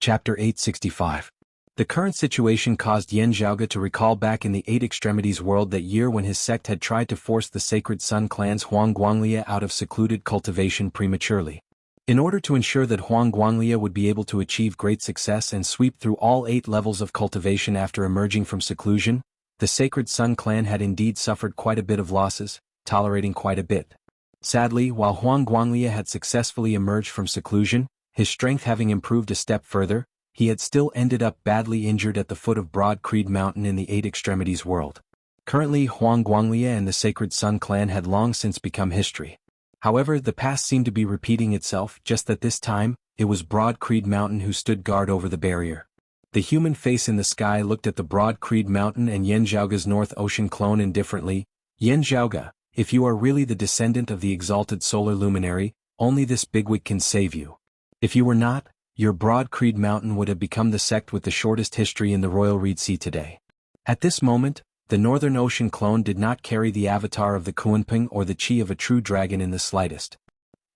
Chapter 865. The current situation caused Yan Zhaoge to recall back in the Eight Extremities world that year when his sect had tried to force the Sacred Sun clan's Huang Guanglia out of secluded cultivation prematurely. In order to ensure that Huang Guanglia would be able to achieve great success and sweep through all 8 levels of cultivation after emerging from seclusion, the Sacred Sun clan had indeed suffered quite a bit of losses, tolerating quite a bit. Sadly, while Huang Guanglia had successfully emerged from seclusion, his strength having improved a step further, he had still ended up badly injured at the foot of Broad Creed Mountain in the Eight Extremities world. Currently, Huang Guanglia and the Sacred Sun clan had long since become history. However, the past seemed to be repeating itself, just that this time, it was Broad Creed Mountain who stood guard over the barrier. The human face in the sky looked at the Broad Creed Mountain and Yan Zhaoge's North Ocean clone indifferently. Yan Zhaoge, if you are really the descendant of the exalted solar luminary, only this bigwig can save you. If you were not, your Broad Creed Mountain would have become the sect with the shortest history in the Royal Reed Sea today. At this moment, the Northern Ocean clone did not carry the avatar of the Kunping or the chi of a true dragon in the slightest.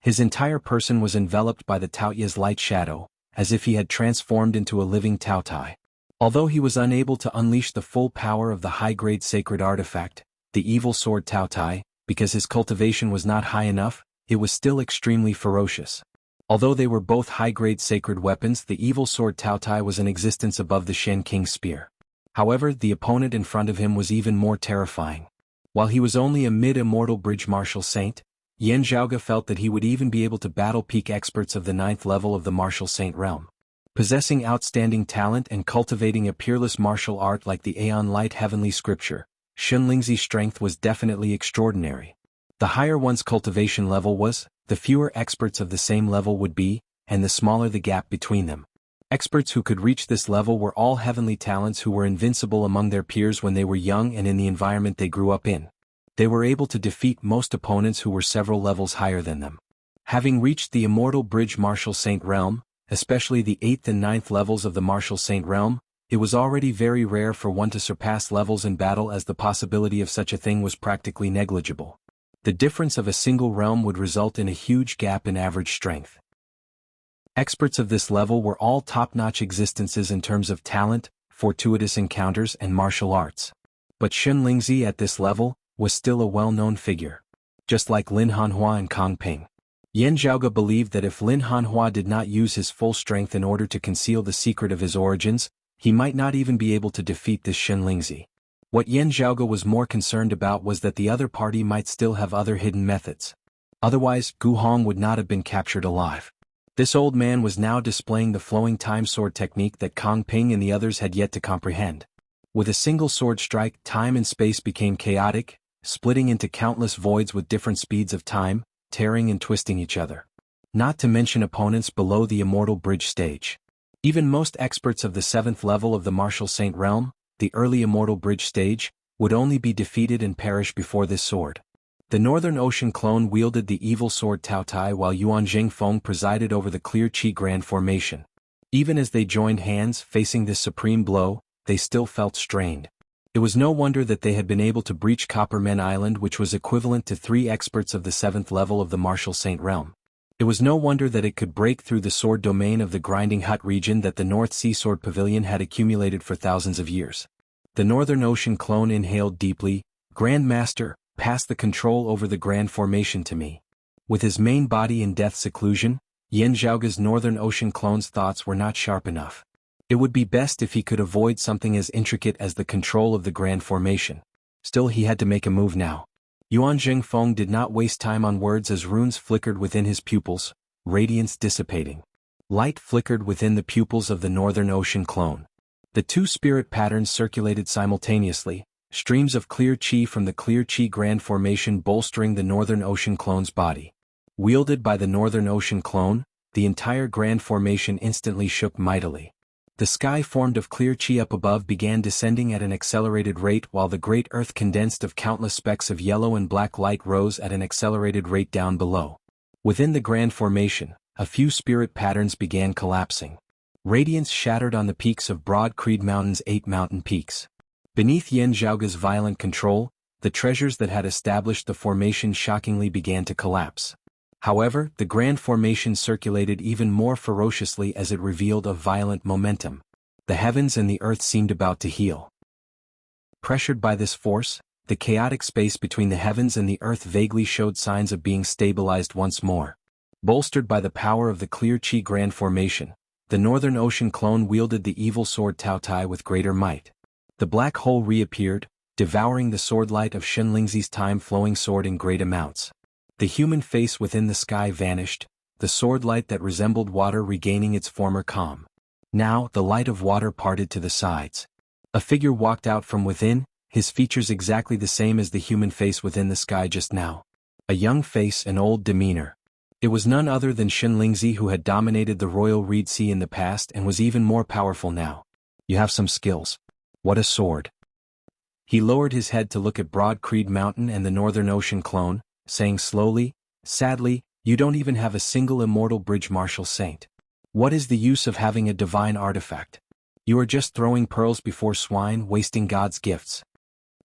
His entire person was enveloped by the Taoya's light shadow, as if he had transformed into a living Taotai. Although he was unable to unleash the full power of the high-grade sacred artifact, the evil sword Taotai, because his cultivation was not high enough, it was still extremely ferocious. Although they were both high-grade sacred weapons, the evil sword Taotai was in existence above the Shen King's spear. However, the opponent in front of him was even more terrifying. While he was only a mid-immortal bridge martial saint, Yan Zhaoge felt that he would even be able to battle peak experts of the 9th level of the martial saint realm. Possessing outstanding talent and cultivating a peerless martial art like the Aeon Light Heavenly Scripture, Shunlingzi's strength was definitely extraordinary. The higher one's cultivation level was, the fewer experts of the same level would be, and the smaller the gap between them. Experts who could reach this level were all heavenly talents who were invincible among their peers when they were young and in the environment they grew up in. They were able to defeat most opponents who were several levels higher than them. Having reached the immortal bridge martial saint realm, especially the 8th and 9th levels of the martial saint realm, it was already very rare for one to surpass levels in battle, as the possibility of such a thing was practically negligible. The difference of a single realm would result in a huge gap in average strength. Experts of this level were all top-notch existences in terms of talent, fortuitous encounters and martial arts. But Shunlingzi at this level was still a well-known figure. Just like Lin Hanhua and Kong Ping. Yan Zhaoge believed that if Lin Hanhua did not use his full strength in order to conceal the secret of his origins, he might not even be able to defeat this Shunlingzi. What Yan Zhaoge was more concerned about was that the other party might still have other hidden methods. Otherwise, Gu Hong would not have been captured alive. This old man was now displaying the flowing time sword technique that Kong Ping and the others had yet to comprehend. With a single sword strike, time and space became chaotic, splitting into countless voids with different speeds of time, tearing and twisting each other. Not to mention opponents below the immortal bridge stage. Even most experts of the 7th level of the martial saint realm, the early immortal bridge stage, would only be defeated and perish before this sword. The Northern Ocean clone wielded the evil sword Taotai while Yuan Jingfeng presided over the clear Qi Grand Formation. Even as they joined hands facing this supreme blow, they still felt strained. It was no wonder that they had been able to breach Coppermen Island, which was equivalent to 3 experts of the 7th level of the martial saint realm. It was no wonder that it could break through the sword domain of the Grinding Hut region that the North Sea Sword Pavilion had accumulated for thousands of years. The Northern Ocean clone inhaled deeply. Grand Master, pass the control over the Grand Formation to me. With his main body in death seclusion, Yan Zhaoge's Northern Ocean clone's thoughts were not sharp enough. It would be best if he could avoid something as intricate as the control of the Grand Formation. Still, he had to make a move now. Yuan Jingfeng did not waste time on words as runes flickered within his pupils, radiance dissipating. Light flickered within the pupils of the Northern Ocean clone. The 2 spirit patterns circulated simultaneously, streams of clear Qi from the clear Qi Grand Formation bolstering the Northern Ocean clone's body. Wielded by the Northern Ocean clone, the entire Grand Formation instantly shook mightily. The sky formed of clear Qi up above began descending at an accelerated rate, while the great earth condensed of countless specks of yellow and black light rose at an accelerated rate down below. Within the Grand Formation, a few spirit patterns began collapsing. Radiance shattered on the peaks of Broad Creed Mountain's 8 mountain peaks. Beneath Yan Zhaoge's violent control, the treasures that had established the formation shockingly began to collapse. However, the grand formation circulated even more ferociously as it revealed a violent momentum. The heavens and the earth seemed about to heal. Pressured by this force, the chaotic space between the heavens and the earth vaguely showed signs of being stabilized once more. Bolstered by the power of the clear Qi Grand Formation, the Northern Ocean clone wielded the evil sword Tao Tai with greater might. The black hole reappeared, devouring the swordlight of Shenlingzi's time-flowing sword in great amounts. The human face within the sky vanished, the swordlight that resembled water regaining its former calm. Now, the light of water parted to the sides. A figure walked out from within, his features exactly the same as the human face within the sky just now. A young face and old demeanor. It was none other than Shenlingzi, who had dominated the Royal Reed Sea in the past and was even more powerful now. You have some skills. What a sword. He lowered his head to look at Broad Creed Mountain and the Northern Ocean clone, saying slowly, sadly, you don't even have a single immortal bridge martial saint. What is the use of having a divine artifact? You are just throwing pearls before swine, wasting God's gifts.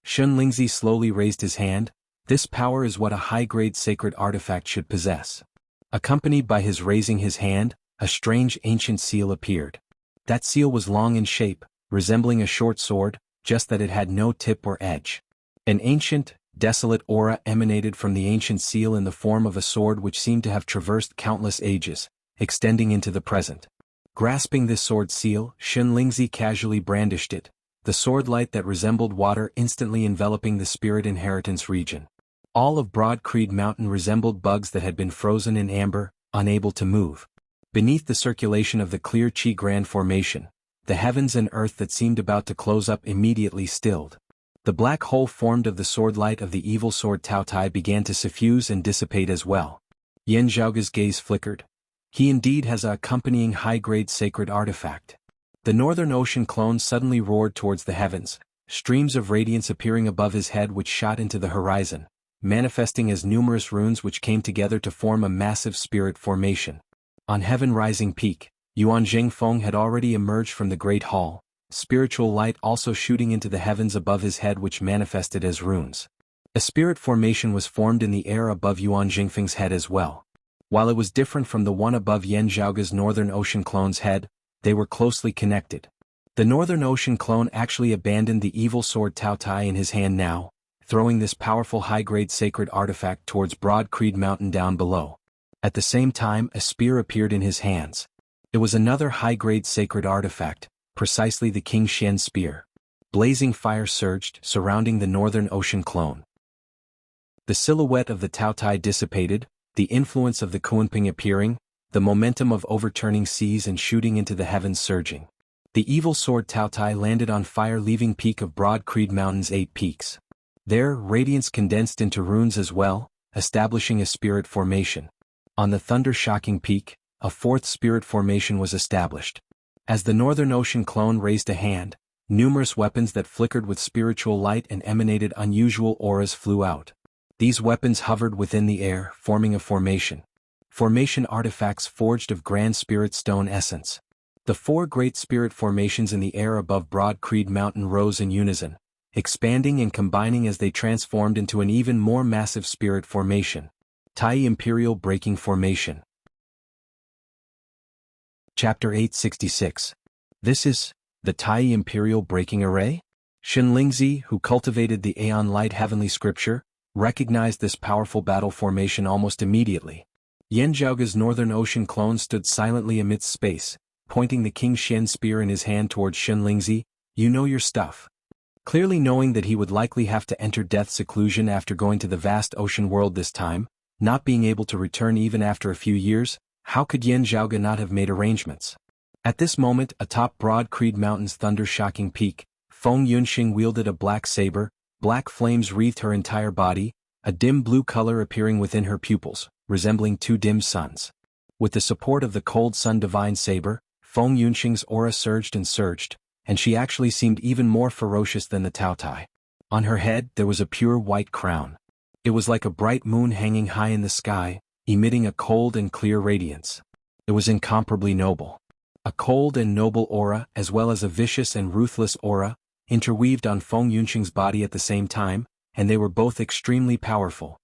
Shenlingzi slowly raised his hand. This power is what a high-grade sacred artifact should possess. Accompanied by his raising his hand, a strange ancient seal appeared. That seal was long in shape, resembling a short sword, just that it had no tip or edge. An ancient, desolate aura emanated from the ancient seal in the form of a sword which seemed to have traversed countless ages, extending into the present. Grasping this sword seal, Shenlingzi casually brandished it, the swordlight that resembled water instantly enveloping the spirit inheritance region. All of Broad Creed Mountain resembled bugs that had been frozen in amber, unable to move. Beneath the circulation of the clear Qi Grand Formation, the heavens and earth that seemed about to close up immediately stilled. The black hole formed of the swordlight of the evil sword Tao Tai began to suffuse and dissipate as well. Yan Zhaoge's gaze flickered. He indeed has a accompanying high-grade sacred artifact. The Northern Ocean clone suddenly roared towards the heavens, streams of radiance appearing above his head which shot into the horizon, manifesting as numerous runes which came together to form a massive spirit formation. On Heaven Rising Peak, Yuan Jingfeng had already emerged from the Great Hall, spiritual light also shooting into the heavens above his head which manifested as runes. A spirit formation was formed in the air above Yuan Jingfeng's head as well. While it was different from the one above Yan Zhaoge's Northern Ocean clone's head, they were closely connected. The Northern Ocean clone actually abandoned the evil sword Tao Tai in his hand now, throwing this powerful high-grade sacred artifact towards Broad Creed Mountain down below. At the same time, a spear appeared in his hands. It was another high-grade sacred artifact, precisely the King Xian spear. Blazing fire surged, surrounding the Northern Ocean clone. The silhouette of the Tao Tai dissipated, the influence of the Kunping appearing, the momentum of overturning seas and shooting into the heavens surging. The evil sword Tao Tai landed on fire, leaving peak of Broad Creed Mountain's 8 peaks. There, radiance condensed into runes as well, establishing a spirit formation. On the thunder-shocking peak, a 4th spirit formation was established. As the Northern Ocean clone raised a hand, numerous weapons that flickered with spiritual light and emanated unusual auras flew out. These weapons hovered within the air, forming a formation. Formation artifacts forged of grand spirit stone essence. The 4 great spirit formations in the air above Broad Creed Mountain rose in unison, expanding and combining as they transformed into an even more massive spirit formation. Tai Imperial Breaking Formation. Chapter 866. This is the Tai Imperial Breaking Array? Shenlingzi, who cultivated the Aeon Light Heavenly Scripture, recognized this powerful battle formation almost immediately. Yan Zhaoge's Northern Ocean clone stood silently amidst space, pointing the King Xian spear in his hand towards Shenlingzi. You know your stuff. Clearly knowing that he would likely have to enter death's seclusion after going to the vast ocean world this time, not being able to return even after a few years, how could Yan Zhaoge not have made arrangements? At this moment, atop Broad Creed Mountain's thunder-shocking peak, Feng Yunxing wielded a black saber. Black flames wreathed her entire body, a dim blue color appearing within her pupils, resembling 2 dim suns. With the support of the cold sun divine saber, Feng Yunxing's aura surged, and she actually seemed even more ferocious than the Tao Tai. On her head there was a pure white crown. It was like a bright moon hanging high in the sky, emitting a cold and clear radiance. It was incomparably noble. A cold and noble aura, as well as a vicious and ruthless aura, interweaved on Feng Yunxing's body at the same time, and they were both extremely powerful.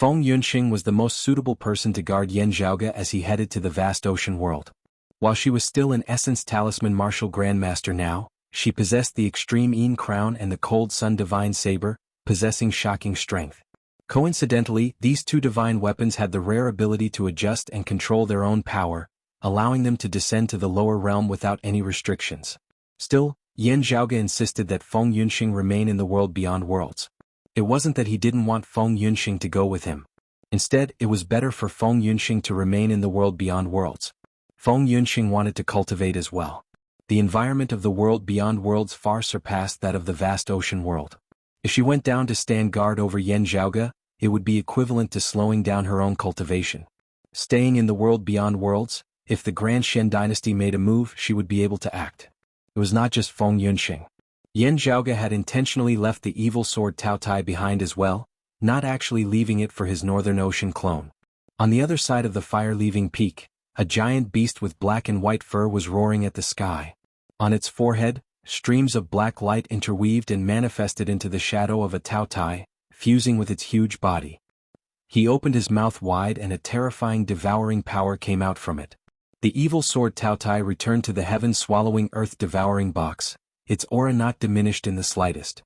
Feng Yunxing was the most suitable person to guard Yan Zhaoge as he headed to the vast ocean world. While she was still in essence Talisman Martial Grandmaster now, she possessed the Extreme Yin Crown and the Cold Sun Divine Saber, possessing shocking strength. Coincidentally, these two divine weapons had the rare ability to adjust and control their own power, allowing them to descend to the lower realm without any restrictions. Still, Yan Zhaoge insisted that Feng Yunxing remain in the world beyond worlds. It wasn't that he didn't want Feng Yunxing to go with him. Instead, it was better for Feng Yunxing to remain in the world beyond worlds. Feng Yunxing wanted to cultivate as well. The environment of the world beyond worlds far surpassed that of the vast ocean world. If she went down to stand guard over Yan Zhaoge, it would be equivalent to slowing down her own cultivation. Staying in the world beyond worlds, if the Grand Shen dynasty made a move, she would be able to act. It was not just Feng Yunxing. Yan Zhaoge had intentionally left the evil sword Tao Tai behind as well, not actually leaving it for his Northern Ocean clone. On the other side of the fire-leaving peak, a giant beast with black and white fur was roaring at the sky. On its forehead, streams of black light interweaved and manifested into the shadow of a Tao Tai, fusing with its huge body. He opened his mouth wide and a terrifying devouring power came out from it. The evil sword Tao Tai returned to the heaven-swallowing earth-devouring box, its aura not diminished in the slightest.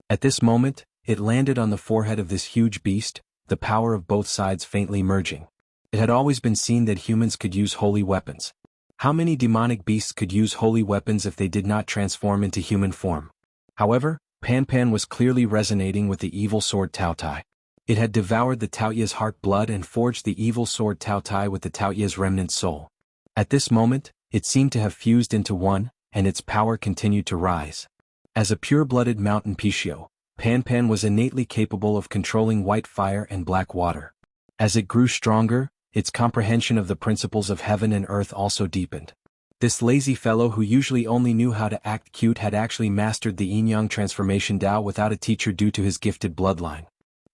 At this moment, it landed on the forehead of this huge beast, the power of both sides faintly merging. It had always been seen that humans could use holy weapons. How many demonic beasts could use holy weapons if they did not transform into human form? However, Pan was clearly resonating with the evil sword Tao Tai. It had devoured the Tao Ye's heart blood and forged the evil sword Tao Tai with the Tao Ye's remnant soul. At this moment, it seemed to have fused into one, and its power continued to rise. As a pure-blooded mountain Pishio, Pan was innately capable of controlling white fire and black water. As it grew stronger, its comprehension of the principles of heaven and earth also deepened. This lazy fellow who usually only knew how to act cute had actually mastered the Yin-Yang transformation Dao without a teacher due to his gifted bloodline.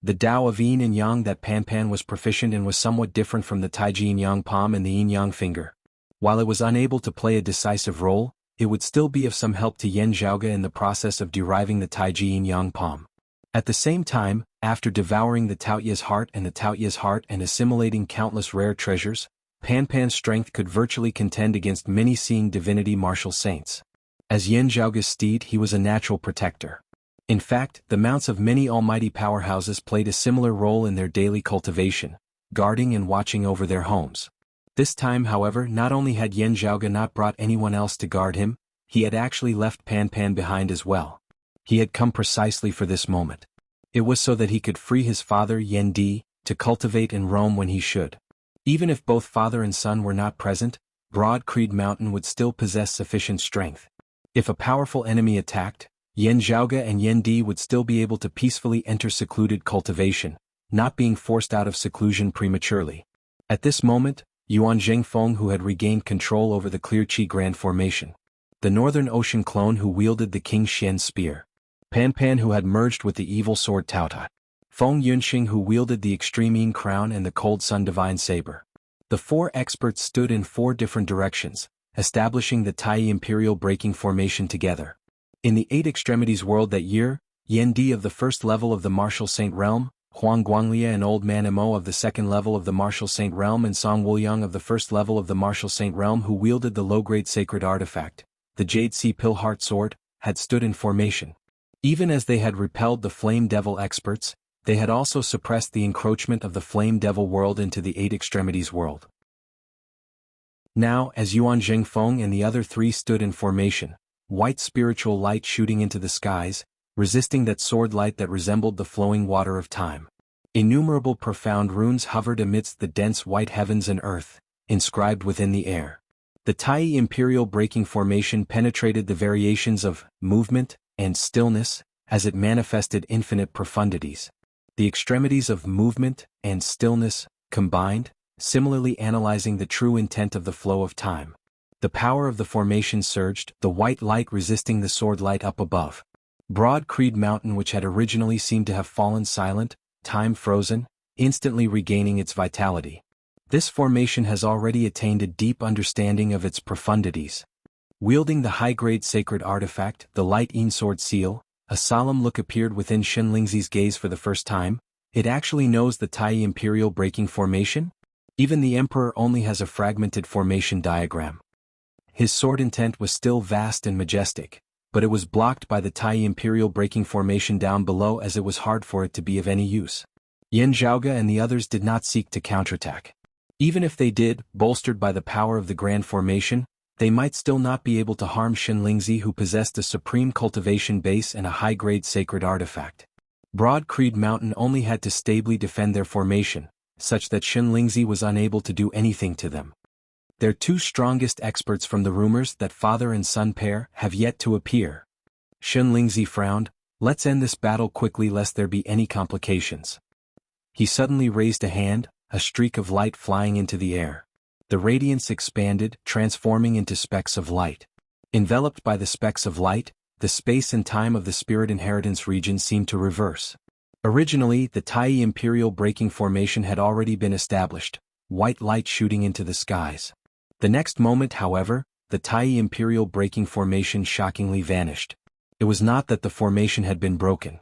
The Dao of Yin and Yang that Pan was proficient in was somewhat different from the Taiji Yin-Yang palm and the Yin-Yang finger. While it was unable to play a decisive role, it would still be of some help to Yan Zhaoge in the process of deriving the Taiji Yin-Yang palm. At the same time, after devouring the Tao Ye's heart and assimilating countless rare treasures, Pan's strength could virtually contend against many seeing divinity martial saints. As Yan Zhaoge's steed, he was a natural protector. In fact, the mounts of many almighty powerhouses played a similar role in their daily cultivation, guarding and watching over their homes. This time, however, not only had Yan Zhaoge not brought anyone else to guard him, he had actually left Pan behind as well. He had come precisely for this moment. It was so that he could free his father Yan Di, to cultivate and roam when he should. Even if both father and son were not present, Broad Creed Mountain would still possess sufficient strength. If a powerful enemy attacked, Yan Zhaoge and Yan Di would still be able to peacefully enter secluded cultivation, not being forced out of seclusion prematurely. At this moment, Yuan Zhengfeng who had regained control over the Clear Qi Grand Formation. The Northern Ocean clone who wielded the King Xian spear. Pan who had merged with the evil sword Tao Tai. Feng Yunxing who wielded the Extreme Yin Crown and the Cold Sun Divine Saber. The four experts stood in four different directions, establishing the Tai Imperial Breaking Formation together. In the Eight Extremities world that year, Yan Di of the first level of the Martial Saint Realm, Huang Guanglia and Old Man Imo of the second level of the Martial Saint Realm and Song Wuliang of the first level of the Martial Saint Realm who wielded the low-grade sacred artifact, the Jade Sea Pill Heart Sword, had stood in formation. Even as they had repelled the Flame Devil experts, they had also suppressed the encroachment of the Flame Devil world into the Eight Extremities world. Now, as Yuan Zhengfeng and the other three stood in formation, white spiritual light shooting into the skies, resisting that sword light that resembled the flowing water of time. Innumerable profound runes hovered amidst the dense white heavens and earth, inscribed within the air. The Tai Imperial Breaking Formation penetrated the variations of movement and stillness, as it manifested infinite profundities. The extremities of movement and stillness combined, similarly analyzing the true intent of the flow of time. The power of the formation surged, the white light resisting the sword light up above. Broad Creed Mountain, which had originally seemed to have fallen silent, time frozen, instantly regaining its vitality. This formation has already attained a deep understanding of its profundities. Wielding the high-grade sacred artifact, the Light Yin Sword Seal, a solemn look appeared within Shen Lingzi's gaze for the first time. It actually knows the Tai Imperial Breaking Formation? Even the Emperor only has a fragmented formation diagram. His sword intent was still vast and majestic, but it was blocked by the Tai Imperial Breaking Formation down below, as it was hard for it to be of any use. Yan Zhaoge and the others did not seek to counterattack. Even if they did, bolstered by the power of the Grand Formation, they might still not be able to harm Shenlingzi, who possessed a supreme cultivation base and a high-grade sacred artifact. Broad Creed Mountain only had to stably defend their formation, such that Shenlingzi was unable to do anything to them. Their two strongest experts from the rumors that father and son pair have yet to appear. Shenlingzi frowned. Let's end this battle quickly lest there be any complications. He suddenly raised a hand, a streak of light flying into the air. The radiance expanded, transforming into specks of light. Enveloped by the specks of light, the space and time of the Spirit Inheritance region seemed to reverse. Originally, the Tai Imperial Breaking Formation had already been established, white light shooting into the skies. The next moment, however, the Tai Imperial Breaking Formation shockingly vanished. It was not that the formation had been broken.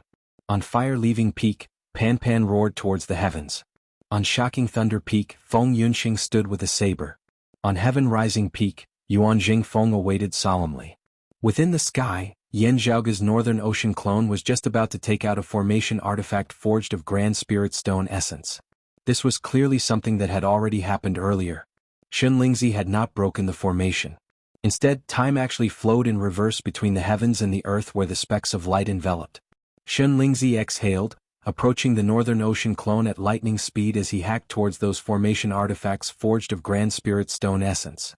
On Fire-Leaving Peak, Pan Pan roared towards the heavens. On Shocking Thunder Peak, Feng Yunxing stood with a saber. On Heaven Rising Peak, Yuan Jingfeng awaited solemnly. Within the sky, Yan Zhaoge's Northern Ocean clone was just about to take out a formation artifact forged of Grand Spirit Stone essence. This was clearly something that had already happened earlier. Shenlingzi had not broken the formation. Instead, time actually flowed in reverse between the heavens and the earth where the specks of light enveloped. Shenlingzi exhaled, approaching the Northern Ocean clone at lightning speed as he hacked towards those formation artifacts forged of Grand Spirit Stone essence.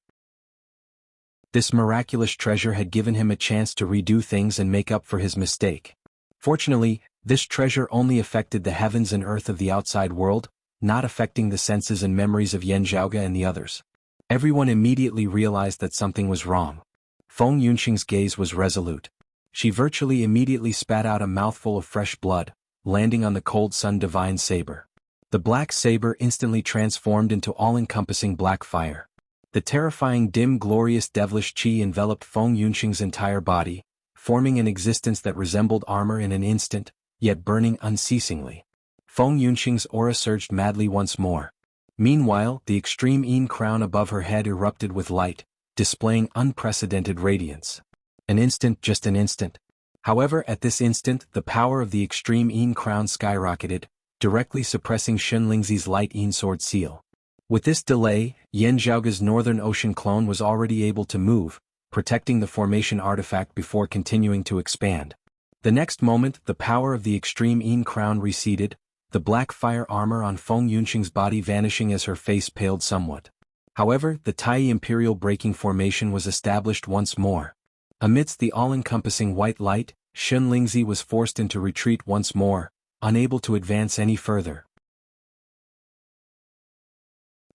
This miraculous treasure had given him a chance to redo things and make up for his mistake. Fortunately, this treasure only affected the heavens and earth of the outside world, not affecting the senses and memories of Yan Zhaoge and the others. Everyone immediately realized that something was wrong. Feng Yunxing's gaze was resolute. She virtually immediately spat out a mouthful of fresh blood, landing on the cold sun divine saber. The black saber instantly transformed into all-encompassing black fire. The terrifying dim glorious devilish chi enveloped Feng Yunxing's entire body, forming an existence that resembled armor in an instant, yet burning unceasingly. Feng Yunxing's aura surged madly once more. Meanwhile, the extreme Yin crown above her head erupted with light, displaying unprecedented radiance. An instant, just an instant. However, at this instant, the power of the extreme Yin crown skyrocketed, directly suppressing Shenlingzi's light Yin sword seal. With this delay, Yan Zhaoge's Northern Ocean clone was already able to move, protecting the formation artifact before continuing to expand. The next moment, the power of the extreme Yin crown receded, the black fire armor on Feng Yunxing's body vanishing as her face paled somewhat. However, the Tai Imperial Breaking Formation was established once more. Amidst the all-encompassing white light, Shenlingzi was forced into retreat once more, unable to advance any further.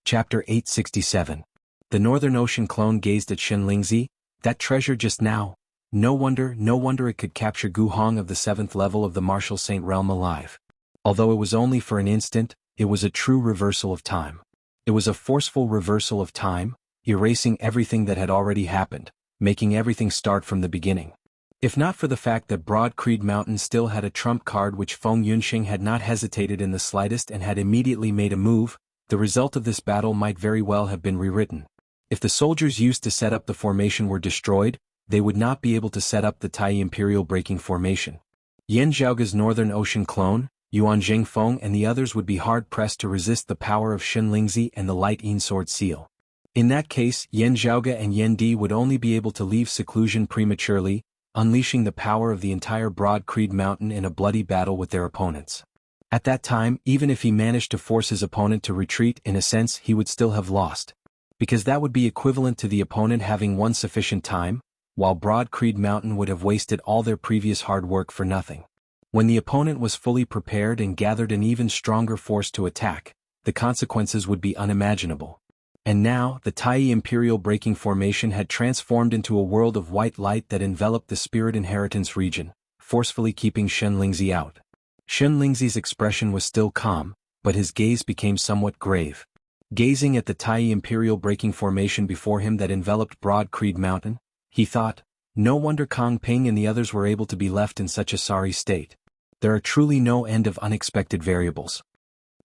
Chapter 867. The Northern Ocean clone gazed at Shenlingzi. That treasure just now. No wonder it could capture Gu Hong of the 7th level of the Martial Saint realm alive. Although it was only for an instant, it was a true reversal of time. It was a forceful reversal of time, erasing everything that had already happened, making everything start from the beginning. If not for the fact that Broad Creed Mountain still had a trump card which Feng Yunxing had not hesitated in the slightest and had immediately made a move, the result of this battle might very well have been rewritten. If the soldiers used to set up the formation were destroyed, they would not be able to set up the Tai Imperial Breaking Formation. Yan Zhaoge's Northern Ocean clone, Yuan Jingfeng and the others would be hard-pressed to resist the power of Shenlingzi and the Light Yin Sword Seal. In that case, Yan Zhaoge and Yan Di would only be able to leave seclusion prematurely, unleashing the power of the entire Broad Creed Mountain in a bloody battle with their opponents. At that time, even if he managed to force his opponent to retreat, in a sense he would still have lost. Because that would be equivalent to the opponent having won sufficient time, while Broad Creed Mountain would have wasted all their previous hard work for nothing. When the opponent was fully prepared and gathered an even stronger force to attack, the consequences would be unimaginable. And now, the Tai Imperial Breaking Formation had transformed into a world of white light that enveloped the Spirit Inheritance region, forcefully keeping Shenlingzi out. Shenlingzi's expression was still calm, but his gaze became somewhat grave. Gazing at the Tai Imperial Breaking Formation before him that enveloped Broad Creed Mountain, he thought, no wonder Kong Ping and the others were able to be left in such a sorry state. There are truly no end of unexpected variables.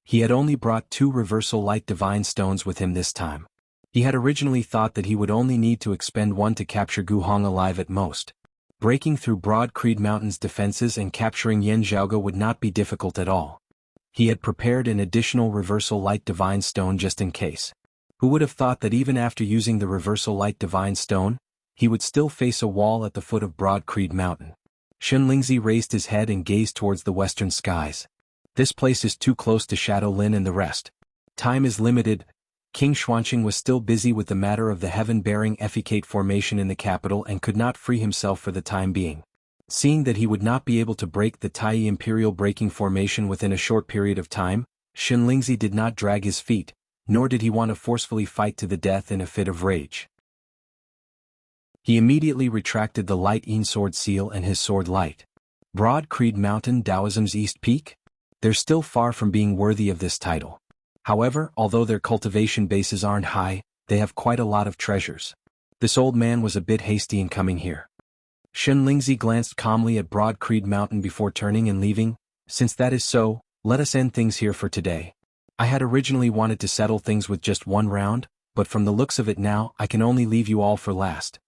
He had only brought 2 reversal light divine stones with him this time. He had originally thought that he would only need to expend 1 to capture Gu Hong alive at most. Breaking through Broad Creed Mountain's defenses and capturing Yan Zhaoge would not be difficult at all. He had prepared an additional reversal light divine stone just in case. Who would have thought that even after using the reversal light divine stone, he would still face a wall at the foot of Broad Creed Mountain? Xunlingzi raised his head and gazed towards the western skies. This place is too close to Shadow Lin and the rest. Time is limited. King Xuanqing was still busy with the matter of the heaven-bearing effecate formation in the capital and could not free himself for the time being. Seeing that he would not be able to break the Tai Imperial breaking formation within a short period of time, Xunlingzi did not drag his feet, nor did he want to forcefully fight to the death in a fit of rage. He immediately retracted the light Yin sword seal and his sword light. Broad Creed Mountain, Taoism's East Peak? They're still far from being worthy of this title. However, although their cultivation bases aren't high, they have quite a lot of treasures. This old man was a bit hasty in coming here. Xunlingzi glanced calmly at Broad Creed Mountain before turning and leaving. Since that is so, let us end things here for today. I had originally wanted to settle things with just 1 round, but from the looks of it now, I can only leave you all for last.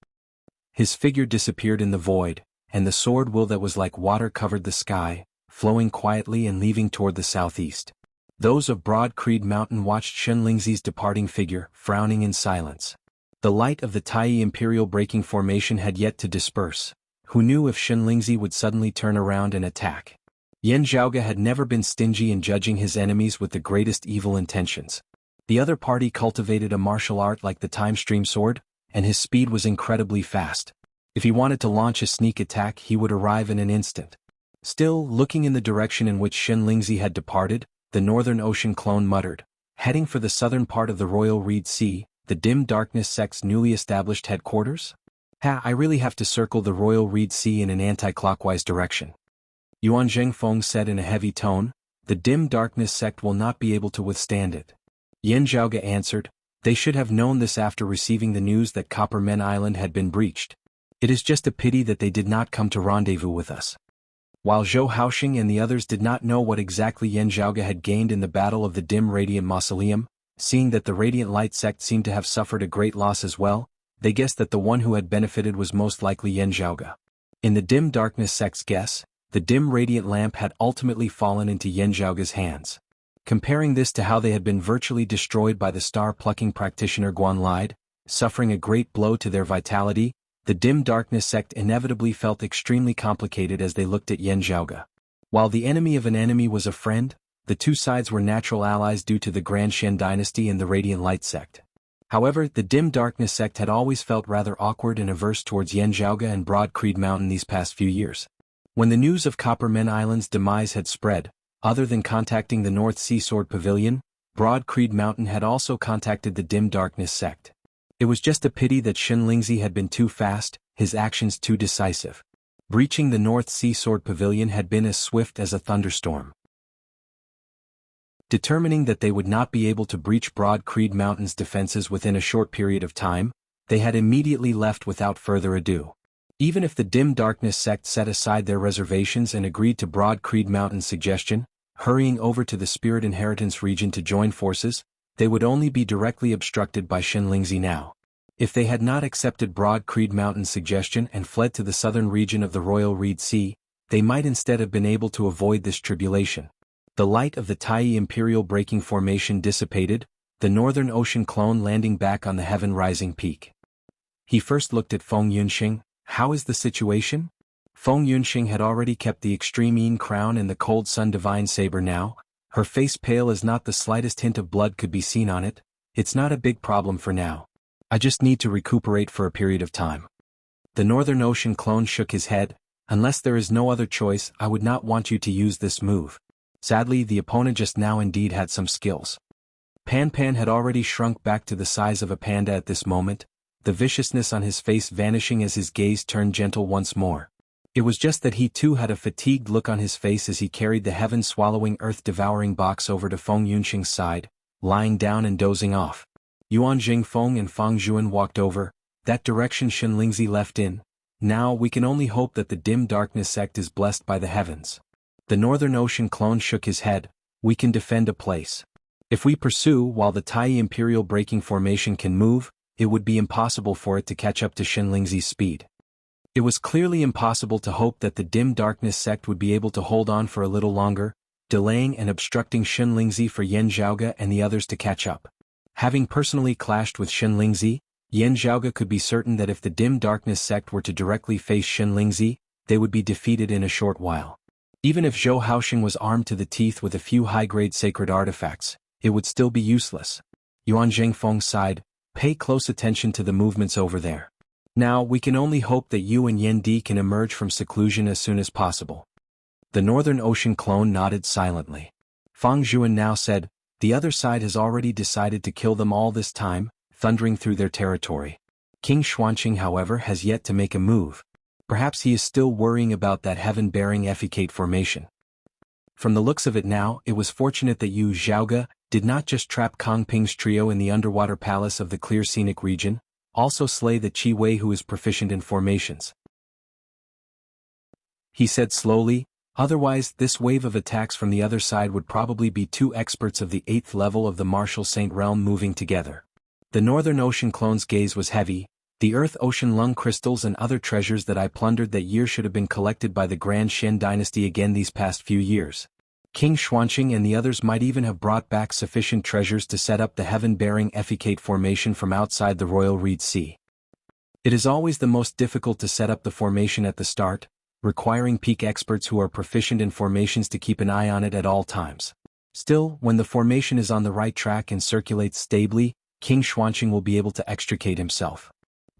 His figure disappeared in the void, and the sword will that was like water covered the sky, flowing quietly and leaving toward the southeast. Those of Broad Creed Mountain watched Xunlingzi's departing figure, frowning in silence. The light of the Tai Imperial breaking formation had yet to disperse. Who knew if Xunlingzi would suddenly turn around and attack? Yan Zhaoge had never been stingy in judging his enemies with the greatest evil intentions. The other party cultivated a martial art like the Time Stream Sword, and his speed was incredibly fast. If he wanted to launch a sneak attack, he would arrive in an instant. Still, looking in the direction in which Xunlingzi had departed, the Northern Ocean clone muttered, "Heading for the southern part of the Royal Reed Sea, the Dim Darkness sect's newly established headquarters? I really have to circle the Royal Reed Sea in an anti-clockwise direction." Yuan Zhengfeng said in a heavy tone, "The Dim Darkness sect will not be able to withstand it." Yan Zhaoge answered, "They should have known this after receiving the news that Copper Men Island had been breached. It is just a pity that they did not come to rendezvous with us." While Zhou Haoxing and the others did not know what exactly Yan Zhaoge had gained in the Battle of the Dim Radiant Mausoleum, seeing that the Radiant Light sect seemed to have suffered a great loss as well, they guessed that the one who had benefited was most likely Yan Zhaoge. In the Dim Darkness sect's guess, the dim radiant lamp had ultimately fallen into Yan Zhaoge's hands. Comparing this to how they had been virtually destroyed by the star-plucking practitioner Guan Lide, suffering a great blow to their vitality, the Dim Darkness sect inevitably felt extremely complicated as they looked at Yan Zhaoge. While the enemy of an enemy was a friend, the two sides were natural allies due to the Grand Shen dynasty and the Radiant Light sect. However, the Dim Darkness sect had always felt rather awkward and averse towards Yan Zhaoge and Broad Creed Mountain these past few years. When the news of Copper Men Island's demise had spread, other than contacting the North Sea Sword Pavilion, Broad Creed Mountain had also contacted the Dim Darkness sect. It was just a pity that Xunlingzi had been too fast, his actions too decisive. Breaching the North Sea Sword Pavilion had been as swift as a thunderstorm. Determining that they would not be able to breach Broad Creed Mountain's defenses within a short period of time, they had immediately left without further ado. Even if the Dim Darkness sect set aside their reservations and agreed to Broad Creed Mountain's suggestion, hurrying over to the Spirit Inheritance region to join forces, they would only be directly obstructed by Xunlingzi now. If they had not accepted Broad Creed Mountain's suggestion and fled to the southern region of the Royal Reed Sea, they might instead have been able to avoid this tribulation. The light of the Tai Imperial breaking formation dissipated, the Northern Ocean clone landing back on the heaven-rising peak. He first looked at Feng Yunxing. "How is the situation?" Feng Yunxing had already kept the Extreme Yin crown and the Cold Sun Divine Saber now, her face pale as not the slightest hint of blood could be seen on it. "It's not a big problem for now. I just need to recuperate for a period of time." The Northern Ocean clone shook his head. "Unless there is no other choice, I would not want you to use this move." Sadly, the opponent just now indeed had some skills. Pan Pan had already shrunk back to the size of a panda at this moment, the viciousness on his face vanishing as his gaze turned gentle once more. It was just that he too had a fatigued look on his face as he carried the heaven-swallowing earth-devouring box over to Feng Yunxing's side, lying down and dozing off. Yuan Jingfeng and Fang Zhuan walked over, that direction Xunlingzi left in. "Now we can only hope that the Dim Darkness sect is blessed by the heavens." The Northern Ocean clone shook his head. We can defend a place. If we pursue while the Tai Imperial Breaking Formation can move, it would be impossible for it to catch up to Shenlingzi's speed. It was clearly impossible to hope that the Dim Darkness sect would be able to hold on for a little longer, delaying and obstructing Shenlingzi for Yan Zhaoge and the others to catch up. Having personally clashed with Shenlingzi, Yan Zhaoge could be certain that if the Dim Darkness sect were to directly face Shenlingzi, they would be defeated in a short while. Even if Zhou Haoxing was armed to the teeth with a few high-grade sacred artifacts, it would still be useless. Yuan Zhengfeng sighed. Pay close attention to the movements over there. Now we can only hope that you and Yan Di can emerge from seclusion as soon as possible. The Northern Ocean clone nodded silently. Fang Zhuan now said, the other side has already decided to kill them all this time, thundering through their territory. King Xuanqing, however, has yet to make a move. Perhaps he is still worrying about that heaven-bearing effecate formation. From the looks of it now, it was fortunate that Yu Zhaoge did not just trap Kong Ping's trio in the underwater palace of the clear scenic region, also slay the Qi Wei who is proficient in formations. He said slowly, otherwise this wave of attacks from the other side would probably be two experts of the 8th level of the Martial Saint realm moving together. The Northern Ocean clone's gaze was heavy. The Earth Ocean Lung crystals and other treasures that I plundered that year should have been collected by the Grand Shen dynasty again these past few years. King Xuanqing and the others might even have brought back sufficient treasures to set up the heaven-bearing effecate formation from outside the Royal Reed Sea. It is always the most difficult to set up the formation at the start, requiring peak experts who are proficient in formations to keep an eye on it at all times. Still, when the formation is on the right track and circulates stably, King Xuanqing will be able to extricate himself.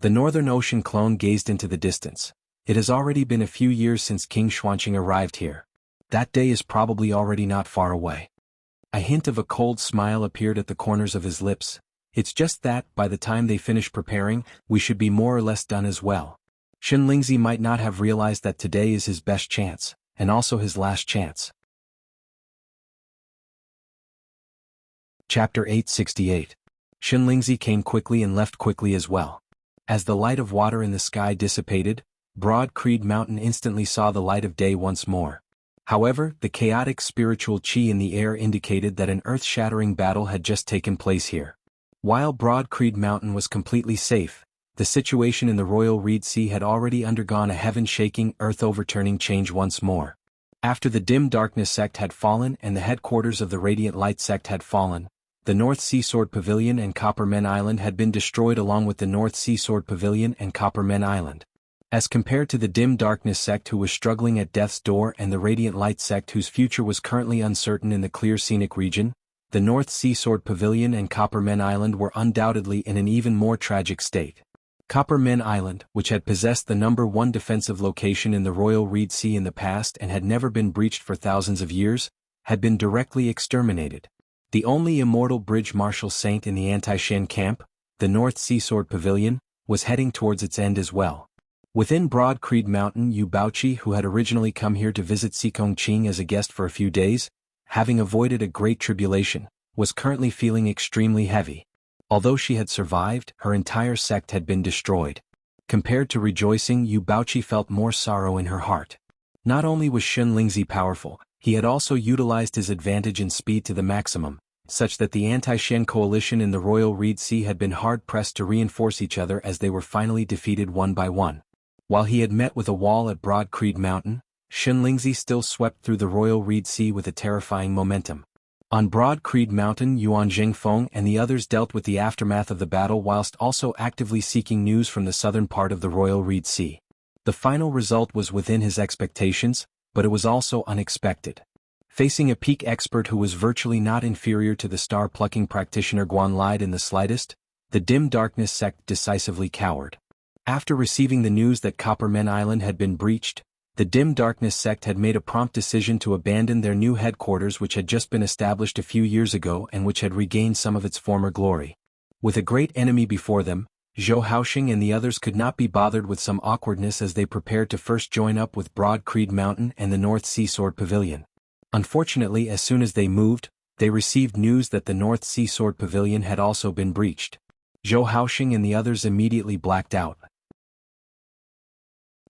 The Northern Ocean clone gazed into the distance. It has already been a few years since King Xuanqing arrived here. That day is probably already not far away. A hint of a cold smile appeared at the corners of his lips. It's just that, by the time they finish preparing, we should be more or less done as well. Shenlingzi might not have realized that today is his best chance, and also his last chance. Chapter 868. Shenlingzi came quickly and left quickly as well. As the light of water in the sky dissipated, Broad Creed Mountain instantly saw the light of day once more. However, the chaotic spiritual qi in the air indicated that an earth-shattering battle had just taken place here. While Broad Creed Mountain was completely safe, the situation in the Royal Reed Sea had already undergone a heaven-shaking, earth-overturning change once more. After the Dim Darkness sect had fallen and the headquarters of the Radiant Light sect had fallen, the North Sea Sword Pavilion and Copper Men Island had been destroyed along with the North Sea Sword Pavilion and Copper Men Island. As compared to the Dim Darkness sect who was struggling at death's door and the Radiant Light sect whose future was currently uncertain in the clear scenic region, the North Sea Sword Pavilion and Copper Men Island were undoubtedly in an even more tragic state. Copper Men Island, which had possessed the #1 defensive location in the Royal Reed Sea in the past and had never been breached for thousands of years, had been directly exterminated. The only immortal bridge Martial Saint in the anti-Shen camp, the North Sea Sword Pavilion, was heading towards its end as well. Within Broad Creed Mountain, Yu Baoqi, who had originally come here to visit Sikong Qing as a guest for a few days, having avoided a great tribulation, was currently feeling extremely heavy. Although she had survived, her entire sect had been destroyed. Compared to rejoicing, Yu Baoqi felt more sorrow in her heart. Not only was Shenlingzi powerful, he had also utilized his advantage in speed to the maximum, such that the anti-Shen coalition in the Royal Reed Sea had been hard-pressed to reinforce each other as they were finally defeated one by one. While he had met with a wall at Broad Creed Mountain, Shenlingzi still swept through the Royal Reed Sea with a terrifying momentum. On Broad Creed Mountain, Yuan Zhengfeng and the others dealt with the aftermath of the battle whilst also actively seeking news from the southern part of the Royal Reed Sea. The final result was within his expectations, but it was also unexpected. Facing a peak expert who was virtually not inferior to the star-plucking practitioner Guan Lide in the slightest, the Dim Darkness sect decisively cowered. After receiving the news that Copper Men Island had been breached, the Dim Darkness sect had made a prompt decision to abandon their new headquarters which had just been established a few years ago and which had regained some of its former glory. With a great enemy before them, Zhou Haoxing and the others could not be bothered with some awkwardness as they prepared to first join up with Broad Creed Mountain and the North Sea Sword Pavilion. Unfortunately, as soon as they moved, they received news that the North Sea Sword Pavilion had also been breached. Zhou Haoxing and the others immediately blacked out.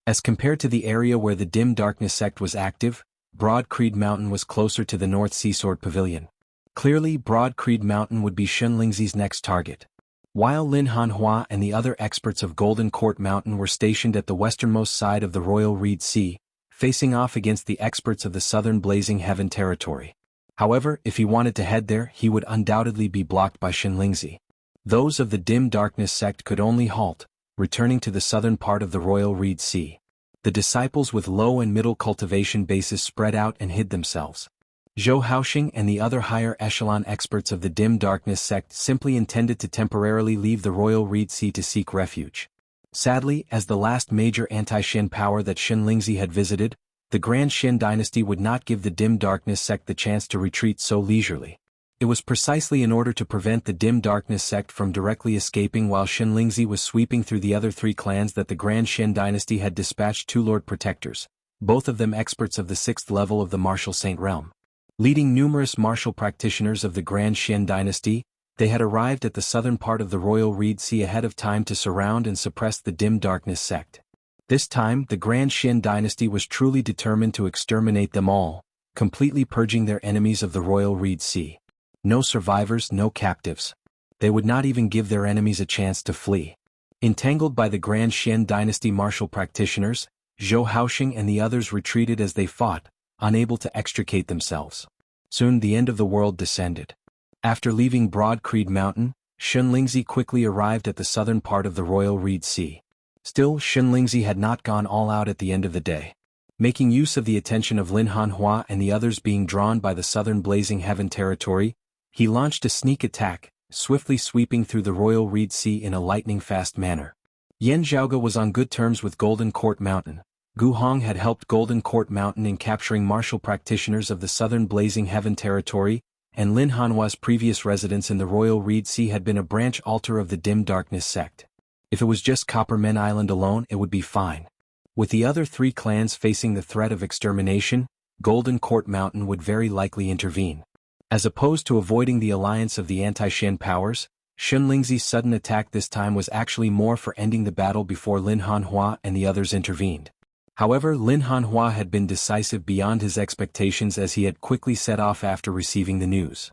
As compared to the area where the Dim Darkness sect was active, Broad Creed Mountain was closer to the North Sea Sword Pavilion. Clearly, Broad Creed Mountain would be Shen Lingzi's next target. While Lin Hanhua and the other experts of Golden Court Mountain were stationed at the westernmost side of the Royal Reed Sea, facing off against the experts of the southern Blazing Heaven territory. However, if he wanted to head there, he would undoubtedly be blocked by Shen Lingzi. Those of the Dim Darkness sect could only halt, returning to the southern part of the Royal Reed Sea. The disciples with low and middle cultivation bases spread out and hid themselves. Zhou Haoxing and the other higher echelon experts of the Dim Darkness sect simply intended to temporarily leave the Royal Reed Sea to seek refuge. Sadly, as the last major anti-Shen power that Shen Lingzi had visited, the Grand Shen dynasty would not give the Dim Darkness sect the chance to retreat so leisurely. It was precisely in order to prevent the Dim Darkness sect from directly escaping while Shen Lingzi was sweeping through the other three clans that the Grand Shen dynasty had dispatched two Lord Protectors, both of them experts of the 6th level of the Martial Saint Realm. Leading numerous martial practitioners of the Grand Shen dynasty, they had arrived at the southern part of the Royal Reed Sea ahead of time to surround and suppress the Dim Darkness sect. This time, the Grand Shen dynasty was truly determined to exterminate them all, completely purging their enemies of the Royal Reed Sea. No survivors, no captives. They would not even give their enemies a chance to flee. Entangled by the Grand Shen dynasty martial practitioners, Zhou Haoxing and the others retreated as they fought, unable to extricate themselves. Soon the end of the world descended. After leaving Broad Creed Mountain, Shen Lingzi quickly arrived at the southern part of the Royal Reed Sea. Still, Shen Lingzi had not gone all out at the end of the day. Making use of the attention of Lin Hanhua and the others being drawn by the southern Blazing Heaven territory, he launched a sneak attack, swiftly sweeping through the Royal Reed Sea in a lightning-fast manner. Yan Zhaoge was on good terms with Golden Court Mountain. Gu Hong had helped Golden Court Mountain in capturing martial practitioners of the southern Blazing Heaven territory, and Lin Hanhua's previous residence in the Royal Reed Sea had been a branch altar of the Dim Darkness sect. If it was just Coppermen Island alone, it would be fine. With the other three clans facing the threat of extermination, Golden Court Mountain would very likely intervene. As opposed to avoiding the alliance of the anti-Shen powers, Shen Lingzi's sudden attack this time was actually more for ending the battle before Lin Hanhua and the others intervened. However, Lin Hanhua had been decisive beyond his expectations as he had quickly set off after receiving the news.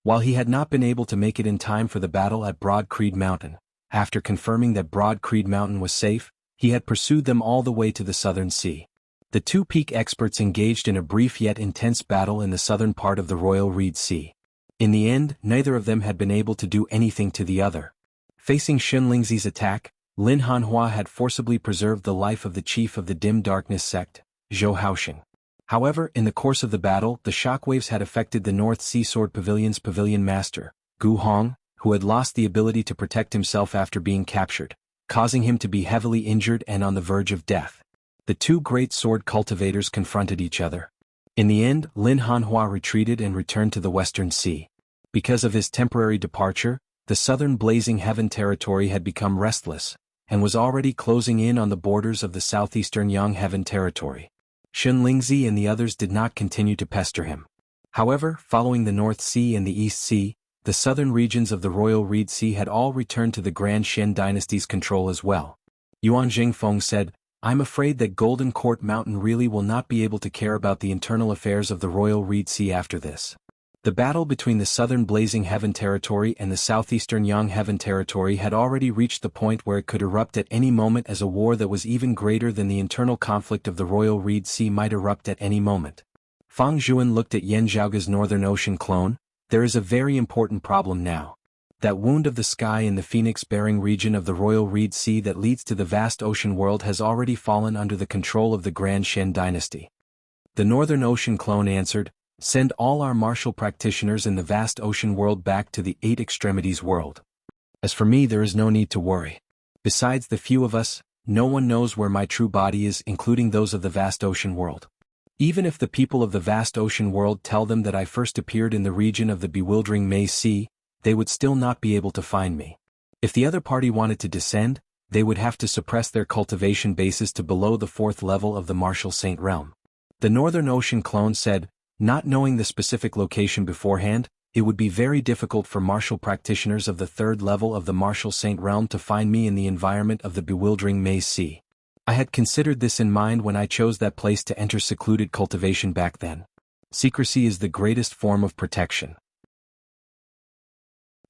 While he had not been able to make it in time for the battle at Broad Creed Mountain, after confirming that Broad Creed Mountain was safe, he had pursued them all the way to the southern sea. The two peak experts engaged in a brief yet intense battle in the southern part of the Royal Reed Sea. In the end, neither of them had been able to do anything to the other. Facing Shen Lingzi's attack, Lin Hanhua had forcibly preserved the life of the chief of the Dim Darkness sect, Zhou Haoxing. However, in the course of the battle, the shockwaves had affected the North Sea Sword Pavilion's pavilion master, Gu Hong, who had lost the ability to protect himself after being captured, causing him to be heavily injured and on the verge of death. The two great sword cultivators confronted each other. In the end, Lin Hanhua retreated and returned to the Western Sea. Because of his temporary departure, the southern Blazing Heaven territory had become restless, and was already closing in on the borders of the southeastern Yang Heaven territory. Shen Lingzi and the others did not continue to pester him. However, following the North Sea and the East Sea, the southern regions of the Royal Reed Sea had all returned to the Grand Shen dynasty's control as well. Yuan Jingfeng said, "I'm afraid that Golden Court Mountain really will not be able to care about the internal affairs of the Royal Reed Sea after this." The battle between the southern Blazing Heaven territory and the southeastern Yang Heaven territory had already reached the point where it could erupt at any moment, as a war that was even greater than the internal conflict of the Royal Reed Sea might erupt at any moment. Fang Zhuan looked at Yan Zhaoge's Northern Ocean clone. "There is a very important problem now. That wound of the sky in the phoenix-bearing region of the Royal Reed Sea that leads to the vast ocean world has already fallen under the control of the Grand Shen dynasty." The Northern Ocean clone answered, "Send all our martial practitioners in the vast ocean world back to the Eight Extremities world. As for me, there is no need to worry. Besides the few of us, no one knows where my true body is, including those of the vast ocean world. Even if the people of the vast ocean world tell them that I first appeared in the region of the bewildering Mei Sea, they would still not be able to find me. If the other party wanted to descend, they would have to suppress their cultivation bases to below the 4th level of the Martial Saint Realm." The Northern Ocean clone said, "Not knowing the specific location beforehand, it would be very difficult for martial practitioners of the 3rd level of the Martial Saint Realm to find me in the environment of the bewildering Mei Sea. I had considered this in mind when I chose that place to enter secluded cultivation back then. Secrecy is the greatest form of protection.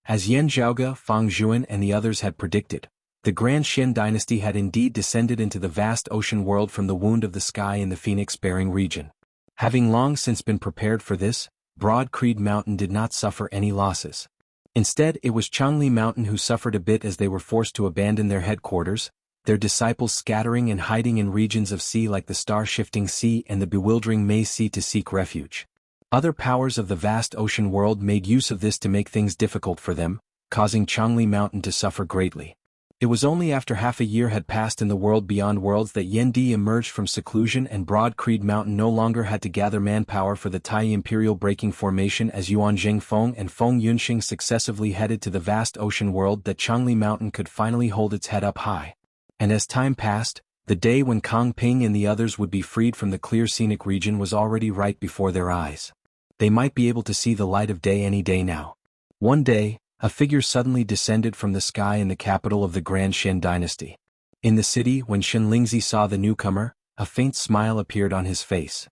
As Yan Zhaoge, Fang Zhuan and the others had predicted, the Grand Xian dynasty had indeed descended into the vast ocean world from the wound of the sky in the phoenix-bearing region. Having long since been prepared for this, Broad Creed Mountain did not suffer any losses. Instead, it was Changli Mountain who suffered a bit as they were forced to abandon their headquarters, their disciples scattering and hiding in regions of sea like the star-shifting sea and the bewildering Mei Sea to seek refuge. Other powers of the vast ocean world made use of this to make things difficult for them, causing Changli Mountain to suffer greatly. It was only after half a year had passed in the world beyond worlds that Yendi emerged from seclusion and Broad Creed Mountain no longer had to gather manpower for the Tai Imperial breaking formation as Yuan Jingfeng and Feng Yunxing successively headed to the vast ocean world that Changli Mountain could finally hold its head up high. And as time passed, the day when Kang Ping and the others would be freed from the clear scenic region was already right before their eyes. They might be able to see the light of day any day now. One day, a figure suddenly descended from the sky in the capital of the Grand Xian dynasty. In the city, when Shen Lingzi saw the newcomer, a faint smile appeared on his face.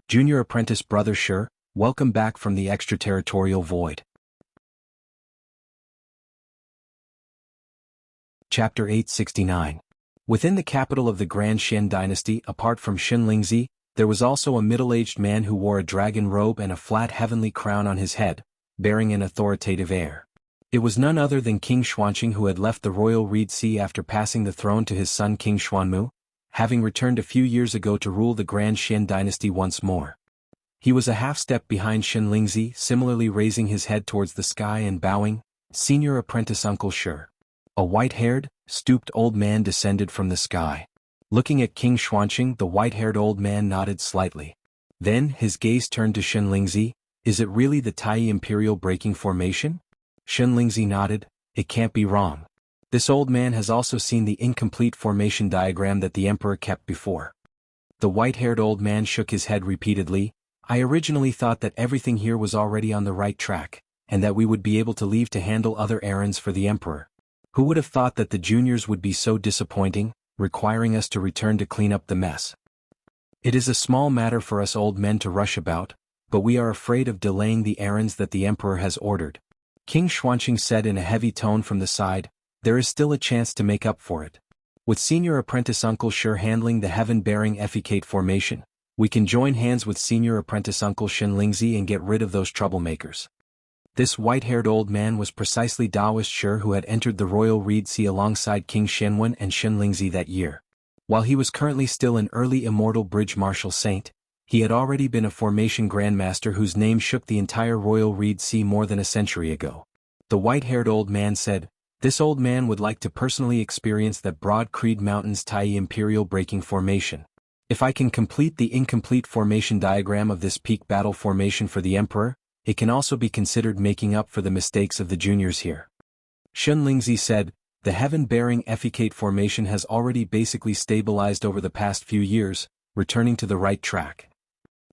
Junior apprentice Brother Shi, welcome back from the extraterritorial void. Chapter 869. Within the capital of the Grand Xian dynasty, apart from Shen Lingzi, there was also a middle-aged man who wore a dragon robe and a flat heavenly crown on his head, bearing an authoritative air. It was none other than King Xuanqing, who had left the royal Reed Sea after passing the throne to his son King Xuanmu, having returned a few years ago to rule the Grand Xian dynasty once more. He was a half-step behind Shen Lingzi, similarly raising his head towards the sky and bowing, "Senior apprentice Uncle Shi." A white-haired, stooped old man descended from the sky. Looking at King Xuanqing, the white-haired old man nodded slightly. Then, his gaze turned to Shen Lingzi. "Is it really the Tai Imperial breaking formation?" Shen Lingzi nodded. "It can't be wrong. This old man has also seen the incomplete formation diagram that the Emperor kept before." The white-haired old man shook his head repeatedly. "I originally thought that everything here was already on the right track, and that we would be able to leave to handle other errands for the Emperor. Who would have thought that the juniors would be so disappointing, requiring us to return to clean up the mess? It is a small matter for us old men to rush about, but we are afraid of delaying the errands that the Emperor has ordered." King Xuanqing said in a heavy tone from the side. "There is still a chance to make up for it. With senior apprentice Uncle Shi handling the heaven-bearing Effecate formation, we can join hands with senior apprentice Uncle Shen Lingzi and get rid of those troublemakers." This white-haired old man was precisely Daoist Shi, who had entered the royal Reed Sea alongside King Shenwen and Shen Lingzi that year. While he was currently still an early immortal bridge marshal saint, he had already been a formation grandmaster whose name shook the entire royal Reed Sea more than a century ago. The white-haired old man said, "This old man would like to personally experience that Broad Creed Mountain's Tai Imperial breaking formation. If I can complete the incomplete formation diagram of this peak battle formation for the Emperor, it can also be considered making up for the mistakes of the juniors here." Shen Lingzi said, "The heaven-bearing Effecate formation has already basically stabilized over the past few years, returning to the right track.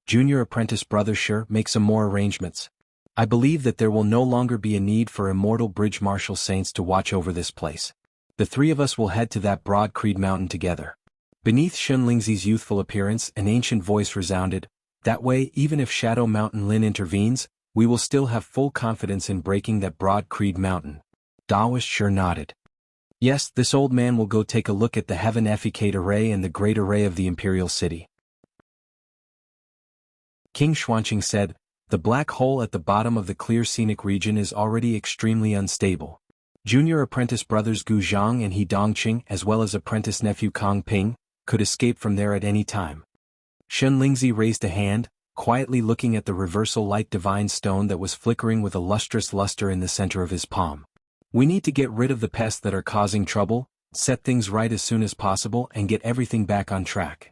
Junior apprentice Brother Shi, make some more arrangements. I believe that there will no longer be a need for immortal bridge marshal saints to watch over this place. The three of us will head to that Broad Creed Mountain together." Beneath Shen Lingzi's youthful appearance, an ancient voice resounded. "That way, even if Shadow Mountain Lin intervenes, we will still have full confidence in breaking that Broad Creed Mountain." Daoist Shi nodded. "Yes, this old man will go take a look at the Heaven Effecate Array and the Great Array of the Imperial City." King Xuanqing said, "The black hole at the bottom of the clear scenic region is already extremely unstable. Junior apprentice brothers Gu Zhang and He Dongqing, as well as apprentice nephew Kang Ping, could escape from there at any time." Shen Lingzi raised a hand, quietly looking at the reversal light divine stone that was flickering with a lustrous luster in the center of his palm. "We need to get rid of the pests that are causing trouble, set things right as soon as possible and get everything back on track."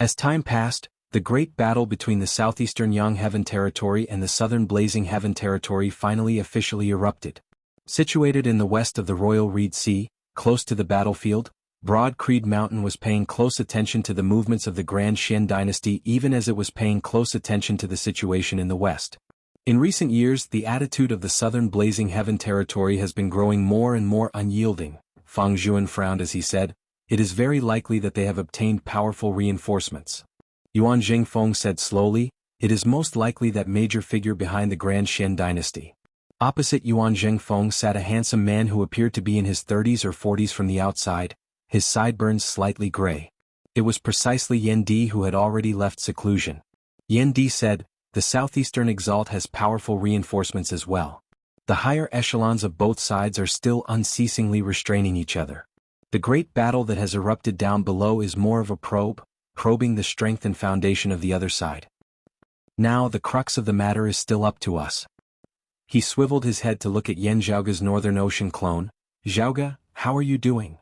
As time passed, the great battle between the southeastern Yang Heaven Territory and the southern Blazing Heaven Territory finally officially erupted. Situated in the west of the Royal Reed Sea, close to the battlefield, Broad Creed Mountain was paying close attention to the movements of the Grand Xian dynasty even as it was paying close attention to the situation in the west. In recent years, the attitude of the southern Blazing Heaven Territory has been growing more and more unyielding. Fang Zhuan frowned as he said, It is very likely that they have obtained powerful reinforcements. Yuan Zhengfeng said slowly, it is most likely that major figure behind the Grand Xian dynasty. Opposite Yuan Zhengfeng sat a handsome man who appeared to be in his 30s or 40s from the outside, his sideburns slightly gray. It was precisely Yan Di who had already left seclusion. Yan Di said, the southeastern exalt has powerful reinforcements as well. The higher echelons of both sides are still unceasingly restraining each other. The great battle that has erupted down below is more of a probe, probing the strength and foundation of the other side. Now the crux of the matter is still up to us. He swiveled his head to look at Yan Zhaoga's Northern Ocean clone. Zhaoga, how are you doing?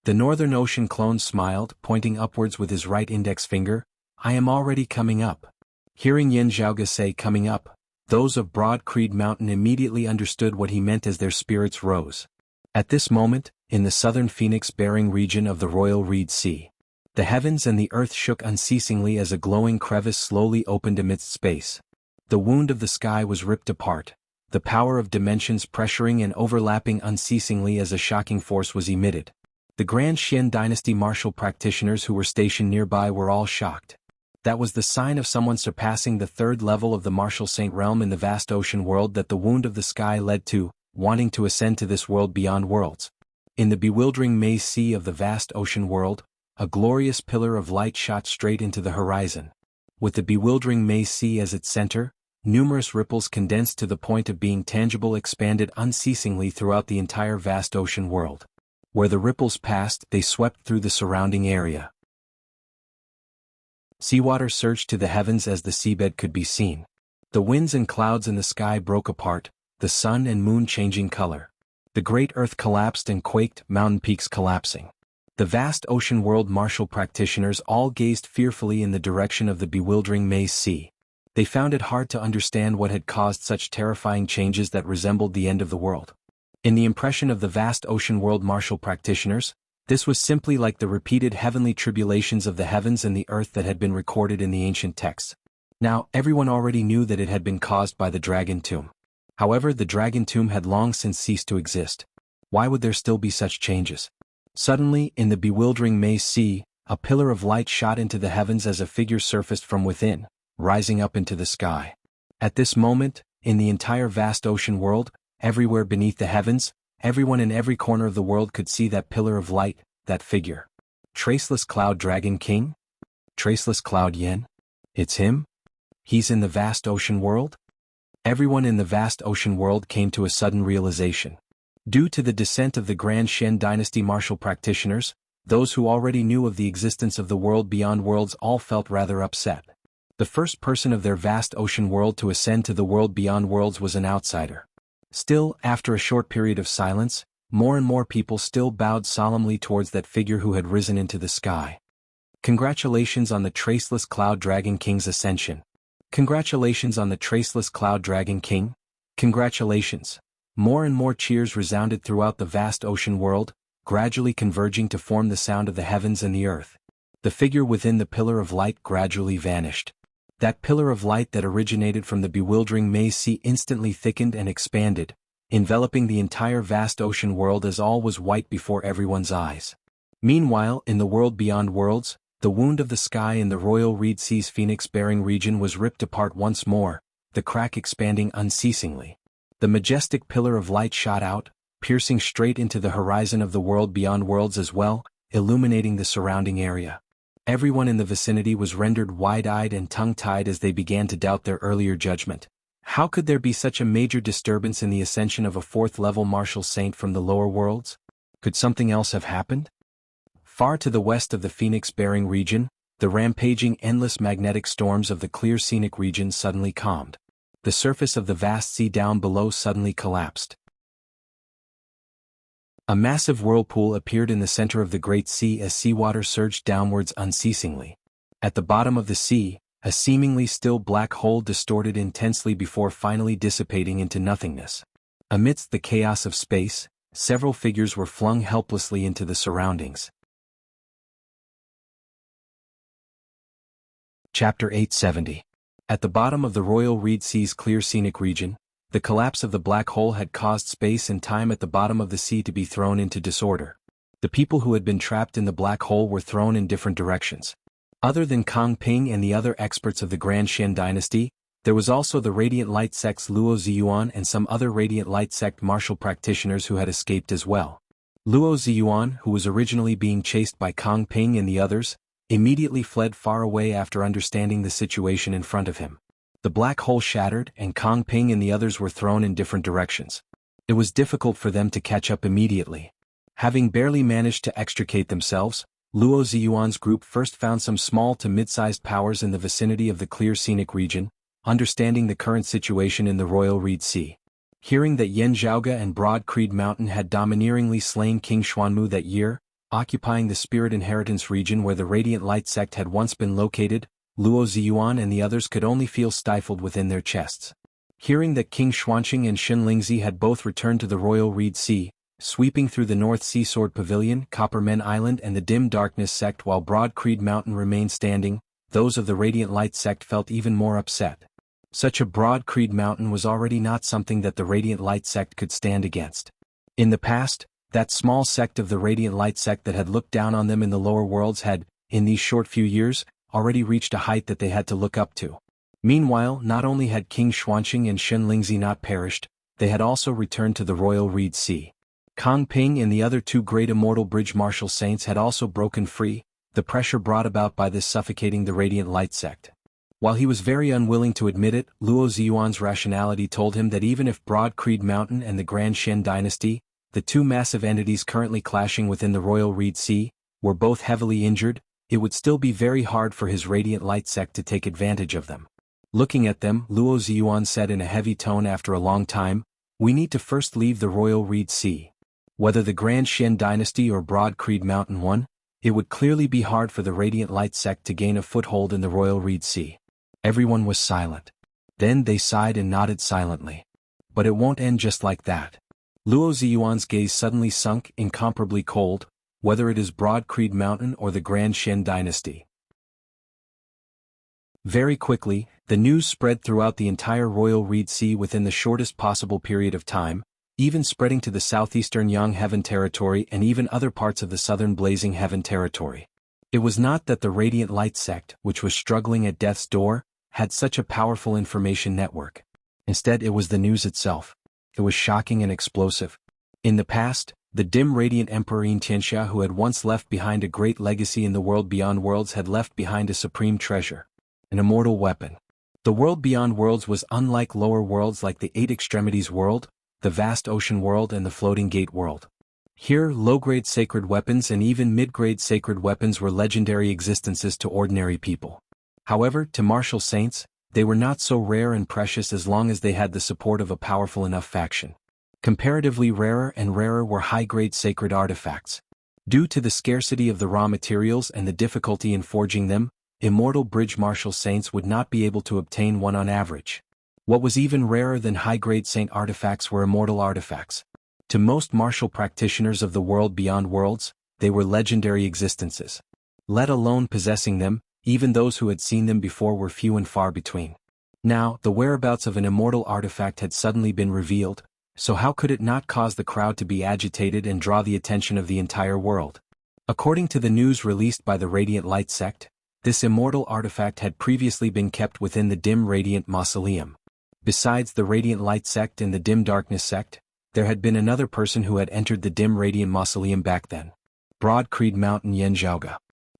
The Northern Ocean clone smiled, pointing upwards with his right index finger. I am already coming up. Hearing Yan Zhaoga say coming up, those of Broad Creed Mountain immediately understood what he meant as their spirits rose. At this moment, in the southern Phoenix-bearing region of the Royal Reed Sea, the heavens and the earth shook unceasingly as a glowing crevice slowly opened amidst space. The wound of the sky was ripped apart, the power of dimensions pressuring and overlapping unceasingly as a shocking force was emitted. The Grand Xian dynasty martial practitioners who were stationed nearby were all shocked. That was the sign of someone surpassing the third level of the martial saint realm in the vast ocean world that the wound of the sky led to, wanting to ascend to this world beyond worlds. In the bewildering maze sea of the vast ocean world, a glorious pillar of light shot straight into the horizon. With the bewildering maze sea as its center, numerous ripples condensed to the point of being tangible expanded unceasingly throughout the entire vast ocean world. Where the ripples passed, they swept through the surrounding area. Seawater surged to the heavens as the seabed could be seen. The winds and clouds in the sky broke apart, the sun and moon changing color. The great earth collapsed and quaked, mountain peaks collapsing. The vast ocean world martial practitioners all gazed fearfully in the direction of the bewildering maze sea. They found it hard to understand what had caused such terrifying changes that resembled the end of the world. In the impression of the vast ocean world martial practitioners, this was simply like the repeated heavenly tribulations of the heavens and the earth that had been recorded in the ancient texts. Now, everyone already knew that it had been caused by the dragon tomb. However, the dragon tomb had long since ceased to exist. Why would there still be such changes? Suddenly, in the bewildering maze sea, a pillar of light shot into the heavens as a figure surfaced from within, rising up into the sky. At this moment, in the entire vast ocean world, everywhere beneath the heavens, everyone in every corner of the world could see that pillar of light, that figure. Traceless Cloud Dragon King? Traceless Cloud Yen? It's him? He's in the vast ocean world? Everyone in the vast ocean world came to a sudden realization. Due to the descent of the Grand Xian dynasty martial practitioners, those who already knew of the existence of the world beyond worlds all felt rather upset. The first person of their vast ocean world to ascend to the world beyond worlds was an outsider. Still, after a short period of silence, more and more people still bowed solemnly towards that figure who had risen into the sky. Congratulations on the Traceless Cloud Dragon King's ascension. Congratulations on the Traceless Cloud Dragon King. Congratulations. More and more cheers resounded throughout the vast ocean world, gradually converging to form the sound of the heavens and the earth. The figure within the pillar of light gradually vanished. That pillar of light that originated from the bewildering maze sea instantly thickened and expanded, enveloping the entire vast ocean world as all was white before everyone's eyes. Meanwhile, in the world beyond worlds, the wound of the sky in the Royal Reed Sea's Phoenix-bearing region was ripped apart once more, the crack expanding unceasingly. The majestic pillar of light shot out, piercing straight into the horizon of the world beyond worlds as well, illuminating the surrounding area. Everyone in the vicinity was rendered wide-eyed and tongue-tied as they began to doubt their earlier judgment. How could there be such a major disturbance in the ascension of a fourth-level martial saint from the lower worlds? Could something else have happened? Far to the west of the Phoenix-bearing region, the rampaging endless magnetic storms of the clear scenic region suddenly calmed. The surface of the vast sea down below suddenly collapsed. A massive whirlpool appeared in the center of the great sea as seawater surged downwards unceasingly. At the bottom of the sea, a seemingly still black hole distorted intensely before finally dissipating into nothingness. Amidst the chaos of space, several figures were flung helplessly into the surroundings. Chapter 870. At the bottom of the Royal Reed Sea's clear scenic region, the collapse of the black hole had caused space and time at the bottom of the sea to be thrown into disorder. The people who had been trapped in the black hole were thrown in different directions. Other than Kang Ping and the other experts of the Grand Xian dynasty, there was also the Radiant Light Sect's Luo Ziyuan and some other Radiant Light Sect martial practitioners who had escaped as well. Luo Ziyuan, who was originally being chased by Kang Ping and the others, immediately fled far away after understanding the situation in front of him. The black hole shattered and Kang Ping and the others were thrown in different directions. It was difficult for them to catch up immediately. Having barely managed to extricate themselves, Luo Ziyuan's group first found some small to mid-sized powers in the vicinity of the clear scenic region, understanding the current situation in the Royal Reed Sea. Hearing that Yan Zhaoge and Broad Creed Mountain had domineeringly slain King Xuanmu that year, occupying the Spirit Inheritance region where the Radiant Light Sect had once been located, Luo Ziyuan and the others could only feel stifled within their chests. Hearing that King Xuanqing and Shen Lingzi had both returned to the Royal Reed Sea, sweeping through the North Sea Sword Pavilion, Coppermen Island and the Dim Darkness Sect while Broad Creed Mountain remained standing, those of the Radiant Light Sect felt even more upset. Such a Broad Creed Mountain was already not something that the Radiant Light Sect could stand against. In the past, that small sect of the Radiant Light Sect that had looked down on them in the lower worlds had, in these short few years, already reached a height that they had to look up to. Meanwhile, not only had King Xuanqing and Shen Lingzi not perished, they had also returned to the Royal Reed Sea. Kang Ping and the other two great immortal bridge martial saints had also broken free, the pressure brought about by this suffocating the Radiant Light Sect. While he was very unwilling to admit it, Luo Ziyuan's rationality told him that even if Broad Creed Mountain and the Grand Xian dynasty, the two massive entities currently clashing within the Royal Reed Sea, were both heavily injured, it would still be very hard for his Radiant Light Sect to take advantage of them. Looking at them, Luo Ziyuan said in a heavy tone after a long time, "We need to first leave the Royal Reed Sea. Whether the Grand Xian dynasty or Broad Creed Mountain won, it would clearly be hard for the Radiant Light Sect to gain a foothold in the Royal Reed Sea." Everyone was silent. Then they sighed and nodded silently. But it won't end just like that. Luo Ziyuan's gaze suddenly sunk, incomparably cold, whether it is Broad Creed Mountain or the Grand Xian dynasty. Very quickly, the news spread throughout the entire Royal Reed Sea within the shortest possible period of time, even spreading to the southeastern Yang Heaven territory and even other parts of the southern Blazing Heaven territory. It was not that the Radiant Light Sect, which was struggling at death's door, had such a powerful information network. Instead, it was the news itself. It was shocking and explosive. In the past, the dim radiant Emperor Yin Tianxia, who had once left behind a great legacy in the world beyond worlds, had left behind a supreme treasure, an immortal weapon. The world beyond worlds was unlike lower worlds like the Eight Extremities world, the vast ocean world and the floating gate world. Here, low-grade sacred weapons and even mid-grade sacred weapons were legendary existences to ordinary people. However, to martial saints, they were not so rare and precious as long as they had the support of a powerful enough faction. Comparatively rarer and rarer were high-grade sacred artifacts. Due to the scarcity of the raw materials and the difficulty in forging them, immortal bridge martial saints would not be able to obtain one on average. What was even rarer than high-grade saint artifacts were immortal artifacts. To most martial practitioners of the world beyond worlds, they were legendary existences. Let alone possessing them, even those who had seen them before were few and far between. Now, the whereabouts of an immortal artifact had suddenly been revealed, so how could it not cause the crowd to be agitated and draw the attention of the entire world? According to the news released by the Radiant Light Sect, this immortal artifact had previously been kept within the Dim Radiant Mausoleum. Besides the Radiant Light Sect and the Dim Darkness Sect, there had been another person who had entered the Dim Radiant Mausoleum back then. Broad Creed Mountain Yan Zhaoge.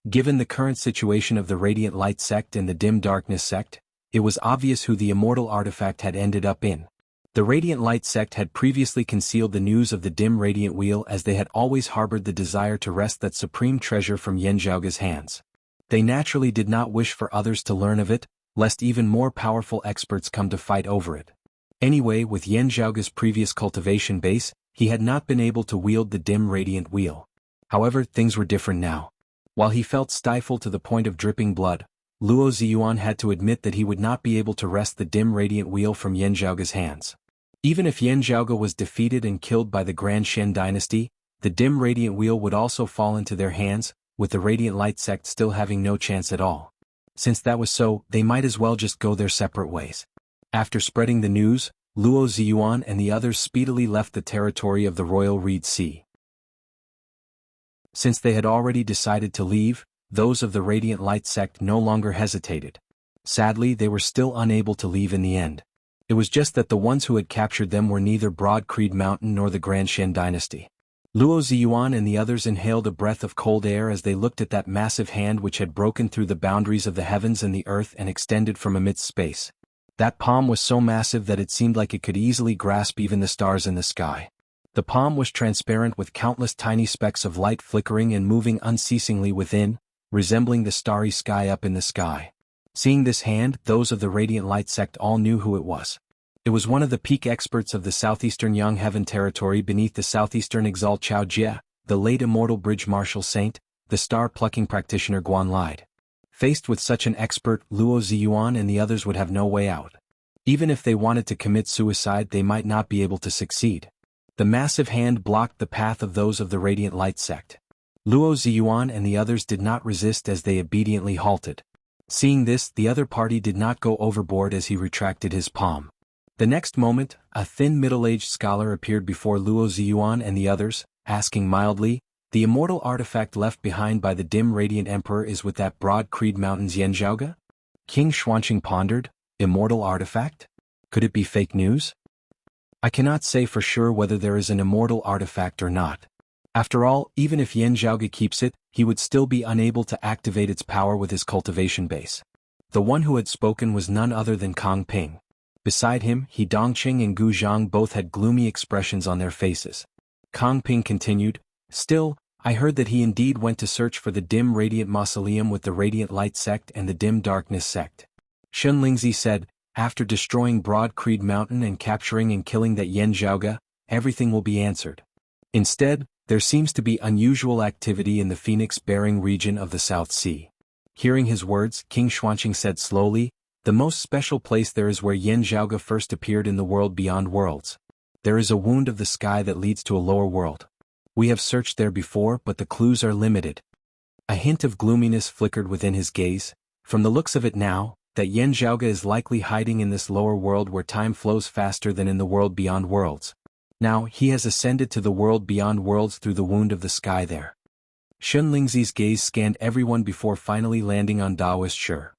Given the current situation of the Radiant Light Sect and the Dim Darkness Sect, it was obvious who the immortal artifact had ended up in. The Radiant Light Sect had previously concealed the news of the Dim Radiant Wheel as they had always harbored the desire to wrest that supreme treasure from Yan Zhaoge's hands. They naturally did not wish for others to learn of it, lest even more powerful experts come to fight over it. Anyway, with Yan Zhaoge's previous cultivation base, he had not been able to wield the Dim Radiant Wheel. However, things were different now. While he felt stifled to the point of dripping blood, Luo Ziyuan had to admit that he would not be able to wrest the Dim Radiant Wheel from Yan Zhaoge's hands. Even if Yan Zhaoge was defeated and killed by the Grand Xian dynasty, the Dim Radiant Wheel would also fall into their hands, with the Radiant Light Sect still having no chance at all. Since that was so, they might as well just go their separate ways. After spreading the news, Luo Ziyuan and the others speedily left the territory of the Royal Reed Sea. Since they had already decided to leave, those of the Radiant Light sect no longer hesitated. Sadly, they were still unable to leave in the end. It was just that the ones who had captured them were neither Broad Creed Mountain nor the Grand Xian dynasty. Luo Ziyuan and the others inhaled a breath of cold air as they looked at that massive hand which had broken through the boundaries of the heavens and the earth and extended from amidst space. That palm was so massive that it seemed like it could easily grasp even the stars in the sky. The palm was transparent with countless tiny specks of light flickering and moving unceasingly within, resembling the starry sky up in the sky. Seeing this hand, those of the Radiant Light sect all knew who it was. It was one of the peak experts of the southeastern Yang Heaven territory beneath the southeastern Exalt Chao Jie, the late immortal bridge martial saint, the star-plucking practitioner Guan Lide. Faced with such an expert, Luo Ziyuan and the others would have no way out. Even if they wanted to commit suicide, they might not be able to succeed. The massive hand blocked the path of those of the Radiant Light sect. Luo Ziyuan and the others did not resist as they obediently halted. Seeing this, the other party did not go overboard as he retracted his palm. The next moment, a thin middle-aged scholar appeared before Luo Ziyuan and the others, asking mildly, "The immortal artifact left behind by the dim radiant emperor is with that Broad Creed Mountain's Yanzhaoge?" King Xuanqing pondered, "Immortal artifact? Could it be fake news? I cannot say for sure whether there is an immortal artifact or not. After all, even if Yanzhaoge keeps it, he would still be unable to activate its power with his cultivation base." The one who had spoken was none other than Kang Ping. Beside him, He Dongqing and Gu Zhang both had gloomy expressions on their faces. Kang Ping continued, "Still, I heard that he indeed went to search for the dim radiant mausoleum with the Radiant Light sect and the dim darkness sect." Shun Lingzi said, "After destroying Broad Creed Mountain and capturing and killing that Yanzhaoge, everything will be answered. Instead, there seems to be unusual activity in the Phoenix-bearing region of the South Sea." Hearing his words, King Xuanqing said slowly, "The most special place there is where Yanzhaoge first appeared in the world beyond worlds. There is a wound of the sky that leads to a lower world. We have searched there before, but the clues are limited." A hint of gloominess flickered within his gaze. From the looks of it now, that Yanzhaoge is likely hiding in this lower world where time flows faster than in the world beyond worlds. Now, he has ascended to the world beyond worlds through the wound of the sky there. Shun Lingzi's gaze scanned everyone before finally landing on Daoist Shi.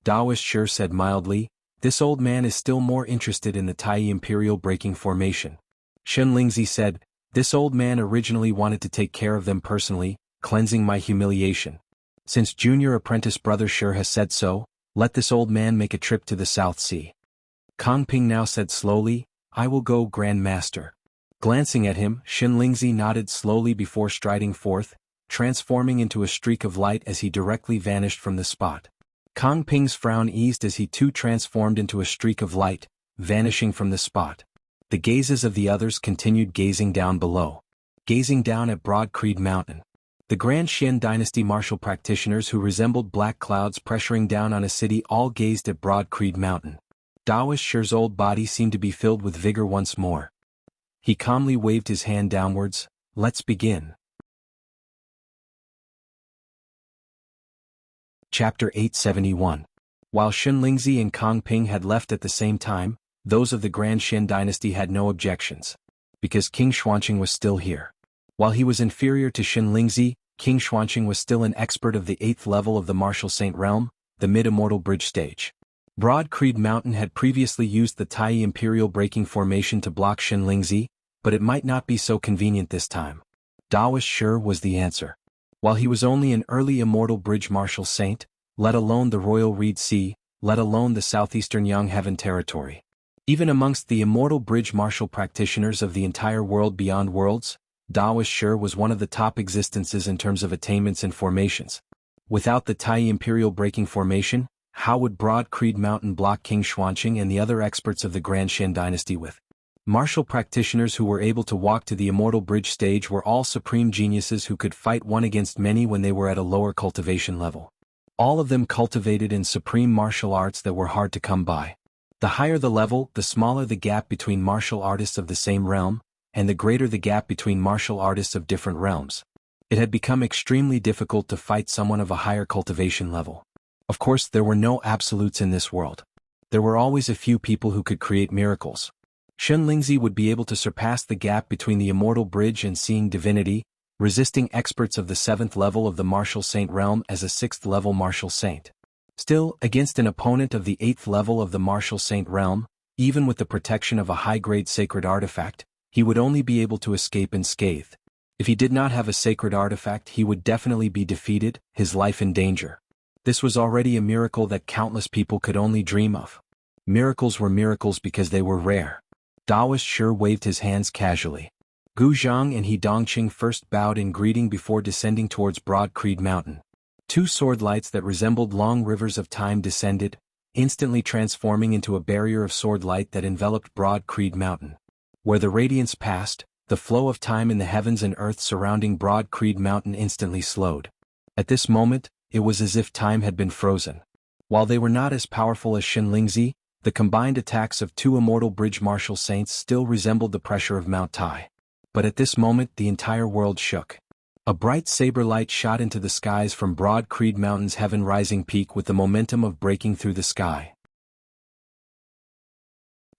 Daoist Shi said mildly, "This old man is still more interested in the Tai Imperial breaking formation." Shun Lingzi said, "This old man originally wanted to take care of them personally, cleansing my humiliation. Since junior apprentice brother Shi has said so, let this old man make a trip to the South Sea." Kang Ping now said slowly, "I will go, Grand Master." Glancing at him, Shun Lingzi nodded slowly before striding forth, transforming into a streak of light as he directly vanished from the spot. Kang Ping's frown eased as he too transformed into a streak of light, vanishing from the spot. The gazes of the others continued gazing down below. Gazing down at Broad Creed Mountain. The Grand Xian dynasty martial practitioners who resembled black clouds pressuring down on a city all gazed at Broad Creed Mountain. Daoist Shi's old body seemed to be filled with vigor once more. He calmly waved his hand downwards, "Let's begin." Chapter 871. While Shun Lingzi and Kang Ping had left at the same time, those of the Grand Xian dynasty had no objections. Because King Xuanqing was still here. While he was inferior to Shun Lingzi, King Xuanqing was still an expert of the 8th level of the Martial Saint realm, the mid-immortal bridge stage. Broad Creed Mountain had previously used the Tai Imperial breaking formation to block Shun Lingzi, but it might not be so convenient this time. Daoist Shi was the answer. While he was only an early immortal bridge martial saint, let alone the Royal Reed Sea, let alone the southeastern Yang Heaven territory. Even amongst the immortal bridge martial practitioners of the entire world beyond worlds, Daoist Shi was one of the top existences in terms of attainments and formations. Without the Tai Imperial breaking formation, how would Broad Creed Mountain block King Xuanqing and the other experts of the Grand Xian dynasty with? Martial practitioners who were able to walk to the immortal bridge stage were all supreme geniuses who could fight one against many when they were at a lower cultivation level. All of them cultivated in supreme martial arts that were hard to come by. The higher the level, the smaller the gap between martial artists of the same realm, and the greater the gap between martial artists of different realms. It had become extremely difficult to fight someone of a higher cultivation level. Of course, there were no absolutes in this world. There were always a few people who could create miracles. Shen Lingzi would be able to surpass the gap between the Immortal Bridge and Seeing Divinity, resisting experts of the 7th level of the Martial Saint realm as a 6th level Martial Saint. Still, against an opponent of the 8th level of the Martial Saint realm, even with the protection of a high-grade sacred artifact, he would only be able to escape unscathed. If he did not have a sacred artifact, he would definitely be defeated, his life in danger. This was already a miracle that countless people could only dream of. Miracles were miracles because they were rare. Daoist Shi waved his hands casually. Gu Zhang and He Dongqing first bowed in greeting before descending towards Broad Creed Mountain. 2 sword lights that resembled long rivers of time descended, instantly transforming into a barrier of sword light that enveloped Broad Creed Mountain. Where the radiance passed, the flow of time in the heavens and earth surrounding Broad Creed Mountain instantly slowed. At this moment, it was as if time had been frozen. While they were not as powerful as Shen Lingzi, the combined attacks of 2 Immortal Bridge Martial Saints still resembled the pressure of Mount Tai. But at this moment the entire world shook. A bright saber light shot into the skies from Broad Creed Mountain's heaven-rising peak with the momentum of breaking through the sky.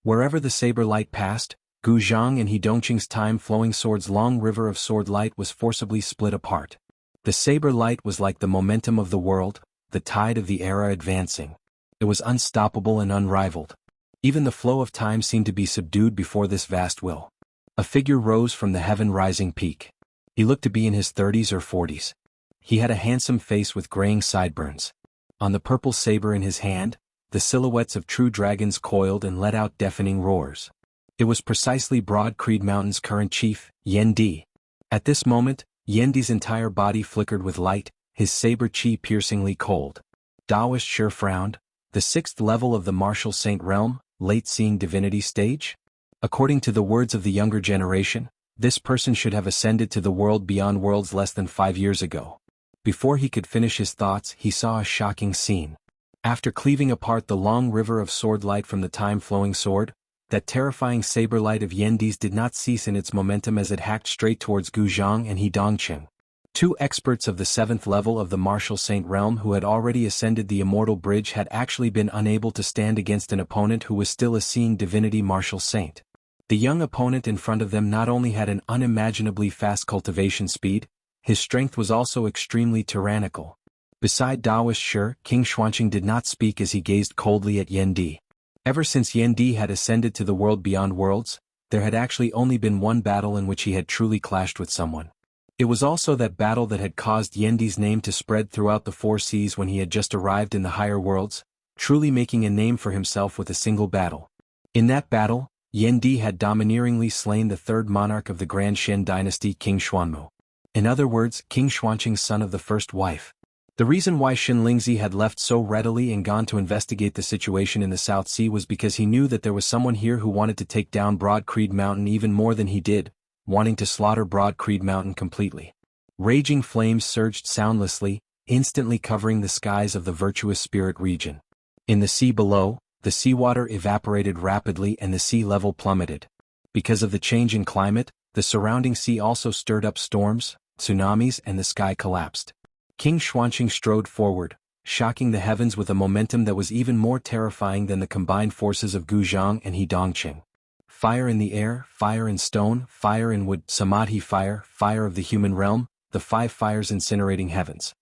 Wherever the saber light passed, Gu Zhang and He Dongqing's time-flowing sword's long river of sword light was forcibly split apart. The saber light was like the momentum of the world, the tide of the era advancing. It was unstoppable and unrivaled. Even the flow of time seemed to be subdued before this vast will. A figure rose from the heaven-rising peak. He looked to be in his 30s or 40s. He had a handsome face with graying sideburns. On the purple saber in his hand, the silhouettes of true dragons coiled and let out deafening roars. It was precisely Broad Creed Mountain's current chief, Yan Di. At this moment, Yan Di's entire body flickered with light, his saber chi piercingly cold. Daoist Shi frowned. The 6th level of the Martial Saint realm, late Seeing Divinity stage? According to the words of the younger generation, this person should have ascended to the world beyond worlds less than 5 years ago. Before he could finish his thoughts, he saw a shocking scene. After cleaving apart the long river of sword light from the time-flowing sword, that terrifying saber light of Yan Di's did not cease in its momentum as it hacked straight towards Gu Zhang and He Dongqing. 2 experts of the 7th level of the Martial Saint realm who had already ascended the Immortal Bridge had actually been unable to stand against an opponent who was still a Seeing Divinity Martial Saint. The young opponent in front of them not only had an unimaginably fast cultivation speed, his strength was also extremely tyrannical. Beside Daoist Shi, King Xuanqing did not speak as he gazed coldly at Yan Di. Ever since Yan Di had ascended to the world beyond worlds, there had actually only been one battle in which he had truly clashed with someone. It was also that battle that had caused Yan Di's name to spread throughout the 4 seas when he had just arrived in the higher worlds, truly making a name for himself with a single battle. In that battle, Yan Di had domineeringly slain the 3rd monarch of the Grand Shen dynasty, King Xuanmu. In other words, King Xuanqing's son of the first wife. The reason why Shen Lingzi had left so readily and gone to investigate the situation in the South Sea was because he knew that there was someone here who wanted to take down Broad Creed Mountain even more than he did, wanting to slaughter Broad Creed Mountain completely. Raging flames surged soundlessly, instantly covering the skies of the Virtuous Spirit region. In the sea below, the seawater evaporated rapidly and the sea level plummeted. Because of the change in climate, the surrounding sea also stirred up storms, tsunamis, and the sky collapsed. King Xuanqing strode forward, shocking the heavens with a momentum that was even more terrifying than the combined forces of Gu Zhang and He Dongqing. Fire in the air, fire in stone, fire in wood, samadhi fire, fire of the human realm, the 5 fires incinerating heavens.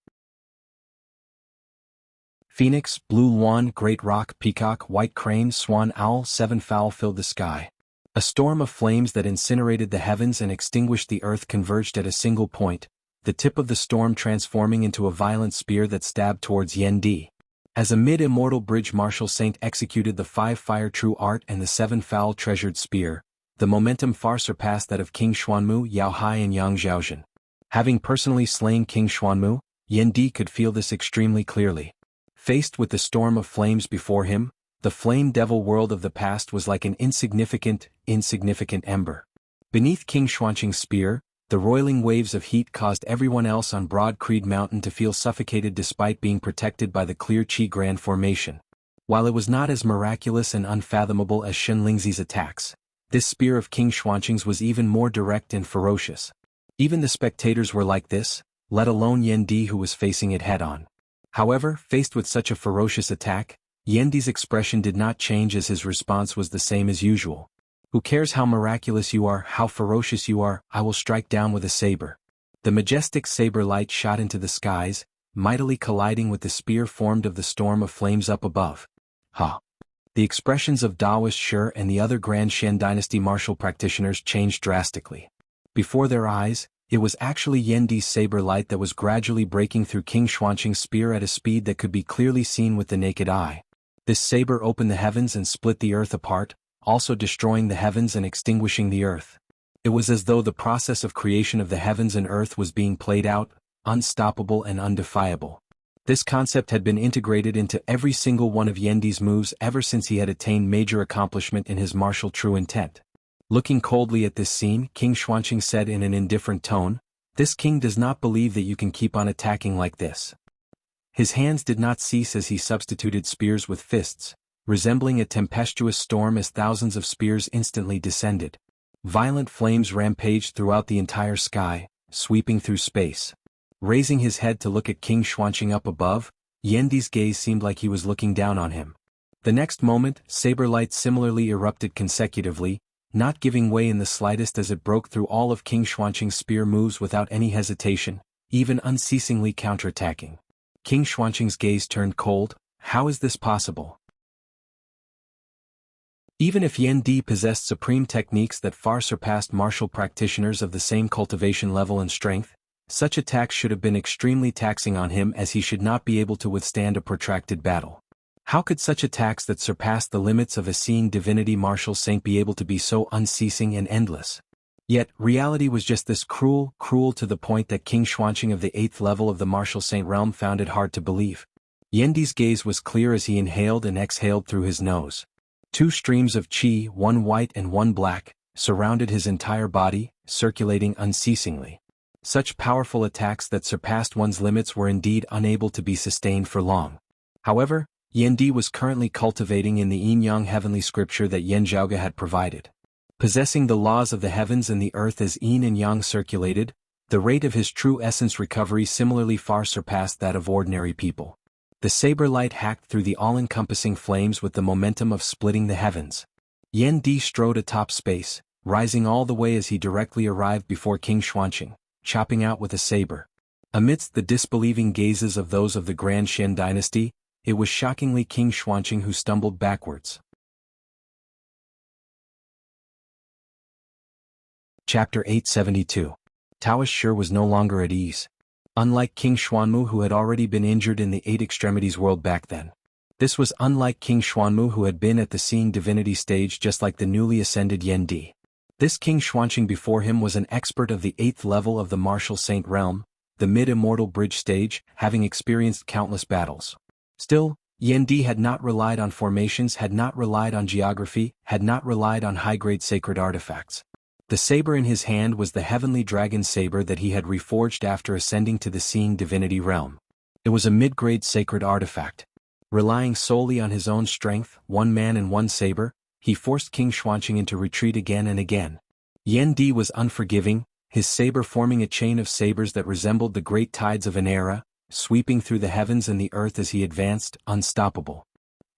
Phoenix, blue swan, great rock, peacock, white crane, swan, owl, 7 fowl filled the sky. A storm of flames that incinerated the heavens and extinguished the earth converged at a single point, the tip of the storm transforming into a violent spear that stabbed towards Yan Di. As a mid-immortal bridge Martial Saint executed the 5 fire true art and the 7 foul treasured spear, the momentum far surpassed that of King Xuanmu, Yao Hai and Yang Zhaozhen. Having personally slain King Xuanmu, Yan Di could feel this extremely clearly. Faced with the storm of flames before him, the flame devil world of the past was like an insignificant ember. Beneath King Xuanqing's spear, the roiling waves of heat caused everyone else on Broad Creed Mountain to feel suffocated despite being protected by the clear Qi Grand Formation. While it was not as miraculous and unfathomable as Shen Lingzi's attacks, this spear of King Xuanqing's was even more direct and ferocious. Even the spectators were like this, let alone Yan Di who was facing it head-on. However, faced with such a ferocious attack, Yan Di's expression did not change as his response was the same as usual. Who cares how miraculous you are, how ferocious you are, I will strike down with a saber. The majestic saber light shot into the skies, mightily colliding with the spear formed of the storm of flames up above. Ha! The expressions of Daoist Shi and the other Grand Shen dynasty martial practitioners changed drastically. Before their eyes, it was actually Yandi's saber light that was gradually breaking through King Xuanqing's spear at a speed that could be clearly seen with the naked eye. This saber opened the heavens and split the earth apart, also destroying the heavens and extinguishing the earth. It was as though the process of creation of the heavens and earth was being played out, unstoppable and undefiable. This concept had been integrated into every single one of Yandi's moves ever since he had attained major accomplishment in his martial true intent. Looking coldly at this scene, King Xuanqing said in an indifferent tone, "This king does not believe that you can keep on attacking like this." His hands did not cease as he substituted spears with fists, resembling a tempestuous storm as thousands of spears instantly descended. Violent flames rampaged throughout the entire sky, sweeping through space. Raising his head to look at King Xuanqing up above, Yandi's gaze seemed like he was looking down on him. The next moment, saber light similarly erupted consecutively, not giving way in the slightest as it broke through all of King Xuanqing's spear moves without any hesitation, even unceasingly counterattacking. King Xuanqing's gaze turned cold. How is this possible? Even if Yandi possessed supreme techniques that far surpassed martial practitioners of the same cultivation level and strength, such attacks should have been extremely taxing on him, as he should not be able to withstand a protracted battle. How could such attacks that surpassed the limits of a seeing divinity martial saint be able to be so unceasing and endless? Yet, reality was just this cruel to the point that King Xuanqing of the 8th level of the martial saint realm found it hard to believe. Yandi's gaze was clear as he inhaled and exhaled through his nose. 2 streams of qi, one white and one black, surrounded his entire body, circulating unceasingly. Such powerful attacks that surpassed one's limits were indeed unable to be sustained for long. However, Yandi was currently cultivating in the yin-yang heavenly scripture that Yan Zhaoge had provided. Possessing the laws of the heavens and the earth as yin and yang circulated, the rate of his true essence recovery similarly far surpassed that of ordinary people. The saber light hacked through the all-encompassing flames with the momentum of splitting the heavens. Yandi strode atop space, rising all the way as he directly arrived before King Xuanqing, chopping out with a saber. Amidst the disbelieving gazes of those of the Grand Shen dynasty, it was shockingly King Xuanqing who stumbled backwards. Chapter 872. Taoist Shi was no longer at ease. Unlike King Xuanmu, who had already been injured in the 8 extremities world back then. This was unlike King Xuanmu, who had been at the seeing divinity stage just like the newly ascended Yandi. This King Xuanqing before him was an expert of the 8th level of the martial saint realm, the mid-immortal bridge stage, having experienced countless battles. Still, Yandi had not relied on formations, had not relied on geography, had not relied on high-grade sacred artifacts. The saber in his hand was the heavenly dragon saber that he had reforged after ascending to the seeing divinity realm. It was a mid-grade sacred artifact. Relying solely on his own strength, one man and one saber, he forced King Xuanqing into retreat again and again. Yandi was unforgiving, his saber forming a chain of sabers that resembled the great tides of an era, sweeping through the heavens and the earth as he advanced, unstoppable.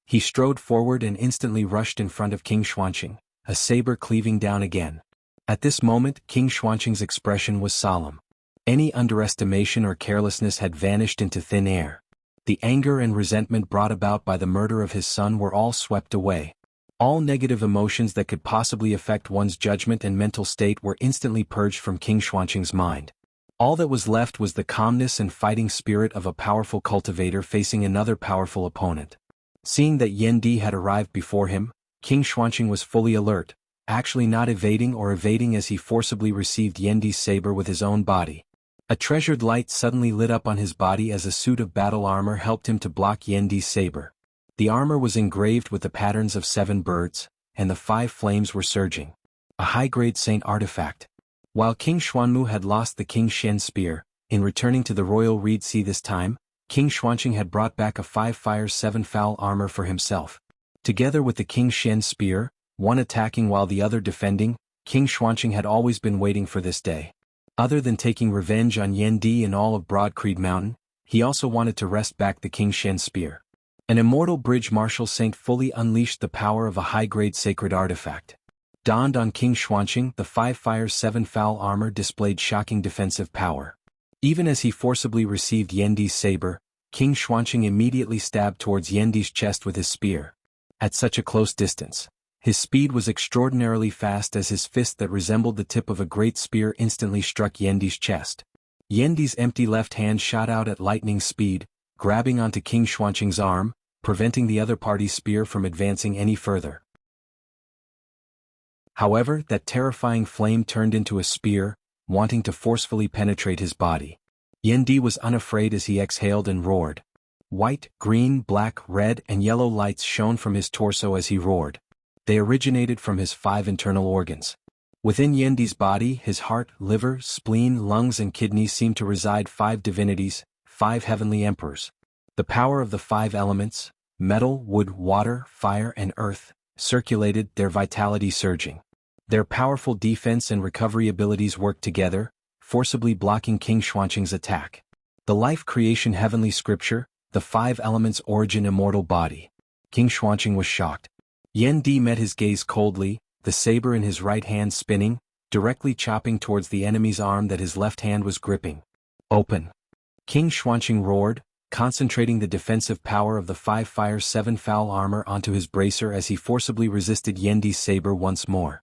He strode forward and instantly rushed in front of King Xuanqing, a saber cleaving down again. At this moment, King Xuanqing's expression was solemn. Any underestimation or carelessness had vanished into thin air. The anger and resentment brought about by the murder of his son were all swept away. All negative emotions that could possibly affect one's judgment and mental state were instantly purged from King Xuanqing's mind. All that was left was the calmness and fighting spirit of a powerful cultivator facing another powerful opponent. Seeing that Yandi had arrived before him, King Xuanqing was fully alert, actually not evading as he forcibly received Yandi's saber with his own body. A treasured light suddenly lit up on his body as a suit of battle armor helped him to block Yandi's saber. The armor was engraved with the patterns of 7 birds, and the 5 flames were surging. A high-grade saint artifact. While King Xuanmu had lost the King Shen spear, in returning to the royal reed sea this time, King Xuanqing had brought back a 5 fire 7 foul armor for himself. Together with the King Shen spear, one attacking while the other defending, King Xuanqing had always been waiting for this day. Other than taking revenge on Yandi and all of Broad Creed Mountain, he also wanted to wrest back the King Shen spear. An immortal bridge martial saint fully unleashed the power of a high-grade sacred artifact. dawned on King Xuanqing. The 5 fire 7 foul armor displayed shocking defensive power. Even as he forcibly received Yandi's saber, King Xuanqing immediately stabbed towards Yandi's chest with his spear. At such a close distance, his speed was extraordinarily fast as his fist that resembled the tip of a great spear instantly struck Yandi's chest. Yandi's empty left hand shot out at lightning speed, grabbing onto King Xuanqing's arm, preventing the other party's spear from advancing any further. However, that terrifying flame turned into a spear, wanting to forcefully penetrate his body. Yendi was unafraid as he exhaled and roared. White, green, black, red, and yellow lights shone from his torso as he roared. They originated from his 5 internal organs. Within Yendi's body, his heart, liver, spleen, lungs and kidneys seemed to reside 5 divinities, 5 heavenly emperors. The power of the 5 elements, metal, wood, water, fire and earth, circulated, their vitality surging. Their powerful defense and recovery abilities worked together, forcibly blocking King Xuanqing's attack. The life creation heavenly scripture, the 5 elements origin immortal body. King Xuanqing was shocked. Yendi met his gaze coldly, the saber in his right hand spinning, directly chopping towards the enemy's arm that his left hand was gripping. Open! King Xuanqing roared, concentrating the defensive power of the 5 fire 7 foul armor onto his bracer as he forcibly resisted Yendi's saber once more.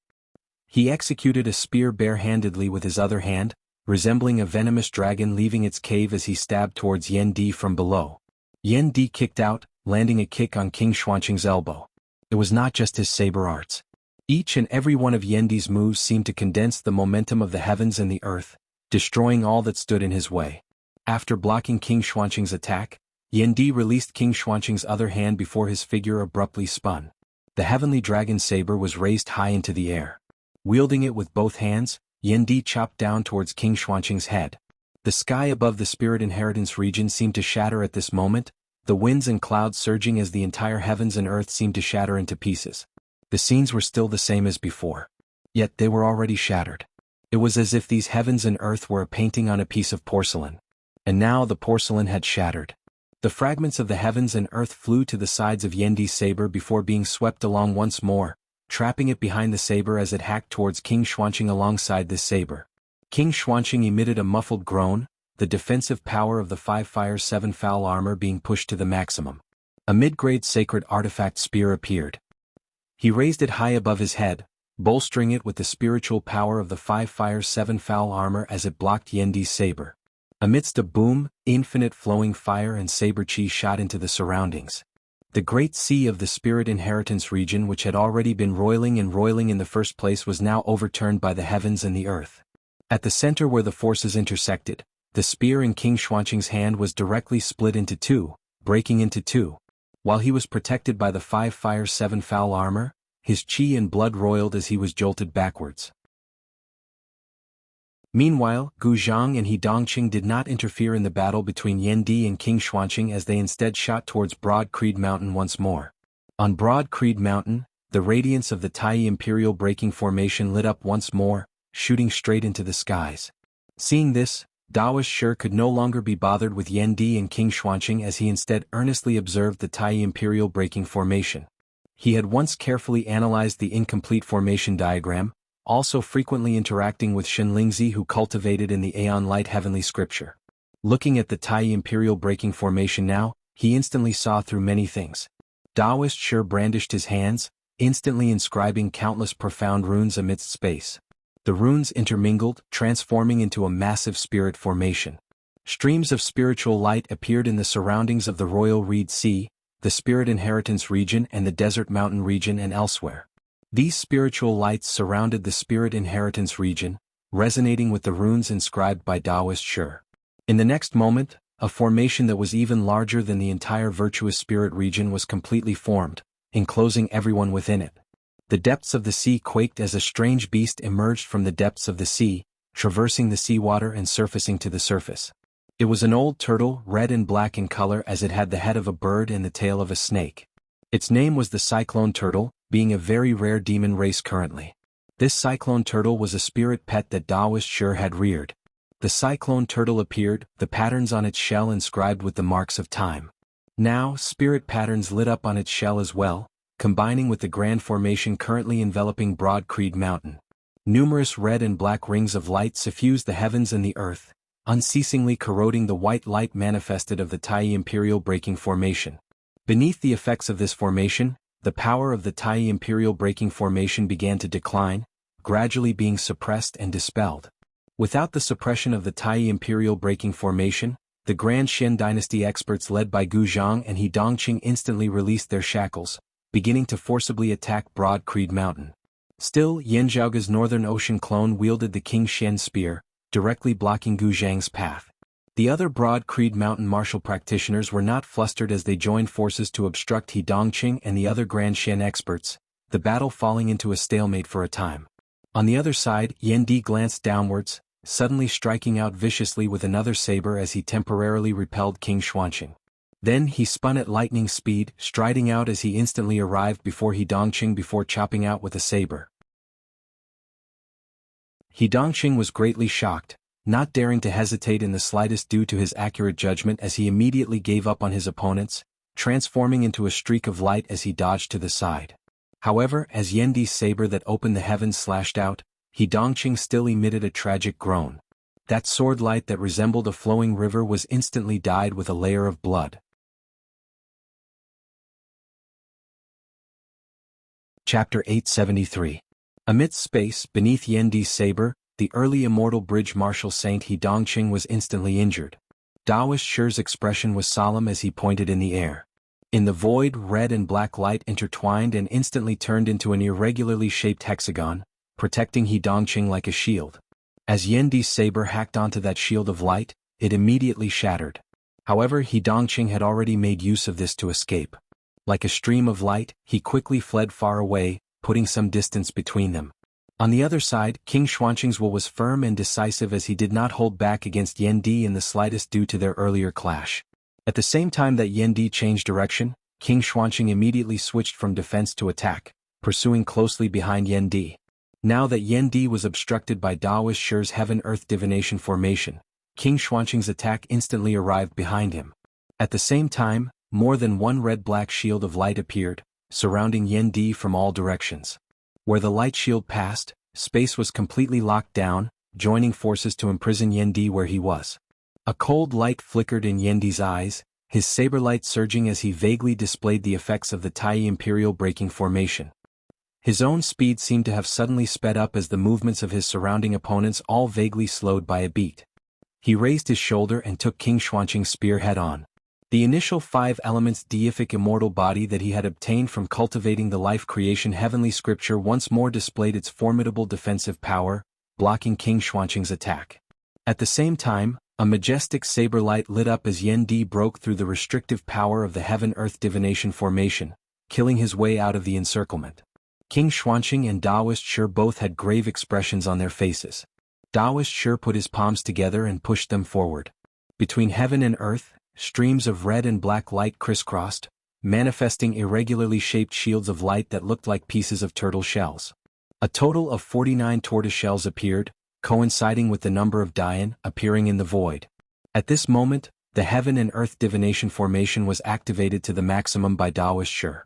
He executed a spear bare-handedly with his other hand, resembling a venomous dragon leaving its cave as he stabbed towards Yendi from below. Yendi kicked out, landing a kick on King Xuanqing's elbow. It was not just his saber arts. Each and every one of Yendi's moves seemed to condense the momentum of the heavens and the earth, destroying all that stood in his way. After blocking King Xuanqing's attack, Yendi released King Xuanqing's other hand before his figure abruptly spun. The heavenly dragon saber was raised high into the air. Wielding it with both hands, Yendi chopped down towards King Xuanqing's head. The sky above the spirit inheritance region seemed to shatter at this moment, the winds and clouds surging as the entire heavens and earth seemed to shatter into pieces. The scenes were still the same as before. Yet they were already shattered. It was as if these heavens and earth were a painting on a piece of porcelain. And now the porcelain had shattered. The fragments of the heavens and earth flew to the sides of Yendi's saber before being swept along once more, trapping it behind the saber as it hacked towards King Xuanqing alongside this saber. King Xuanqing emitted a muffled groan, the defensive power of the 5 fire 7 foul armor being pushed to the maximum. A mid-grade sacred artifact spear appeared. He raised it high above his head, bolstering it with the spiritual power of the 5 fire 7 foul armor as it blocked Yendi's saber. Amidst a boom, infinite flowing fire and saber chi shot into the surroundings. The great sea of the spirit inheritance region which had already been roiling in the first place was now overturned by the heavens and the earth. At the center where the forces intersected, the spear in King Xuanqing's hand was directly split into 2, breaking into 2. While he was protected by the 5 fire 7 foul armor, his chi and blood roiled as he was jolted backwards. Meanwhile, Gu Zhang and He Dongqing did not interfere in the battle between Yendi and King Xuanqing as they instead shot towards Broad Creed Mountain once more. On Broad Creed Mountain, the radiance of the Tai Imperial Breaking Formation lit up once more, shooting straight into the skies. Seeing this, Daoist Shi could no longer be bothered with Yendi and King Xuanqing as he instead earnestly observed the Tai Imperial Breaking Formation. He had once carefully analyzed the incomplete formation diagram, also frequently interacting with Shenlingzi who cultivated in the Aeon Light Heavenly Scripture. Looking at the Tai Imperial Breaking Formation now, he instantly saw through many things. Daoist Shi brandished his hands, instantly inscribing countless profound runes amidst space. The runes intermingled, transforming into a massive spirit formation. Streams of spiritual light appeared in the surroundings of the Royal Reed Sea, the Spirit Inheritance region and the Desert Mountain region and elsewhere. These spiritual lights surrounded the Spirit Inheritance region, resonating with the runes inscribed by Daoist Shi. In the next moment, a formation that was even larger than the entire Virtuous Spirit region was completely formed, enclosing everyone within it. The depths of the sea quaked as a strange beast emerged from the depths of the sea, traversing the seawater and surfacing to the surface. It was an old turtle, red and black in color as it had the head of a bird and the tail of a snake. Its name was the Cyclone Turtle, being a very rare demon race currently. This Cyclone Turtle was a spirit pet that Daoist Shi had reared. The Cyclone Turtle appeared, the patterns on its shell inscribed with the marks of time. Now, spirit patterns lit up on its shell as well, combining with the grand formation currently enveloping Broad Creed Mountain. Numerous red and black rings of light suffused the heavens and the earth, unceasingly corroding the white light manifested of the Tai Imperial Breaking Formation. Beneath the effects of this formation, the power of the Tai Imperial Breaking Formation began to decline, gradually being suppressed and dispelled. Without the suppression of the Tai Imperial Breaking Formation, the Grand Xian Dynasty experts led by Gu Zhang and He Dongqing instantly released their shackles, beginning to forcibly attack Broad Creed Mountain. Still, Yan Zhaoge's Northern Ocean clone wielded the King Xian spear, directly blocking Gu Zhang's path. The other Broad Creed Mountain martial practitioners were not flustered as they joined forces to obstruct He Dongqing and the other Grand Xian experts, the battle falling into a stalemate for a time. On the other side, Yan Di glanced downwards, suddenly striking out viciously with another saber as he temporarily repelled King Xuanqing. Then he spun at lightning speed, striding out as he instantly arrived before He Dongqing before chopping out with a saber. He Dongqing was greatly shocked, not daring to hesitate in the slightest due to his accurate judgment as he immediately gave up on his opponents, transforming into a streak of light as he dodged to the side. However, as Yan Di's saber that opened the heavens slashed out, He Dongqing still emitted a tragic groan. That sword light that resembled a flowing river was instantly dyed with a layer of blood. Chapter 873. Amidst space, beneath Yan Di's saber, the early immortal bridge martial saint He Dongqing was instantly injured. Daoist Shi's expression was solemn as he pointed in the air. In the void, red and black light intertwined and instantly turned into an irregularly shaped hexagon, protecting He Dongqing like a shield. As Yan Di's saber hacked onto that shield of light, it immediately shattered. However, He Dongqing had already made use of this to escape. Like a stream of light, he quickly fled far away, putting some distance between them. On the other side, King Xuanqing's will was firm and decisive as he did not hold back against Yan Di in the slightest due to their earlier clash. At the same time that Yan Di changed direction, King Xuanqing immediately switched from defense to attack, pursuing closely behind Yan Di. Now that Yan Di was obstructed by Daoist Shi's Heaven-Earth Divination Formation, King Xuanqing's attack instantly arrived behind him. At the same time, more than one red-black shield of light appeared, surrounding Yan Di from all directions. Where the light shield passed, space was completely locked down, joining forces to imprison Yan Di where he was. A cold light flickered in Yan Di's eyes, his saber light surging as he vaguely displayed the effects of the Tai Imperial Breaking Formation. His own speed seemed to have suddenly sped up as the movements of his surrounding opponents all vaguely slowed by a beat. He raised his shoulder and took King Xuanqing's spear head-on. The initial 5 elements deific immortal body that he had obtained from cultivating the life creation heavenly scripture once more displayed its formidable defensive power, blocking King Xuanqing's attack. At the same time, a majestic saber light lit up as Yan Di broke through the restrictive power of the Heaven-Earth Divination Formation, killing his way out of the encirclement. King Xuanqing and Daoist Shi both had grave expressions on their faces. Daoist Shi put his palms together and pushed them forward. Between heaven and earth, streams of red and black light crisscrossed, manifesting irregularly shaped shields of light that looked like pieces of turtle shells. A total of 49 tortoise shells appeared, coinciding with the number of Dian appearing in the void. At this moment, the Heaven and Earth Divination Formation was activated to the maximum by Daoist Shi.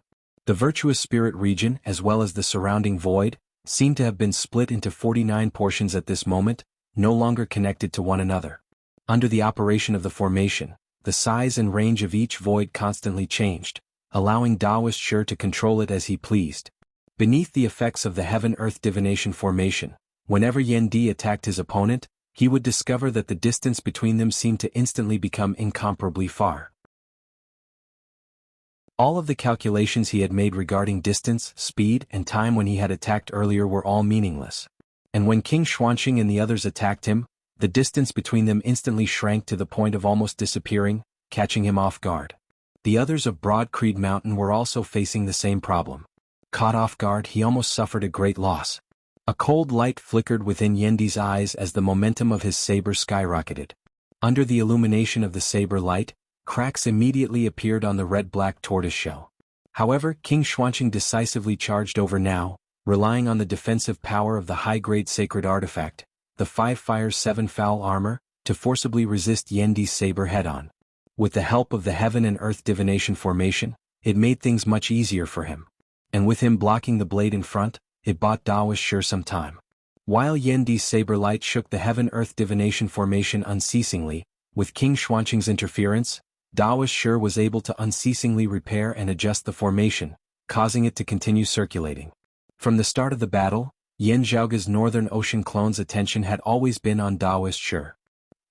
The virtuous spirit region as well as the surrounding void seemed to have been split into 49 portions at this moment, no longer connected to one another. Under the operation of the formation, the size and range of each void constantly changed, allowing Daoist Shi to control it as he pleased. Beneath the effects of the Heaven-Earth Divination Formation, whenever Yan Di attacked his opponent, he would discover that the distance between them seemed to instantly become incomparably far. All of the calculations he had made regarding distance, speed, and time when he had attacked earlier were all meaningless. And when King Xuanqing and the others attacked him, the distance between them instantly shrank to the point of almost disappearing, catching him off guard. The others of Broad Creed Mountain were also facing the same problem. Caught off guard, he almost suffered a great loss. A cold light flickered within Yan Di's eyes as the momentum of his saber skyrocketed. Under the illumination of the saber light, cracks immediately appeared on the red-black tortoise shell. However, King Xuanqing decisively charged over now, relying on the defensive power of the high-grade sacred artifact, the 5 Fire 7 Foul armor, to forcibly resist Yan Di's saber head-on. With the help of the Heaven and Earth Divination Formation, it made things much easier for him. and with him blocking the blade in front, it bought Daoist Shi some time. While Yan Di's saber light shook the heaven-earth divination formation unceasingly, with King Xuanqing's interference, Daoist Shi was able to unceasingly repair and adjust the formation, causing it to continue circulating. From the start of the battle, Yan Zhaoge's Northern Ocean clone's attention had always been on Daoist Shi.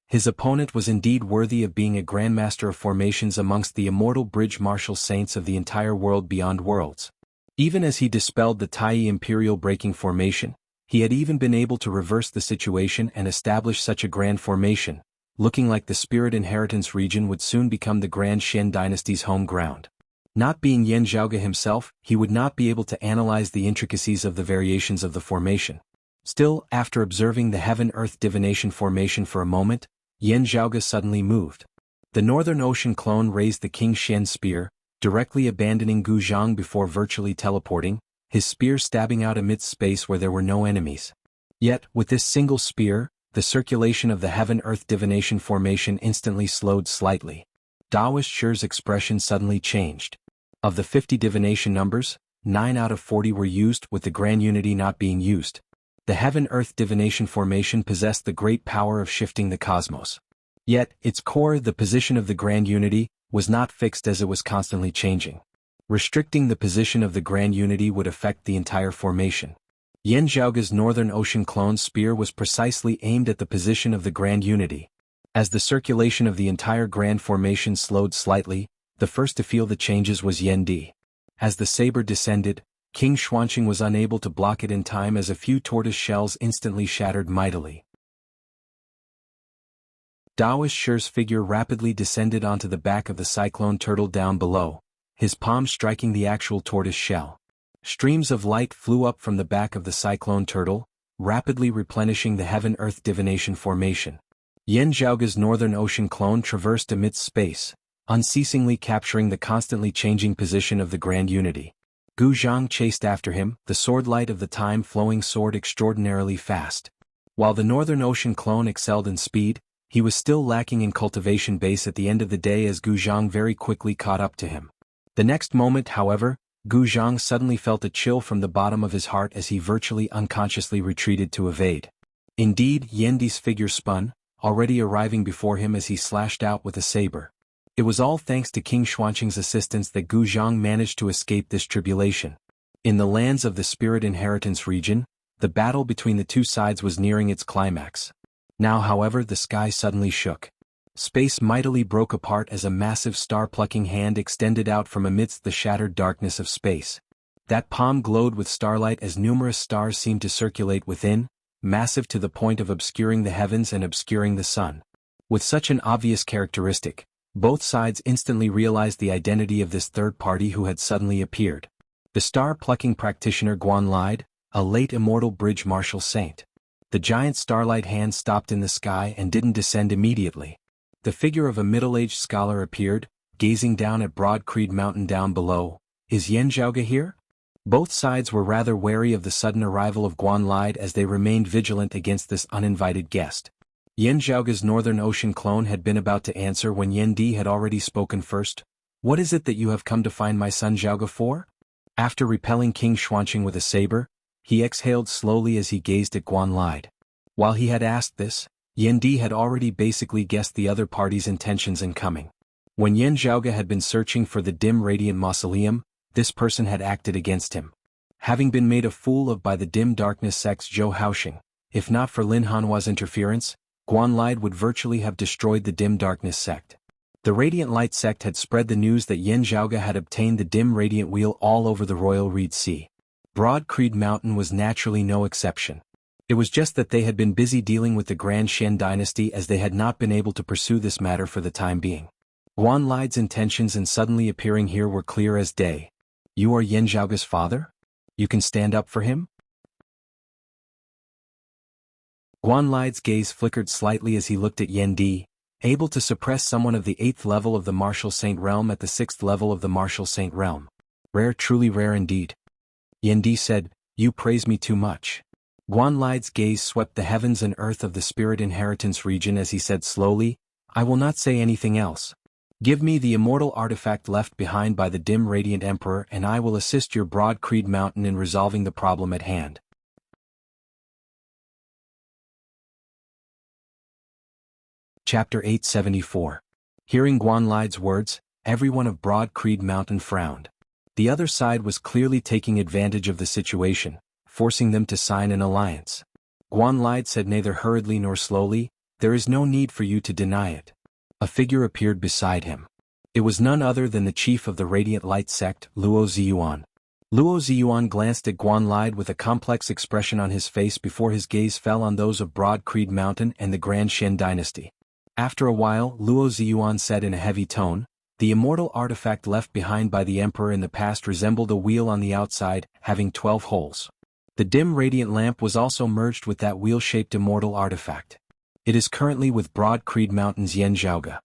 His opponent was indeed worthy of being a grandmaster of formations amongst the immortal bridge martial saints of the entire world beyond worlds. Even as he dispelled the Taiyi Imperial breaking formation, he had even been able to reverse the situation and establish such a grand formation, looking like the Spirit Inheritance region would soon become the Grand Xian dynasty's home ground. Not being Yan Zhaoge himself, he would not be able to analyze the intricacies of the variations of the formation. Still, after observing the heaven-earth divination formation for a moment, Yan Zhaoge suddenly moved. The Northern Ocean clone raised the King Xian spear, directly abandoning Gu Zhang before virtually teleporting, his spear stabbing out amidst space where there were no enemies. Yet, with this single spear, the circulation of the heaven-earth divination formation instantly slowed slightly. Daoist Shi's expression suddenly changed. Of the 50 divination numbers, 9 out of 40 were used, with the Grand Unity not being used. The heaven-earth divination formation possessed the great power of shifting the cosmos. Yet, its core, the position of the Grand Unity, was not fixed as it was constantly changing. Restricting the position of the Grand Unity would affect the entire formation. Yan Zhaoge's Northern Ocean clone spear was precisely aimed at the position of the Grand Unity. As the circulation of the entire Grand Formation slowed slightly, the first to feel the changes was Yan Di. As the saber descended, King Xuanqing was unable to block it in time as a few tortoise shells instantly shattered mightily. Daoist Shi's figure rapidly descended onto the back of the cyclone turtle down below, his palm striking the actual tortoise shell. Streams of light flew up from the back of the cyclone turtle, rapidly replenishing the heaven-earth divination formation. Yan Zhaoge's Northern Ocean clone traversed amidst space, unceasingly capturing the constantly changing position of the Grand Unity. Gu Zhang chased after him, the swordlight of the time-flowing sword extraordinarily fast. While the Northern Ocean clone excelled in speed, he was still lacking in cultivation base at the end of the day as Gu Zhang very quickly caught up to him. The next moment, however, Gu Zhang suddenly felt a chill from the bottom of his heart as he virtually unconsciously retreated to evade. Indeed, Yan Di's figure spun, already arriving before him as he slashed out with a saber. It was all thanks to King Xuanqing's assistance that Gu Zhang managed to escape this tribulation. In the lands of the Spirit Inheritance region, the battle between the two sides was nearing its climax. Now, however, the sky suddenly shook. Space mightily broke apart as a massive star-plucking hand extended out from amidst the shattered darkness of space. That palm glowed with starlight as numerous stars seemed to circulate within, massive to the point of obscuring the heavens and obscuring the sun. With such an obvious characteristic, both sides instantly realized the identity of this third party who had suddenly appeared. The star-plucking practitioner Guan Lide, a late immortal bridge martial saint. The giant starlight hand stopped in the sky and didn't descend immediately. The figure of a middle-aged scholar appeared, gazing down at Broad Creed Mountain down below. Is Yan Zhaoge here? Both sides were rather wary of the sudden arrival of Guan Lide as they remained vigilant against this uninvited guest. Yan Zhaoge's Northern Ocean clone had been about to answer when Yan Di had already spoken first. What is it that you have come to find my son Zhaoge for? After repelling King Xuanqing with a saber, he exhaled slowly as he gazed at Guan Lide. While he had asked this, Yan Di had already basically guessed the other party's intentions in coming. When Yan Zhaoge had been searching for the dim radiant mausoleum, this person had acted against him. Having been made a fool of by the dim darkness sect's Zhou Haoxing, if not for Lin Hanhua's interference, Guan Lide would virtually have destroyed the dim darkness sect. The Radiant Light sect had spread the news that Yan Zhaoge had obtained the dim radiant wheel all over the Royal Reed Sea. Broad Creed Mountain was naturally no exception. It was just that they had been busy dealing with the Grand Xian dynasty as they had not been able to pursue this matter for the time being. Guan Lide's intentions in suddenly appearing here were clear as day. You are Yan Zhaoge's father? You can stand up for him? Guan Lide's gaze flickered slightly as he looked at Yan Di, able to suppress someone of the 8th level of the Martial Saint realm at the 6th level of the Martial Saint realm. Rare, truly rare indeed. Yan Di said, You praise me too much. Guan Lide's gaze swept the heavens and earth of the Spirit Inheritance region as he said slowly, I will not say anything else. Give me the immortal artifact left behind by the dim radiant emperor and I will assist your broad Creed Mountain in resolving the problem at hand. Chapter 874. Hearing Guanlide's words, everyone of Broad Creed Mountain frowned. The other side was clearly taking advantage of the situation, forcing them to sign an alliance. Guanlide said neither hurriedly nor slowly, "There is no need for you to deny it." A figure appeared beside him. It was none other than the chief of the Radiant Light sect, Luo Ziyuan. Luo Ziyuan glanced at Guanlide with a complex expression on his face before his gaze fell on those of Broad Creed Mountain and the Grand Shen dynasty. After a while, Luo Ziyuan said in a heavy tone, "The immortal artifact left behind by the emperor in the past resembled a wheel on the outside, having 12 holes. The dim radiant lamp was also merged with that wheel-shaped immortal artifact. It is currently with Broad Creed Mountain's Jianghu."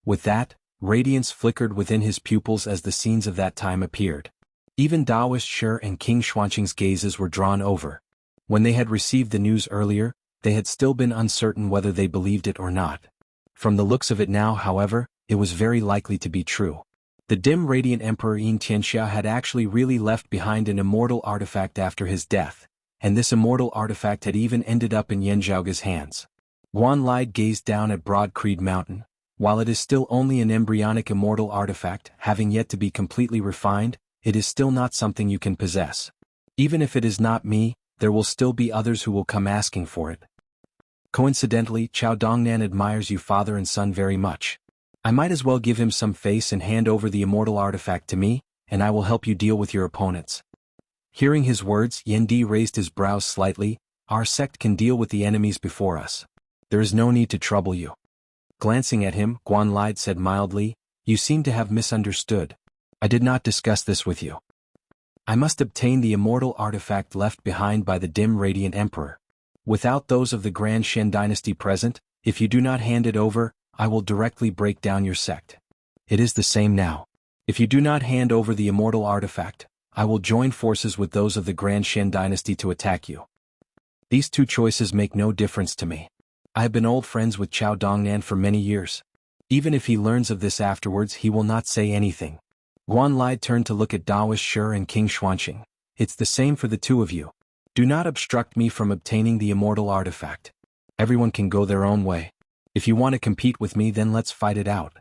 With that, radiance flickered within his pupils as the scenes of that time appeared. Even Daoist Shi and King Xuanqing's gazes were drawn over. When they had received the news earlier, they had still been uncertain whether they believed it or not. From the looks of it now, however, it was very likely to be true. The dim radiant emperor Yin Tianxia had actually really left behind an immortal artifact after his death, and this immortal artifact had even ended up in Yanzhaoge's hands. Guanlide gazed down at Broad Creed Mountain. While it is still only an embryonic immortal artifact, having yet to be completely refined, it is still not something you can possess. Even if it is not me, there will still be others who will come asking for it. Coincidentally, Chao Dongnan admires you father and son very much. I might as well give him some face and hand over the immortal artifact to me, and I will help you deal with your opponents." Hearing his words, Yendi raised his brows slightly. "Our sect can deal with the enemies before us. There is no need to trouble you." Glancing at him, Guanlide said mildly, "You seem to have misunderstood. I did not discuss this with you. I must obtain the immortal artifact left behind by the dim radiant emperor. Without those of the Grand Shen dynasty present, if you do not hand it over, I will directly break down your sect. It is the same now. If you do not hand over the immortal artifact, I will join forces with those of the Grand Shen dynasty to attack you. These two choices make no difference to me. I have been old friends with Chao Dongnan for many years. Even if he learns of this afterwards, he will not say anything." Guanlide turned to look at Daoist Shi and King Xuanqing. "It's the same for the two of you. Do not obstruct me from obtaining the immortal artifact. Everyone can go their own way. If you want to compete with me, then let's fight it out."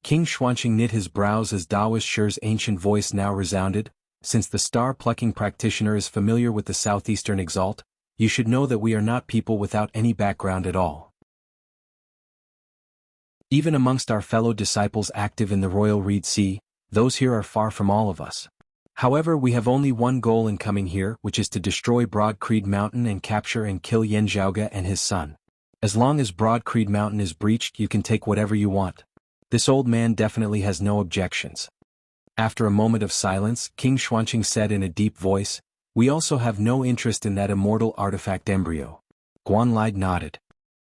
King Xuanqing knit his brows as Daoist Shi's ancient voice now resounded. "Since the star-plucking practitioner is familiar with the southeastern exalt, you should know that we are not people without any background at all. Even amongst our fellow disciples active in the Royal Reed Sea, those here are far from all of us. However, we have only one goal in coming here, which is to destroy Broad Creed Mountain and capture and kill Yanzhaoge and his son. As long as Broad Creed Mountain is breached, you can take whatever you want. This old man definitely has no objections." After a moment of silence, King Xuanqing said in a deep voice, "We also have no interest in that immortal artifact embryo." Guanlide nodded.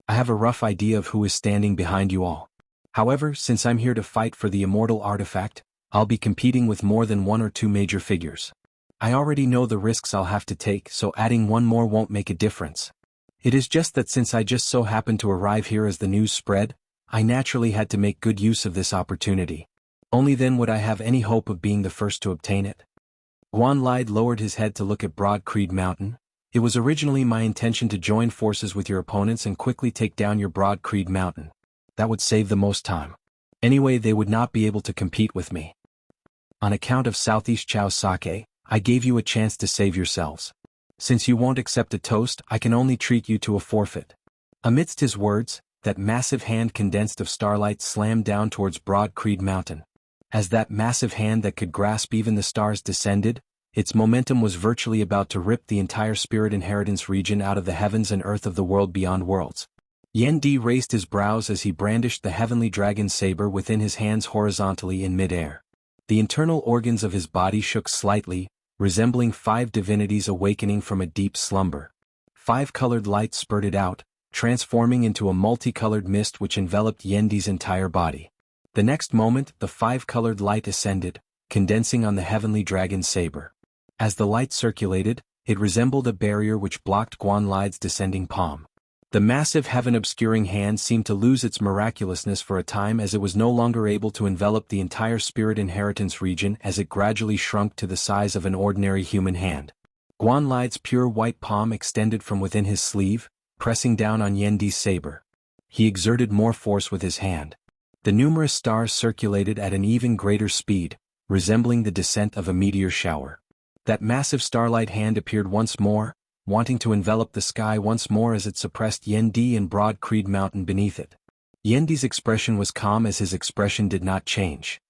"I have a rough idea of who is standing behind you all. However, since I'm here to fight for the immortal artifact, I'll be competing with more than one or two major figures. I already know the risks I'll have to take, so adding one more won't make a difference. It is just that since I just so happened to arrive here as the news spread, I naturally had to make good use of this opportunity. Only then would I have any hope of being the first to obtain it." Guanlide lowered his head to look at Broad Creed Mountain. "It was originally my intention to join forces with your opponents and quickly take down your Broad Creed Mountain. That would save the most time. Anyway, they would not be able to compete with me. On account of Southeast Chao Sake, I gave you a chance to save yourselves. Since you won't accept a toast, I can only treat you to a forfeit." Amidst his words, that massive hand condensed of starlight slammed down towards Broad Creed Mountain. As that massive hand that could grasp even the stars descended, its momentum was virtually about to rip the entire spirit inheritance region out of the heavens and earth of the world beyond worlds. Yendi raised his brows as he brandished the heavenly dragon saber within his hands horizontally in midair. The internal organs of his body shook slightly, resembling 5 divinities awakening from a deep slumber. 5 colored lights spurted out, transforming into a multicolored mist which enveloped Yendi's entire body. The next moment, the 5-colored light ascended, condensing on the heavenly dragon saber. As the light circulated, it resembled a barrier which blocked Guanlide's descending palm. The massive heaven-obscuring hand seemed to lose its miraculousness for a time as it was no longer able to envelop the entire spirit inheritance region as it gradually shrunk to the size of an ordinary human hand. Guan Li's pure white palm extended from within his sleeve, pressing down on Yandi's saber. He exerted more force with his hand. The numerous stars circulated at an even greater speed, resembling the descent of a meteor shower. That massive starlight hand appeared once more, wanting to envelop the sky once more as it suppressed Yendi and Broad Creed Mountain beneath it. Yendi's expression was calm as his expression did not change.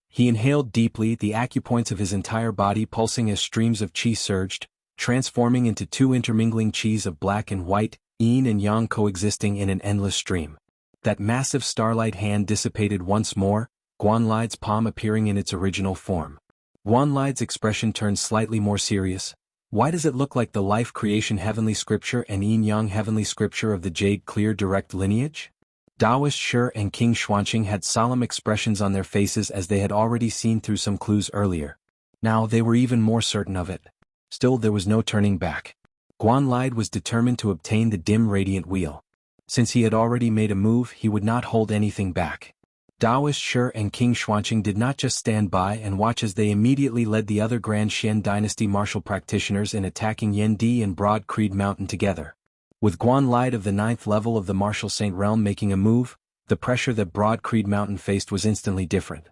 He inhaled deeply, the acupoints of his entire body pulsing as streams of qi surged, transforming into two intermingling qis of black and white, yin and yang coexisting in an endless stream. That massive starlight hand dissipated once more, Guan Li's palm appearing in its original form. Guan Li's expression turned slightly more serious. Why does it look like the life creation heavenly scripture and yin-yang heavenly scripture of the jade clear direct lineage? Taoist Shi and King Xuanqing had solemn expressions on their faces as they had already seen through some clues earlier. Now they were even more certain of it. Still there was no turning back. Guan Li was determined to obtain the dim radiant wheel. Since he had already made a move, he would not hold anything back. Taoist Shi and King Xuanqing did not just stand by and watch as they immediately led the other Grand Xian dynasty martial practitioners in attacking Yendi and Broad Creed Mountain together. With Guan Li of the 9th level of the martial saint realm making a move, the pressure that Broad Creed Mountain faced was instantly different.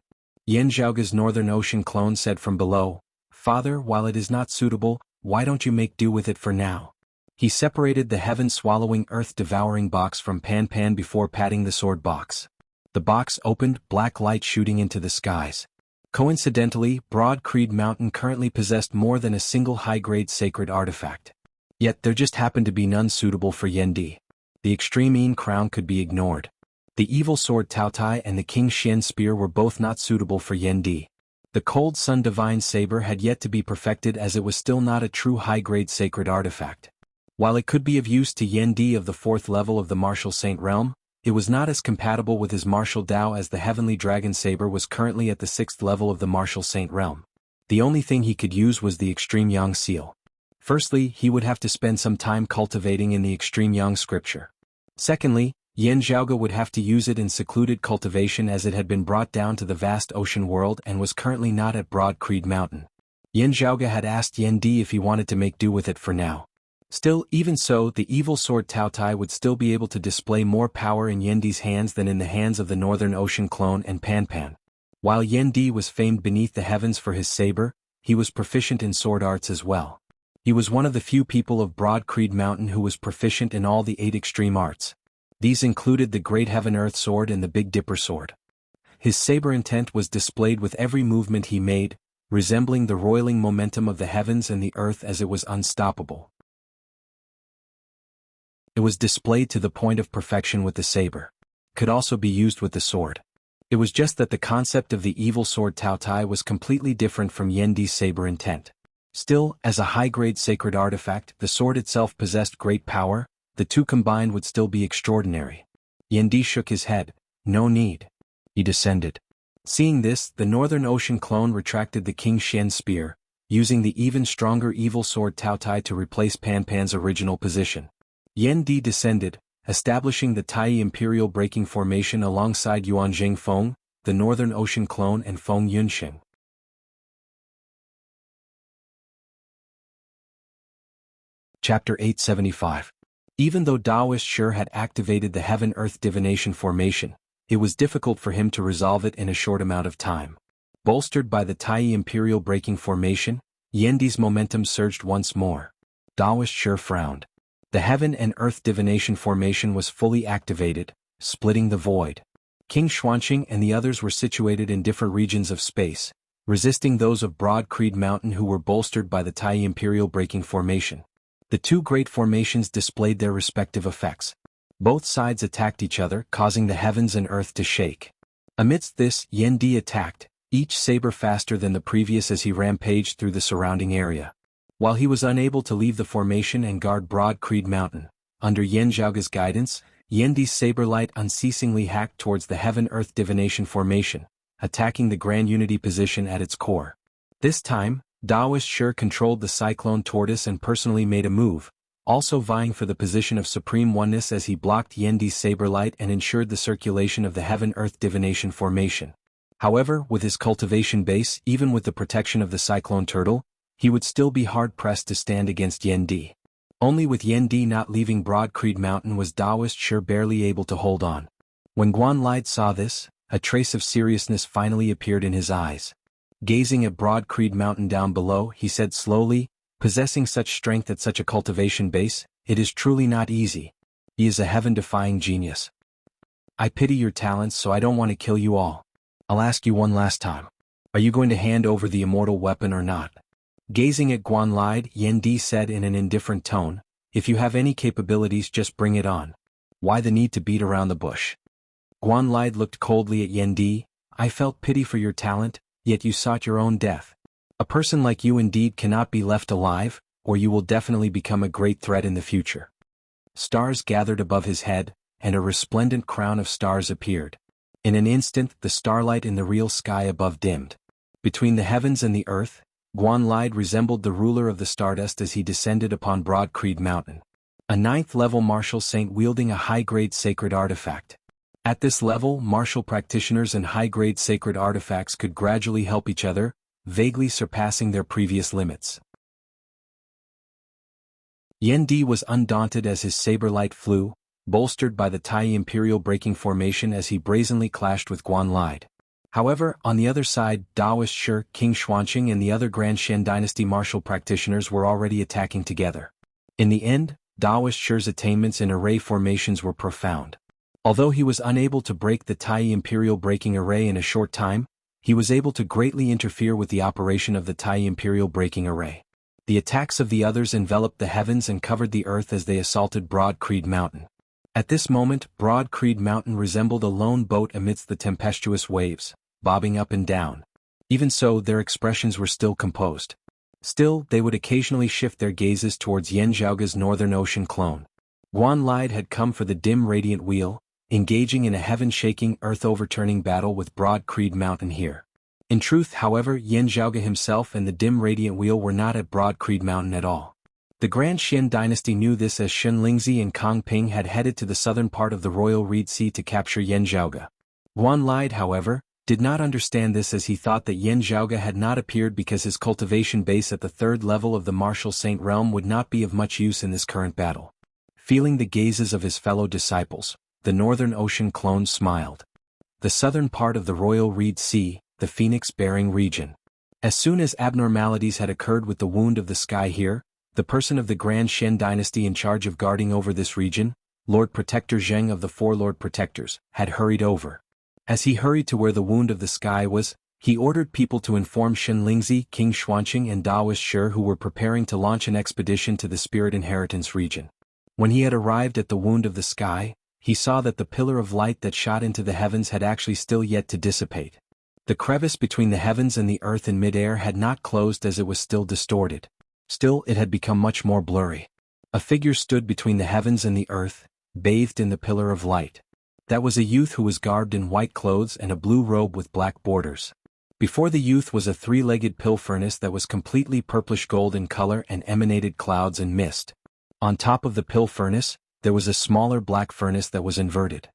Yan Zhaoge's Northern Ocean clone said from below, "Father, while it is not suitable, why don't you make do with it for now?" He separated the heaven-swallowing earth-devouring box from Pan Pan before patting the sword box. The box opened, black light shooting into the skies. Coincidentally, Broad Creed Mountain currently possessed more than a single high-grade sacred artifact. Yet there just happened to be none suitable for Yendi. The extreme Yin crown could be ignored. The evil sword Tao Tai and the King Xian spear were both not suitable for Yendi. The Cold Sun Divine Saber had yet to be perfected as it was still not a true high-grade sacred artifact. While it could be of use to Yendi of the 4th level of the martial saint realm, it was not as compatible with his martial Tao as the Heavenly Dragon Saber was currently at the 6th level of the martial saint realm. The only thing he could use was the Extreme Yang seal. Firstly, he would have to spend some time cultivating in the Extreme Yang scripture. Secondly, Yan Zhaoge would have to use it in secluded cultivation as it had been brought down to the vast ocean world and was currently not at Broad Creed Mountain. Yan Zhaoge had asked Yendi if he wanted to make do with it for now. Still, even so, the evil sword Tao Tai would still be able to display more power in Yendi's hands than in the hands of the Northern Ocean clone and Pan Pan. While Yendi was famed beneath the heavens for his saber, he was proficient in sword arts as well. He was one of the few people of Broad Creed Mountain who was proficient in all the 8 extreme arts. These included the Great Heaven Earth Sword and the Big Dipper Sword. His saber intent was displayed with every movement he made, resembling the roiling momentum of the heavens and the earth as it was unstoppable. It was displayed to the point of perfection with the saber. Could also be used with the sword. It was just that the concept of the evil sword Tao Tai was completely different from Yendi's saber intent. Still, as a high-grade sacred artifact, the sword itself possessed great power. The two combined would still be extraordinary. Yendi shook his head. No need. He descended. Seeing this, the Northern Ocean clone retracted the King Xian spear, using the even stronger evil sword Tao Tai to replace Pan Pan's original position. Yendi descended, establishing the Tai Imperial Breaking Formation alongside Yuanjing Feng, the Northern Ocean clone and Feng Yunxing. Chapter 875. Even though Taoist Shi had activated the Heaven-Earth Divination Formation, it was difficult for him to resolve it in a short amount of time. Bolstered by the Tai Imperial Breaking Formation, Yendi's momentum surged once more. Taoist Shi frowned. The Heaven and Earth Divination Formation was fully activated, splitting the void. King Xuanqing and the others were situated in different regions of space, resisting those of Broad Creed Mountain who were bolstered by the Tai Imperial Breaking Formation. The two great formations displayed their respective effects. Both sides attacked each other, causing the heavens and earth to shake. Amidst this, Yendi attacked, each saber faster than the previous as he rampaged through the surrounding area. While he was unable to leave the formation and guard Broad Creed Mountain, under Yan Zhaoge's guidance, Yendi's saber light unceasingly hacked towards the Heaven-Earth Divination Formation, attacking the Grand Unity position at its core. This time, Taoist Shi controlled the Cyclone Tortoise and personally made a move, also vying for the position of supreme oneness as he blocked Yendi's saber light and ensured the circulation of the heaven-earth divination formation. However, with his cultivation base, even with the protection of the cyclone turtle, he would still be hard-pressed to stand against Yendi. Only with Yendi not leaving Broad Creed Mountain was Daoist Shi barely able to hold on. When Guan Lide saw this, a trace of seriousness finally appeared in his eyes. Gazing at Broad Creed Mountain down below, he said slowly, "Possessing such strength at such a cultivation base, it is truly not easy. He is a heaven-defying genius. I pity your talents, so I don't want to kill you all. I'll ask you one last time. Are you going to hand over the immortal weapon or not?" Gazing at Guan Lide, Yendi said in an indifferent tone, "If you have any capabilities, just bring it on. Why the need to beat around the bush?" Guan Lide looked coldly at Yendi. "I felt pity for your talent, yet you sought your own death. A person like you indeed cannot be left alive, or you will definitely become a great threat in the future." Stars gathered above his head, and a resplendent crown of stars appeared. In an instant, the starlight in the real sky above dimmed. Between the heavens and the earth, Guan Lide resembled the ruler of the stardust as he descended upon Broad Creed Mountain. A 9th-level martial saint wielding a high-grade sacred artifact. At this level, martial practitioners and high-grade sacred artifacts could gradually help each other, vaguely surpassing their previous limits. Yendi was undaunted as his saber light flew, bolstered by the Tai Imperial breaking formation as he brazenly clashed with Guan Lide. However, on the other side, Daoist Shi, King Xuanqing and the other Grand Shen Dynasty martial practitioners were already attacking together. In the end, Daoist Shi's attainments in array formations were profound. Although he was unable to break the Tai Imperial breaking array in a short time, he was able to greatly interfere with the operation of the Tai Imperial breaking array. The attacks of the others enveloped the heavens and covered the earth as they assaulted Broad Creed Mountain. At this moment, Broad Creed Mountain resembled a lone boat amidst the tempestuous waves, bobbing up and down. Even so, their expressions were still composed. Still, they would occasionally shift their gazes towards Yanzhaoga's Northern Ocean clone. Guan Lide had come for the dim radiant wheel, engaging in a heaven-shaking, earth-overturning battle with Broad Creed Mountain here. In truth, however, Yanzhaoga himself and the dim radiant wheel were not at Broad Creed Mountain at all. The Grand Shen dynasty knew this as Shen Lingzi and Kang Ping had headed to the southern part of the Royal Reed Sea to capture Yanzhaoga. Guan Lide, however, did not understand this as he thought that Yanzhaoga had not appeared because his cultivation base at the 3rd level of the Martial Saint Realm would not be of much use in this current battle. Feeling the gazes of his fellow disciples, the Northern Ocean clone smiled. The southern part of the Royal Reed Sea, the Phoenix-bearing region. As soon as abnormalities had occurred with the wound of the sky here, the person of the Grand Shen dynasty in charge of guarding over this region, Lord Protector Zheng of the 4 Lord Protectors, had hurried over. As he hurried to where the wound of the sky was, he ordered people to inform Shen Lingzi, King Xuanqing and Daoist Shi who were preparing to launch an expedition to the Spirit Inheritance region. When he had arrived at the wound of the sky, he saw that the pillar of light that shot into the heavens had actually still yet to dissipate. The crevice between the heavens and the earth in midair had not closed as it was still distorted. Still, it had become much more blurry. A figure stood between the heavens and the earth, bathed in the pillar of light. That was a youth who was garbed in white clothes and a blue robe with black borders. Before the youth was a 3-legged pill furnace that was completely purplish gold in color and emanated clouds and mist. On top of the pill furnace, there was a smaller black furnace that was inverted.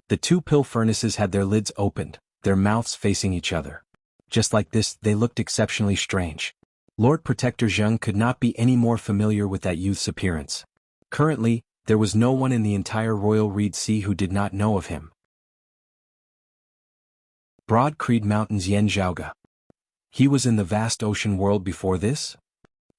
The 2 pill furnaces had their lids opened, their mouths facing each other. Just like this, they looked exceptionally strange. Lord Protector Zheng could not be any more familiar with that youth's appearance. Currently, there was no one in the entire Royal Reed Sea who did not know of him. Broad Creed Mountain's Yanzhaoga. He was in the vast ocean world before this?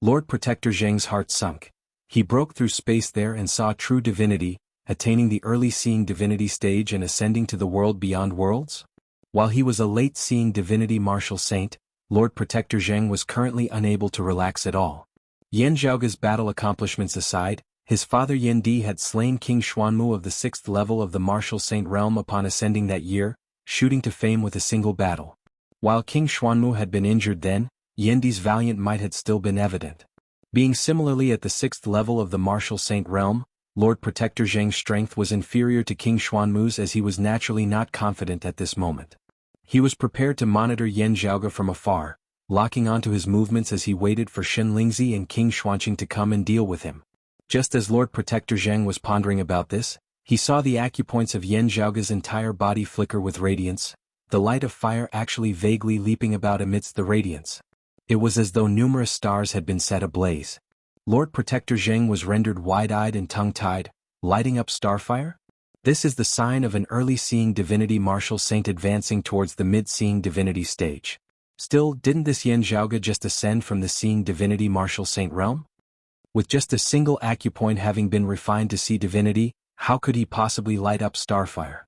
Lord Protector Zheng's heart sunk. He broke through space there and saw true divinity, attaining the early seeing divinity stage and ascending to the world beyond worlds? While he was a late seeing divinity martial saint, Lord Protector Zheng was currently unable to relax at all. Yanzhaoga's battle accomplishments aside, his father Yendi had slain King Xuanmu of the 6th level of the Martial Saint Realm upon ascending that year, shooting to fame with a single battle. While King Xuanmu had been injured then, Yendi's valiant might had still been evident. Being similarly at the 6th level of the Martial Saint Realm, Lord Protector Zheng's strength was inferior to King Xuanmu's as he was naturally not confident at this moment. He was prepared to monitor Yanzhaoga from afar, locking onto his movements as he waited for Shen Lingzi and King Xuanqing to come and deal with him. Just as Lord Protector Zheng was pondering about this, he saw the acupoints of Yan Zhaoge's entire body flicker with radiance, the light of fire actually vaguely leaping about amidst the radiance. It was as though numerous stars had been set ablaze. Lord Protector Zheng was rendered wide-eyed and tongue-tied, lighting up starfire? This is the sign of an early seeing divinity martial saint advancing towards the mid-seeing divinity stage. Still, didn't this Yan Zhaoge just ascend from the seeing divinity martial saint realm? With just a single acupoint having been refined to see divinity, how could he possibly light up starfire?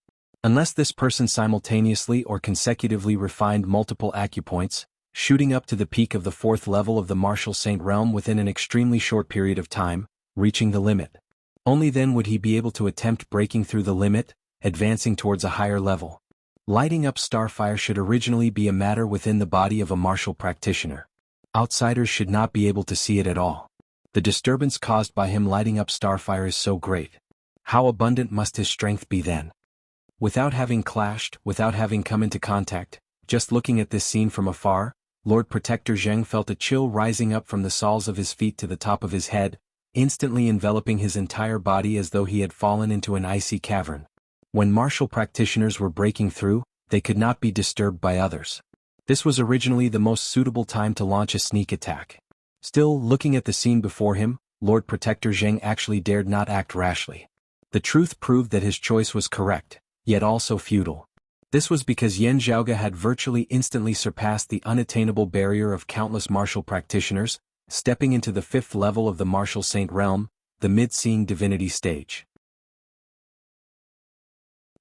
Unless this person simultaneously or consecutively refined multiple acupoints, shooting up to the peak of the 4th level of the martial saint realm within an extremely short period of time, reaching the limit. Only then would he be able to attempt breaking through the limit, advancing towards a higher level. Lighting up starfire should originally be a matter within the body of a martial practitioner. Outsiders should not be able to see it at all. The disturbance caused by him lighting up starfire is so great. How abundant must his strength be then? Without having clashed, without having come into contact, just looking at this scene from afar, Lord Protector Zheng felt a chill rising up from the soles of his feet to the top of his head, instantly enveloping his entire body as though he had fallen into an icy cavern. When martial practitioners were breaking through, they could not be disturbed by others. This was originally the most suitable time to launch a sneak attack. Still, looking at the scene before him, Lord Protector Zheng actually dared not act rashly. The truth proved that his choice was correct, yet also futile. This was because Yan Zhaoge had virtually instantly surpassed the unattainable barrier of countless martial practitioners, stepping into the 5th level of the martial saint realm, the mid-seeing divinity stage.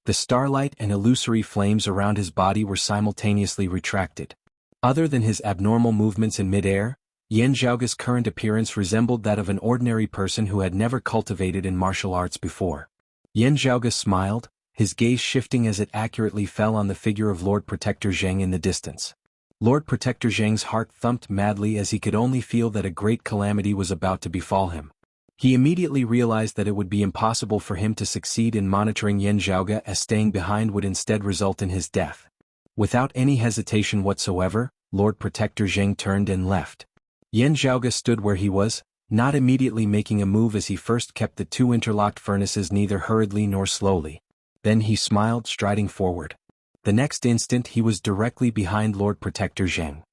The starlight and illusory flames around his body were simultaneously retracted. Other than his abnormal movements in mid-air, Yan Zhaoge's current appearance resembled that of an ordinary person who had never cultivated in martial arts before. Yan Zhaoge smiled, his gaze shifting as it accurately fell on the figure of Lord Protector Zheng in the distance. Lord Protector Zheng's heart thumped madly as he could only feel that a great calamity was about to befall him. He immediately realized that it would be impossible for him to succeed in monitoring Yan Zhaoge, as staying behind would instead result in his death. Without any hesitation whatsoever, Lord Protector Zheng turned and left. Yan Zhaoge stood where he was, not immediately making a move as he first kept the 2 interlocked furnaces neither hurriedly nor slowly. Then he smiled, striding forward. The next instant he was directly behind Lord Protector Zheng.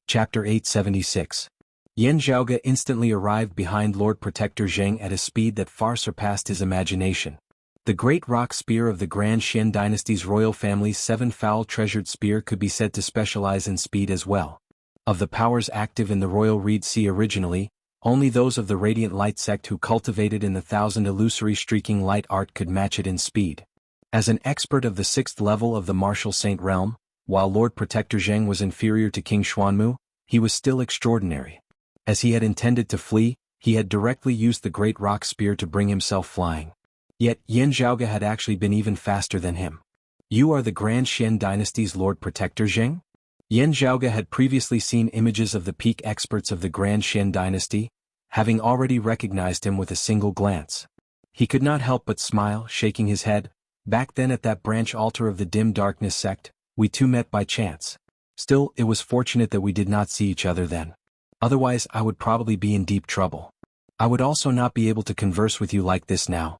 Chapter 876. Yan Zhaoge instantly arrived behind Lord Protector Zheng at a speed that far surpassed his imagination. The great rock spear of the Grand Xian dynasty's royal family's 7-foul treasured spear could be said to specialize in speed as well. Of the powers active in the royal Reed Sea originally, only those of the Radiant Light sect who cultivated in the 1,000 illusory streaking light art could match it in speed. As an expert of the 6th level of the martial saint realm, while Lord Protector Zheng was inferior to King Xuanmu, he was still extraordinary. As he had intended to flee, he had directly used the great rock spear to bring himself flying. Yet Yan Zhaoge had actually been even faster than him. You are the Grand Xian dynasty's Lord Protector Zheng? Yan Zhaoge had previously seen images of the peak experts of the Grand Xian dynasty, having already recognized him with a single glance. He could not help but smile, shaking his head. Back then at that branch altar of the dim darkness sect, we two met by chance. Still, it was fortunate that we did not see each other then. Otherwise I would probably be in deep trouble. I would also not be able to converse with you like this now.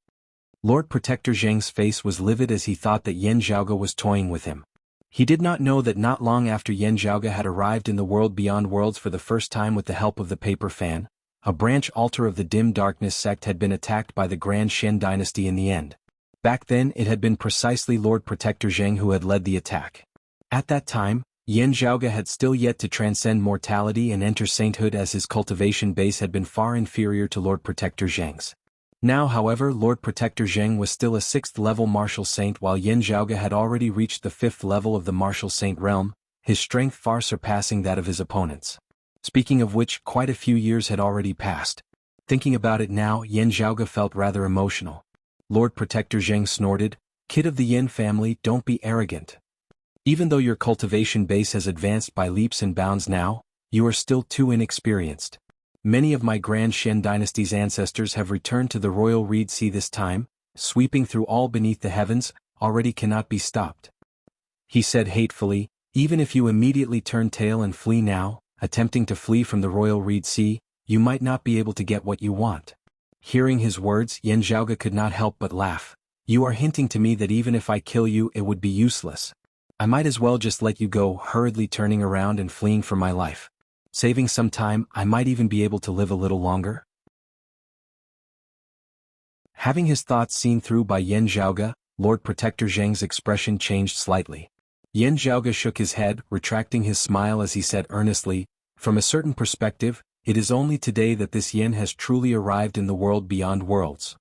Lord Protector Zheng's face was livid as he thought that Yan Zhaoge was toying with him. He did not know that not long after Yan Zhaoge had arrived in the world beyond worlds for the first time with the help of the paper fan, a branch altar of the dim darkness sect had been attacked by the Grand Xian dynasty in the end. Back then it had been precisely Lord Protector Zheng who had led the attack. At that time, Yan Zhaoge had still yet to transcend mortality and enter sainthood, as his cultivation base had been far inferior to Lord Protector Zheng's. Now, however, Lord Protector Zheng was still a 6th level martial saint, while Yan Zhaoge had already reached the 5th level of the martial saint realm, his strength far surpassing that of his opponents. Speaking of which, quite a few years had already passed. Thinking about it now, Yan Zhaoge felt rather emotional. Lord Protector Zheng snorted, "Kid of the Yin family, don't be arrogant. Even though your cultivation base has advanced by leaps and bounds now, you are still too inexperienced. Many of my Grand Xian dynasty's ancestors have returned to the royal Reed Sea this time, sweeping through all beneath the heavens, already cannot be stopped." He said hatefully, "Even if you immediately turn tail and flee now, attempting to flee from the royal reed sea, you might not be able to get what you want. Hearing his words, Yan Zhaoge could not help but laugh. You are hinting to me that even if I kill you it would be useless. I might as well just let you go, hurriedly turning around and fleeing for my life. Saving some time, I might even be able to live a little longer. Having his thoughts seen through by Yan Zhaoge, Lord Protector Zheng's expression changed slightly. Yan Zhaoge shook his head, retracting his smile as he said earnestly, from a certain perspective, it is only today that this Yan has truly arrived in the world beyond worlds.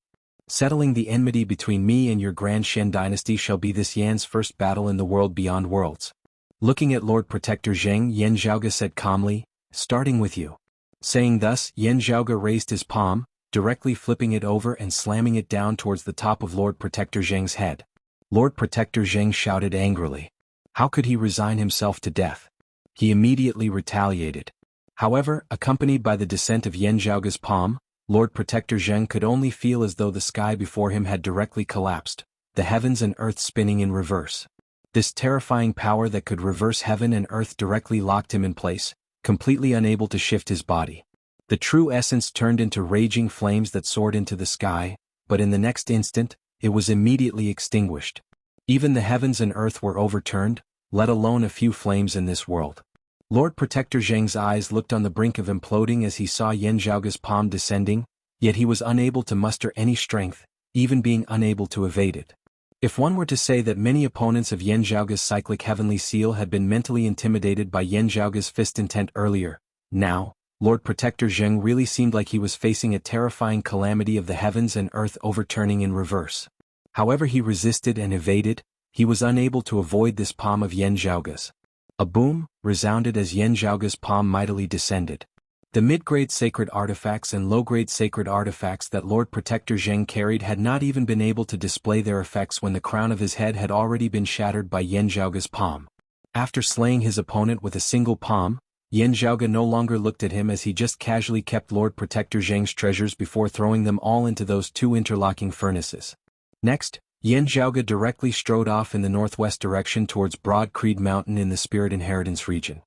Settling the enmity between me and your Grand Shen dynasty shall be this Yan's first battle in the world beyond worlds. Looking at Lord Protector Zheng, Yan Zhaoge said calmly, starting with you. Saying thus, Yan Zhaoge raised his palm, directly flipping it over and slamming it down towards the top of Lord Protector Zheng's head. Lord Protector Zheng shouted angrily. How could he resign himself to death? He immediately retaliated. However, accompanied by the descent of Yan Zhaoge's palm, Lord Protector Zheng could only feel as though the sky before him had directly collapsed, the heavens and earth spinning in reverse. This terrifying power that could reverse heaven and earth directly locked him in place, completely unable to shift his body. The true essence turned into raging flames that soared into the sky, but in the next instant, it was immediately extinguished. Even the heavens and earth were overturned, let alone a few flames in this world. Lord Protector Zheng's eyes looked on the brink of imploding as he saw Yan Zhaoge's palm descending, yet he was unable to muster any strength, even being unable to evade it. If one were to say that many opponents of Yan Zhaoge's cyclic heavenly seal had been mentally intimidated by Yan Zhaoge's fist intent earlier, now, Lord Protector Zheng really seemed like he was facing a terrifying calamity of the heavens and earth overturning in reverse. However he resisted and evaded, he was unable to avoid this palm of Yan Zhaoge's. A boom resounded as Yan Zhaoge's palm mightily descended. The mid-grade sacred artifacts and low-grade sacred artifacts that Lord Protector Zheng carried had not even been able to display their effects when the crown of his head had already been shattered by Yan Zhaoge's palm. After slaying his opponent with a single palm, Yan Zhaoge no longer looked at him as he just casually kept Lord Protector Zheng's treasures before throwing them all into those two interlocking furnaces. Next, Yan Zhaoge directly strode off in the northwest direction towards Broad Creed Mountain in the Spirit Inheritance region.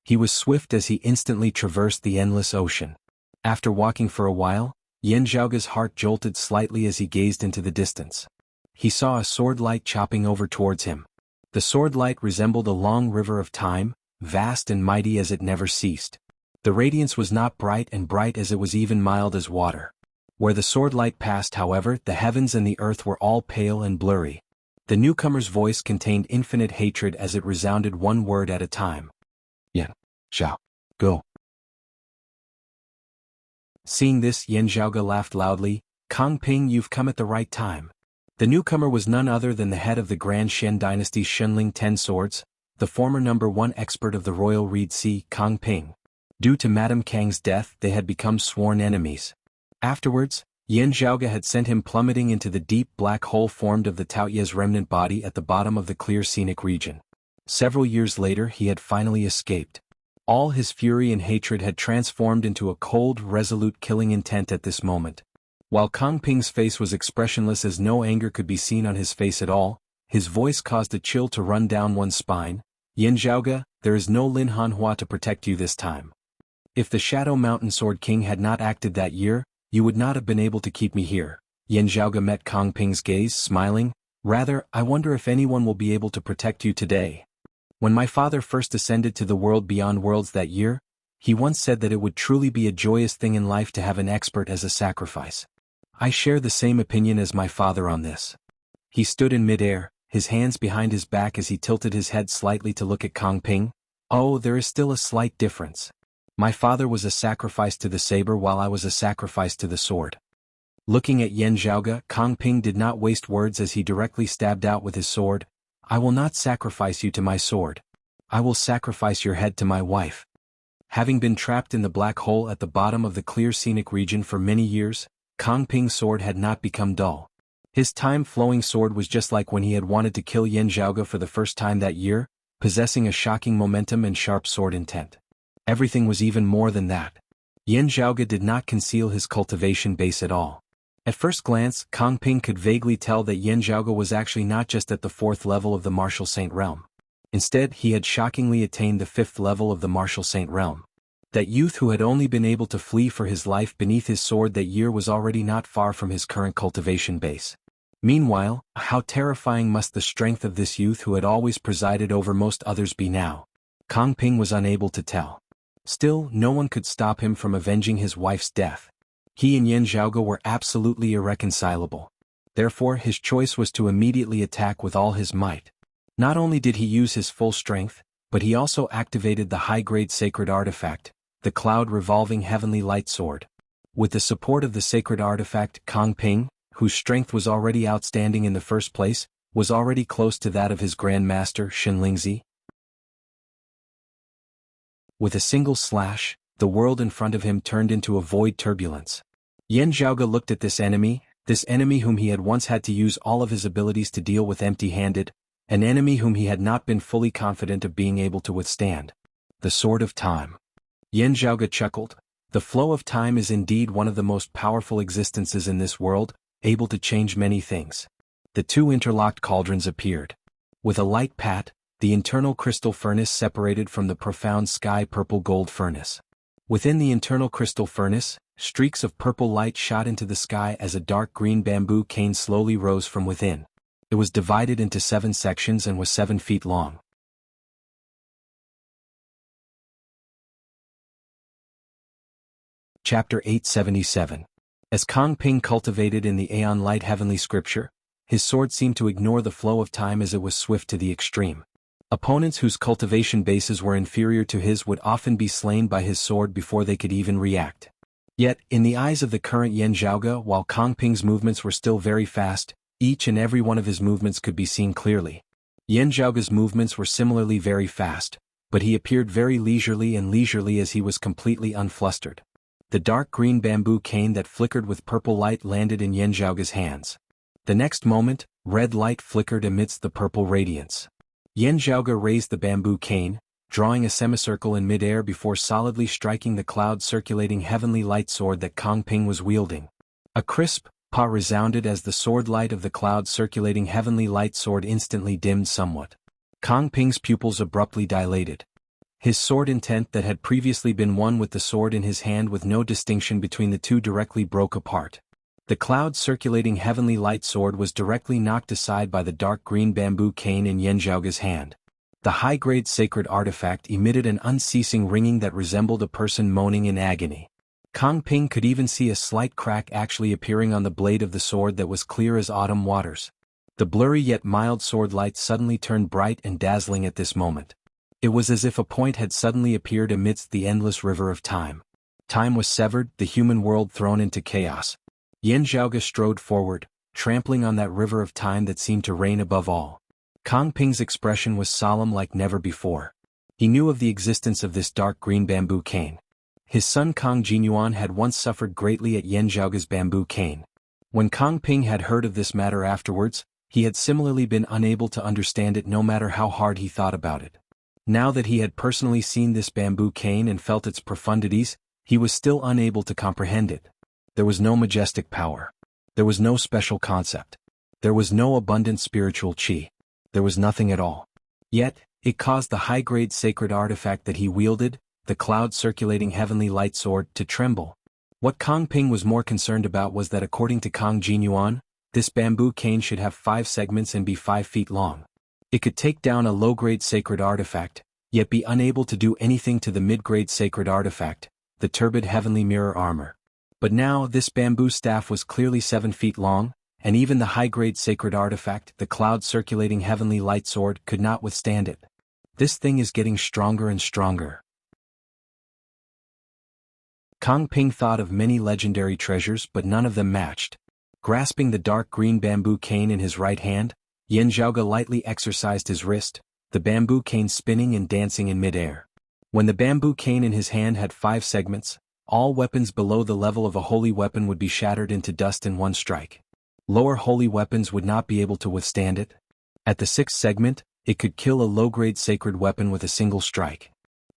He was swift as he instantly traversed the endless ocean. After walking for a while, Yan Zhaoge's heart jolted slightly as he gazed into the distance. He saw a sword light chopping over towards him. The sword light resembled a long river of time, vast and mighty as it never ceased. The radiance was not bright as it was even mild as water. Where the sword light passed, however, the heavens and the earth were all pale and blurry. The newcomer's voice contained infinite hatred as it resounded one word at a time. Yan Zhao, go. Seeing this, Yan Zhaoge laughed loudly. Kong Ping, you've come at the right time. The newcomer was none other than the head of the Grand Shen dynasty's Shenling 10 swords, the former #1 expert of the Royal Reed Sea, Kong Ping. Due to Madame Kang's death, they had become sworn enemies. Afterwards, Yan Zhaoge had sent him plummeting into the deep black hole formed of the Taoye's remnant body at the bottom of the clear scenic region. Several years later he had finally escaped. All his fury and hatred had transformed into a cold, resolute killing intent at this moment. While Kong Ping's face was expressionless as no anger could be seen on his face at all, his voice caused a chill to run down one's spine. Yan Zhaoge, there is no Lin Hanhua to protect you this time. If the Shadow Mountain Sword King had not acted that year, you would not have been able to keep me here. Yan Zhaoge met Kong Ping's gaze, smiling. Rather, I wonder if anyone will be able to protect you today. When my father first ascended to the world beyond worlds that year, he once said that it would truly be a joyous thing in life to have an expert as a sacrifice. I share the same opinion as my father on this. He stood in midair, his hands behind his back as he tilted his head slightly to look at Kong Ping. Oh, there is still a slight difference. My father was a sacrifice to the saber while I was a sacrifice to the sword. Looking at Yan Zhaoge, Kong Ping did not waste words as he directly stabbed out with his sword. I will not sacrifice you to my sword. I will sacrifice your head to my wife. Having been trapped in the black hole at the bottom of the clear scenic region for many years, Kong Ping's sword had not become dull. His time-flowing sword was just like when he had wanted to kill Yan Zhaoge for the first time that year, possessing a shocking momentum and sharp sword intent. Everything was even more than that. Yan Zhaoge did not conceal his cultivation base at all. At first glance, Kong Ping could vaguely tell that Yan Zhaoge was actually not just at the 4th level of the Martial Saint realm. Instead, he had shockingly attained the 5th level of the Martial Saint realm. That youth who had only been able to flee for his life beneath his sword that year was already not far from his current cultivation base. Meanwhile, how terrifying must the strength of this youth who had always presided over most others be now? Kang Ping was unable to tell. Still, no one could stop him from avenging his wife's death. He and Yan Zhaoge were absolutely irreconcilable. Therefore, his choice was to immediately attack with all his might. Not only did he use his full strength, but he also activated the high-grade sacred artifact, the cloud-revolving heavenly light sword. With the support of the sacred artifact, Kang Ping, whose strength was already outstanding in the first place, was already close to that of his grandmaster Shenlingzi. With a single slash, the world in front of him turned into a void turbulence. Yan Zhaoge looked at this enemy whom he had once had to use all of his abilities to deal with empty-handed, an enemy whom he had not been fully confident of being able to withstand. The Sword of Time. Yan Zhaoge chuckled. The flow of time is indeed one of the most powerful existences in this world, able to change many things. The two interlocked cauldrons appeared. With a light pat, the internal crystal furnace separated from the profound sky purple gold furnace. Within the internal crystal furnace, streaks of purple light shot into the sky as a dark green bamboo cane slowly rose from within. It was divided into 7 sections and was 7 feet long. Chapter 877. As Kang Ping cultivated in the Aeon Light heavenly scripture, his sword seemed to ignore the flow of time as it was swift to the extreme. Opponents whose cultivation bases were inferior to his would often be slain by his sword before they could even react. Yet, in the eyes of the current Yan Zhaoge, while Kang Ping's movements were still very fast, each and every one of his movements could be seen clearly. Yan Zhaoge's movements were similarly very fast, but he appeared very leisurely as he was completely unflustered. The dark green bamboo cane that flickered with purple light landed in Yan Zhaoge's hands. The next moment, red light flickered amidst the purple radiance. Yan Zhaoge raised the bamboo cane, drawing a semicircle in midair before solidly striking the cloud-circulating heavenly light sword that Kang Ping was wielding. A crisp pa resounded as the sword light of the cloud-circulating heavenly light sword instantly dimmed somewhat. Kang Ping's pupils abruptly dilated. His sword intent that had previously been one with the sword in his hand with no distinction between the two directly broke apart. The cloud-circulating heavenly light sword was directly knocked aside by the dark green bamboo cane in Yan Zhaoge's hand. The high-grade sacred artifact emitted an unceasing ringing that resembled a person moaning in agony. Kang Ping could even see a slight crack actually appearing on the blade of the sword that was clear as autumn waters. The blurry yet mild sword light suddenly turned bright and dazzling at this moment. It was as if a point had suddenly appeared amidst the endless river of time. Time was severed, the human world thrown into chaos. Yan Zhaoge strode forward, trampling on that river of time that seemed to reign above all. Kang Ping's expression was solemn like never before. He knew of the existence of this dark green bamboo cane. His son Kang Jinyuan had once suffered greatly at Yan Zhaoge's bamboo cane. When Kang Ping had heard of this matter afterwards, he had similarly been unable to understand it no matter how hard he thought about it. Now that he had personally seen this bamboo cane and felt its profundities, he was still unable to comprehend it. There was no majestic power. There was no special concept. There was no abundant spiritual chi. There was nothing at all. Yet, it caused the high-grade sacred artifact that he wielded, the cloud-circulating heavenly light sword, to tremble. What Kang Ping was more concerned about was that according to Kang Jinyuan, this bamboo cane should have 5 segments and be 5 feet long. It could take down a low-grade sacred artifact, yet be unable to do anything to the mid-grade sacred artifact, the turbid heavenly mirror armor. But now this bamboo staff was clearly 7 feet long, and even the high-grade sacred artifact, the cloud-circulating heavenly light sword, could not withstand it. This thing is getting stronger and stronger. Kang Ping thought of many legendary treasures but none of them matched. Grasping the dark green bamboo cane in his right hand, Yan Zhaoge lightly exercised his wrist, the bamboo cane spinning and dancing in midair. When the bamboo cane in his hand had 5 segments, all weapons below the level of a holy weapon would be shattered into dust in one strike. Lower holy weapons would not be able to withstand it. At the 6th segment, it could kill a low-grade sacred weapon with a single strike.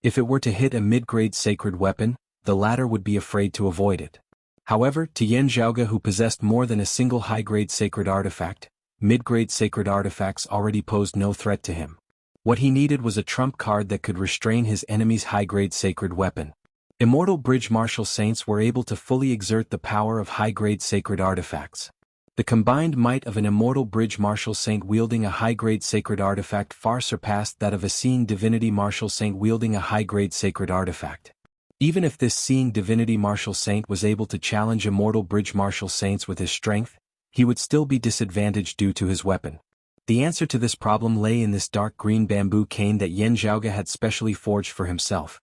If it were to hit a mid-grade sacred weapon, the latter would be afraid to avoid it. However, to Yan Zhaoge, who possessed more than a single high-grade sacred artifact, mid-grade sacred artifacts already posed no threat to him. What he needed was a trump card that could restrain his enemy's high-grade sacred weapon. Immortal Bridge Martial Saints were able to fully exert the power of high-grade sacred artifacts. The combined might of an Immortal Bridge Martial Saint wielding a high-grade sacred artifact far surpassed that of a Seeing Divinity Martial Saint wielding a high-grade sacred artifact. Even if this Seeing Divinity Martial Saint was able to challenge Immortal Bridge Martial Saints with his strength, he would still be disadvantaged due to his weapon. The answer to this problem lay in this dark green bamboo cane that Yan Zhaoge had specially forged for himself.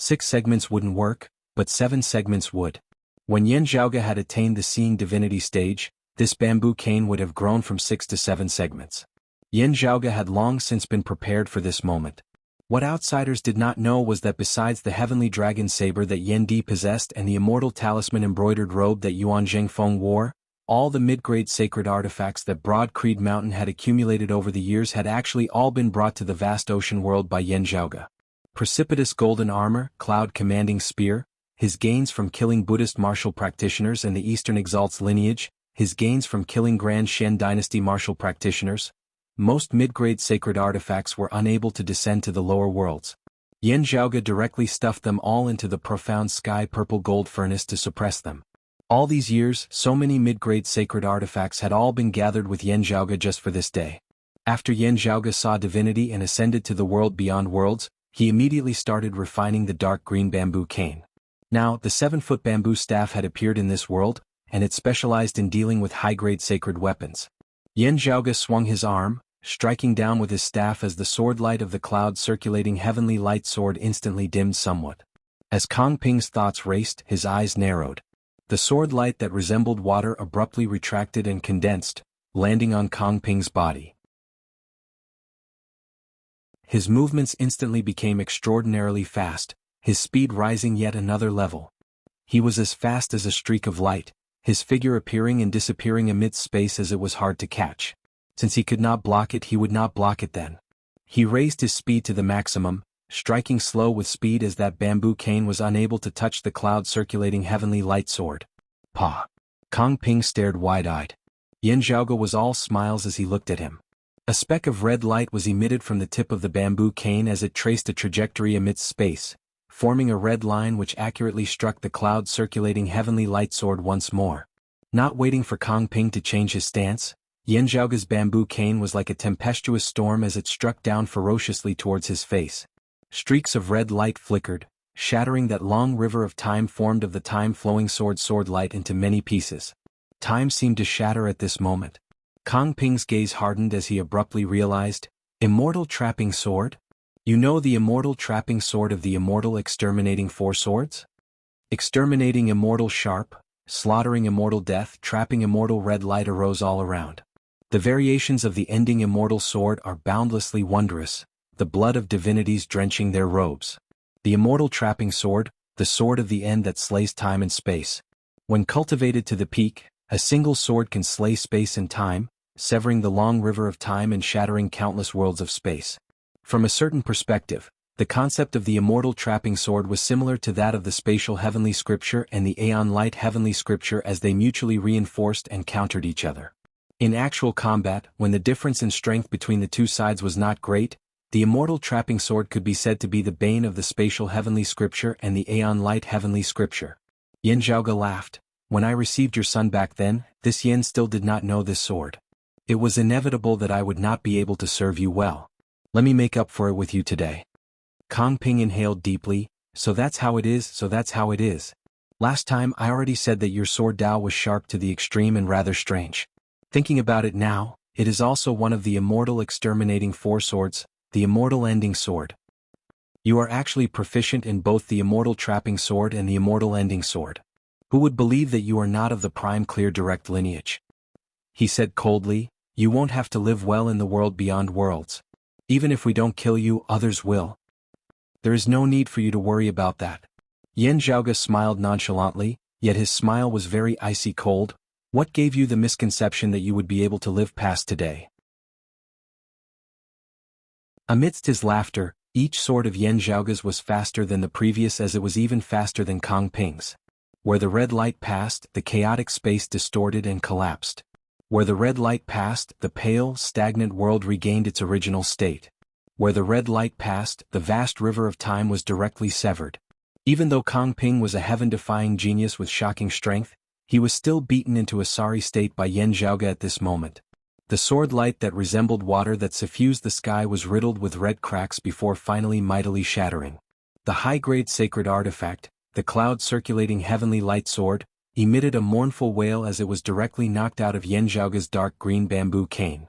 6 segments wouldn't work, but 7 segments would. When Yan Zhaoge had attained the Seeing Divinity stage, this bamboo cane would have grown from 6 to 7 segments. Yan Zhaoge had long since been prepared for this moment. What outsiders did not know was that besides the heavenly dragon saber that Yan Di possessed and the immortal talisman embroidered robe that Yuan Zhengfeng wore, all the mid-grade sacred artifacts that Broad Creed Mountain had accumulated over the years had actually all been brought to the vast ocean world by Yan Zhaoge. Precipitous golden armor, cloud commanding spear, his gains from killing Buddhist martial practitioners and the Eastern Exalt's lineage, his gains from killing Grand Shen Dynasty martial practitioners. Most mid-grade sacred artifacts were unable to descend to the lower worlds. Yan Zhaoge directly stuffed them all into the profound sky-purple gold furnace to suppress them. All these years, so many mid-grade sacred artifacts had all been gathered with Yan Zhaoge just for this day. After Yan Zhaoge saw divinity and ascended to the world beyond worlds, he immediately started refining the dark green bamboo cane. Now, the 7-foot bamboo staff had appeared in this world, and it specialized in dealing with high-grade sacred weapons. Yan Zhaoge swung his arm, striking down with his staff as the sword light of the cloud-circulating heavenly light sword instantly dimmed somewhat. As Kong Ping's thoughts raced, his eyes narrowed. The sword light that resembled water abruptly retracted and condensed, landing on Kong Ping's body. His movements instantly became extraordinarily fast, his speed rising yet another level. He was as fast as a streak of light, his figure appearing and disappearing amidst space as it was hard to catch. Since he could not block it, he would not block it then. He raised his speed to the maximum, striking slow with speed as that bamboo cane was unable to touch the cloud-circulating heavenly light sword. Pa! Kong Ping stared wide-eyed. Yan Zhaoge was all smiles as he looked at him. A speck of red light was emitted from the tip of the bamboo cane as it traced a trajectory amidst space, forming a red line which accurately struck the cloud-circulating heavenly light sword once more. Not waiting for Kong Ping to change his stance, Yan Zhaoge's bamboo cane was like a tempestuous storm as it struck down ferociously towards his face. Streaks of red light flickered, shattering that long river of time formed of the time-flowing sword light into many pieces. Time seemed to shatter at this moment. Kong Ping's gaze hardened as he abruptly realized, Immortal Trapping Sword? You know the immortal trapping sword of the immortal exterminating 4 swords? Exterminating immortal sharp, slaughtering immortal death, trapping immortal red light arose all around. The variations of the ending immortal sword are boundlessly wondrous, the blood of divinities drenching their robes. The immortal trapping sword, the sword of the end that slays time and space. When cultivated to the peak, a single sword can slay space and time, severing the long river of time and shattering countless worlds of space. From a certain perspective, the concept of the immortal trapping sword was similar to that of the spatial heavenly scripture and the Aeon Light heavenly scripture as they mutually reinforced and countered each other. In actual combat, when the difference in strength between the two sides was not great, the immortal trapping sword could be said to be the bane of the spatial heavenly scripture and the Aeon Light heavenly scripture. Yan Zhaoge laughed. When I received your son back then, this Yan still did not know this sword. It was inevitable that I would not be able to serve you well. Let me make up for it with you today. Kong Ping inhaled deeply. So that's how it is, so that's how it is. Last time I already said that your sword Dao was sharp to the extreme and rather strange. Thinking about it now, it is also one of the immortal exterminating 4 swords, the immortal ending sword. You are actually proficient in both the immortal trapping sword and the immortal ending sword. Who would believe that you are not of the prime clear direct lineage? He said coldly, you won't have to live well in the world beyond worlds. Even if we don't kill you, others will. There is no need for you to worry about that. Yan Zhaoge smiled nonchalantly, yet his smile was very icy cold. What gave you the misconception that you would be able to live past today? Amidst his laughter, each sword of Yan Zhaoge's was faster than the previous as it was even faster than Kong Ping's. Where the red light passed, the chaotic space distorted and collapsed. Where the red light passed, the pale, stagnant world regained its original state. Where the red light passed, the vast river of time was directly severed. Even though Kong Ping was a heaven-defying genius with shocking strength, he was still beaten into a sorry state by Yan Zhaoge at this moment. The sword light that resembled water that suffused the sky was riddled with red cracks before finally mightily shattering. The high-grade sacred artifact, the cloud-circulating heavenly light sword, emitted a mournful wail as it was directly knocked out of Yan Zhaoge's dark green bamboo cane.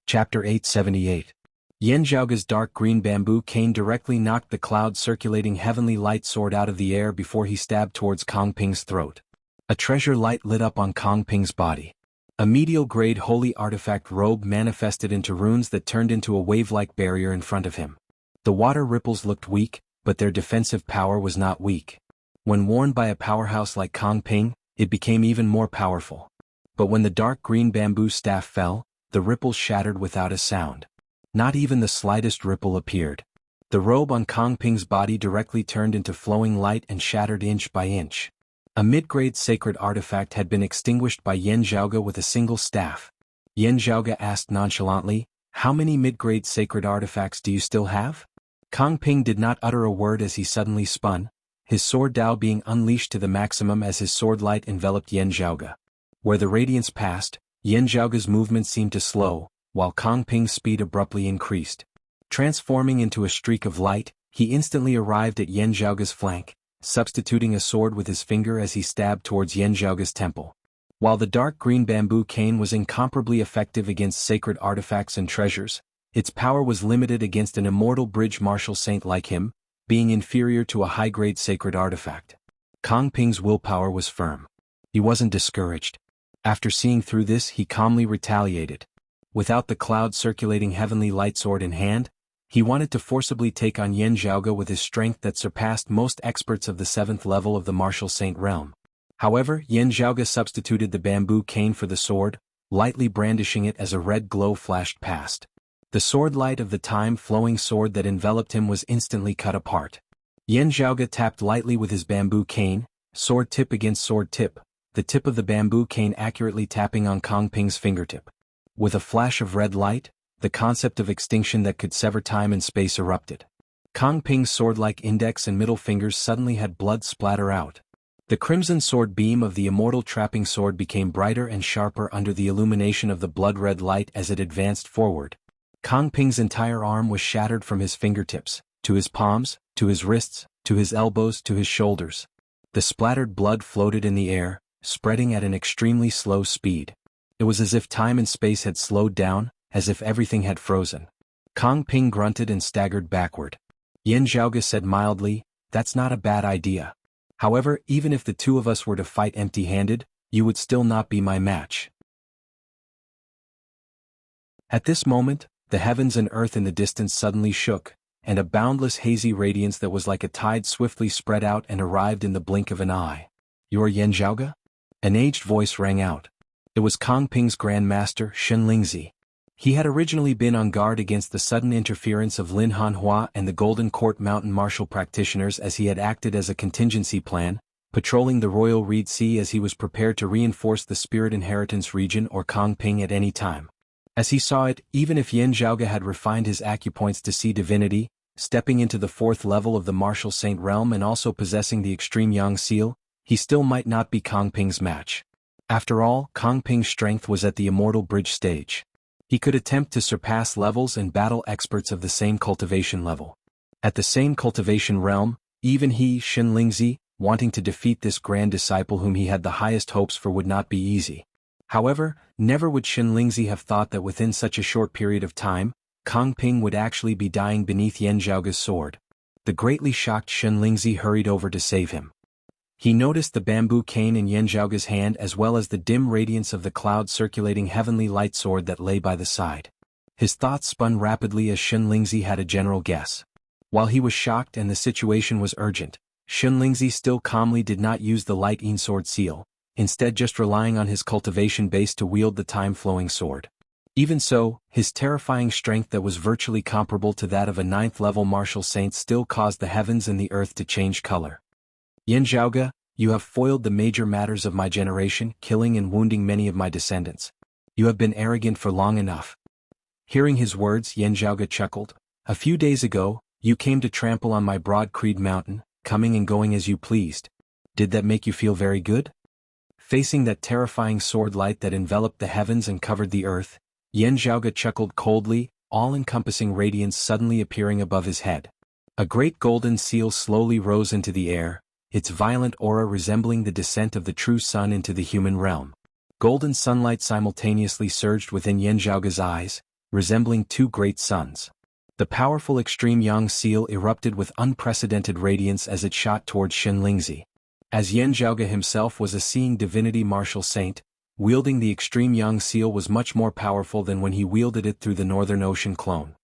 Chapter 878. Yan Zhaoge's dark green bamboo cane directly knocked the cloud-circulating heavenly light sword out of the air before he stabbed towards Kong Ping's throat. A treasure light lit up on Kong Ping's body. A medial-grade holy artifact robe manifested into runes that turned into a wave-like barrier in front of him. The water ripples looked weak, but their defensive power was not weak. When worn by a powerhouse like Kong Ping, it became even more powerful. But when the dark green bamboo staff fell, the ripples shattered without a sound. Not even the slightest ripple appeared. The robe on Kong Ping's body directly turned into flowing light and shattered inch by inch. A mid-grade sacred artifact had been extinguished by Yan Zhaoge with a single staff. Yan Zhaoge asked nonchalantly, "How many mid-grade sacred artifacts do you still have?" Kong Ping did not utter a word as he suddenly spun, his sword Dao being unleashed to the maximum as his sword light enveloped Yan Zhaoge. Where the radiance passed, Yan Zhaoge's movement seemed to slow, while Kong Ping's speed abruptly increased. Transforming into a streak of light, he instantly arrived at Yan Zhaoge's flank, substituting a sword with his finger as he stabbed towards Yan Zhaoge's temple. While the dark green bamboo cane was incomparably effective against sacred artifacts and treasures, its power was limited against an immortal bridge martial saint like him, being inferior to a high-grade sacred artifact. Kong Ping's willpower was firm. He wasn't discouraged. After seeing through this, he calmly retaliated. Without the cloud-circulating heavenly light sword in hand, he wanted to forcibly take on Yan Zhaoge with his strength that surpassed most experts of the 7th level of the martial saint realm. However, Yan Zhaoge substituted the bamboo cane for the sword, lightly brandishing it as a red glow flashed past. The sword light of the time-flowing sword that enveloped him was instantly cut apart. Yan Zhaoge tapped lightly with his bamboo cane, sword tip against sword tip, the tip of the bamboo cane accurately tapping on Kong Ping's fingertip. With a flash of red light, the concept of extinction that could sever time and space erupted. Kong Ping's sword-like index and middle fingers suddenly had blood splatter out. The crimson sword beam of the immortal trapping sword became brighter and sharper under the illumination of the blood-red light as it advanced forward. Kong Ping's entire arm was shattered from his fingertips, to his palms, to his wrists, to his elbows, to his shoulders. The splattered blood floated in the air, spreading at an extremely slow speed. It was as if time and space had slowed down, as if everything had frozen. Kong Ping grunted and staggered backward. Yan Zhaoge said mildly, "That's not a bad idea. However, even if the two of us were to fight empty-handed, you would still not be my match." At this moment, the heavens and earth in the distance suddenly shook, and a boundless hazy radiance that was like a tide swiftly spread out and arrived in the blink of an eye. "You are Yan Zhaoge?" An aged voice rang out. It was Kong Ping's Grand Master, Shen Lingzi. He had originally been on guard against the sudden interference of Lin Hanhua and the Golden Court mountain martial practitioners, as he had acted as a contingency plan, patrolling the Royal Reed Sea as he was prepared to reinforce the Spirit Inheritance region or Kong Ping at any time. As he saw it, even if Yan Zhaoge had refined his acupoints to see divinity, stepping into the 4th level of the martial saint realm and also possessing the extreme Yang seal, he still might not be Kong Ping's match. After all, Kong Ping's strength was at the immortal bridge stage. He could attempt to surpass levels and battle experts of the same cultivation level. At the same cultivation realm, even he, Shen Lingzi, wanting to defeat this grand disciple whom he had the highest hopes for would not be easy. However, never would Shen Lingzi have thought that within such a short period of time, Kong Ping would actually be dying beneath Yan Zhaoge's sword. The greatly shocked Shen Lingzi hurried over to save him. He noticed the bamboo cane in Yan Zhaoge's hand as well as the dim radiance of the cloud-circulating heavenly light sword that lay by the side. His thoughts spun rapidly as Shen Lingzi had a general guess. While he was shocked and the situation was urgent, Shen Lingzi still calmly did not use the light sword seal, instead just relying on his cultivation base to wield the time-flowing sword. Even so, his terrifying strength that was virtually comparable to that of a 9th-level martial saint still caused the heavens and the earth to change color. "Yan Zhaoge, you have foiled the major matters of my generation, killing and wounding many of my descendants. You have been arrogant for long enough. Hearing his words, Yan Zhaoge chuckled. A few days ago, you came to trample on my broad Creed mountain, coming and going as you pleased. Did that make you feel very good? Facing that terrifying sword light that enveloped the heavens and covered the earth, Yan Zhaoge chuckled coldly, all-encompassing radiance suddenly appearing above his head. A great golden seal slowly rose into the air, its violent aura resembling the descent of the true sun into the human realm. Golden sunlight simultaneously surged within Yan Zhaoge's eyes, resembling two great suns. The powerful extreme yang seal erupted with unprecedented radiance as it shot towards Shenlingzi. As Yan Zhaoge himself was a seeing divinity martial saint, wielding the extreme yang seal was much more powerful than when he wielded it through the Northern Ocean clone.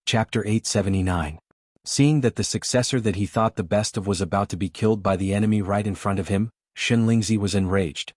Chapter 879. Seeing that the successor that he thought the best of was about to be killed by the enemy right in front of him, Shenlingzi was enraged.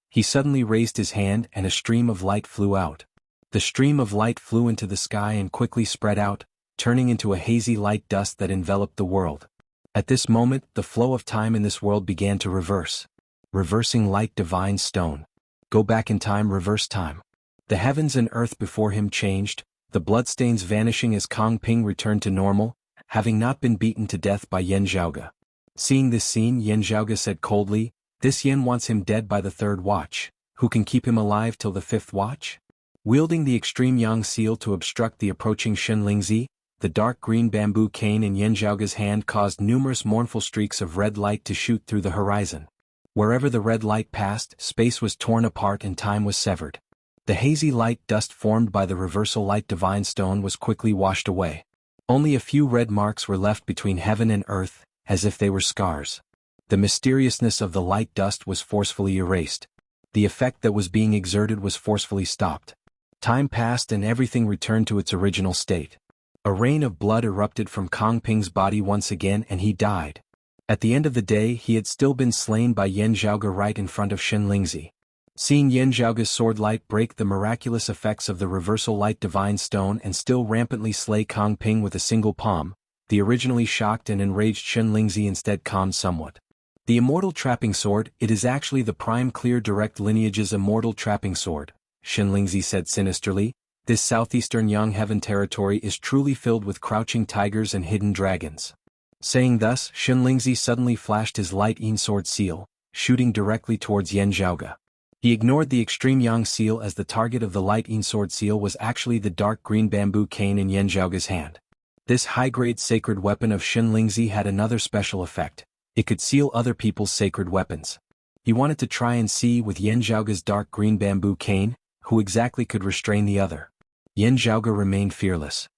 He suddenly raised his hand and a stream of light flew out. The stream of light flew into the sky and quickly spread out, turning into a hazy light dust that enveloped the world. At this moment, the flow of time in this world began to reverse. Reversing light divine stone. Go back in time, reverse time. The heavens and earth before him changed, the bloodstains vanishing as Kong Ping returned to normal, having not been beaten to death by Yan Zhaoge. Seeing this scene, Yan Zhaoge said coldly, "This Yan wants him dead by the third watch. Who can keep him alive till the fifth watch?" Wielding the extreme yang seal to obstruct the approaching Shenlingzi, the dark green bamboo cane in Yan Zhaoge's hand caused numerous mournful streaks of red light to shoot through the horizon. Wherever the red light passed, space was torn apart and time was severed. The hazy light dust formed by the reversal light divine stone was quickly washed away. Only a few red marks were left between heaven and earth, as if they were scars. The mysteriousness of the light dust was forcefully erased. The effect that was being exerted was forcefully stopped. Time passed and everything returned to its original state. A rain of blood erupted from Kong Ping's body once again and he died. At the end of the day he had still been slain by Yan Zhaoge right in front of Shenlingzi. Seeing Yan Zhaoge's sword light break the miraculous effects of the reversal light divine stone and still rampantly slay Kong Ping with a single palm, the originally shocked and enraged Shenlingzi instead calmed somewhat. The immortal trapping sword, it is actually the prime clear direct lineage's immortal trapping sword, Shenlingzi said sinisterly. This southeastern Yang Heaven territory is truly filled with crouching tigers and hidden dragons. Saying thus, Shenlingzi suddenly flashed his light Yin sword seal, shooting directly towards Yan Zhaoge. He ignored the extreme yang seal as the target of the light Yin sword seal was actually the dark green bamboo cane in Yan Zhaoge's hand. This high-grade sacred weapon of Shenlingzi had another special effect. It could seal other people's sacred weapons. He wanted to try and see with Yan Zhaoge's dark green bamboo cane, who exactly could restrain the other. Yan Zhaoge remained fearless.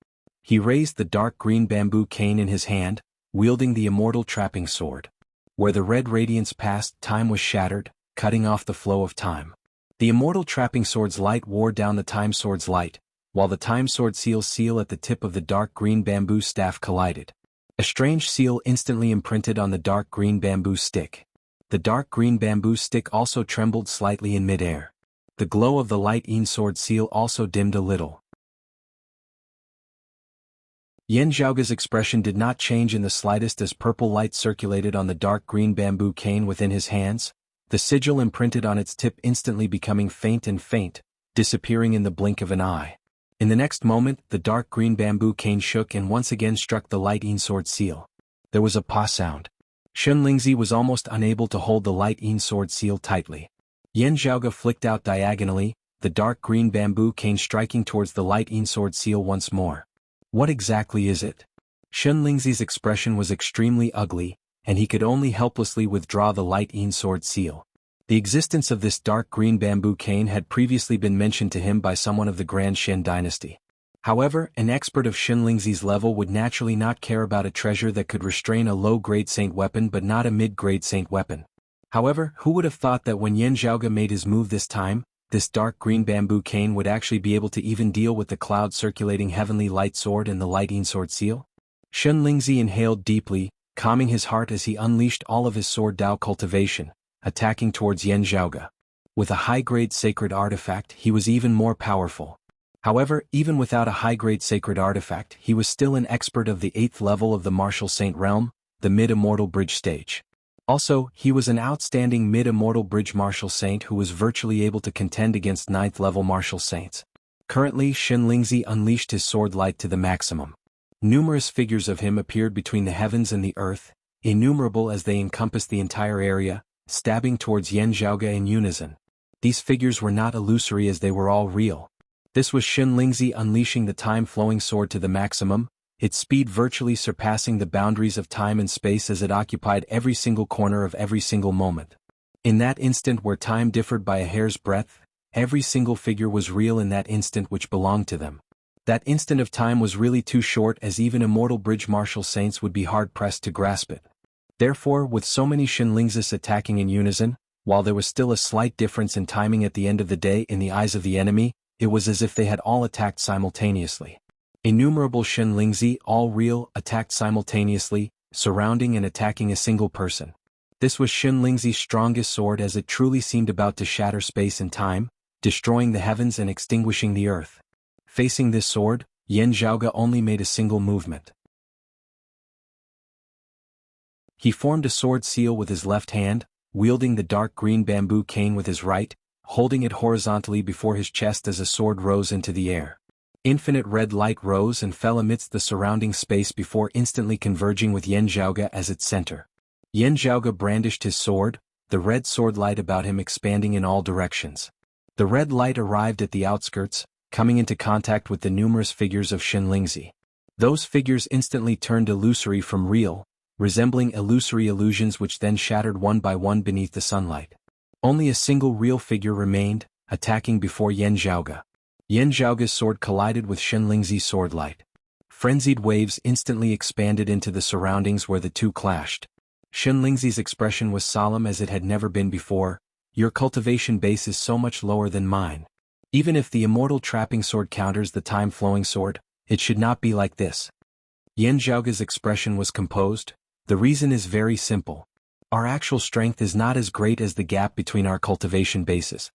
He raised the dark green bamboo cane in his hand, wielding the immortal trapping sword. Where the red radiance passed, time was shattered, cutting off the flow of time. The immortal trapping sword's light wore down the time sword's light, while the time sword seal at the tip of the dark green bamboo staff collided. A strange seal instantly imprinted on the dark green bamboo stick. The dark green bamboo stick also trembled slightly in midair. The glow of the light Yin sword seal also dimmed a little. Yan Zhaoge's expression did not change in the slightest as purple light circulated on the dark green bamboo cane within his hands, the sigil imprinted on its tip instantly becoming faint and faint, disappearing in the blink of an eye. In the next moment, the dark green bamboo cane shook and once again struck the light Yin sword seal. There was a pa sound. Shenlingzi was almost unable to hold the light Yin sword seal tightly. Yan Zhaoge flicked out diagonally, the dark green bamboo cane striking towards the light Yin sword seal once more. What exactly is it? Shenlingzi's expression was extremely ugly, and he could only helplessly withdraw the light Yin sword seal. The existence of this dark green bamboo cane had previously been mentioned to him by someone of the Grand Shen dynasty. However, an expert of Shenlingzi's level would naturally not care about a treasure that could restrain a low-grade saint weapon but not a mid-grade saint weapon. However, who would have thought that when Yan Zhaoge made his move this time, this dark green bamboo cane would actually be able to even deal with the cloud-circulating heavenly light sword and the light Yin sword seal? Shenlingzi inhaled deeply, calming his heart as he unleashed all of his sword Dao cultivation, attacking towards Yan Zhaoge. With a high-grade sacred artifact, he was even more powerful. However, even without a high-grade sacred artifact, he was still an expert of the 8th level of the Martial Saint realm, the mid-immortal bridge stage. Also, he was an outstanding mid-immortal bridge Martial Saint who was virtually able to contend against 9th level Martial Saints. Currently, Shen Lingzi unleashed his sword light to the maximum. Numerous figures of him appeared between the heavens and the earth, innumerable as they encompassed the entire area, stabbing towards Yan Zhaoge in unison. These figures were not illusory as they were all real. This was Shen Lingzi unleashing the time-flowing sword to the maximum, its speed virtually surpassing the boundaries of time and space as it occupied every single corner of every single moment. In that instant where time differed by a hair's breadth, every single figure was real in that instant which belonged to them. That instant of time was really too short as even immortal bridge martial saints would be hard-pressed to grasp it. Therefore, with so many Shen Lingzis attacking in unison, while there was still a slight difference in timing at the end of the day in the eyes of the enemy, it was as if they had all attacked simultaneously. Innumerable Shen Lingzi, all real, attacked simultaneously, surrounding and attacking a single person. This was Shen Lingzi's strongest sword as it truly seemed about to shatter space and time, destroying the heavens and extinguishing the earth. Facing this sword, Yan Zhaoge only made a single movement. He formed a sword seal with his left hand, wielding the dark green bamboo cane with his right, holding it horizontally before his chest as a sword rose into the air. Infinite red light rose and fell amidst the surrounding space before instantly converging with Yan Zhaoge as its center. Yan Zhaoge brandished his sword, the red sword light about him expanding in all directions. The red light arrived at the outskirts, coming into contact with the numerous figures of Shen Lingzi. Those figures instantly turned illusory from real, resembling illusory illusions which then shattered one by one beneath the sunlight. Only a single real figure remained, attacking before Yan Zhaoge. Yan Zhaoge's sword collided with Shen Lingzi's sword light. Frenzied waves instantly expanded into the surroundings where the two clashed. Shen Lingzi's expression was solemn as it had never been before. Your cultivation base is so much lower than mine. Even if the immortal trapping sword counters the time-flowing sword, it should not be like this. Yan Zhaoge's expression was composed. The reason is very simple. Our actual strength is not as great as the gap between our cultivation bases.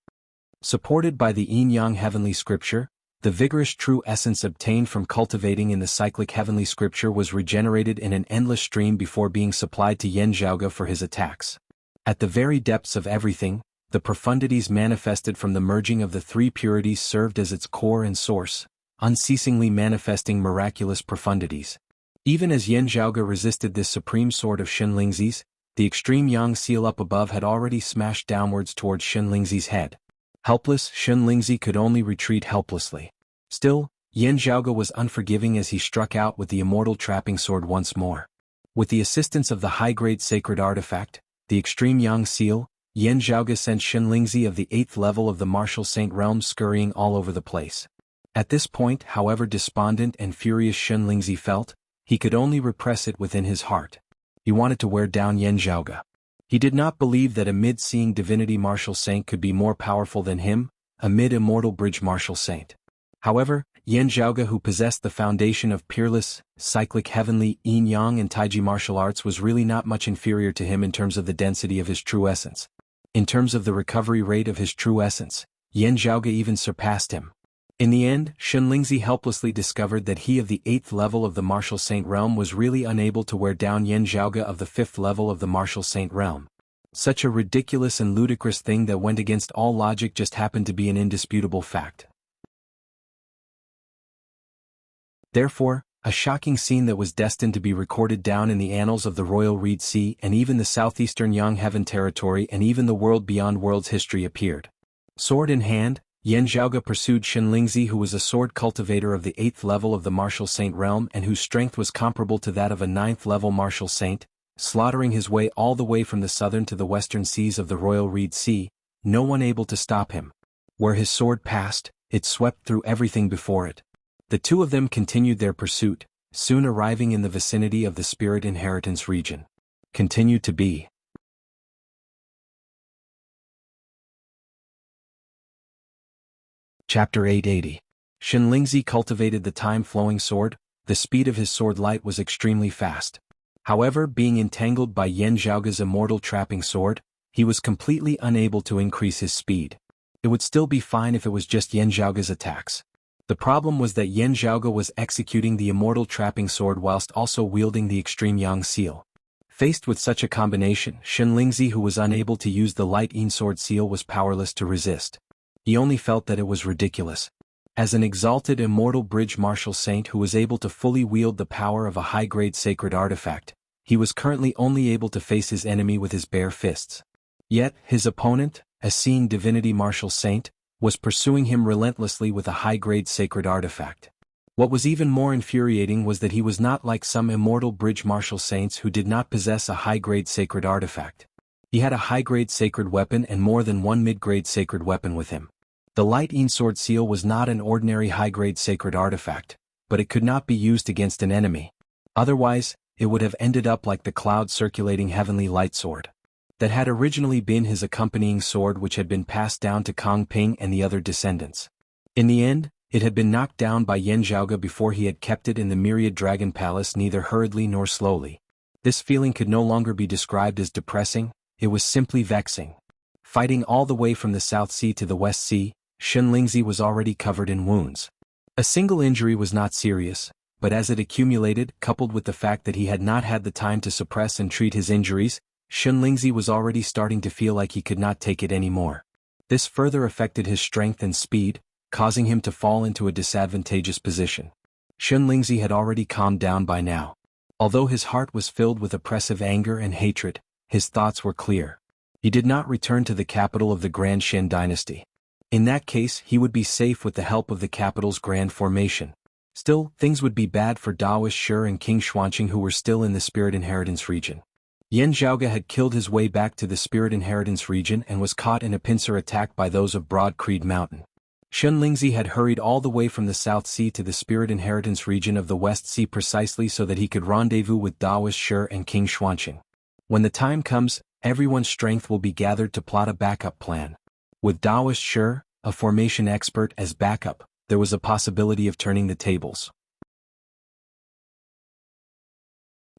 Supported by the yin-yang heavenly scripture, the vigorous true essence obtained from cultivating in the cyclic heavenly scripture was regenerated in an endless stream before being supplied to Yan Zhaoge for his attacks. At the very depths of everything, the profundities manifested from the merging of the three purities served as its core and source, unceasingly manifesting miraculous profundities. Even as Yan Zhaoge resisted this supreme sword of Shen Lingzi's, the extreme yang seal up above had already smashed downwards towards Shen Lingzi's head. Helpless, Shen Lingzi could only retreat helplessly. Still, Yan Zhaoge was unforgiving as he struck out with the immortal trapping sword once more. With the assistance of the high-grade sacred artifact, the extreme yang seal, Yan Zhaoge sent Shen Lingzi of the 8th level of the martial saint realm scurrying all over the place. At this point, however despondent and furious Shen Lingzi felt, he could only repress it within his heart. He wanted to wear down Yan Zhaoge. He did not believe that a mid-seeing divinity martial saint could be more powerful than him, a mid-immortal bridge martial saint. However, Yan Zhaoge, who possessed the foundation of peerless, cyclic heavenly, yin-yang and taiji martial arts, was really not much inferior to him in terms of the density of his true essence. In terms of the recovery rate of his true essence, Yan Zhaoge even surpassed him. In the end, Shen Lingzi helplessly discovered that he of the 8th level of the martial saint realm was really unable to wear down Yan Zhaoge of the 5th level of the martial saint realm. Such a ridiculous and ludicrous thing that went against all logic just happened to be an indisputable fact. Therefore, a shocking scene that was destined to be recorded down in the annals of the Royal Reed Sea and even the southeastern Yang Heaven territory and even the world beyond worlds history appeared. Sword in hand, Yan Zhaoge pursued Shen Lingzi, who was a sword cultivator of the 8th level of the martial saint realm and whose strength was comparable to that of a 9th level martial saint, slaughtering his way all the way from the southern to the western seas of the Royal Reed Sea, no one able to stop him. Where his sword passed, it swept through everything before it. The two of them continued their pursuit, soon arriving in the vicinity of the Spirit Inheritance region. Continued to be. Chapter 880. Shen Lingzi cultivated the time-flowing sword. The speed of his sword light was extremely fast. However, being entangled by Yan Zhaoge's immortal trapping sword, He was completely unable to increase his speed. It would still be fine if it was just Yan Zhaoge's attacks. The problem was that Yan Zhaoge was executing the immortal trapping sword whilst also wielding the extreme Yang seal. Faced with such a combination, Shenlingzi, who was unable to use the light Yin sword seal, was powerless to resist. He only felt that it was ridiculous. As an exalted immortal bridge martial saint who was able to fully wield the power of a high-grade sacred artifact, he was currently only able to face his enemy with his bare fists. Yet, his opponent, a seeing divinity martial saint, was pursuing him relentlessly with a high-grade sacred artifact. What was even more infuriating was that he was not like some immortal bridge martial saints who did not possess a high-grade sacred artifact. He had a high-grade sacred weapon and more than one mid-grade sacred weapon with him. The light Yin sword seal was not an ordinary high-grade sacred artifact, but it could not be used against an enemy. Otherwise, it would have ended up like the cloud-circulating heavenly light sword. That had originally been his accompanying sword, which had been passed down to Kong Ping and the other descendants. In the end, it had been knocked down by Yan Zhaoge before he had kept it in the Myriad Dragon Palace, neither hurriedly nor slowly. This feeling could no longer be described as depressing, it was simply vexing. Fighting all the way from the South Sea to the West Sea, Shenlingzi was already covered in wounds. A single injury was not serious, but as it accumulated, coupled with the fact that he had not had the time to suppress and treat his injuries, Shenlingzi was already starting to feel like he could not take it anymore. This further affected his strength and speed, causing him to fall into a disadvantageous position. Shenlingzi had already calmed down by now. Although his heart was filled with oppressive anger and hatred, his thoughts were clear. He did not return to the capital of the Grand Shen dynasty. In that case, he would be safe with the help of the capital's grand formation. Still, things would be bad for Daoist Shi and King Xuanqing, who were still in the Spirit Inheritance region. Yan Zhaoge had killed his way back to the Spirit Inheritance region and was caught in a pincer attack by those of Broad Creed Mountain. Shenlingzi had hurried all the way from the South Sea to the Spirit Inheritance region of the West Sea precisely so that he could rendezvous with Daoist Shi and King Xuanqing. When the time comes, everyone's strength will be gathered to plot a backup plan. With Daoist Shi, a formation expert, as backup, there was a possibility of turning the tables.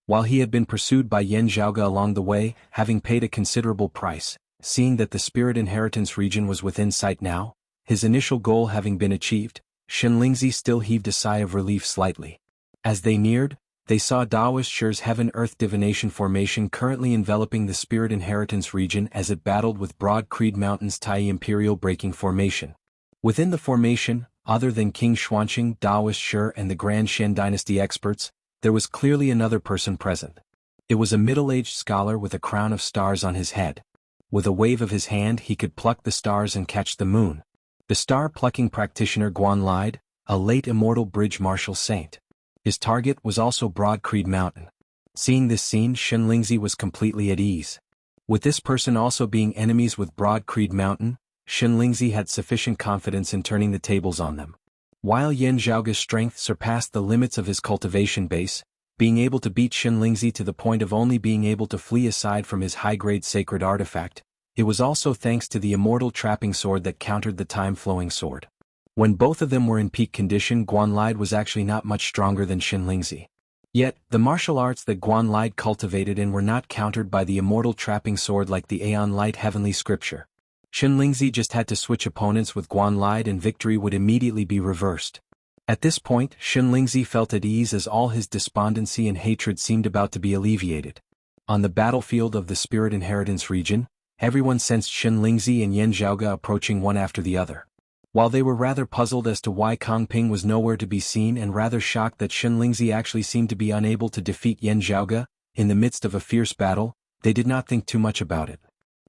While he had been pursued by Yan Zhaoge along the way, having paid a considerable price, seeing that the Spirit Inheritance region was within sight now, his initial goal having been achieved, Shenlingzi still heaved a sigh of relief slightly. As they neared, they saw Daoist Shi's Heaven-Earth Divination formation currently enveloping the Spirit Inheritance region as it battled with Broad Creed Mountain's Tai Imperial Breaking Formation. Within the formation, other than King Xuanqing, Daoist Shi and the Grand Shen dynasty experts, there was clearly another person present. It was a middle-aged scholar with a crown of stars on his head. With a wave of his hand he could pluck the stars and catch the moon. The star-plucking practitioner Guan Lide, a late immortal bridge martial saint. His target was also Broad Creed Mountain. Seeing this scene, Shenlingzi was completely at ease. With this person also being enemies with Broad Creed Mountain, Shenlingzi had sufficient confidence in turning the tables on them. While Yan Zhaoge's strength surpassed the limits of his cultivation base, being able to beat Shenlingzi to the point of only being able to flee aside from his high-grade sacred artifact, it was also thanks to the immortal trapping sword that countered the time-flowing sword. When both of them were in peak condition, Guan Lide was actually not much stronger than Shenlingzi. Yet, the martial arts that Guan Lide cultivated in were not countered by the immortal trapping sword like the Aeon Light Heavenly Scripture. Shenlingzi just had to switch opponents with Guan Lide and victory would immediately be reversed. At this point, Shenlingzi felt at ease as all his despondency and hatred seemed about to be alleviated. On the battlefield of the Spirit Inheritance region, everyone sensed Shenlingzi and Yan Zhaoge approaching one after the other. While they were rather puzzled as to why Kong Ping was nowhere to be seen and rather shocked that Shenlingzi actually seemed to be unable to defeat Yan Zhaoge, in the midst of a fierce battle, they did not think too much about it.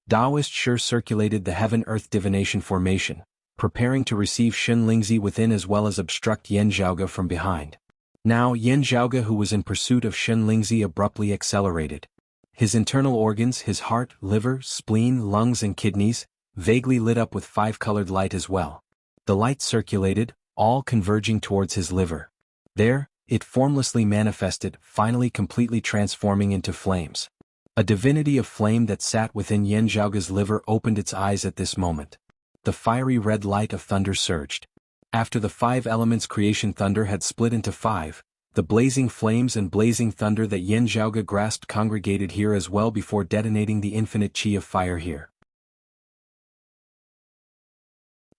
Daoist Shi circulated the Heaven-Earth Divination formation, preparing to receive Shenlingzi within as well as obstruct Yan Zhaoge from behind. Now Yan Zhaoge, who was in pursuit of Shenlingzi, abruptly accelerated. His internal organs, his heart, liver, spleen, lungs and kidneys, vaguely lit up with five-colored light as well. The light circulated, all converging towards his liver. There, it formlessly manifested, finally completely transforming into flames. A divinity of flame that sat within Yan Zhaoge's liver opened its eyes at this moment. The fiery red light of thunder surged. After the five elements creation thunder had split into five, The blazing flames and blazing thunder that Yen Zhaoge grasped congregated here as well before detonating the infinite qi of fire here.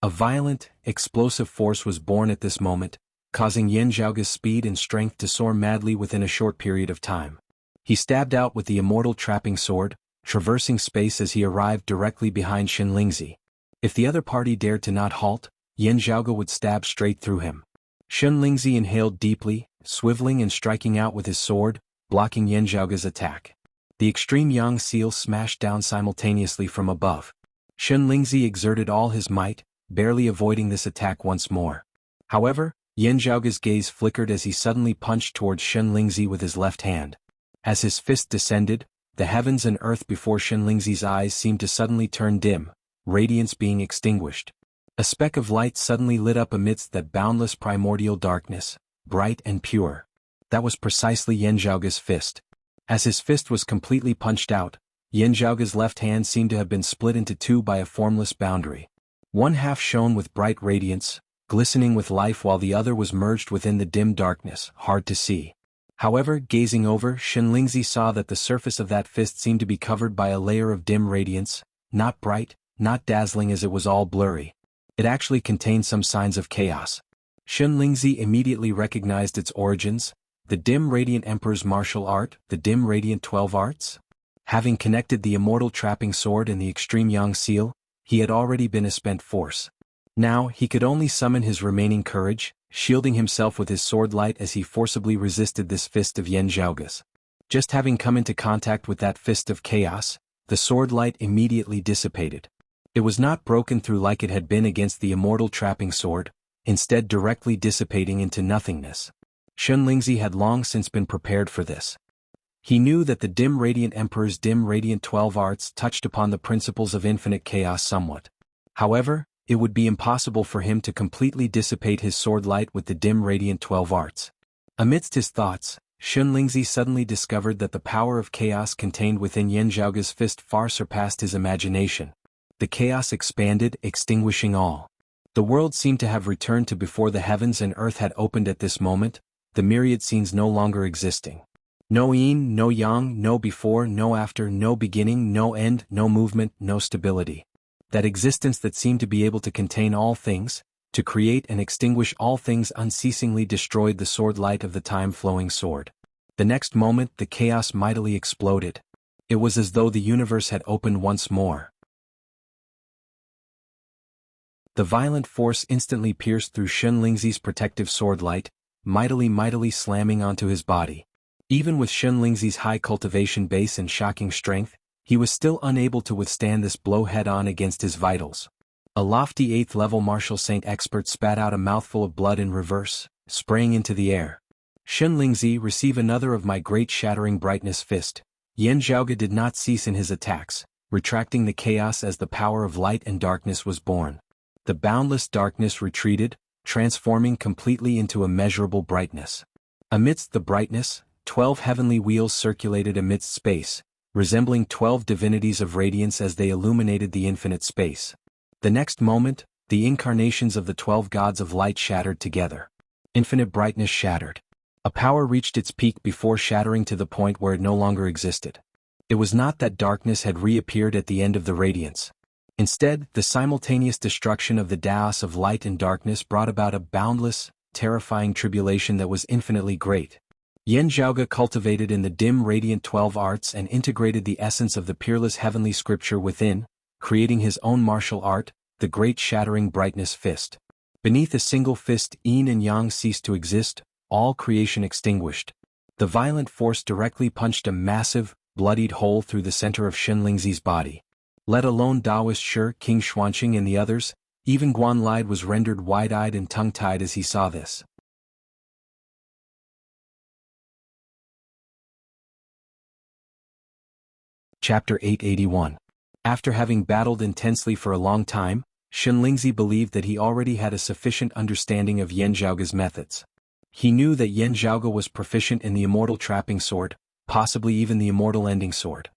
A violent, explosive force was born at this moment, causing Yen Zhaoge's speed and strength to soar madly within a short period of time. He stabbed out with the immortal trapping sword, traversing space as he arrived directly behind Xin Lingzi. If the other party dared to not halt, Yen Zhaoge would stab straight through him. Xin Lingzi inhaled deeply, swiveling and striking out with his sword, blocking Yen Zhaoge's attack. The extreme yang seal smashed down simultaneously from above. Xin Lingzi exerted all his might, barely avoiding this attack once more. However, Yen Zhaoge's gaze flickered as he suddenly punched towards Xin Lingzi with his left hand. As his fist descended, the heavens and earth before Xin Lingzi's eyes seemed to suddenly turn dim, radiance being extinguished. A speck of light suddenly lit up amidst that boundless primordial darkness, bright and pure. That was precisely Yen Zhaoge's fist. As his fist was completely punched out, Yen Zhaoge's left hand seemed to have been split into two by a formless boundary. One half shone with bright radiance, glistening with life, while the other was merged within the dim darkness, hard to see. However, gazing over, Xin Lingzi saw that the surface of that fist seemed to be covered by a layer of dim radiance, not bright, not dazzling, as it was all blurry. It actually contained some signs of chaos. Xin Lingzi immediately recognized its origins: the dim radiant emperor's martial art, the dim radiant 12 arts. Having connected the immortal trapping sword and the extreme yang seal, he had already been a spent force. Now he could only summon his remaining courage, shielding himself with his sword light as he forcibly resisted this fist of Yen Zhaoge's. Just having come into contact with that fist of chaos, the sword light immediately dissipated. It was not broken through like it had been against the immortal trapping sword, instead directly dissipating into nothingness. Xin Lingzi had long since been prepared for this. He knew that the dim radiant emperor's dim radiant 12 arts touched upon the principles of infinite chaos somewhat. However, it would be impossible for him to completely dissipate his sword light with the dim radiant 12 arts. Amidst his thoughts, Xin Lingzi suddenly discovered that the power of chaos contained within Yen Zhaoge's fist far surpassed his imagination. The chaos expanded, extinguishing all. The world seemed to have returned to before the heavens and earth had opened at this moment, the myriad scenes no longer existing. No yin, no yang, no before, no after, no beginning, no end, no movement, no stability. That existence that seemed to be able to contain all things, to create and extinguish all things, unceasingly destroyed the sword light of the time-flowing sword. The next moment the chaos mightily exploded. It was as though the universe had opened once more. The violent force instantly pierced through Xin Lingzi's protective sword light, mightily slamming onto his body. Even with Xin Lingzi's high cultivation base and shocking strength, he was still unable to withstand this blow head-on against his vitals. A lofty 8th-level martial saint expert spat out a mouthful of blood in reverse, spraying into the air. Xin Lingzi, receive another of my great shattering brightness fist. Yen Zhaoge did not cease in his attacks, retracting the chaos as the power of light and darkness was born. The boundless darkness retreated, transforming completely into immeasurable brightness. Amidst the brightness, 12 heavenly wheels circulated amidst space, resembling 12 divinities of radiance as they illuminated the infinite space. The next moment, the incarnations of the 12 gods of light shattered together. Infinite brightness shattered. A power reached its peak before shattering to the point where it no longer existed. It was not that darkness had reappeared at the end of the radiance. Instead, the simultaneous destruction of the Daos of light and darkness brought about a boundless, terrifying tribulation that was infinitely great. Yen Zhaoge cultivated in the dim radiant 12 arts and integrated the essence of the peerless heavenly scripture within, creating his own martial art, the great shattering brightness fist. Beneath a single fist, yin and yang ceased to exist, all creation extinguished. The violent force directly punched a massive, bloodied hole through the center of Xin Lingzi's body. Let alone Daoist Shi, King Xuanqing and the others, even Guan Lide was rendered wide-eyed and tongue-tied as he saw this. Chapter 881. After having battled intensely for a long time, Xin Lingzi believed that he already had a sufficient understanding of Yen Zhaoge's methods. He knew that Yen Zhaoge was proficient in the immortal trapping sword, possibly even the immortal ending sword.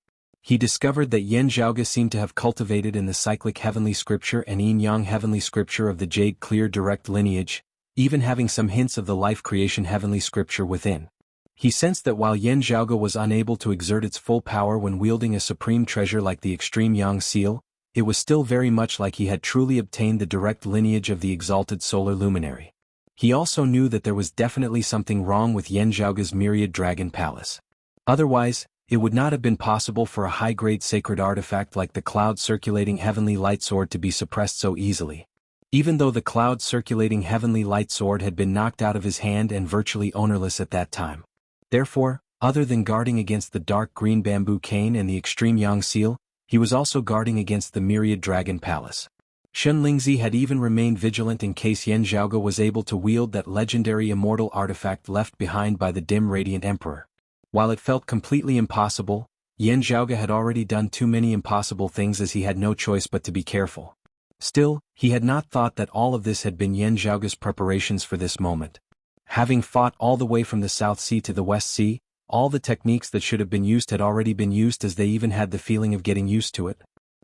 He discovered that Yen Zhaoge seemed to have cultivated in the cyclic heavenly scripture and yin-yang heavenly scripture of the Jade Clear direct lineage, even having some hints of the life-creation heavenly scripture within. He sensed that while Yan Zhaoge was unable to exert its full power when wielding a supreme treasure like the extreme Yang seal, it was still very much like he had truly obtained the direct lineage of the exalted solar luminary. He also knew that there was definitely something wrong with Yan Zhaoge's myriad dragon palace. Otherwise, it would not have been possible for a high-grade sacred artifact like the cloud-circulating heavenly light sword to be suppressed so easily. Even though the cloud-circulating heavenly light sword had been knocked out of his hand and virtually ownerless at that time. Therefore, other than guarding against the dark green bamboo cane and the extreme Yang seal, he was also guarding against the myriad dragon palace. Shen Lingzi had even remained vigilant in case Yan Zhaoge was able to wield that legendary immortal artifact left behind by the dim radiant emperor. While it felt completely impossible, Yan Zhaoge had already done too many impossible things as he had no choice but to be careful. Still, he had not thought that all of this had been Yan Zhaoge's preparations for this moment. Having fought all the way from the South Sea to the West Sea, all the techniques that should have been used had already been used, as they even had the feeling of getting used to it.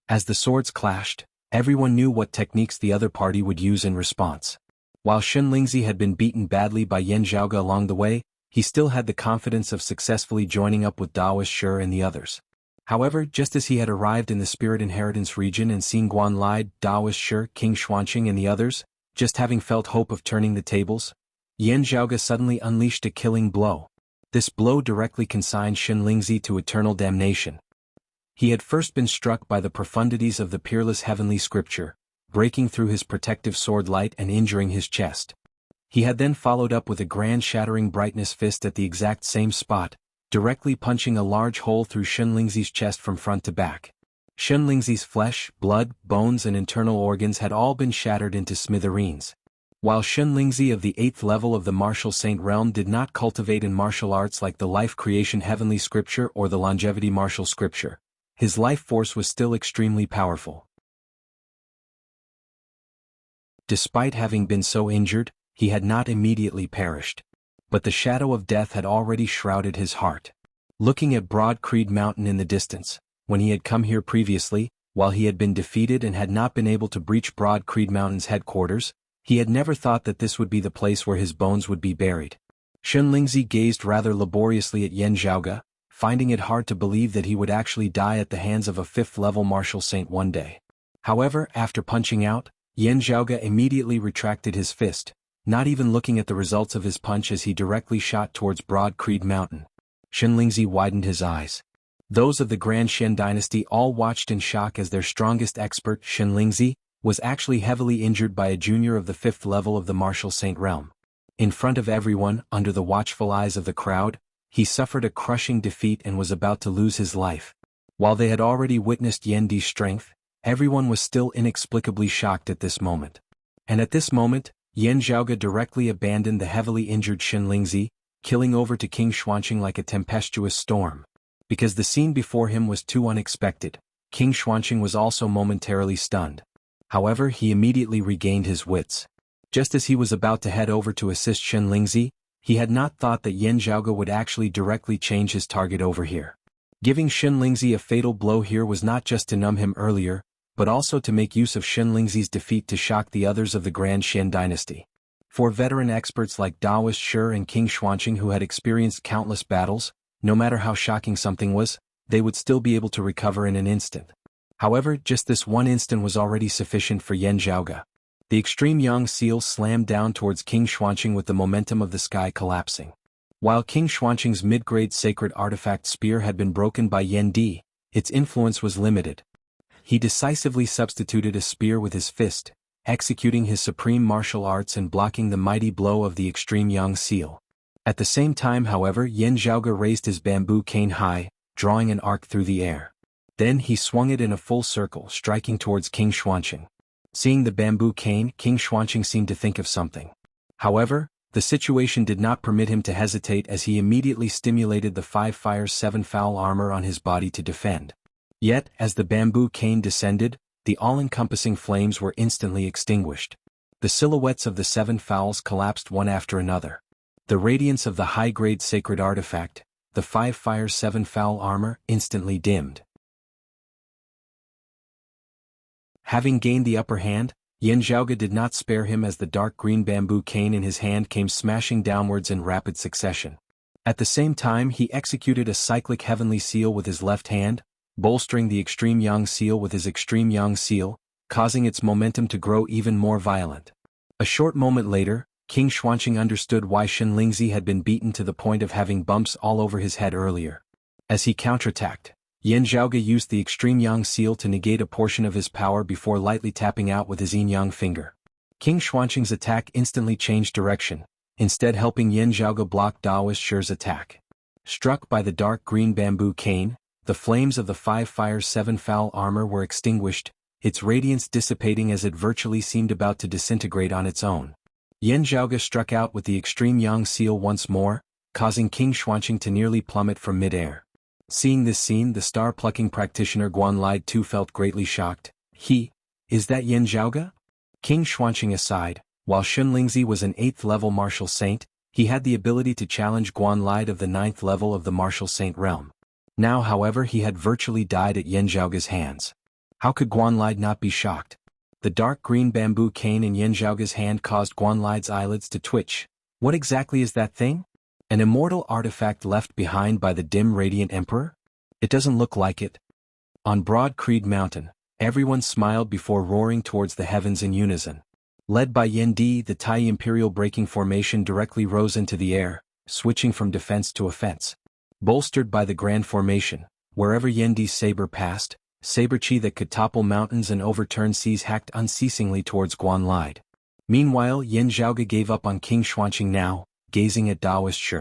As the swords clashed, everyone knew what techniques the other party would use in response. While Shen Lingzi had been beaten badly by Yan Zhaoge along the way, he still had the confidence of successfully joining up with Daoist Shi and the others. However, just as he had arrived in the Spirit Inheritance region and seen Guan Lai, Daoist Shi, King Xuanqing and the others, just having felt hope of turning the tables, Yan Zhaoge suddenly unleashed a killing blow. This blow directly consigned Shen Lingzi to eternal damnation. He had first been struck by the profundities of the peerless heavenly scripture, breaking through his protective sword light and injuring his chest. He had then followed up with a grand shattering brightness fist at the exact same spot, directly punching a large hole through Shen Lingzi's chest from front to back. Shen Lingzi's flesh, blood, bones and internal organs had all been shattered into smithereens. While Shen Lingzi of the 8th level of the martial saint realm did not cultivate in martial arts like the life creation heavenly scripture or the longevity martial scripture, his life force was still extremely powerful. Despite having been so injured, he had not immediately perished. But the shadow of death had already shrouded his heart. Looking at Broad Creed Mountain in the distance, when he had come here previously, while he had been defeated and had not been able to breach Broad Creed Mountain's headquarters, he had never thought that this would be the place where his bones would be buried. Shen Lingzi gazed rather laboriously at Yan Zhaoge, finding it hard to believe that he would actually die at the hands of a 5th-level martial saint one day. However, after punching out, Yan Zhaoge immediately retracted his fist, not even looking at the results of his punch as he directly shot towards Broad Creed Mountain. Shen Lingzi widened his eyes. Those of the Grand Shen dynasty all watched in shock as their strongest expert, Shen Lingzi, was actually heavily injured by a junior of the 5th level of the martial saint realm. In front of everyone, under the watchful eyes of the crowd, he suffered a crushing defeat and was about to lose his life. While they had already witnessed Yan Di's strength, everyone was still inexplicably shocked at this moment. And at this moment, Yan Zhaoge directly abandoned the heavily injured Shen Lingzi, killing over to King Xuanqing like a tempestuous storm. Because the scene before him was too unexpected, King Xuanqing was also momentarily stunned. However, he immediately regained his wits. Just as he was about to head over to assist Shen Lingzi, he had not thought that Yan Zhaoge would actually directly change his target over here. Giving Shen Lingzi a fatal blow here was not just to numb him earlier, but also to make use of Shen Lingzi's defeat to shock the others of the Grand Shen dynasty. For veteran experts like Daoist Shi and King Xuanqing who had experienced countless battles, no matter how shocking something was, they would still be able to recover in an instant. However, just this one instant was already sufficient for Yan Zhaoge. The extreme Yang seal slammed down towards King Xuanqing with the momentum of the sky collapsing. While King Xuanqing's mid-grade sacred artifact spear had been broken by Yan Di, its influence was limited. He decisively substituted a spear with his fist, executing his supreme martial arts and blocking the mighty blow of the extreme Yang seal. At the same time, however, Yan Zhaoge raised his bamboo cane high, drawing an arc through the air. Then he swung it in a full circle, striking towards King Xuanqing. Seeing the bamboo cane, King Xuanqing seemed to think of something. However, the situation did not permit him to hesitate as he immediately stimulated the 5 fires 7 foul armor on his body to defend. Yet, as the bamboo cane descended, the all-encompassing flames were instantly extinguished. The silhouettes of the 7 fowls collapsed one after another. The radiance of the high-grade sacred artifact, the 5 fires 7 foul armor, instantly dimmed. Having gained the upper hand, Yan Zhaoge did not spare him as the dark green bamboo cane in his hand came smashing downwards in rapid succession. At the same time he executed a cyclic heavenly seal with his left hand, bolstering the extreme yang seal with his extreme yang seal, causing its momentum to grow even more violent. A short moment later, King Xuanqing understood why Shen Lingzi had been beaten to the point of having bumps all over his head earlier. As he counterattacked, Yan Zhaoge used the extreme yang seal to negate a portion of his power before lightly tapping out with his yin-yang finger. King Xuanqing's attack instantly changed direction, instead helping Yan Zhaoge block Daoist Shi's attack. Struck by the dark green bamboo cane, the flames of the 5 Fire's 7 Foul armor were extinguished, its radiance dissipating as it virtually seemed about to disintegrate on its own. Yan Zhaoge struck out with the extreme yang seal once more, causing King Xuanqing to nearly plummet from mid-air. Seeing this scene, the star-plucking practitioner Guan Lai too felt greatly shocked. Is that Yan Zhaoge? King Xuanqing aside, while Shen Lingzi was an 8th level martial saint, he had the ability to challenge Guan Lai of the 9th level of the martial saint realm. Now however he had virtually died at Yan Zhaoge's hands. How could Guan Lai not be shocked? The dark green bamboo cane in Yan Zhaoge's hand caused Guan Lai's eyelids to twitch. What exactly is that thing? An immortal artifact left behind by the dim radiant emperor? It doesn't look like it. On Broad Creed Mountain, everyone smiled before roaring towards the heavens in unison. Led by Yen Di, the Tai Imperial breaking formation directly rose into the air, switching from defense to offense. Bolstered by the Grand Formation, wherever Yen Di's saber passed, saber chi that could topple mountains and overturn seas hacked unceasingly towards Guan Lai. Meanwhile Yan Zhaoge gave up on King Xuanqing now, gazing at Daoist Shi.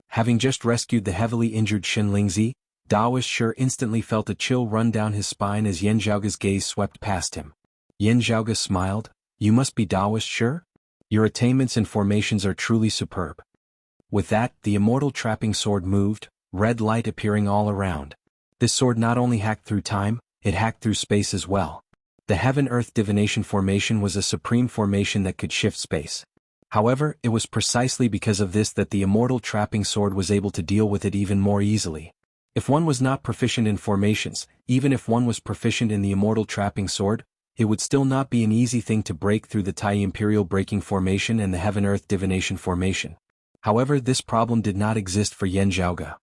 Having just rescued the heavily injured Shen Lingzi, Daoist Shi instantly felt a chill run down his spine as Yan Zhaoge's gaze swept past him. Yan Zhaoge smiled. You must be Daoist Shi? Your attainments and formations are truly superb. With that, the immortal trapping sword moved, red light appearing all around. This sword not only hacked through time, it hacked through space as well. The Heaven-Earth Divination formation was a supreme formation that could shift space. However, it was precisely because of this that the immortal trapping sword was able to deal with it even more easily. If one was not proficient in formations, even if one was proficient in the immortal trapping sword, it would still not be an easy thing to break through the Tai Imperial breaking formation and the Heaven-Earth Divination formation. However, this problem did not exist for Yan Zhaoge.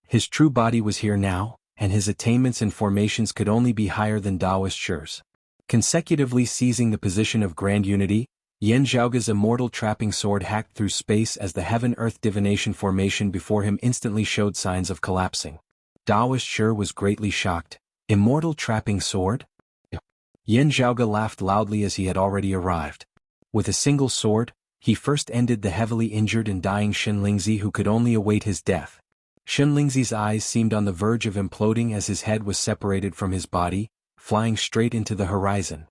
His true body was here now, and his attainments and formations could only be higher than Daoist Shi's. Consecutively seizing the position of Grand Unity, Yan Zhaoge's immortal trapping sword hacked through space as the Heaven-Earth Divination formation before him instantly showed signs of collapsing. Daoist Shi was greatly shocked. Immortal trapping sword? Yan Zhaoge laughed loudly as he had already arrived. With a single sword, he first ended the heavily injured and dying Shen Lingzi who could only await his death. Shen Lingzi's eyes seemed on the verge of imploding as his head was separated from his body, flying straight into the horizon.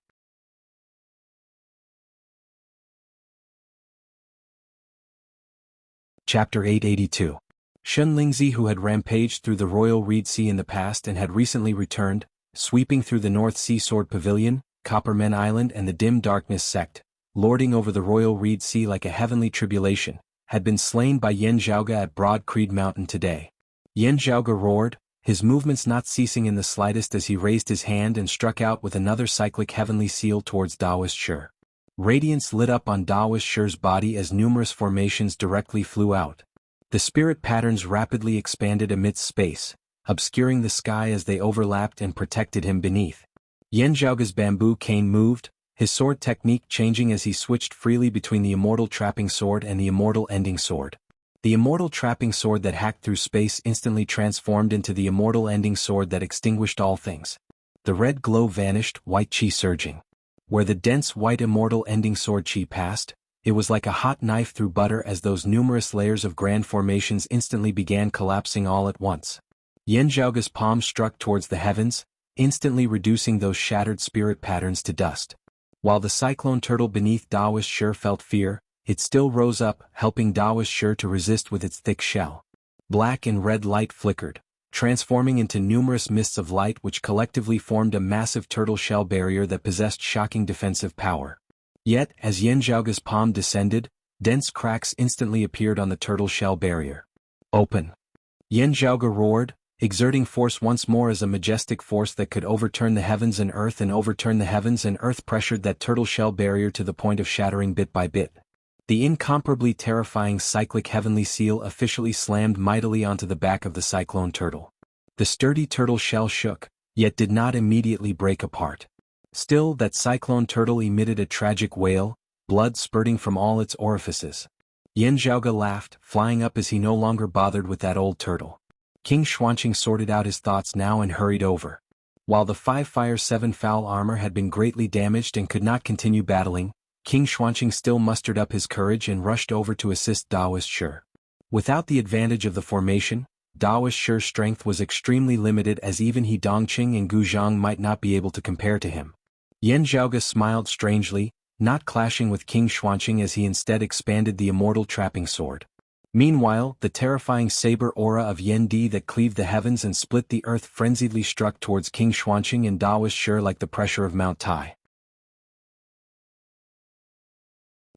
Chapter 882. Shen Lingzi, who had rampaged through the Royal Reed Sea in the past and had recently returned, sweeping through the North Sea Sword Pavilion, Coppermen Island and the Dim Darkness sect, lording over the Royal Reed Sea like a heavenly tribulation, had been slain by Yan Zhaoge at Broad Creed Mountain today. Yan Zhaoge roared, his movements not ceasing in the slightest as he raised his hand and struck out with another cyclic heavenly seal towards Daoist Shi. Radiance lit up on Daoist Shi's body as numerous formations directly flew out. The spirit patterns rapidly expanded amidst space, obscuring the sky as they overlapped and protected him beneath. Yan Zhaoge's bamboo cane moved, his sword technique changing as he switched freely between the immortal trapping sword and the immortal ending sword. The immortal trapping sword that hacked through space instantly transformed into the immortal ending sword that extinguished all things. The red glow vanished, white chi surging. Where the dense white immortal ending sword chi passed, it was like a hot knife through butter as those numerous layers of grand formations instantly began collapsing all at once. Yan Zhaoge's palm struck towards the heavens, instantly reducing those shattered spirit patterns to dust. While the cyclone turtle beneath Daoist Shi felt fear, it still rose up, helping Daoist Shi to resist with its thick shell. Black and red light flickered, transforming into numerous mists of light which collectively formed a massive turtle shell barrier that possessed shocking defensive power. Yet, as Yan Zhaoge's palm descended, dense cracks instantly appeared on the turtle shell barrier. Open! Yan Zhaoge roared, exerting force once more as a majestic force that could overturn the heavens and earth, and overturn the heavens and earth pressured that turtle shell barrier to the point of shattering bit by bit. The incomparably terrifying cyclic heavenly seal officially slammed mightily onto the back of the cyclone turtle. The sturdy turtle shell shook, yet did not immediately break apart. Still, that cyclone turtle emitted a tragic wail, blood spurting from all its orifices. Yan Zhaoge laughed, flying up as he no longer bothered with that old turtle. King Xuanqing sorted out his thoughts now and hurried over. While the 5 fire 7 foul armor had been greatly damaged and could not continue battling, King Xuanqing still mustered up his courage and rushed over to assist Daoist Shi. Without the advantage of the formation, Daoist Shi's strength was extremely limited, as even he Dongqing and Gu Zhang might not be able to compare to him. Yan Zhaoge smiled strangely, not clashing with King Xuanqing as he instead expanded the immortal trapping sword. Meanwhile, the terrifying saber aura of Yan Di that cleaved the heavens and split the earth frenziedly struck towards King Xuanqing and Daoist Shi like the pressure of Mount Tai.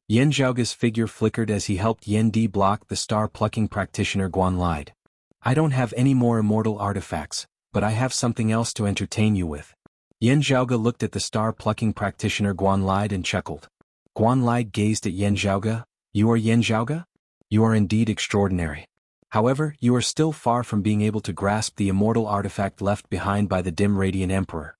Yan Zhaoge's figure flickered as he helped Yan Di block the star-plucking practitioner Guan Lide. "I don't have any more immortal artifacts, but I have something else to entertain you with." Yan Zhaoge looked at the star-plucking practitioner Guan Lide and chuckled. Guan Lide gazed at Yan Zhaoge. "You are Yan Zhaoge? You are indeed extraordinary. However, you are still far from being able to grasp the immortal artifact left behind by the dim radiant emperor."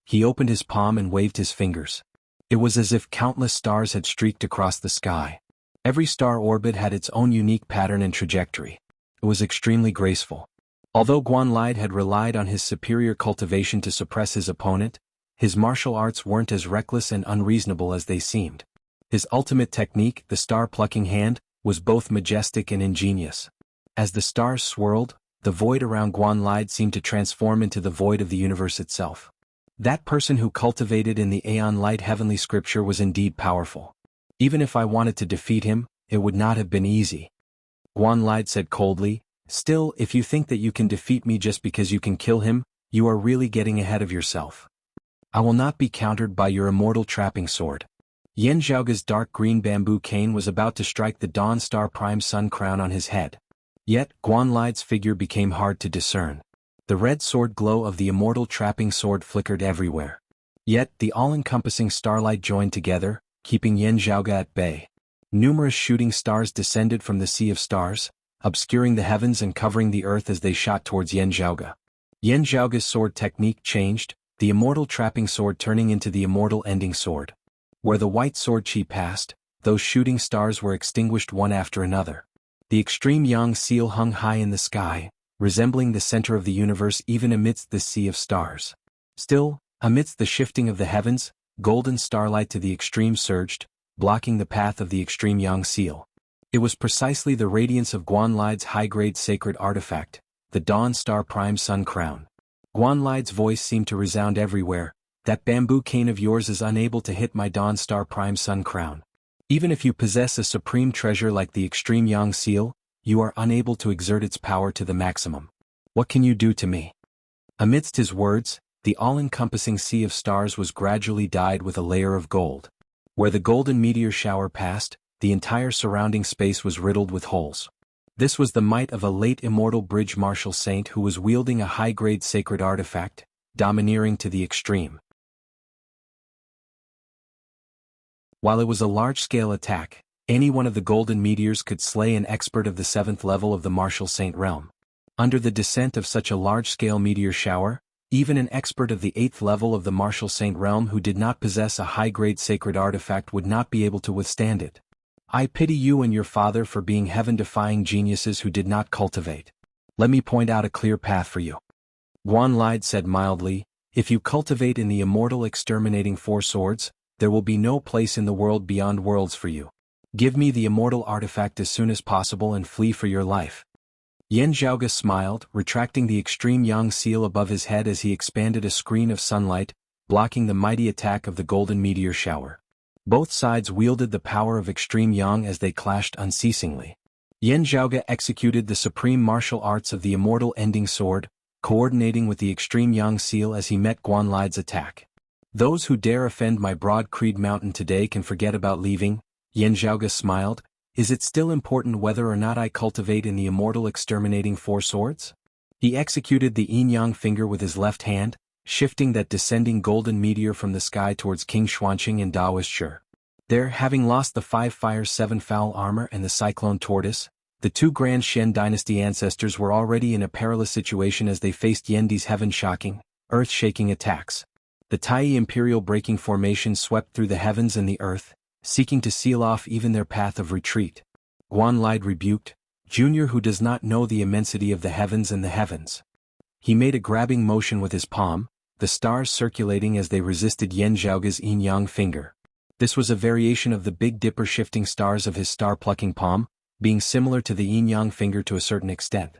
He opened his palm and waved his fingers. It was as if countless stars had streaked across the sky. Every star orbit had its own unique pattern and trajectory. It was extremely graceful. Although Guan Lide had relied on his superior cultivation to suppress his opponent, his martial arts weren't as reckless and unreasonable as they seemed. His ultimate technique, the star-plucking hand, was both majestic and ingenious. As the stars swirled, the void around Guan Lide seemed to transform into the void of the universe itself. That person who cultivated in the Aeon Light heavenly scripture was indeed powerful. Even if I wanted to defeat him, it would not have been easy. Guan Lide said coldly, "Still, if you think that you can defeat me just because you can kill him, you are really getting ahead of yourself. I will not be countered by your immortal trapping sword." Yan Zhaoge's dark green bamboo cane was about to strike the Dawn Star Prime Sun crown on his head. Yet, Guan Lide's figure became hard to discern. The red sword glow of the immortal trapping sword flickered everywhere. Yet, the all-encompassing starlight joined together, keeping Yan Zhaoge at bay. Numerous shooting stars descended from the sea of stars, obscuring the heavens and covering the earth as they shot towards Yan Zhaoge. Yan Zhaoge's sword technique changed, the immortal trapping sword turning into the immortal ending sword. Where the white sword chi passed, those shooting stars were extinguished one after another. The extreme Yang seal hung high in the sky, resembling the center of the universe even amidst this sea of stars. Still, amidst the shifting of the heavens, golden starlight to the extreme surged, blocking the path of the extreme Yang seal. It was precisely the radiance of Guan Lide's high-grade sacred artifact, the Dawn Star Prime Sun Crown. Guan Lide's voice seemed to resound everywhere. "That bamboo cane of yours is unable to hit my Dawn Star Prime Sun Crown. Even if you possess a supreme treasure like the extreme Yang seal, you are unable to exert its power to the maximum. What can you do to me?" Amidst his words, the all-encompassing sea of stars was gradually dyed with a layer of gold. Where the golden meteor shower passed, the entire surrounding space was riddled with holes. This was the might of a late immortal bridge martial saint who was wielding a high-grade sacred artifact, domineering to the extreme. While it was a large-scale attack, any one of the golden meteors could slay an expert of the 7th level of the martial saint realm. Under the descent of such a large-scale meteor shower, even an expert of the 8th level of the martial saint realm who did not possess a high-grade sacred artifact would not be able to withstand it. I pity you and your father for being heaven-defying geniuses who did not cultivate. Let me point out a clear path for you. Guan Lide said mildly, "If you cultivate in the immortal exterminating 4 swords, there will be no place in the world beyond worlds for you. Give me the immortal artifact as soon as possible and flee for your life." Yan Zhaoge smiled, retracting the extreme Yang seal above his head as he expanded a screen of sunlight, blocking the mighty attack of the golden meteor shower. Both sides wielded the power of extreme Yang as they clashed unceasingly. Yan Zhaoge executed the supreme martial arts of the immortal ending sword, coordinating with the extreme Yang seal as he met Guan Lide's attack. "Those who dare offend my broad creed mountain today can forget about leaving," Yan Zhaoge smiled. "Is it still important whether or not I cultivate in the immortal exterminating 4 swords? He executed the yin-yang finger with his left hand, shifting that descending golden meteor from the sky towards King Xuanqing and Daoist Shi. There, having lost the 5 fire 7 foul armor and the cyclone tortoise, the 2 Grand Shen dynasty ancestors were already in a perilous situation as they faced Yandi's heaven-shocking, earth-shaking attacks. The Tai Imperial breaking formation swept through the heavens and the earth, seeking to seal off even their path of retreat. Guan Lide rebuked, Junior who does not know the immensity of the heavens and the heavens. He made a grabbing motion with his palm, the stars circulating as they resisted Yan Zhaoge's yin-yang finger. This was a variation of the Big Dipper shifting stars of his star-plucking palm, being similar to the yin-yang finger to a certain extent.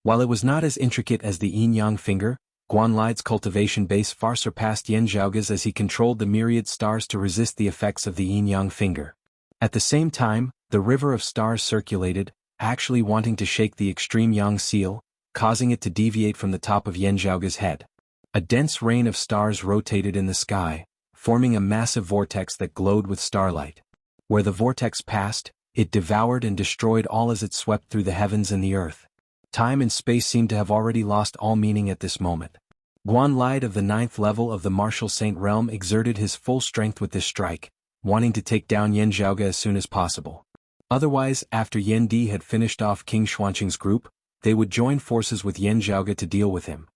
While it was not as intricate as the yin-yang finger, Guan Lide's cultivation base far surpassed Yan Zhaoge's as he controlled the myriad stars to resist the effects of the yin-yang finger. At the same time, the river of stars circulated, actually wanting to shake the extreme yang seal, causing it to deviate from the top of Yan Zhaoge's head. A dense rain of stars rotated in the sky, forming a massive vortex that glowed with starlight. Where the vortex passed, it devoured and destroyed all as it swept through the heavens and the earth. Time and space seemed to have already lost all meaning at this moment. Guan Lide of the 9th level of the Martial Saint realm exerted his full strength with this strike, wanting to take down Yan Zhaoge as soon as possible. Otherwise, after Yan Di had finished off King Xuanqing's group, they would join forces with Yan Zhaoge to deal with him.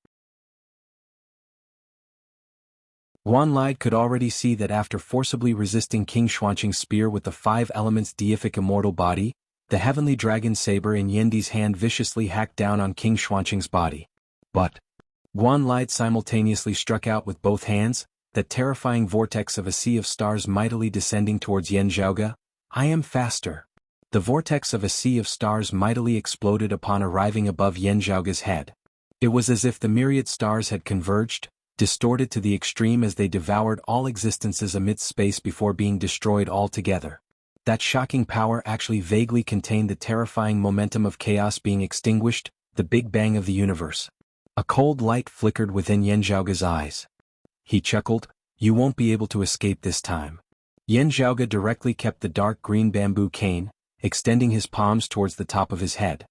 Guan Lide could already see that after forcibly resisting King Xuanqing's spear with the 5 elements deific immortal body, the heavenly dragon saber in Yan Di's hand viciously hacked down on King Xuanqing's body. But Guan Lide simultaneously struck out with both hands, that terrifying vortex of a sea of stars mightily descending towards Yan Zhaoge. I am faster. The vortex of a sea of stars mightily exploded upon arriving above Yan Zhaoge's head. It was as if the myriad stars had converged, distorted to the extreme as they devoured all existences amidst space before being destroyed altogether. That shocking power actually vaguely contained the terrifying momentum of chaos being extinguished, the Big Bang of the universe. A cold light flickered within Yan Zhaoge's eyes. He chuckled, you won't be able to escape this time. Yan Zhaoge directly kept the dark green bamboo cane, extending his palms towards the top of his head.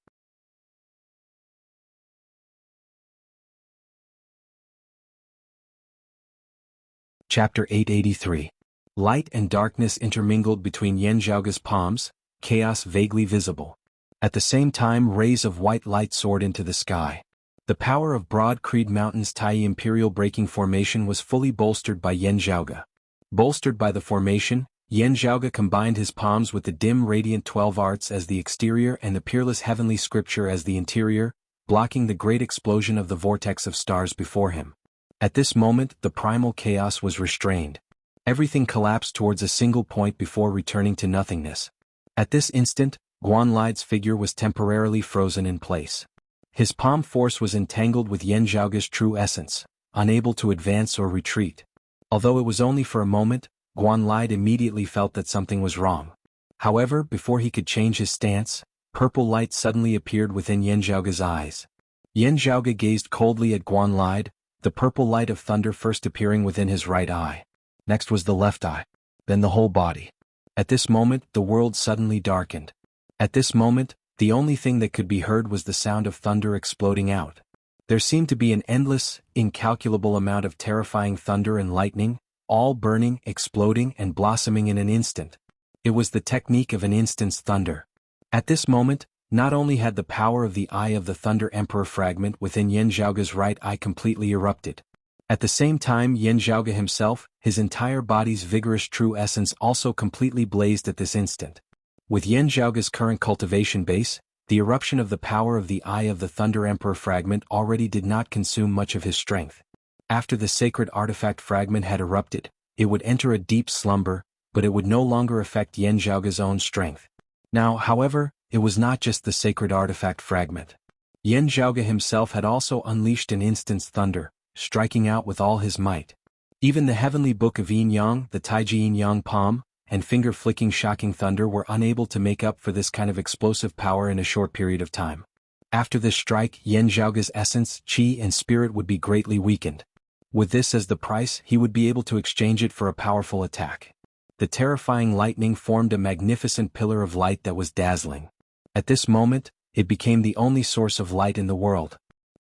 Chapter 883. Light and darkness intermingled between Yan Zhaoge's palms, chaos vaguely visible. At the same time, rays of white light soared into the sky. The power of Broad Creed Mountain's Tai Imperial breaking formation was fully bolstered by Yan Zhaoge. Bolstered by the formation, Yan Zhaoge combined his palms with the dim radiant 12 arts as the exterior and the peerless heavenly scripture as the interior, blocking the great explosion of the vortex of stars before him. At this moment, the primal chaos was restrained. Everything collapsed towards a single point before returning to nothingness. At this instant, Guan Lide's figure was temporarily frozen in place. His palm force was entangled with Yan Zhaoge's true essence, unable to advance or retreat. Although it was only for a moment, Guan Lide immediately felt that something was wrong. However, before he could change his stance, purple light suddenly appeared within Yan Zhaoge's eyes. Yan Zhaoge gazed coldly at Guan Lide, the purple light of thunder first appearing within his right eye. Next was the left eye, then the whole body. At this moment, the world suddenly darkened. At this moment, the only thing that could be heard was the sound of thunder exploding out. There seemed to be an endless, incalculable amount of terrifying thunder and lightning, all burning, exploding, and blossoming in an instant. It was the technique of an instant's thunder. At this moment, not only had the power of the Eye of the Thunder Emperor fragment within Yan Zhaoge's right eye completely erupted. At the same time, Yan Zhaoge himself, his entire body's vigorous true essence also completely blazed at this instant. With Yan Zhaoge's current cultivation base, the eruption of the power of the Eye of the Thunder Emperor fragment already did not consume much of his strength. After the sacred artifact fragment had erupted, it would enter a deep slumber, but it would no longer affect Yan Zhaoge's own strength. Now, however, it was not just the sacred artifact fragment. Yan Zhaoge himself had also unleashed an instant's thunder, striking out with all his might. Even the heavenly book of Yin-Yang, the Taiji Yin-Yang palm, and finger-flicking shocking thunder were unable to make up for this kind of explosive power in a short period of time. After this strike, Yan Zhaoge's essence, qi and spirit would be greatly weakened. With this as the price, he would be able to exchange it for a powerful attack. The terrifying lightning formed a magnificent pillar of light that was dazzling. At this moment, it became the only source of light in the world.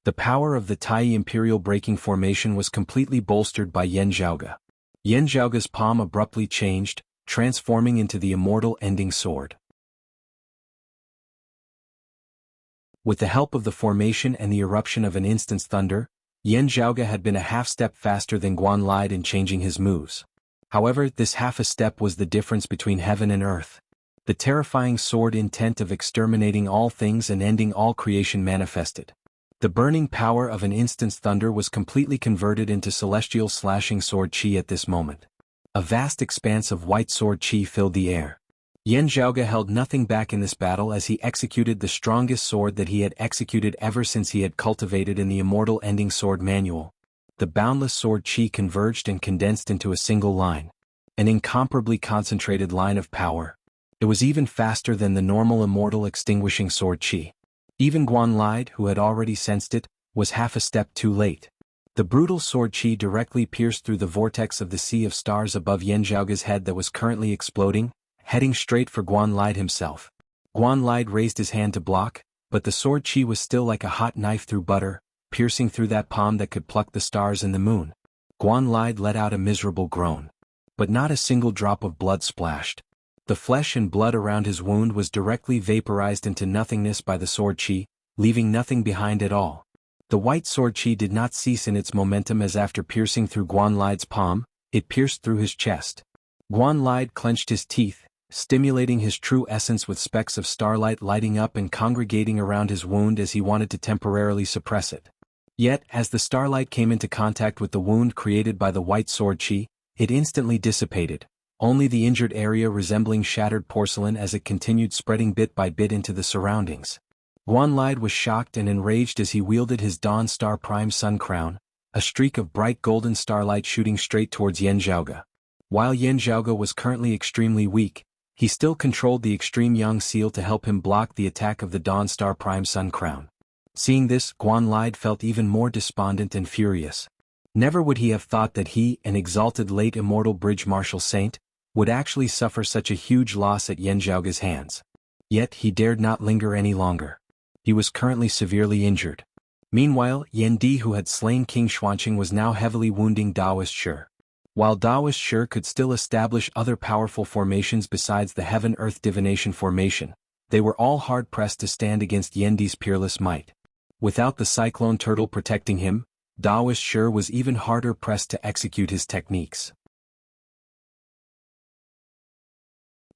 The power of the Tai Imperial Breaking Formation was completely bolstered by Yan Zhaoge. Yan Zhaoge's palm abruptly changed, transforming into the immortal ending sword. With the help of the formation and the eruption of an instant's thunder, Yan Zhaoge had been a half-step faster than Guan Lide in changing his moves. However, this half a step was the difference between heaven and earth. The terrifying sword intent of exterminating all things and ending all creation manifested. The burning power of an instant's thunder was completely converted into celestial slashing sword chi at this moment. A vast expanse of white sword chi filled the air. Yan Zhaoge held nothing back in this battle as he executed the strongest sword that he had executed ever since he had cultivated in the Immortal Ending Sword Manual. The boundless sword chi converged and condensed into a single line. An incomparably concentrated line of power. It was even faster than the normal immortal extinguishing sword chi. Even Guan Lide, who had already sensed it, was half a step too late. The brutal sword chi directly pierced through the vortex of the sea of stars above Yan Zhaoge's head that was currently exploding, heading straight for Guan Lide himself. Guan Lide raised his hand to block, but the sword chi was still like a hot knife through butter, piercing through that palm that could pluck the stars and the moon. Guan Lide let out a miserable groan. But not a single drop of blood splashed. The flesh and blood around his wound was directly vaporized into nothingness by the sword chi, leaving nothing behind at all. The white sword chi did not cease in its momentum as after piercing through Guan Lide's palm, it pierced through his chest. Guan Lide clenched his teeth, stimulating his true essence with specks of starlight lighting up and congregating around his wound as he wanted to temporarily suppress it. Yet, as the starlight came into contact with the wound created by the white sword chi, it instantly dissipated, only the injured area resembling shattered porcelain as it continued spreading bit by bit into the surroundings. Guan Lide was shocked and enraged as he wielded his Dawn Star Prime Sun Crown, a streak of bright golden starlight shooting straight towards Yan Zhaoge. While Yan Zhaoge was currently extremely weak, he still controlled the extreme Yang Seal to help him block the attack of the Dawn Star Prime Sun Crown. Seeing this, Guan Lide felt even more despondent and furious. Never would he have thought that he, an exalted late immortal bridge martial saint, would actually suffer such a huge loss at Yan Zhaoge's hands. Yet he dared not linger any longer. He was currently severely injured. Meanwhile, Yan Di, who had slain King Xuanqing, was now heavily wounding Daoist Shi. While Daoist Shi could still establish other powerful formations besides the Heaven-Earth Divination formation, they were all hard-pressed to stand against Yan Di's peerless might. Without the Cyclone Turtle protecting him, Daoist Shi was even harder pressed to execute his techniques.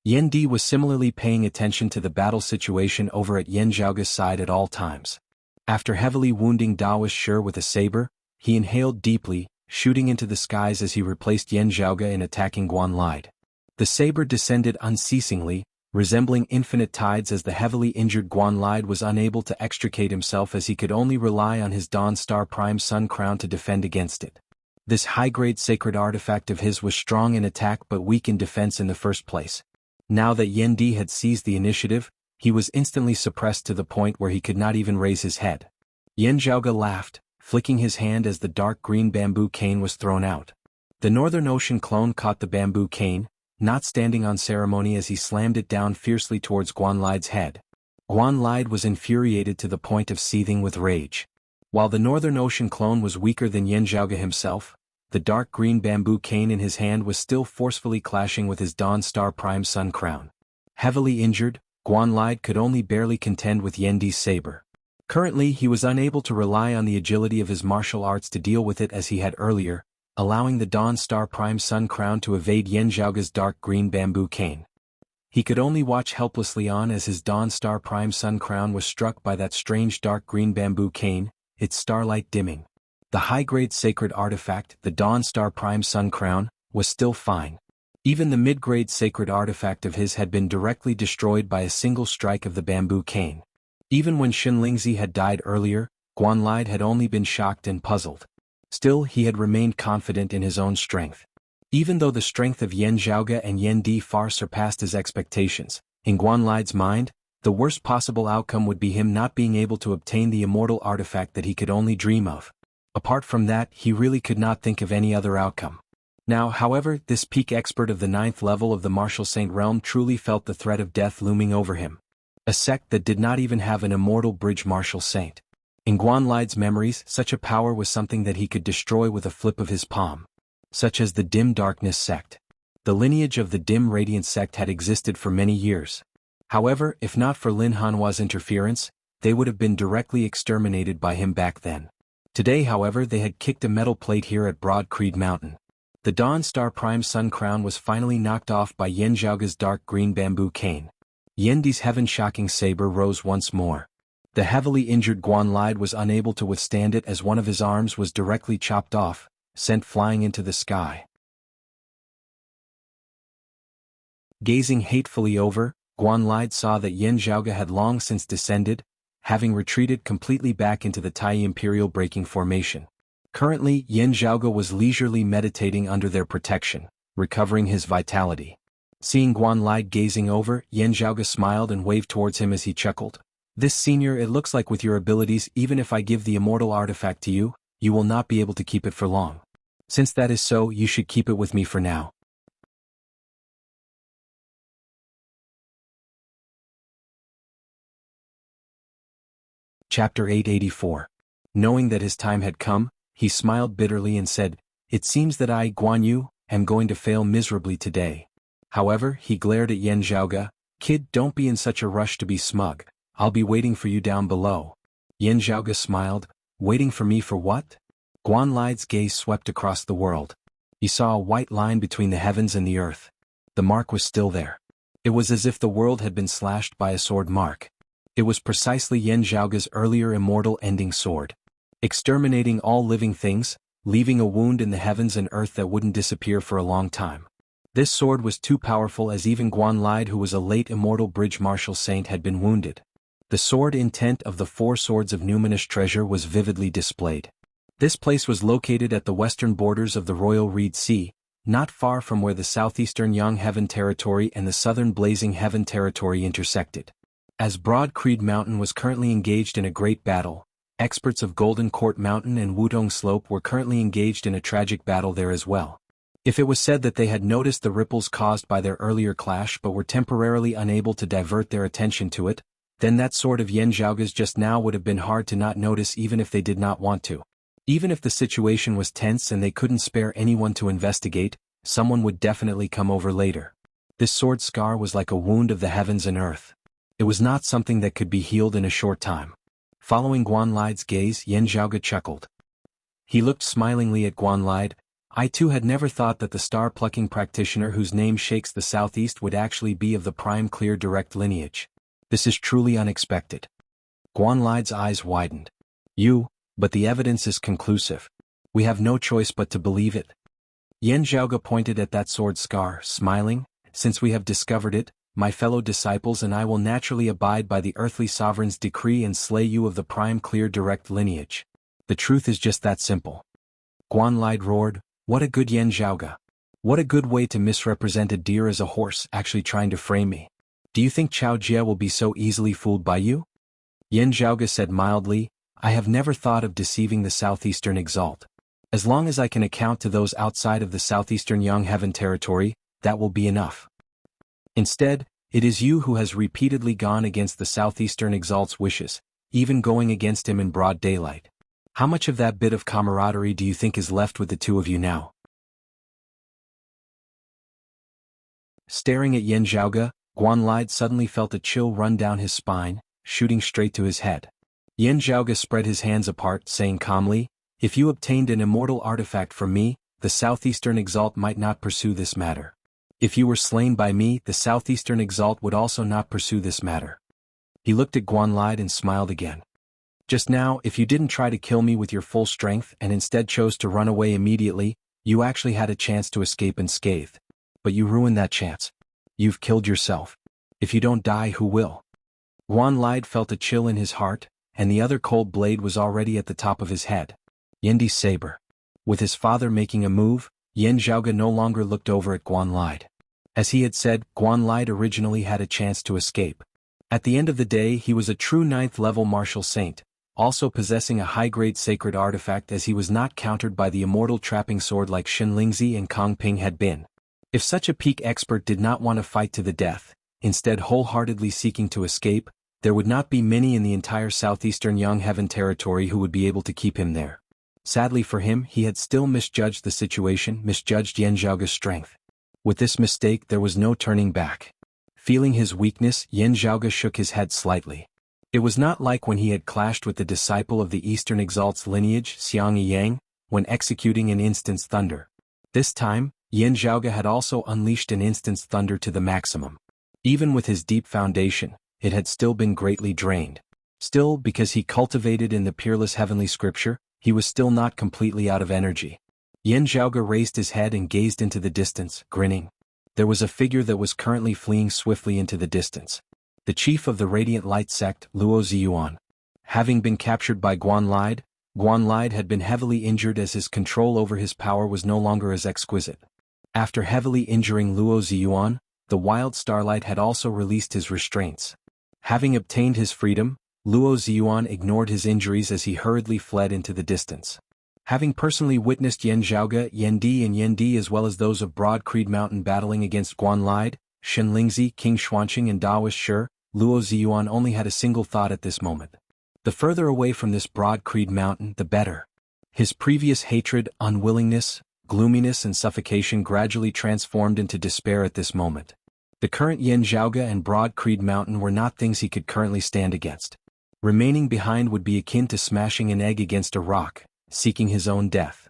Yan Di was similarly paying attention to the battle situation over at Yan Zhaoge's side at all times. After heavily wounding Daoist Shi with a saber, he inhaled deeply, shooting into the skies as he replaced Yan Zhaoge in attacking Guan Lide. The saber descended unceasingly, resembling infinite tides as the heavily injured Guan Lide was unable to extricate himself as he could only rely on his Dawn Star Prime Sun Crown to defend against it. This high-grade sacred artifact of his was strong in attack but weak in defense in the first place. Now that Yan Di had seized the initiative, he was instantly suppressed to the point where he could not even raise his head. Yan Zhaoge laughed, flicking his hand as the dark green bamboo cane was thrown out. The Northern Ocean clone caught the bamboo cane, not standing on ceremony as he slammed it down fiercely towards Guan Lide's head. Guan Lide was infuriated to the point of seething with rage. While the Northern Ocean clone was weaker than Yan Zhaoge himself, the dark green bamboo cane in his hand was still forcefully clashing with his Dawn Star Prime Sun Crown. Heavily injured, Guan Lide could only barely contend with Yan Di's saber. Currently he was unable to rely on the agility of his martial arts to deal with it as he had earlier, allowing the Dawn Star Prime Sun Crown to evade Yan Zhaoge's dark green bamboo cane. He could only watch helplessly on as his Dawn Star Prime Sun Crown was struck by that strange dark green bamboo cane, its starlight dimming. The high-grade sacred artifact, the Dawn Star Prime Sun Crown, was still fine. Even the mid-grade sacred artifact of his had been directly destroyed by a single strike of the bamboo cane. Even when Xin Lingzi had died earlier, Guan Lide had only been shocked and puzzled. Still, he had remained confident in his own strength. Even though the strength of Yan Zhaoge and Yan Di far surpassed his expectations, in Guan Lide's mind, the worst possible outcome would be him not being able to obtain the immortal artifact that he could only dream of. Apart from that, he really could not think of any other outcome. Now, however, this peak expert of the 9th level of the Martial Saint realm truly felt the threat of death looming over him. A sect that did not even have an immortal bridge martial saint. In Guanlide's memories, such a power was something that he could destroy with a flip of his palm. Such as the Dim Darkness sect. The lineage of the Dim Radiance sect had existed for many years. However, if not for Lin Hanhua's interference, they would have been directly exterminated by him back then. Today, however, they had kicked a metal plate here at Broad Creed Mountain. The Dawn Star Prime Sun Crown was finally knocked off by Yan Zhaoga's dark green bamboo cane. Yendi's heaven-shocking saber rose once more. The heavily injured Guanlide was unable to withstand it as one of his arms was directly chopped off, sent flying into the sky. Gazing hatefully over, Guanlide saw that Yan Zhaoga had long since descended, having retreated completely back into the Tai Imperial Breaking Formation. Currently, Yan Zhaoga was leisurely meditating under their protection, recovering his vitality. Seeing Guanlide gazing over, Yan Zhaoga smiled and waved towards him as he chuckled. "This senior, it looks like with your abilities, even if I give the immortal artifact to you, you will not be able to keep it for long. Since that is so, you should keep it with me for now." Chapter 884. Knowing that his time had come, he smiled bitterly and said, "It seems that I, Guan Yu, am going to fail miserably today." However, he glared at Yan Zhaoga. "Kid, don't be in such a rush to be smug. I'll be waiting for you down below." Yan Zhaoga smiled. "Waiting for me for what?" Guanlide's gaze swept across the world. He saw a white line between the heavens and the earth. The mark was still there. It was as if the world had been slashed by a sword mark. It was precisely Yan Zhaoga's earlier immortal ending sword. Exterminating all living things, leaving a wound in the heavens and earth that wouldn't disappear for a long time. This sword was too powerful as even Guanlide, who was a late immortal bridge martial saint, had been wounded. The sword intent of the 4 swords of numinous treasure was vividly displayed. This place was located at the western borders of the Royal Reed Sea, not far from where the southeastern Yang Heaven Territory and the southern Blazing Heaven Territory intersected. As Broad Creed Mountain was currently engaged in a great battle, experts of Golden Court Mountain and Wudong Slope were currently engaged in a tragic battle there as well. If it was said that they had noticed the ripples caused by their earlier clash but were temporarily unable to divert their attention to it, then that sword of Yan Zhaoga's just now would have been hard to not notice even if they did not want to. Even if the situation was tense and they couldn't spare anyone to investigate, someone would definitely come over later. This sword scar was like a wound of the heavens and earth. It was not something that could be healed in a short time. Following Guanlide's gaze, Yan Zhaoga chuckled. He looked smilingly at Guanlide. "I too had never thought that the star-plucking practitioner whose name shakes the southeast would actually be of the prime clear direct lineage. This is truly unexpected." Guanlide's eyes widened. But the evidence is conclusive. We have no choice but to believe it." Yan Zhaoga pointed at that sword scar, smiling. "Since we have discovered it, my fellow disciples and I will naturally abide by the earthly sovereign's decree and slay you of the prime clear direct lineage. The truth is just that simple." Guanlide roared, "What a good Yan Zhaoga. What a good way to misrepresent a deer as a horse, actually trying to frame me. Do you think Chao Jie will be so easily fooled by you?" Yan Zhaoga said mildly, "I have never thought of deceiving the southeastern exalt. As long as I can account to those outside of the southeastern Yang Heaven Territory, that will be enough. Instead, it is you who has repeatedly gone against the southeastern exalt's wishes, even going against him in broad daylight. How much of that bit of camaraderie do you think is left with the two of you now?" Staring at Yan Zhaoga, Guanlide suddenly felt a chill run down his spine, shooting straight to his head. Yan Zhaoga spread his hands apart, saying calmly, "If you obtained an immortal artifact from me, the southeastern exalt might not pursue this matter. If you were slain by me, the southeastern exalt would also not pursue this matter." He looked at Guanlide and smiled again. "Just now, if you didn't try to kill me with your full strength and instead chose to run away immediately, you actually had a chance to escape unscathed. But you ruined that chance. You've killed yourself. If you don't die, who will?" Guanlide felt a chill in his heart, and the other cold blade was already at the top of his head. Yendi's saber. With his father making a move, Yan Zhaoga no longer looked over at Guanlide. As he had said, Guanlide originally had a chance to escape. At the end of the day, he was a true 9th-level martial saint, also possessing a high-grade sacred artifact, as he was not countered by the immortal trapping sword like Shen Lingzi and Kong Ping had been. If such a peak expert did not want to fight to the death, instead wholeheartedly seeking to escape, There would not be many in the entire southeastern Yangheaven territory who would be able to keep him there. Sadly for him, he had still misjudged the situation, misjudged Yan Zhaoge's strength. With this mistake there was no turning back. Feeling his weakness, Yan Zhaoge shook his head slightly. It was not like when he had clashed with the disciple of the Eastern Exalt's lineage, Xiang Yang, when executing an instant's thunder. This time, Yan Zhaoge had also unleashed an instant's thunder to the maximum. Even with his deep foundation, it had still been greatly drained. Still, because he cultivated in the peerless heavenly scripture, he was still not completely out of energy. Yan Zhaoge raised his head and gazed into the distance, grinning. There was a figure that was currently fleeing swiftly into the distance. The chief of the Radiant Light sect, Luo Ziyuan. Having been captured by Guan Lide had been heavily injured as his control over his power was no longer as exquisite. After heavily injuring Luo Ziyuan, the Wild Starlight had also released his restraints. Having obtained his freedom, Luo Ziyuan ignored his injuries as he hurriedly fled into the distance. Having personally witnessed Yan Zhaoge, Yan Di as well as those of Broad Creed Mountain battling against Guan Lide, Shen Lingzi, King Xuanqing and Daoist Shi, Luo Ziyuan only had a single thought at this moment. The further away from this Broad Creed Mountain, the better. His previous hatred, unwillingness, gloominess and suffocation gradually transformed into despair at this moment. The current Yan Zhaoge and Broad Creed Mountain were not things he could currently stand against. Remaining behind would be akin to smashing an egg against a rock, seeking his own death.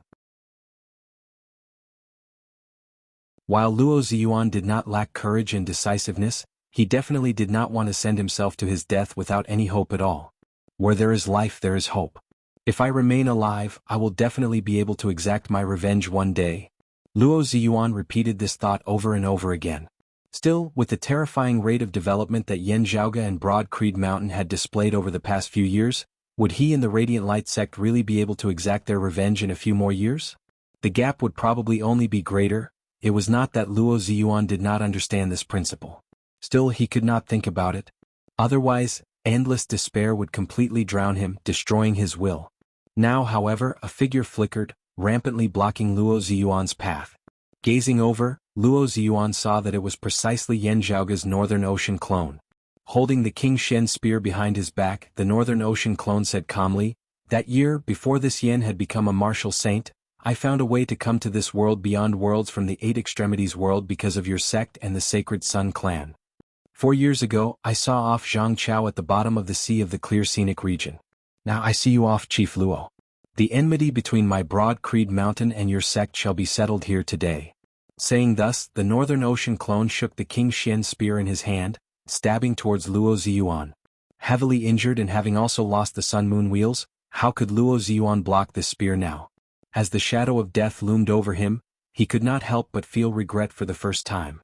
While Luo Ziyuan did not lack courage and decisiveness, he definitely did not want to send himself to his death without any hope at all. Where there is life there is hope. If I remain alive, I will definitely be able to exact my revenge one day. Luo Ziyuan repeated this thought over and over again. Still, with the terrifying rate of development that Yan Zhaoge and Broad Creed Mountain had displayed over the past few years, would he and the Radiant Light sect really be able to exact their revenge in a few more years? The gap would probably only be greater. It was not that Luo Ziyuan did not understand this principle. Still, he could not think about it. Otherwise, endless despair would completely drown him, destroying his will. Now, however, a figure flickered, rampantly blocking Luo Ziyuan's path. Gazing over, Luo Ziyuan saw that it was precisely Yan Zhaoge's Northern Ocean clone. Holding the King Shen spear behind his back, the Northern Ocean clone said calmly, "That year, before this Yan had become a martial saint, I found a way to come to this world beyond worlds from the Eight Extremities world because of your sect and the Sacred Sun clan. 4 years ago, I saw off Zhang Chao at the bottom of the sea of the clear scenic region. Now I see you off, Chief Luo. The enmity between my Broad Creed Mountain and your sect shall be settled here today." Saying thus, the Northern Ocean clone shook the King Shen spear in his hand, stabbing towards Luo Ziyuan. Heavily injured and having also lost the Sun Moon wheels, how could Luo Ziyuan block this spear now? As the shadow of death loomed over him, he could not help but feel regret for the first time.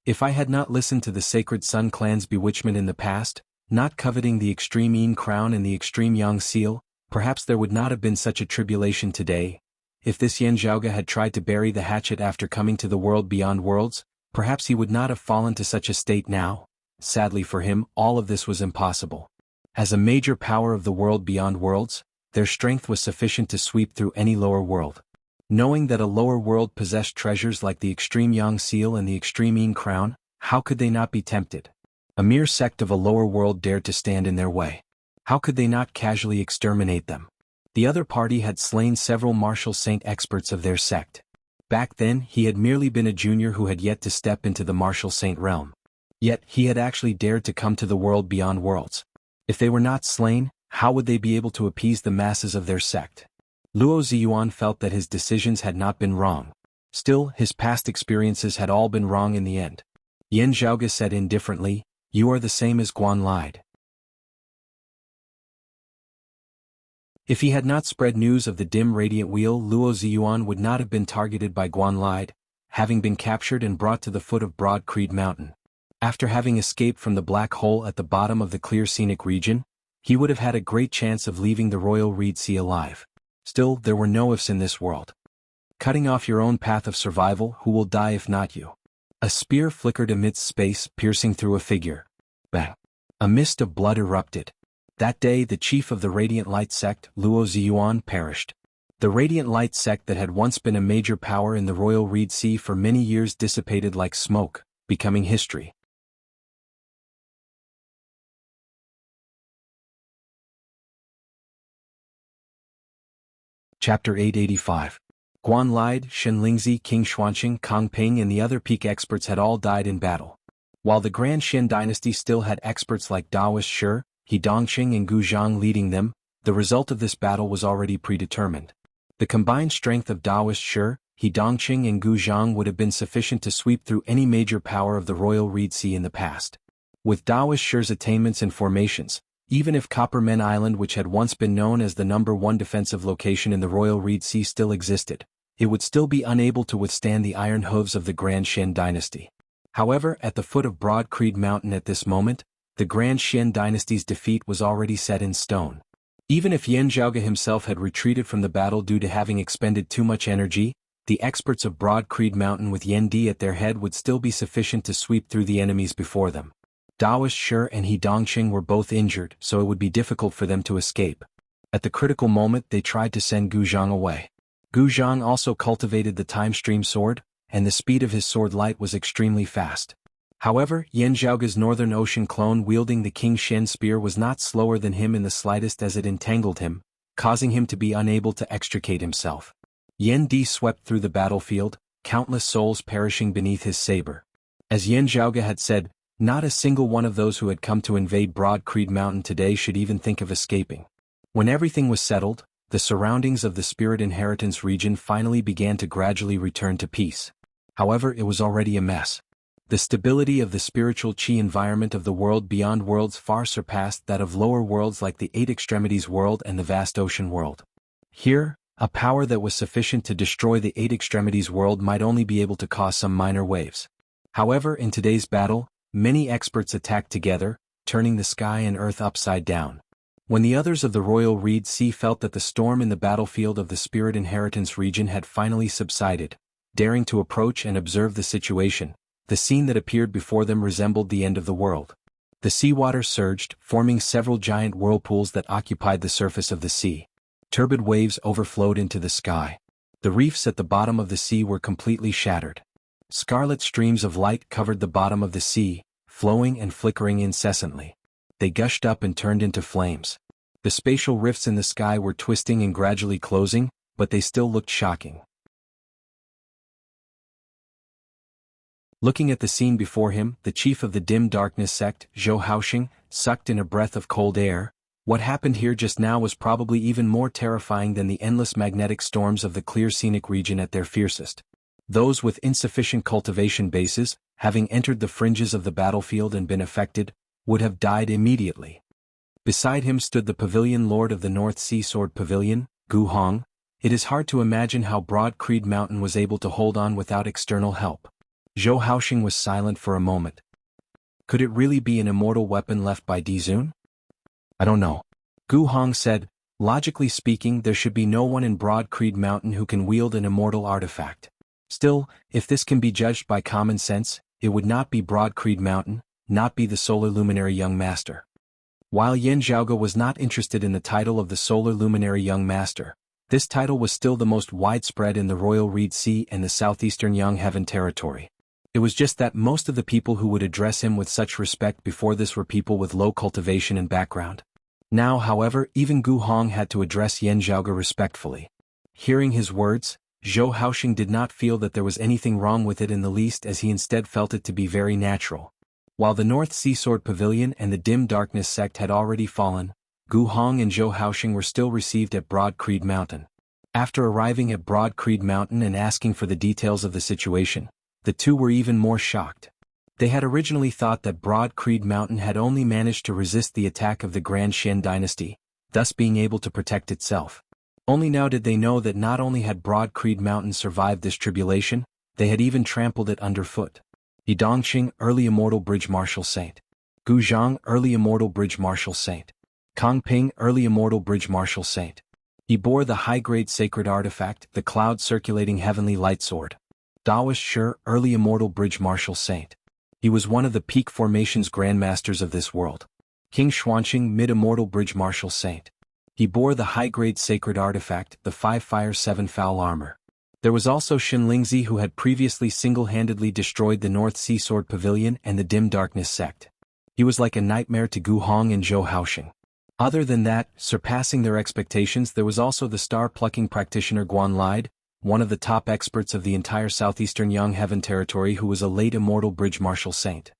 If I had not listened to the Sacred Sun clan's bewitchment in the past, not coveting the extreme Yin crown and the extreme Yang seal, perhaps there would not have been such a tribulation today. If this Yan Zhaoge had tried to bury the hatchet after coming to the world beyond worlds, perhaps he would not have fallen to such a state now. Sadly for him, all of this was impossible. As a major power of the world beyond worlds, their strength was sufficient to sweep through any lower world. Knowing that a lower world possessed treasures like the extreme Yang seal and the extreme Yin crown, how could they not be tempted? A mere sect of a lower world dared to stand in their way. How could they not casually exterminate them? The other party had slain several martial saint experts of their sect. Back then, he had merely been a junior who had yet to step into the martial saint realm. Yet, he had actually dared to come to the world beyond worlds. If they were not slain, how would they be able to appease the masses of their sect? Luo Ziyuan felt that his decisions had not been wrong. Still, his past experiences had all been wrong in the end. Yan Zhaoge said indifferently, "You are the same as Guan Lide." If he had not spread news of the dim radiant wheel, Luo Ziyuan would not have been targeted by Guan Lide, having been captured and brought to the foot of Broad Creed Mountain. After having escaped from the black hole at the bottom of the clear scenic region, he would have had a great chance of leaving the Royal Reed Sea alive. Still, there were no ifs in this world. Cutting off your own path of survival, who will die if not you? A spear flickered amidst space, piercing through a figure. Bang! A mist of blood erupted. That day the chief of the Radiant Light sect, Luo Ziyuan, perished. The Radiant Light sect that had once been a major power in the Royal Reed Sea for many years dissipated like smoke, becoming history. Chapter 885. Guan Lide, Shen Lingzi, King Xuanqing, Kang Ping and the other peak experts had all died in battle. While the Grand Shen dynasty still had experts like Daoist Shi, He Dongqing and Gu Zhang leading them, the result of this battle was already predetermined. The combined strength of Daoist Shi, He Dongqing and Gu Zhang would have been sufficient to sweep through any major power of the Royal Reed Sea in the past. With Daoist Shi's attainments and formations, even if Coppermen Island, which had once been known as the #1 defensive location in the Royal Reed Sea, still existed, it would still be unable to withstand the iron hooves of the Grand Shen dynasty. However, at the foot of Broad Creed Mountain at this moment, the Grand Shen dynasty's defeat was already set in stone. Even if Yan Zhaoge himself had retreated from the battle due to having expended too much energy, the experts of Broad Creed Mountain with Yan Di at their head would still be sufficient to sweep through the enemies before them. Daoist Shi and He Dongqing were both injured, so it would be difficult for them to escape. At the critical moment they tried to send Gu Zhang away. Gu Zhang also cultivated the Time Stream sword, and the speed of his sword light was extremely fast. However, Yan Zhaoge's Northern Ocean clone wielding the King Shen spear was not slower than him in the slightest, as it entangled him, causing him to be unable to extricate himself. Yan Di swept through the battlefield, countless souls perishing beneath his saber. As Yan Zhaoge had said, not a single one of those who had come to invade Broad Creed Mountain today should even think of escaping. When everything was settled, the surroundings of the Spirit Inheritance region finally began to gradually return to peace. However, it was already a mess. The stability of the spiritual chi environment of the world beyond worlds far surpassed that of lower worlds like the Eight Extremities world and the vast ocean world. Here, a power that was sufficient to destroy the Eight Extremities world might only be able to cause some minor waves. However, in today's battle, many experts attacked together, turning the sky and earth upside down. When the others of the Royal Reed Sea felt that the storm in the battlefield of the Spirit Inheritance region had finally subsided, daring to approach and observe the situation, the scene that appeared before them resembled the end of the world. The seawater surged, forming several giant whirlpools that occupied the surface of the sea. Turbid waves overflowed into the sky. The reefs at the bottom of the sea were completely shattered. Scarlet streams of light covered the bottom of the sea, flowing and flickering incessantly. They gushed up and turned into flames. The spatial rifts in the sky were twisting and gradually closing, but they still looked shocking. Looking at the scene before him, the chief of the Dim Darkness sect, Zhou Haoxing, sucked in a breath of cold air. What happened here just now was probably even more terrifying than the endless magnetic storms of the clear scenic region at their fiercest. Those with insufficient cultivation bases, having entered the fringes of the battlefield and been affected, would have died immediately. Beside him stood the Pavilion Lord of the North Sea Sword Pavilion, Gu Hong. It is hard to imagine how Broad Creed Mountain was able to hold on without external help. Zhou Haoxing was silent for a moment. Could it really be an immortal weapon left by Dizun? I don't know. Gu Hong said, logically speaking there should be no one in Broad Creed Mountain who can wield an immortal artifact. Still, if this can be judged by common sense, it would not be Broad Creed Mountain, not be the Solar Luminary Young Master. While Yan Zhaoge was not interested in the title of the Solar Luminary Young Master, this title was still the most widespread in the Royal Reed Sea and the southeastern Yang Heaven territory. It was just that most of the people who would address him with such respect before this were people with low cultivation and background. Now, however, even Gu Hong had to address Yan Zhaoge respectfully. Hearing his words, Zhou Haoxing did not feel that there was anything wrong with it in the least, as he instead felt it to be very natural. While the North Sea Sword Pavilion and the Dim Darkness sect had already fallen, Gu Hong and Zhou Haoxing were still received at Broad Creed Mountain. After arriving at Broad Creed Mountain and asking for the details of the situation, the two were even more shocked. They had originally thought that Broad Creed Mountain had only managed to resist the attack of the Grand Shen dynasty, thus being able to protect itself. Only now did they know that not only had Broad Creed Mountain survived this tribulation, they had even trampled it underfoot. He Dongqing, early immortal bridge martial saint. Gu Zhang, early immortal bridge martial saint. Kang Ping, early immortal bridge martial saint. He bore the high-grade sacred artifact, the cloud-circulating heavenly light sword. Daoist Shi, early immortal bridge martial saint. He was one of the peak formations grandmasters of this world. King Xuanqing, mid-immortal bridge martial saint. He bore the high-grade sacred artifact, the 5-fire 7-foul armor. There was also Shen Lingzi, who had previously single-handedly destroyed the North Sea Sword Pavilion and the Dim Darkness sect. He was like a nightmare to Gu Hong and Zhou Haoxing. Other than that, surpassing their expectations, there was also the star-plucking practitioner Guan Lide, one of the top experts of the entire southeastern Yang Heaven territory, who was a late immortal bridge martial saint.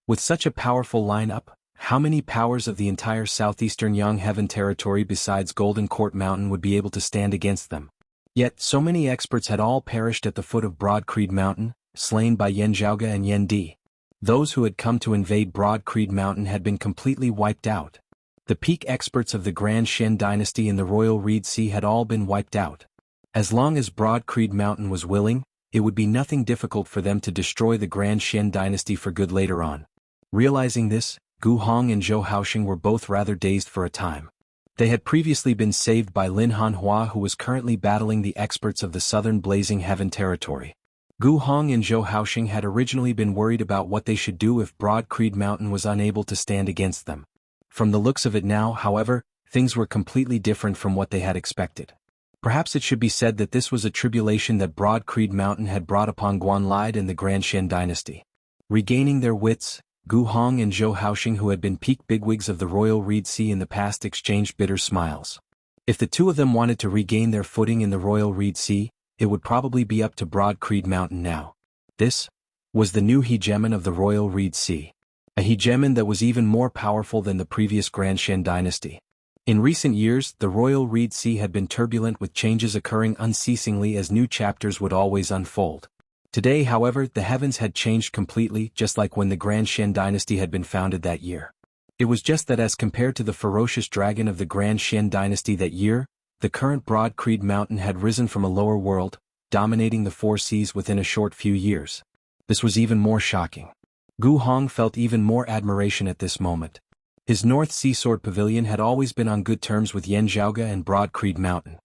With such a powerful lineup, how many powers of the entire southeastern Yang Heaven territory besides Golden Court Mountain would be able to stand against them? Yet, so many experts had all perished at the foot of Broad Creed Mountain, slain by Yan Zhaoge and Yan Di. Those who had come to invade Broad Creed Mountain had been completely wiped out. The peak experts of the Grand Shen dynasty in the Royal Reed Sea had all been wiped out. As long as Broad Creed Mountain was willing, it would be nothing difficult for them to destroy the Grand Shen dynasty for good later on. Realizing this, Gu Hong and Zhou Haoxing were both rather dazed for a time. They had previously been saved by Lin Hanhua, who was currently battling the experts of the southern Blazing Heaven territory. Gu Hong and Zhou Haoxing had originally been worried about what they should do if Broad Creed Mountain was unable to stand against them. From the looks of it now, however, things were completely different from what they had expected. Perhaps it should be said that this was a tribulation that Broad Creed Mountain had brought upon Guan Lide and the Grand Shen dynasty. Regaining their wits, Gu Hong and Zhou Haoxing, who had been peak bigwigs of the Royal Reed Sea in the past, exchanged bitter smiles. If the two of them wanted to regain their footing in the Royal Reed Sea, it would probably be up to Broad Creed Mountain now. This was the new hegemon of the Royal Reed Sea. A hegemon that was even more powerful than the previous Grand Shen dynasty. In recent years, the Royal Reed Sea had been turbulent, with changes occurring unceasingly as new chapters would always unfold. Today, however, the heavens had changed completely, just like when the Grand Shen dynasty had been founded that year. It was just that as compared to the ferocious dragon of the Grand Shen dynasty that year, the current Broad Creed Mountain had risen from a lower world, dominating the four seas within a short few years. This was even more shocking. Gu Hong felt even more admiration at this moment. His North Sea Sword Pavilion had always been on good terms with Yan Zhaoge and Broad Creed Mountain.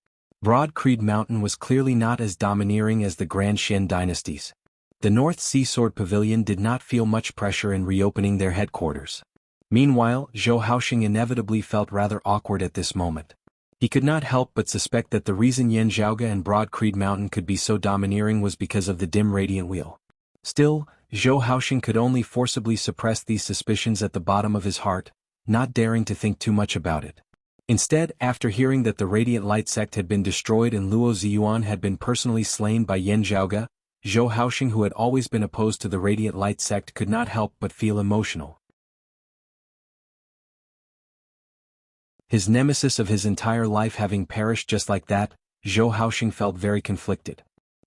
Broad Creed Mountain was clearly not as domineering as the Grand Shen dynasties. The North Sea Sword Pavilion did not feel much pressure in reopening their headquarters. Meanwhile, Zhou Haoxing inevitably felt rather awkward at this moment. He could not help but suspect that the reason Yan Zhaoge and Broad Creed Mountain could be so domineering was because of the dim radiant wheel. Still, Zhou Haoxing could only forcibly suppress these suspicions at the bottom of his heart, not daring to think too much about it. Instead, after hearing that the Radiant Light sect had been destroyed and Luo Ziyuan had been personally slain by Yan Zhaoge, Zhou Haoxing, who had always been opposed to the Radiant Light sect, could not help but feel emotional. His nemesis of his entire life having perished just like that, Zhou Haoxing felt very conflicted.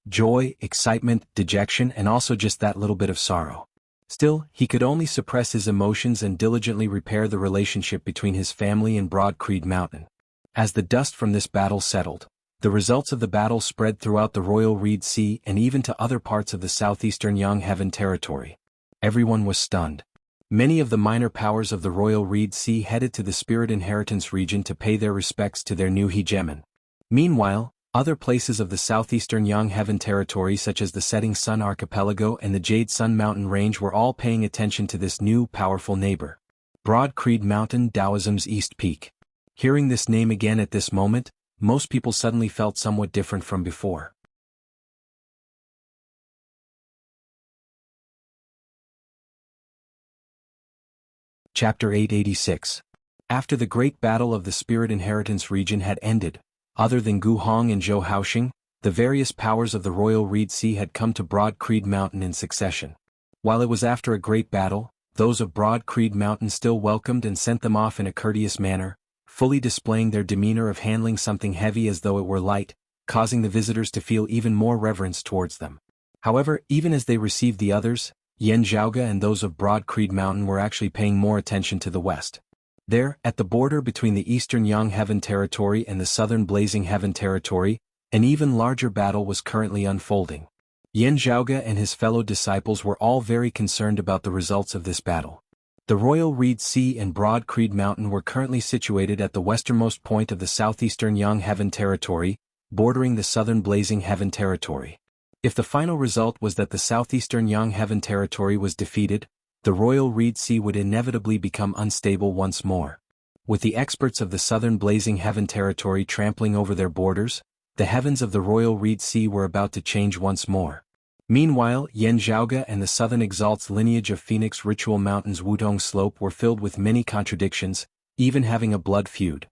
Joy, excitement, dejection, and also just that little bit of sorrow. Still, he could only suppress his emotions and diligently repair the relationship between his family and Broad Creed Mountain. As the dust from this battle settled, the results of the battle spread throughout the Royal Reed Sea and even to other parts of the southeastern Yang Heaven territory. Everyone was stunned. Many of the minor powers of the Royal Reed Sea headed to the Spirit Inheritance region to pay their respects to their new hegemon. Meanwhile, other places of the southeastern Yang Heaven territory, such as the Setting Sun Archipelago and the Jade Sun Mountain Range, were all paying attention to this new, powerful neighbor. Broad Creed Mountain, Taoism's East Peak. Hearing this name again at this moment, most people suddenly felt somewhat different from before. Chapter 886. After the great battle of the Spirit Inheritance region had ended, other than Gu Hong and Zhou Haoxing, the various powers of the Royal Reed Sea had come to Broad Creed Mountain in succession. While it was after a great battle, those of Broad Creed Mountain still welcomed and sent them off in a courteous manner, fully displaying their demeanor of handling something heavy as though it were light, causing the visitors to feel even more reverence towards them. However, even as they received the others, Yan Zhaoge and those of Broad Creed Mountain were actually paying more attention to the west. There, at the border between the eastern Yang Heaven territory and the southern Blazing Heaven territory, an even larger battle was currently unfolding. Yan Zhaoge and his fellow disciples were all very concerned about the results of this battle. The Royal Reed Sea and Broad Creed Mountain were currently situated at the westernmost point of the southeastern Yang Heaven territory, bordering the southern Blazing Heaven territory. If the final result was that the southeastern Yang Heaven territory was defeated, the Royal Reed Sea would inevitably become unstable once more. With the experts of the southern Blazing Heaven territory trampling over their borders, the heavens of the Royal Reed Sea were about to change once more. Meanwhile, Yan Zhaoge and the Southern Exalt's lineage of Phoenix Ritual Mountain's Wudong Slope were filled with many contradictions, even having a blood feud.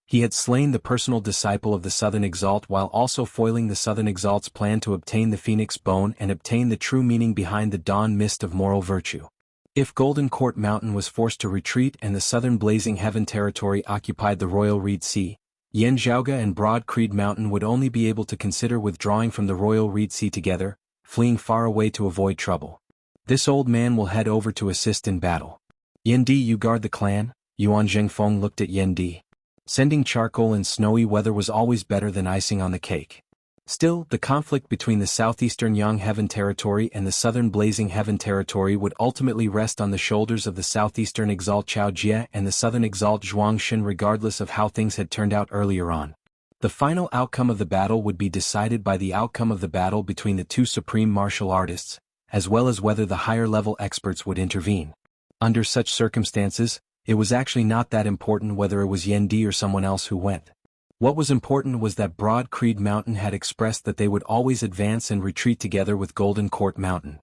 He had slain the personal disciple of the Southern Exalt while also foiling the Southern Exalt's plan to obtain the Phoenix Bone and obtain the true meaning behind the Dawn Mist of moral virtue. If Golden Court Mountain was forced to retreat and the Southern Blazing Heaven territory occupied the Royal Reed Sea, Yan Zhaoge and Broad Creed Mountain would only be able to consider withdrawing from the Royal Reed Sea together, fleeing far away to avoid trouble. This old man will head over to assist in battle. Yendi, you guard the clan? Yuan Zhengfeng looked at Yendi. Sending charcoal in snowy weather was always better than icing on the cake. Still, the conflict between the southeastern Yang Heaven territory and the southern Blazing Heaven territory would ultimately rest on the shoulders of the southeastern Exalt Chao Jie and the southern Exalt Zhuang Shen regardless of how things had turned out earlier on. The final outcome of the battle would be decided by the outcome of the battle between the two supreme martial artists, as well as whether the higher-level experts would intervene. Under such circumstances, it was actually not that important whether it was Yendi or someone else who went. What was important was that Broad Creed Mountain had expressed that they would always advance and retreat together with Golden Court Mountain.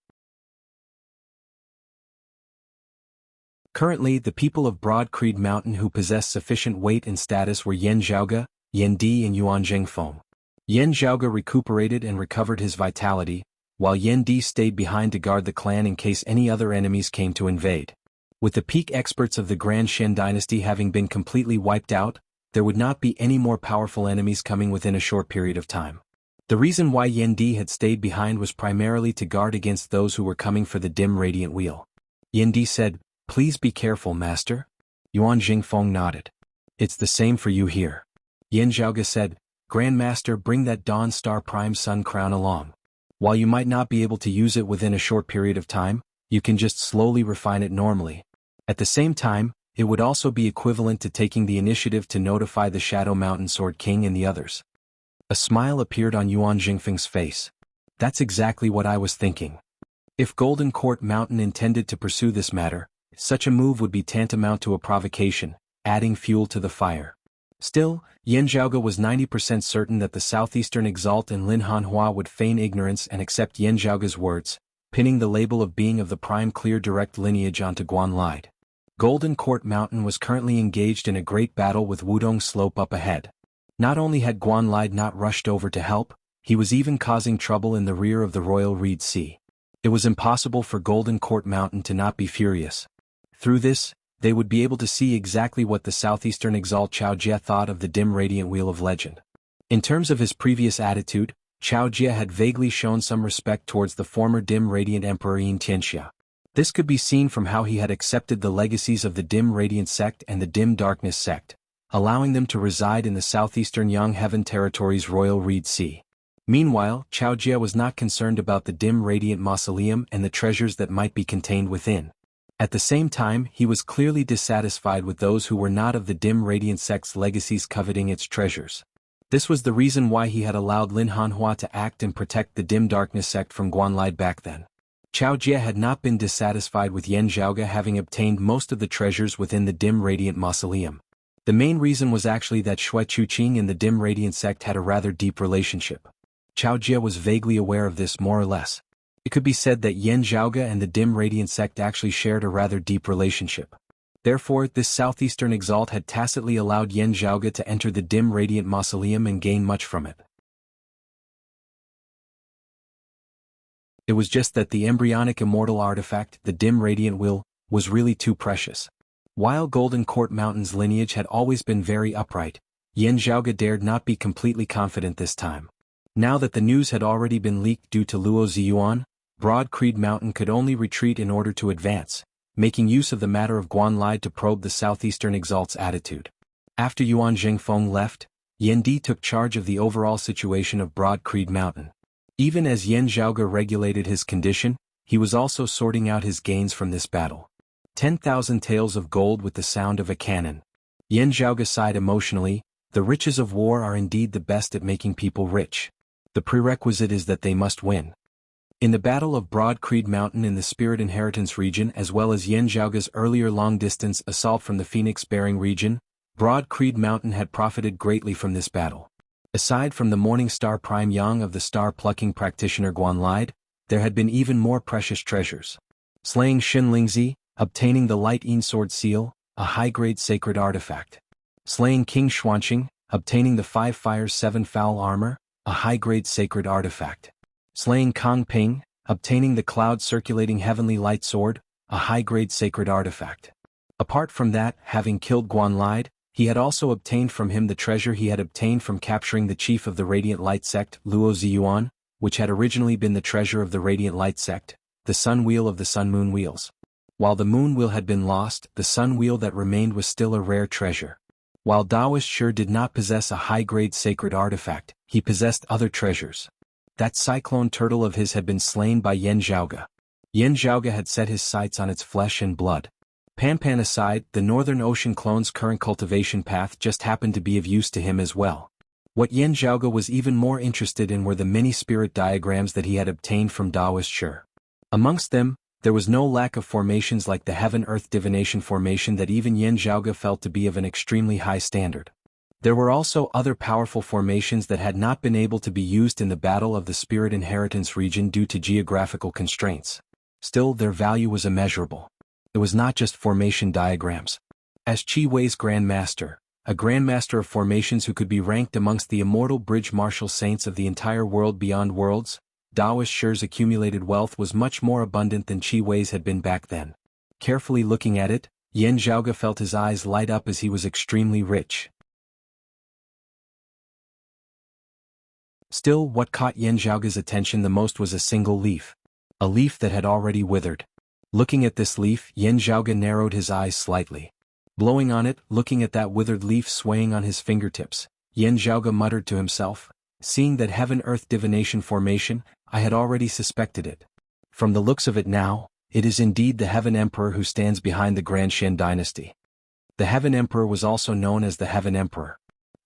Currently, the people of Broad Creed Mountain who possessed sufficient weight and status were Yan Zhaoge, Yendi and Yuan Zhengfeng. Yan Zhaoge recuperated and recovered his vitality, while Yendi stayed behind to guard the clan in case any other enemies came to invade. With the peak experts of the Grand Shen dynasty having been completely wiped out, there would not be any more powerful enemies coming within a short period of time. The reason why Yendi had stayed behind was primarily to guard against those who were coming for the dim radiant wheel. Yendi said, "Please be careful, master." Yuan Jingfeng nodded. "It's the same for you here." Yan Zhaoge said, "Grand Master, bring that Dawn Star Prime Sun Crown along. While you might not be able to use it within a short period of time, you can just slowly refine it normally. At the same time, it would also be equivalent to taking the initiative to notify the Shadow Mountain Sword King and the others." A smile appeared on Yuan Jingfeng's face. "That's exactly what I was thinking. If Golden Court Mountain intended to pursue this matter, such a move would be tantamount to a provocation, adding fuel to the fire." Still, Yan Zhaoge was 90% certain that the Southeastern Exalt and Lin Hanhua would feign ignorance and accept Yan Zhaoge's words, pinning the label of being of the prime clear direct lineage onto Guanlide. Golden Court Mountain was currently engaged in a great battle with Wudong Slope up ahead. Not only had Guanlide not rushed over to help, he was even causing trouble in the rear of the Royal Reed Sea. It was impossible for Golden Court Mountain to not be furious. Through this, they would be able to see exactly what the Southeastern Exalt Chao Jie thought of the dim radiant wheel of legend. In terms of his previous attitude, Chao Jie had vaguely shown some respect towards the former dim radiant Emperor Yin Tianxia. This could be seen from how he had accepted the legacies of the dim radiant sect and the dim darkness sect, allowing them to reside in the southeastern Yang Heaven territory's Royal Reed Sea. Meanwhile, Chao Jie was not concerned about the dim radiant mausoleum and the treasures that might be contained within. At the same time, he was clearly dissatisfied with those who were not of the dim radiant sect's legacies coveting its treasures. This was the reason why he had allowed Lin Hanhua to act and protect the dim darkness sect from Guanlide back then. Chao Jie had not been dissatisfied with Yan Zhaoge having obtained most of the treasures within the dim radiant mausoleum. The main reason was actually that Shui Chuqing and the dim radiant sect had a rather deep relationship. Chao Jie was vaguely aware of this more or less. It could be said that Yan Zhaoge and the dim radiant sect actually shared a rather deep relationship. Therefore, this southeastern exalt had tacitly allowed Yan Zhaoge to enter the dim radiant mausoleum and gain much from it. It was just that the embryonic immortal artifact, the dim radiant will, was really too precious. While Golden Court Mountain's lineage had always been very upright, Yan Zhaoge dared not be completely confident this time. Now that the news had already been leaked due to Luo Ziyuan, Broad Creed Mountain could only retreat in order to advance, making use of the matter of Guanlide to probe the southeastern exalt's attitude. After Yuan Zhengfeng left, Yendi took charge of the overall situation of Broad Creed Mountain. Even as Yan Zhaoge regulated his condition, he was also sorting out his gains from this battle. 10,000 taels of gold with the sound of a cannon. Yan Zhaoge sighed emotionally. The riches of war are indeed the best at making people rich. The prerequisite is that they must win. In the Battle of Broad Creed Mountain in the Spirit Inheritance region as well as Yan Zhaoge's earlier long-distance assault from the Phoenix-bearing region, Broad Creed Mountain had profited greatly from this battle. Aside from the Morning Star Prime Yang of the star-plucking practitioner Guanlide, there had been even more precious treasures. Slaying Shin Lingzi, obtaining the Light Yin Sword Seal, a high-grade sacred artifact. Slaying King Xuanqing, obtaining the 5 Fires 7 Foul Armor, a high-grade sacred artifact. Slaying Kang Ping, obtaining the Cloud Circulating Heavenly Light Sword, a high-grade sacred artifact. Apart from that, having killed Guan Lide, he had also obtained from him the treasure he had obtained from capturing the chief of the Radiant Light Sect, Luo Ziyuan, which had originally been the treasure of the Radiant Light Sect, the Sun Wheel of the Sun-Moon Wheels. While the Moon Wheel had been lost, the Sun Wheel that remained was still a rare treasure. While Taoist Shi did not possess a high-grade sacred artifact, he possessed other treasures. That cyclone turtle of his had been slain by Yan Zhaoge. Yan Zhaoge had set his sights on its flesh and blood. Pan aside, the Northern Ocean clone's current cultivation path just happened to be of use to him as well. What Yan Zhaoge was even more interested in were the many spirit diagrams that he had obtained from Taoist Shi. Amongst them, there was no lack of formations like the Heaven-Earth Divination formation that even Yan Zhaoge felt to be of an extremely high standard. There were also other powerful formations that had not been able to be used in the Battle of the Spirit Inheritance region due to geographical constraints. Still, their value was immeasurable. It was not just formation diagrams. As Qi Wei's Grandmaster, a Grandmaster of formations who could be ranked amongst the immortal bridge martial saints of the entire world beyond worlds, Taoist Shi's accumulated wealth was much more abundant than Qi Wei's had been back then. Carefully looking at it, Yan Zhaoge felt his eyes light up as he was extremely rich. Still, what caught Yan Zhaoge's attention the most was a single leaf. A leaf that had already withered. Looking at this leaf, Yan Zhaoge narrowed his eyes slightly. Blowing on it, looking at that withered leaf swaying on his fingertips, Yan Zhaoge muttered to himself, "Seeing that Heaven-Earth Divination formation, I had already suspected it. From the looks of it now, it is indeed the Heaven Emperor who stands behind the Grand Shen dynasty." The Heaven Emperor was also known as the Heaven Emperor.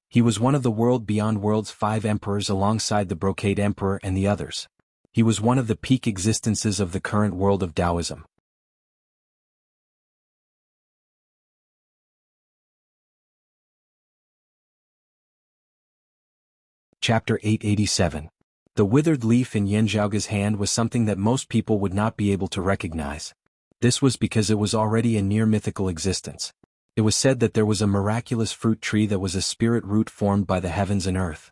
He was one of the world beyond worlds 5 emperors alongside the Brocade Emperor and the others. He was one of the peak existences of the current world of Taoism. Chapter 887. The withered leaf in Yan Zhaoge's hand was something that most people would not be able to recognize. This was because it was already a near-mythical existence. It was said that there was a miraculous fruit tree that was a spirit root formed by the heavens and earth.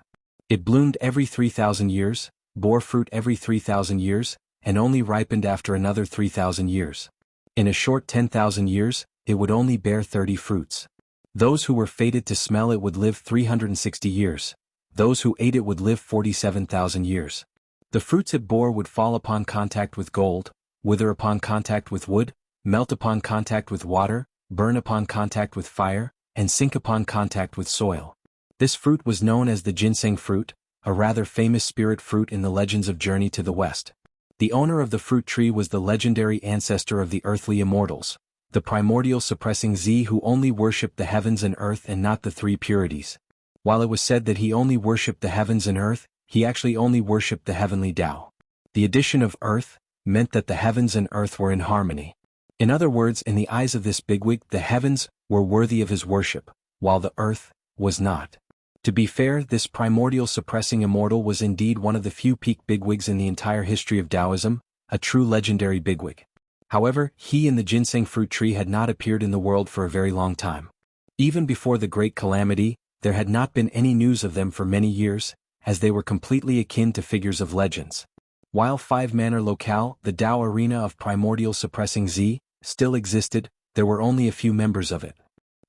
It bloomed every 3,000 years, bore fruit every 3,000 years, and only ripened after another 3,000 years. In a short 10,000 years, it would only bear 30 fruits. Those who were fated to smell it would live 360 years. Those who ate it would live 47,000 years. The fruits it bore would fall upon contact with gold, wither upon contact with wood, melt upon contact with water, burn upon contact with fire, and sink upon contact with soil. This fruit was known as the ginseng fruit, a rather famous spirit fruit in the legends of Journey to the West. The owner of the fruit tree was the legendary ancestor of the earthly immortals, the primordial suppressing Z who only worshipped the heavens and earth and not the 3 purities. While it was said that he only worshipped the heavens and earth, he actually only worshipped the heavenly Tao. The addition of earth meant that the heavens and earth were in harmony. In other words, in the eyes of this bigwig, the heavens were worthy of his worship, while the earth was not. To be fair, this primordial suppressing immortal was indeed one of the few peak bigwigs in the entire history of Taoism, a true legendary bigwig. However, he and the ginseng fruit tree had not appeared in the world for a very long time. Even before the Great Calamity, there had not been any news of them for many years, as they were completely akin to figures of legends. While 5 Manor Locale, the Tao arena of primordial suppressing Z, still existed, there were only a few members of it.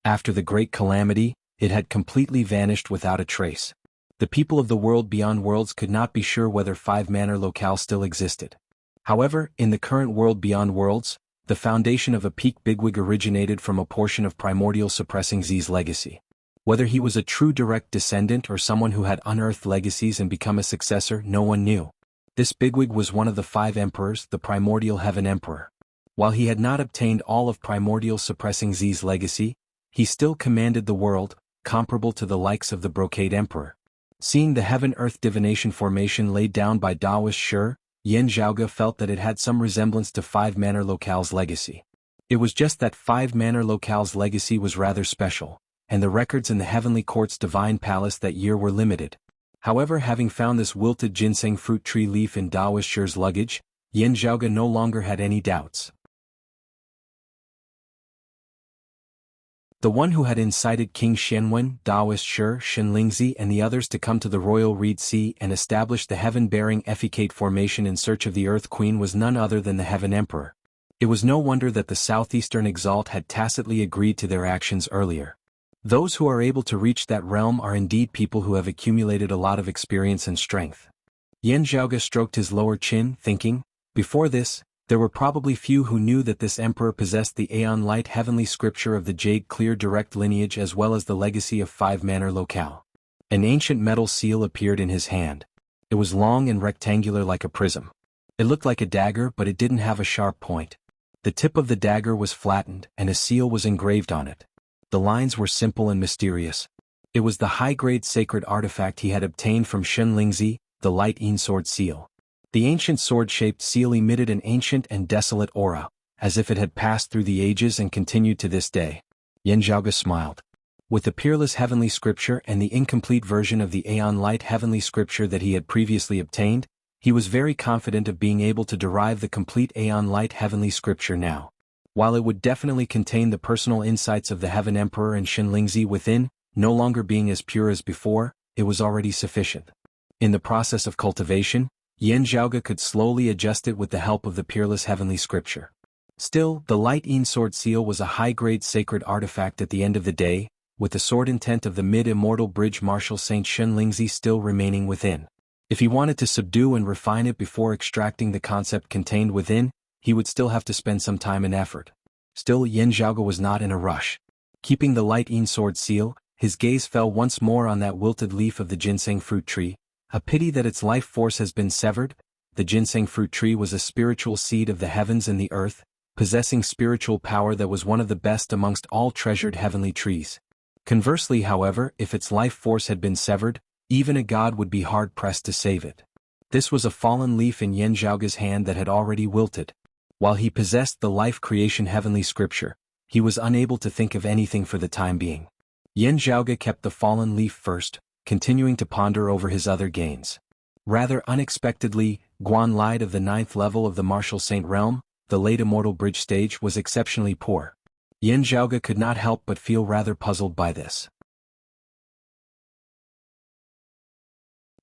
After the Great Calamity, it had completely vanished without a trace. The people of the world beyond worlds could not be sure whether 5 Manor Locale still existed. However, in the current world beyond worlds, the foundation of a peak bigwig originated from a portion of primordial suppressing Z's legacy. Whether he was a true direct descendant or someone who had unearthed legacies and become a successor, no one knew. This bigwig was one of the 5 emperors, the primordial Heaven Emperor. While he had not obtained all of primordial suppressing Z's legacy, he still commanded the world, comparable to the likes of the Brocade Emperor. Seeing the Heaven-Earth Divination formation laid down by Taoist Shi, Yan Zhaoge felt that it had some resemblance to 5 Manor Locale's legacy. It was just that 5 Manor Locale's legacy was rather special, and the records in the Heavenly Court's Divine Palace that year were limited. However, having found this wilted ginseng fruit tree leaf in Taoist Shi's luggage, Yan Zhaoge no longer had any doubts. The one who had incited King Xianwen, Daoist Shi, Shenlingzi and the others to come to the royal Reed Sea and establish the heaven-bearing Effecate formation in search of the Earth Queen was none other than the Heaven Emperor. It was no wonder that the Southeastern Exalt had tacitly agreed to their actions earlier. Those who are able to reach that realm are indeed people who have accumulated a lot of experience and strength. Yan Zhaoge stroked his lower chin, thinking, before this, there were probably few who knew that this emperor possessed the Aeon Light heavenly scripture of the Jade Clear direct lineage as well as the legacy of 5 manor locale. An ancient metal seal appeared in his hand. It was long and rectangular like a prism. It looked like a dagger, but it didn't have a sharp point. The tip of the dagger was flattened and a seal was engraved on it. The lines were simple and mysterious. It was the high-grade sacred artifact he had obtained from Shenlingzi, the Light Yin Sword Seal. The ancient sword-shaped seal emitted an ancient and desolate aura, as if it had passed through the ages and continued to this day. Yan Zhaoge smiled. With the peerless heavenly scripture and the incomplete version of the Aeon Light heavenly scripture that he had previously obtained, he was very confident of being able to derive the complete Aeon Light heavenly scripture now. While it would definitely contain the personal insights of the Heaven Emperor and Shenlingzi within, no longer being as pure as before, it was already sufficient. In the process of cultivation, Yan Zhaoge could slowly adjust it with the help of the peerless heavenly scripture. Still, the Light Yin Sword Seal was a high-grade sacred artifact at the end of the day, with the sword intent of the mid-immortal bridge Marshal Saint Shenlingzi still remaining within. If he wanted to subdue and refine it before extracting the concept contained within, he would still have to spend some time and effort. Still, Yan Zhaoge was not in a rush. Keeping the Light Yin Sword Seal, his gaze fell once more on that wilted leaf of the ginseng fruit tree. A pity that its life force has been severed. The ginseng fruit tree was a spiritual seed of the heavens and the earth, possessing spiritual power that was one of the best amongst all treasured heavenly trees. Conversely, however, if its life force had been severed, even a god would be hard-pressed to save it. This was a fallen leaf in Yan Zhaoge's hand that had already wilted. While he possessed the life creation heavenly scripture, he was unable to think of anything for the time being. Yan Zhaoge kept the fallen leaf first, continuing to ponder over his other gains. Rather unexpectedly, Guan Lied of the 9th level of the Martial Saint realm, the late immortal bridge stage, was exceptionally poor. Yan Zhaoge could not help but feel rather puzzled by this.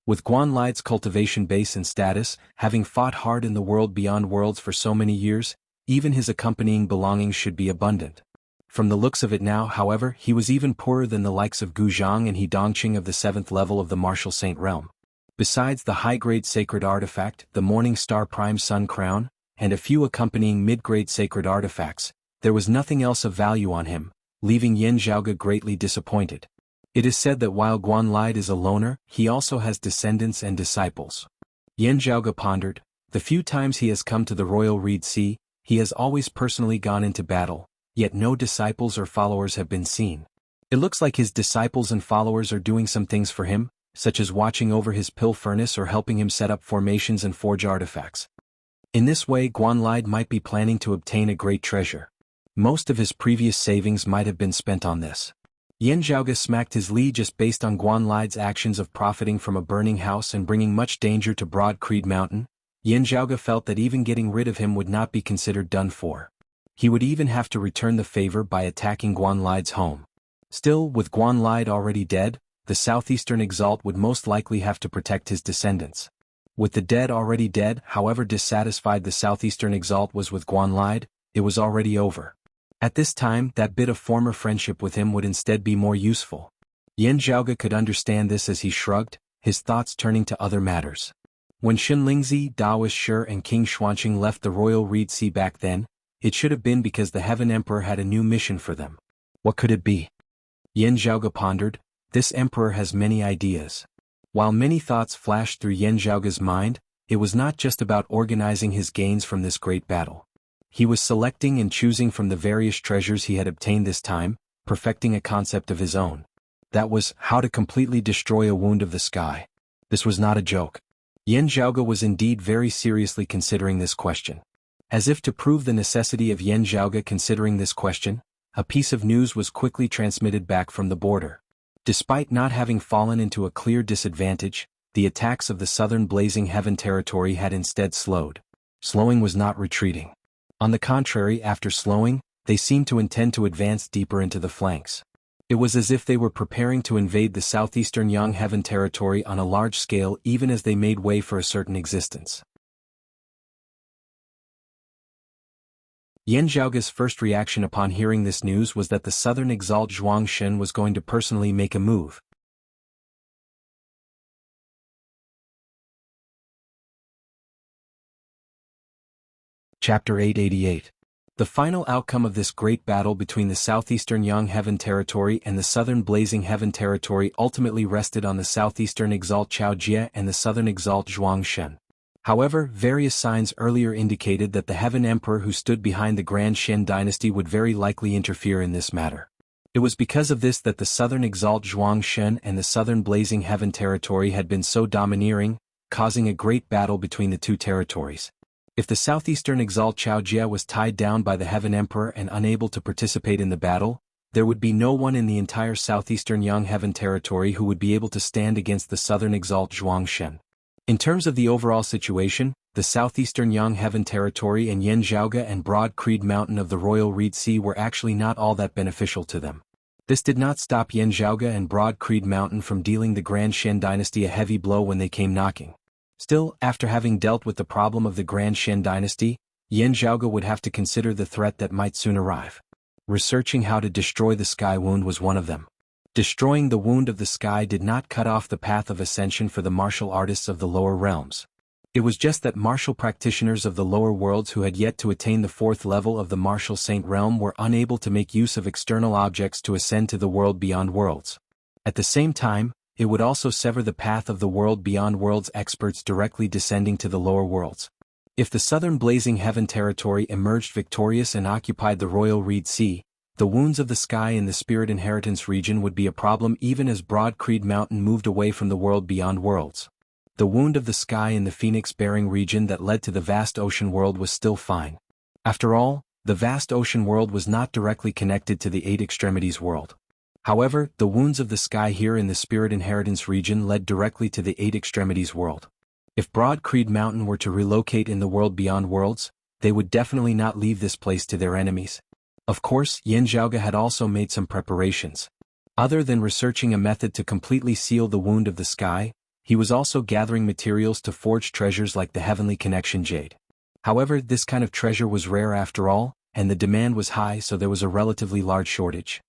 With Guan Lied's cultivation base and status, having fought hard in the world beyond worlds for so many years, even his accompanying belongings should be abundant. From the looks of it now, however, he was even poorer than the likes of Gu Zhang and He Dongqing of the 7th level of the Martial Saint realm. Besides the high-grade sacred artifact, the Morning Star Prime Sun Crown, and a few accompanying mid-grade sacred artifacts, there was nothing else of value on him, leaving Yan Zhaoge greatly disappointed. It is said that while Guan Lied is a loner, he also has descendants and disciples. Yan Zhaoge pondered. The few times he has come to the Royal Reed Sea, he has always personally gone into battle, yet no disciples or followers have been seen. It looks like his disciples and followers are doing some things for him, such as watching over his pill furnace or helping him set up formations and forge artifacts. In this way, Guan Lied might be planning to obtain a great treasure. Most of his previous savings might have been spent on this. Yan Zhaoge smacked his li just based on Guan Lied's actions of profiting from a burning house and bringing much danger to Broad Creed Mountain. Yan Zhaoge felt that even getting rid of him would not be considered done for. He would even have to return the favor by attacking Guan Lied's home. Still, with Guan Lied already dead, the Southeastern Exalt would most likely have to protect his descendants. With the dead already dead, however dissatisfied the Southeastern Exalt was with Guan Lied, it was already over. At this time, that bit of former friendship with him would instead be more useful. Yan Zhaoge could understand this as he shrugged, his thoughts turning to other matters. When Shenlingzi, Daoist Shi and King Xuanqing left the Royal Reed Sea back then, it should have been because the Heaven Emperor had a new mission for them. What could it be? Yan Zhaoge pondered. This emperor has many ideas. While many thoughts flashed through Yan Zhaoge's mind, it was not just about organizing his gains from this great battle. He was selecting and choosing from the various treasures he had obtained this time, perfecting a concept of his own. That was, how to completely destroy a wound of the sky. This was not a joke. Yan Zhaoge was indeed very seriously considering this question. As if to prove the necessity of Yan Zhaoge considering this question, a piece of news was quickly transmitted back from the border. Despite not having fallen into a clear disadvantage, the attacks of the southern Blazing Heaven territory had instead slowed. Slowing was not retreating. On the contrary, after slowing, they seemed to intend to advance deeper into the flanks. It was as if they were preparing to invade the southeastern Yang Heaven territory on a large scale even as they made way for a certain existence. Yan Zhaoge's first reaction upon hearing this news was that the southern exalt Zhuang Shen was going to personally make a move. Chapter 888. The final outcome of this great battle between the southeastern Yang Heaven territory and the southern Blazing Heaven territory ultimately rested on the southeastern exalt Chao Jie and the southern exalt Zhuang Shen. However, various signs earlier indicated that the Heaven Emperor who stood behind the Grand Shen dynasty would very likely interfere in this matter. It was because of this that the southern exalt Zhuang Shen and the southern Blazing Heaven territory had been so domineering, causing a great battle between the two territories. If the southeastern exalt Chao Jie was tied down by the Heaven Emperor and unable to participate in the battle, there would be no one in the entire southeastern Yang Heaven territory who would be able to stand against the southern exalt Zhuang Shen. In terms of the overall situation, the southeastern Yang Heaven territory and Yanzhaoge and Broad Creed Mountain of the Royal Reed Sea were actually not all that beneficial to them. This did not stop Yanzhaoge and Broad Creed Mountain from dealing the Grand Shen dynasty a heavy blow when they came knocking. Still, after having dealt with the problem of the Grand Shen dynasty, Yanzhaoge would have to consider the threat that might soon arrive. Researching how to destroy the sky wound was one of them. Destroying the wound of the sky did not cut off the path of ascension for the martial artists of the lower realms. It was just that martial practitioners of the lower worlds who had yet to attain the fourth level of the martial saint realm were unable to make use of external objects to ascend to the world beyond worlds. At the same time, it would also sever the path of the world beyond worlds experts directly descending to the lower worlds. If the southern Blazing Heaven territory emerged victorious and occupied the Royal Reed Sea, the wounds of the sky in the Spirit Inheritance region would be a problem even as Broad Creed Mountain moved away from the world beyond worlds. The wound of the sky in the Phoenix-bearing region that led to the vast ocean world was still fine. After all, the vast ocean world was not directly connected to the Eight Extremities world. However, the wounds of the sky here in the Spirit Inheritance region led directly to the Eight Extremities world. If Broad Creed Mountain were to relocate in the world beyond worlds, they would definitely not leave this place to their enemies. Of course, Yanzhaoge had also made some preparations. Other than researching a method to completely seal the wound of the sky, he was also gathering materials to forge treasures like the Heavenly Connection Jade. However, this kind of treasure was rare after all, and the demand was high, so there was a relatively large shortage.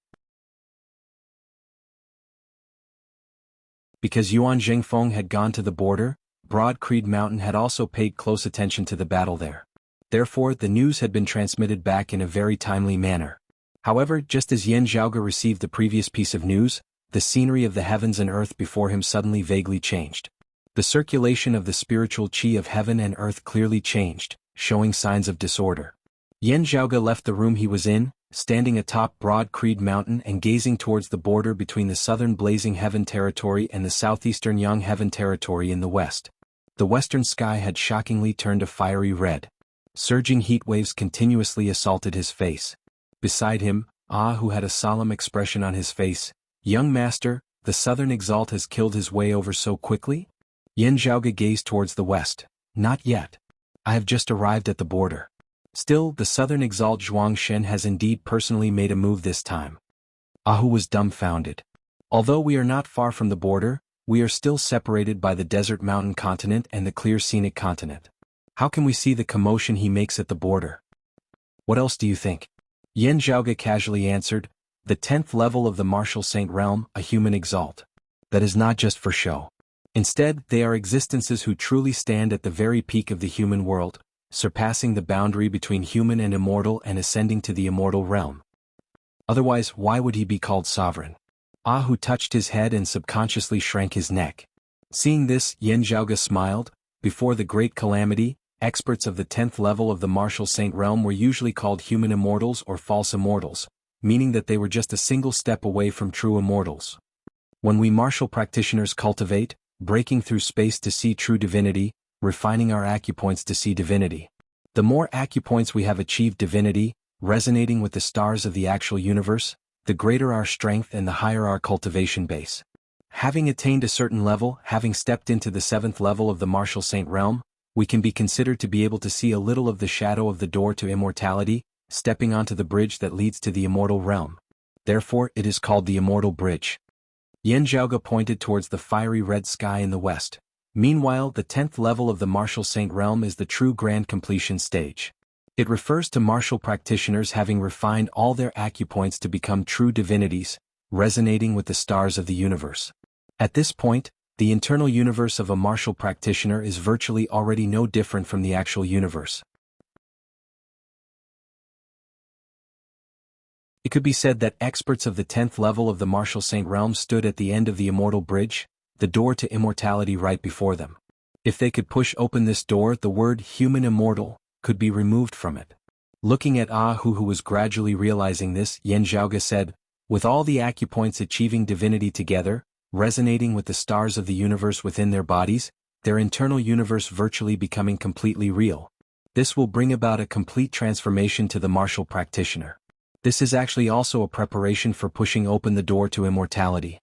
Because Yuan Zhengfeng had gone to the border, Broad Creed Mountain had also paid close attention to the battle there. Therefore, the news had been transmitted back in a very timely manner. However, just as Yanzhaoge received the previous piece of news, the scenery of the heavens and earth before him suddenly vaguely changed. The circulation of the spiritual qi of heaven and earth clearly changed, showing signs of disorder. Yanzhaoge left the room he was in, standing atop Broad Creed Mountain and gazing towards the border between the southern Blazing Heaven territory and the southeastern Yang Heaven territory in the west. The western sky had shockingly turned a fiery red. Surging heat waves continuously assaulted his face. Beside him, who had a solemn expression on his face, "Young master, the southern exalt has killed his way over so quickly?" Yanzhaoge gazed towards the west. "Not yet. I have just arrived at the border." Still, the southern exalt Zhuang Shen has indeed personally made a move this time. Ahu was dumbfounded. Although we are not far from the border, we are still separated by the desert mountain continent and the clear scenic continent. How can we see the commotion he makes at the border? What else do you think? Yanzhaoge casually answered, "The 10th level of the martial saint realm, a human exalt. That is not just for show. Instead, they are existences who truly stand at the very peak of the human world, surpassing the boundary between human and immortal and ascending to the immortal realm. Otherwise, why would he be called sovereign?" Ahu touched his head and subconsciously shrank his neck. Seeing this, Yanzhaoge smiled. Before the great calamity, experts of the 10th level of the martial saint realm were usually called human immortals or false immortals, meaning that they were just a single step away from true immortals. When we martial practitioners cultivate, breaking through space to see true divinity, refining our acupoints to see divinity. The more acupoints we have achieved divinity, resonating with the stars of the actual universe, the greater our strength and the higher our cultivation base. Having attained a certain level, having stepped into the 7th level of the martial saint realm, we can be considered to be able to see a little of the shadow of the door to immortality, stepping onto the bridge that leads to the immortal realm. Therefore, it is called the Immortal Bridge. Yan Zhaoge pointed towards the fiery red sky in the west. Meanwhile, the 10th level of the Martial Saint realm is the true grand completion stage. It refers to martial practitioners having refined all their acupoints to become true divinities, resonating with the stars of the universe. At this point, the internal universe of a martial practitioner is virtually already no different from the actual universe. It could be said that experts of the 10th level of the Martial Saint realm stood at the end of the Immortal Bridge, the door to immortality right before them. If they could push open this door, the word human immortal could be removed from it. Looking at Ahu, who was gradually realizing this, Yan Zhaoge said, with all the acupoints achieving divinity together, resonating with the stars of the universe within their bodies, their internal universe virtually becoming completely real. This will bring about a complete transformation to the martial practitioner. This is actually also a preparation for pushing open the door to immortality.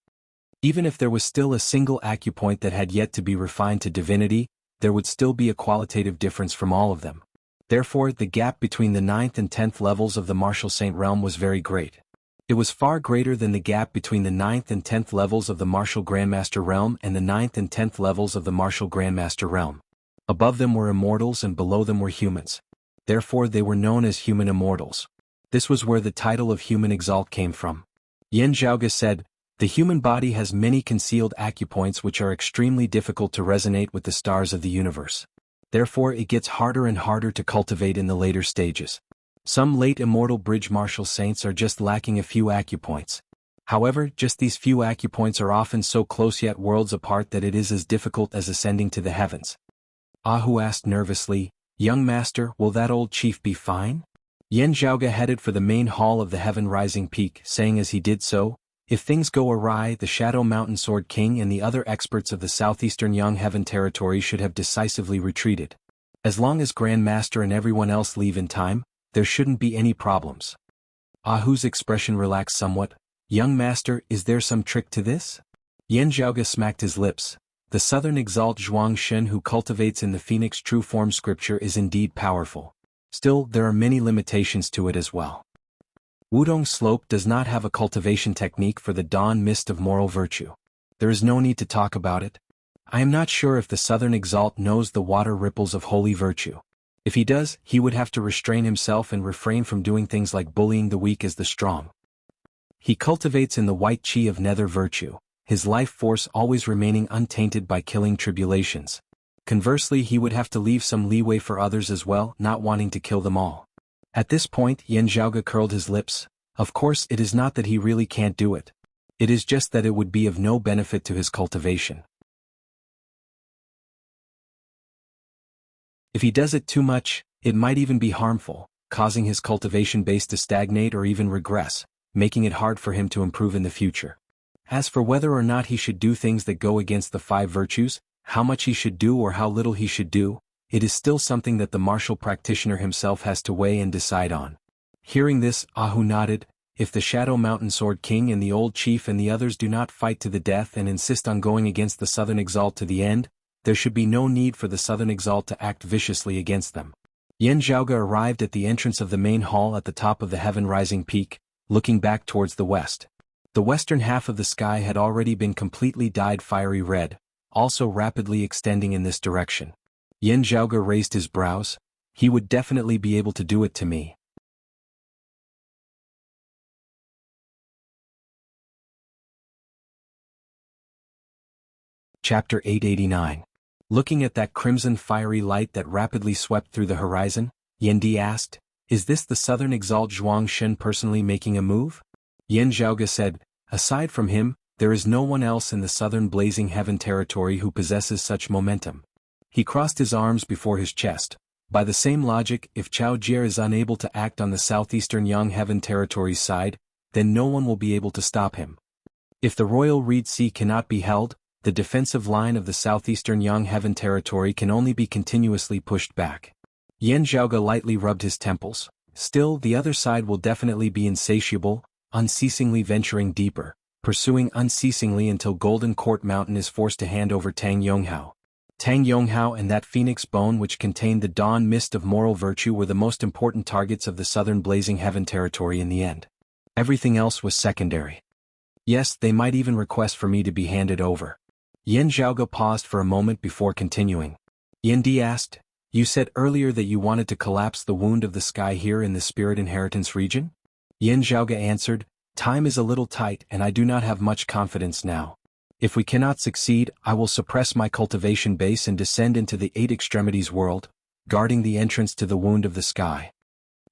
Even if there was still a single acupoint that had yet to be refined to divinity, there would still be a qualitative difference from all of them. Therefore, the gap between the 9th and 10th levels of the Martial Saint realm was very great. It was far greater than the gap between the 9th and 10th levels of the Martial Grandmaster realm and the 9th and 10th levels of the Martial Grandmaster realm. Above them were immortals and below them were humans. Therefore, they were known as human immortals. This was where the title of human exalt came from. Yan Zhaoge said, the human body has many concealed acupoints which are extremely difficult to resonate with the stars of the universe. Therefore, it gets harder and harder to cultivate in the later stages. Some late Immortal Bridge Martial Saints are just lacking a few acupoints. However, just these few acupoints are often so close yet worlds apart that it is as difficult as ascending to the heavens. Ahu asked nervously, young master, will that old chief be fine? Yan Zhaoge headed for the main hall of the Heaven Rising Peak, saying as he did so, if things go awry, the Shadow Mountain Sword King and the other experts of the southeastern Yang Heaven territory should have decisively retreated. As long as Grand Master and everyone else leave in time, there shouldn't be any problems. Ahu's expression relaxed somewhat. Young master, is there some trick to this? Yan Zhaoge smacked his lips. The Southern Exalt Zhuang Shen who cultivates in the Phoenix True Form scripture is indeed powerful. Still, there are many limitations to it as well. Wudong Slope does not have a cultivation technique for the dawn mist of moral virtue. There is no need to talk about it. I am not sure if the Southern Exalt knows the water ripples of holy virtue. If he does, he would have to restrain himself and refrain from doing things like bullying the weak as the strong. He cultivates in the white chi of nether virtue, his life force always remaining untainted by killing tribulations. Conversely, he would have to leave some leeway for others as well, not wanting to kill them all. At this point, Yan Zhaoge curled his lips. Of course, it is not that he really can't do it. It is just that it would be of no benefit to his cultivation. If he does it too much, it might even be harmful, causing his cultivation base to stagnate or even regress, making it hard for him to improve in the future. As for whether or not he should do things that go against the 5 virtues, how much he should do or how little he should do, it is still something that the martial practitioner himself has to weigh and decide on. Hearing this, Ahu nodded. If the Shadow Mountain Sword King and the old chief and the others do not fight to the death and insist on going against the Southern Exalt to the end, there should be no need for the Southern Exalt to act viciously against them. Yan Zhaoge arrived at the entrance of the main hall at the top of the Heaven Rising Peak, looking back towards the west. The western half of the sky had already been completely dyed fiery red, also rapidly extending in this direction. Yan Zhaoge raised his brows. He would definitely be able to do it to me. Chapter 889. Looking at that crimson fiery light that rapidly swept through the horizon, Yan Di asked, is this the Southern Exalt Zhuang Shen personally making a move? Yan Zhaoge said, aside from him, there is no one else in the Southern Blazing Heaven territory who possesses such momentum. He crossed his arms before his chest. By the same logic, if Chao Jie is unable to act on the southeastern Yang Heaven territory's side, then no one will be able to stop him. If the Royal Reed Sea cannot be held, the defensive line of the southeastern Yang Heaven territory can only be continuously pushed back. Yan Zhaoge lightly rubbed his temples. Still, the other side will definitely be insatiable, unceasingly venturing deeper, pursuing unceasingly until Golden Court Mountain is forced to hand over Tang Yonghao. Tang Yonghao and that phoenix bone which contained the dawn mist of moral virtue were the most important targets of the southern blazing heaven territory in the end. Everything else was secondary. Yes, they might even request for me to be handed over. Yan Zhaoge paused for a moment before continuing. Yan Di asked, "You said earlier that you wanted to collapse the wound of the sky here in the spirit inheritance region?" Yan Zhaoge answered, "Time is a little tight and I do not have much confidence now. If we cannot succeed, I will suppress my cultivation base and descend into the eight extremities world, guarding the entrance to the wound of the sky."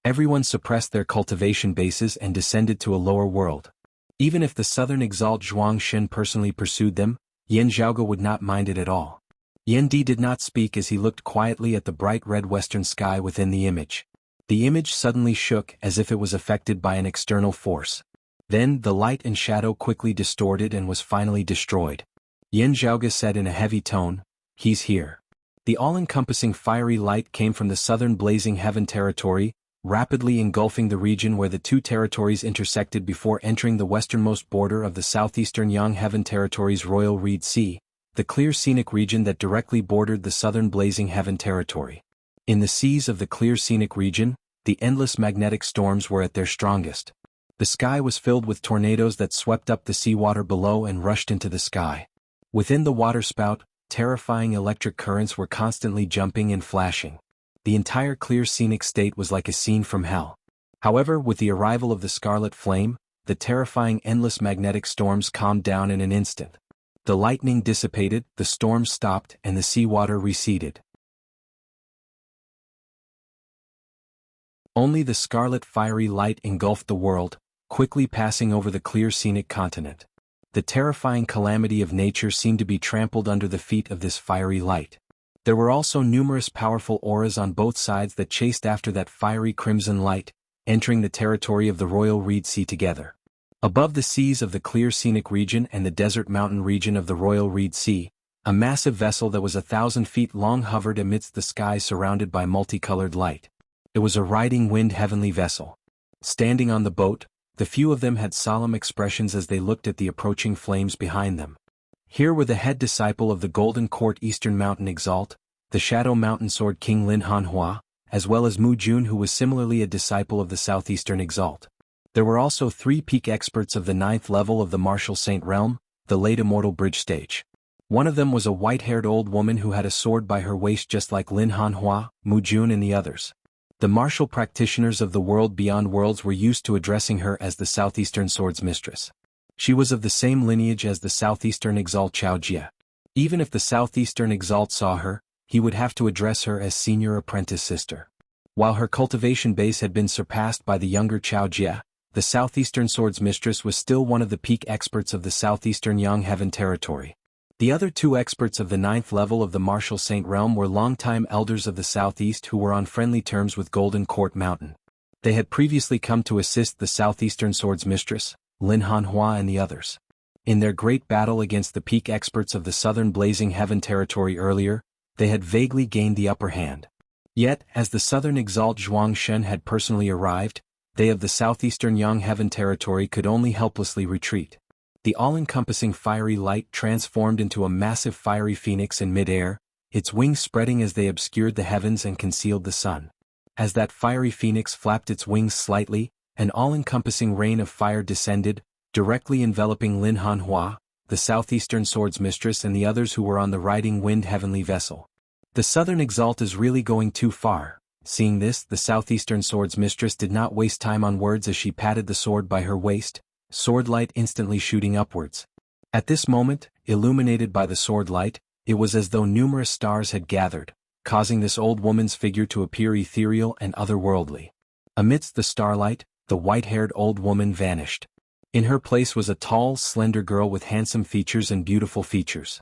Everyone suppressed their cultivation bases and descended to a lower world. Even if the southern exalt Zhuang Shen personally pursued them, Yan Zhaoge would not mind it at all. Yan Di did not speak as he looked quietly at the bright red western sky within the image. The image suddenly shook as if it was affected by an external force. Then the light and shadow quickly distorted and was finally destroyed. Yan Zhaoge said in a heavy tone, "He's here." The all-encompassing fiery light came from the southern blazing heaven territory, rapidly engulfing the region where the two territories intersected before entering the westernmost border of the southeastern Yang Heaven Territory's Royal Reed Sea, the clear scenic region that directly bordered the southern blazing heaven territory. In the seas of the clear scenic region, the endless magnetic storms were at their strongest. The sky was filled with tornadoes that swept up the seawater below and rushed into the sky. Within the waterspout, terrifying electric currents were constantly jumping and flashing. The entire clear scenic state was like a scene from hell. However, with the arrival of the scarlet flame, the terrifying endless magnetic storms calmed down in an instant. The lightning dissipated, the storms stopped, and the seawater receded. Only the scarlet fiery light engulfed the world, quickly passing over the clear scenic continent. The terrifying calamity of nature seemed to be trampled under the feet of this fiery light. There were also numerous powerful auras on both sides that chased after that fiery crimson light, entering the territory of the Royal Reed Sea together. Above the seas of the clear scenic region and the desert mountain region of the Royal Reed Sea, a massive vessel that was 1,000 feet long hovered amidst the sky surrounded by multicolored light. It was a riding wind heavenly vessel. Standing on the boat, the few of them had solemn expressions as they looked at the approaching flames behind them. Here were the head disciple of the Golden Court Eastern Mountain Exalt, the Shadow Mountain Sword King Lin Hanhua, as well as Mu Jun, who was similarly a disciple of the Southeastern Exalt. There were also 3 peak experts of the 9th level of the Martial Saint Realm, the late immortal bridge stage. One of them was a white-haired old woman who had a sword by her waist just like Lin Hanhua, Mu Jun and the others. The martial practitioners of the world beyond worlds were used to addressing her as the Southeastern Sword's mistress. She was of the same lineage as the Southeastern Exalt Chao Jie. Even if the Southeastern Exalt saw her, he would have to address her as senior apprentice sister. While her cultivation base had been surpassed by the younger Chao Jie, the Southeastern Sword's mistress was still one of the peak experts of the Southeastern Yang Heaven Territory. The other 2 experts of the 9th level of the Martial Saint Realm were longtime elders of the Southeast who were on friendly terms with Golden Court Mountain. They had previously come to assist the Southeastern Sword's mistress, Lin Hanhua and the others. In their great battle against the peak experts of the Southern Blazing Heaven Territory earlier, they had vaguely gained the upper hand. Yet, as the Southern Exalt Zhuang Shen had personally arrived, they of the Southeastern Yang Heaven Territory could only helplessly retreat. The all-encompassing fiery light transformed into a massive fiery phoenix in mid-air, its wings spreading as they obscured the heavens and concealed the sun. As that fiery phoenix flapped its wings slightly, an all-encompassing rain of fire descended, directly enveloping Lin Hanhua, the Southeastern Sword's mistress and the others who were on the riding wind heavenly vessel. The Southern Exalt is really going too far. Seeing this, the Southeastern Sword's mistress did not waste time on words as she patted the sword by her waist, sword light instantly shooting upwards. At this moment, illuminated by the sword light, it was as though numerous stars had gathered, causing this old woman's figure to appear ethereal and otherworldly. Amidst the starlight, the white-haired old woman vanished. In her place was a tall, slender girl with handsome features and beautiful features.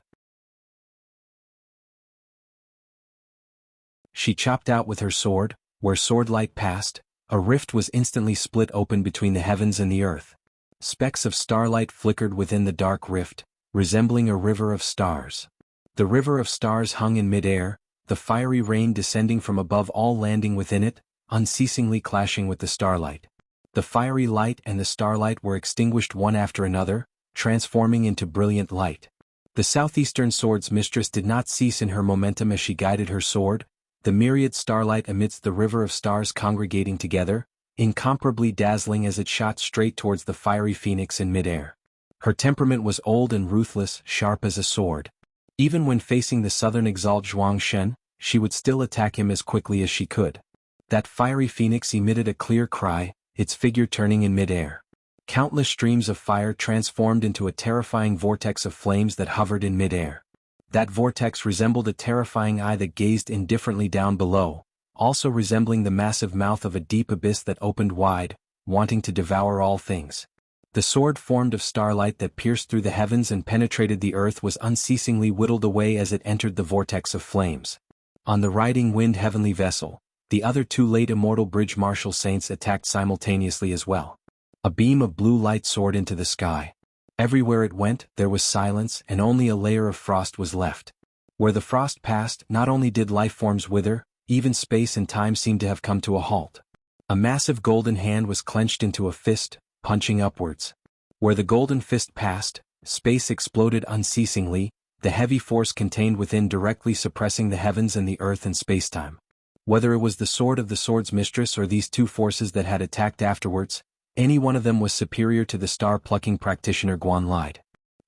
She chopped out with her sword, where swordlight passed, a rift was instantly split open between the heavens and the earth. Specks of starlight flickered within the dark rift, resembling a river of stars. The river of stars hung in mid-air, the fiery rain descending from above all landing within it, unceasingly clashing with the starlight. The fiery light and the starlight were extinguished one after another, transforming into brilliant light. The southeastern sword's mistress did not cease in her momentum as she guided her sword, the myriad starlight amidst the river of stars congregating together, incomparably dazzling as it shot straight towards the fiery phoenix in midair. Her temperament was old and ruthless, sharp as a sword. Even when facing the southern exalt Zhuang Shen, she would still attack him as quickly as she could. That fiery phoenix emitted a clear cry, its figure turning in midair. Countless streams of fire transformed into a terrifying vortex of flames that hovered in midair. That vortex resembled a terrifying eye that gazed indifferently down below, also resembling the massive mouth of a deep abyss that opened wide, wanting to devour all things. The sword formed of starlight that pierced through the heavens and penetrated the earth was unceasingly whittled away as it entered the vortex of flames. On the riding wind heavenly vessel, the other two late immortal bridge martial saints attacked simultaneously as well. A beam of blue light soared into the sky. Everywhere it went, there was silence and only a layer of frost was left. Where the frost passed, not only did life forms wither, even space and time seemed to have come to a halt. A massive golden hand was clenched into a fist, punching upwards. Where the golden fist passed, space exploded unceasingly, the heavy force contained within directly suppressing the heavens and the earth and spacetime. Whether it was the sword of the sword's mistress or these two forces that had attacked afterwards, any one of them was superior to the star-plucking practitioner Guan Lied.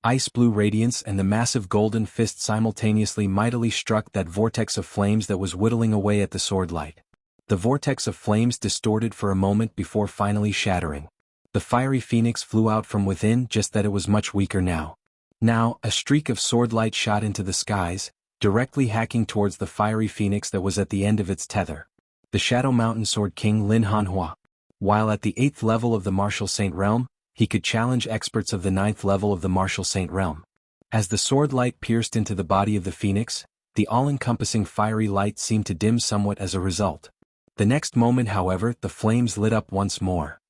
Ice-blue radiance and the massive golden fist simultaneously mightily struck that vortex of flames that was whittling away at the sword light. The vortex of flames distorted for a moment before finally shattering. The fiery phoenix flew out from within, just that it was much weaker now. Now, a streak of sword light shot into the skies, directly hacking towards the fiery phoenix that was at the end of its tether. The Shadow Mountain Sword King Lin Hanhua. While at the 8th level of the Martial Saint Realm, he could challenge experts of the 9th level of the Martial Saint Realm. As the sword light pierced into the body of the phoenix, the all-encompassing fiery light seemed to dim somewhat as a result. The next moment, however, the flames lit up once more.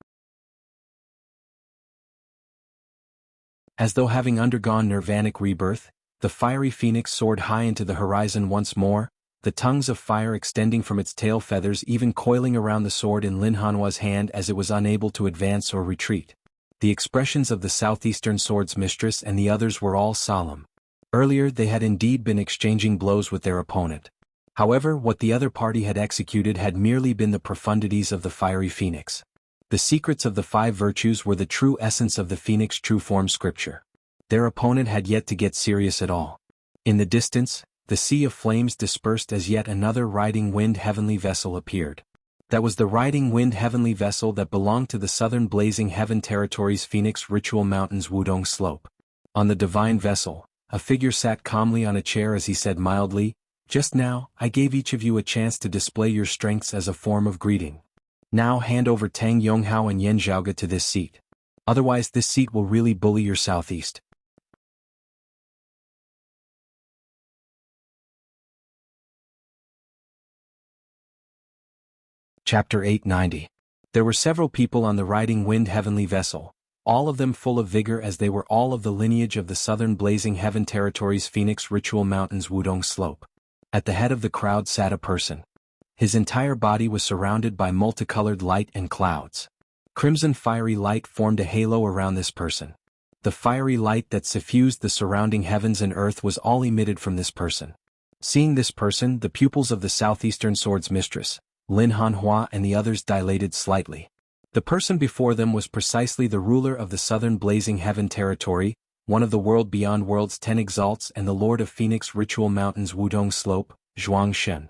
As though having undergone nirvanic rebirth, the fiery phoenix soared high into the horizon once more, the tongues of fire extending from its tail feathers even coiling around the sword in Lin Hanhua's hand as it was unable to advance or retreat. The expressions of the southeastern sword's mistress and the others were all solemn. Earlier they had indeed been exchanging blows with their opponent. However, what the other party had executed had merely been the profundities of the fiery phoenix. The secrets of the 5 virtues were the true essence of the phoenix true form scripture. Their opponent had yet to get serious at all. In the distance, the sea of flames dispersed as yet another riding wind heavenly vessel appeared. That was the riding wind heavenly vessel that belonged to the southern blazing heaven territory's Phoenix Ritual Mountains Wudong Slope. On the divine vessel, a figure sat calmly on a chair as he said mildly, "Just now, I gave each of you a chance to display your strengths as a form of greeting. Now hand over Tang Yonghao and Yan Zhaoge to this seat. Otherwise this seat will really bully your southeast." Chapter 890. There were several people on the riding wind heavenly vessel, all of them full of vigor as they were all of the lineage of the southern blazing heaven territory's Phoenix Ritual Mountains Wudong Slope. At the head of the crowd sat a person. His entire body was surrounded by multicolored light and clouds. Crimson fiery light formed a halo around this person. The fiery light that suffused the surrounding heavens and earth was all emitted from this person. Seeing this person, the pupils of the southeastern sword's mistress, Lin Hanhua and the others dilated slightly. The person before them was precisely the ruler of the southern blazing heaven territory, one of the world beyond world's 10 exalts and the lord of Phoenix Ritual Mountains Wudong Slope, Zhuang Shen.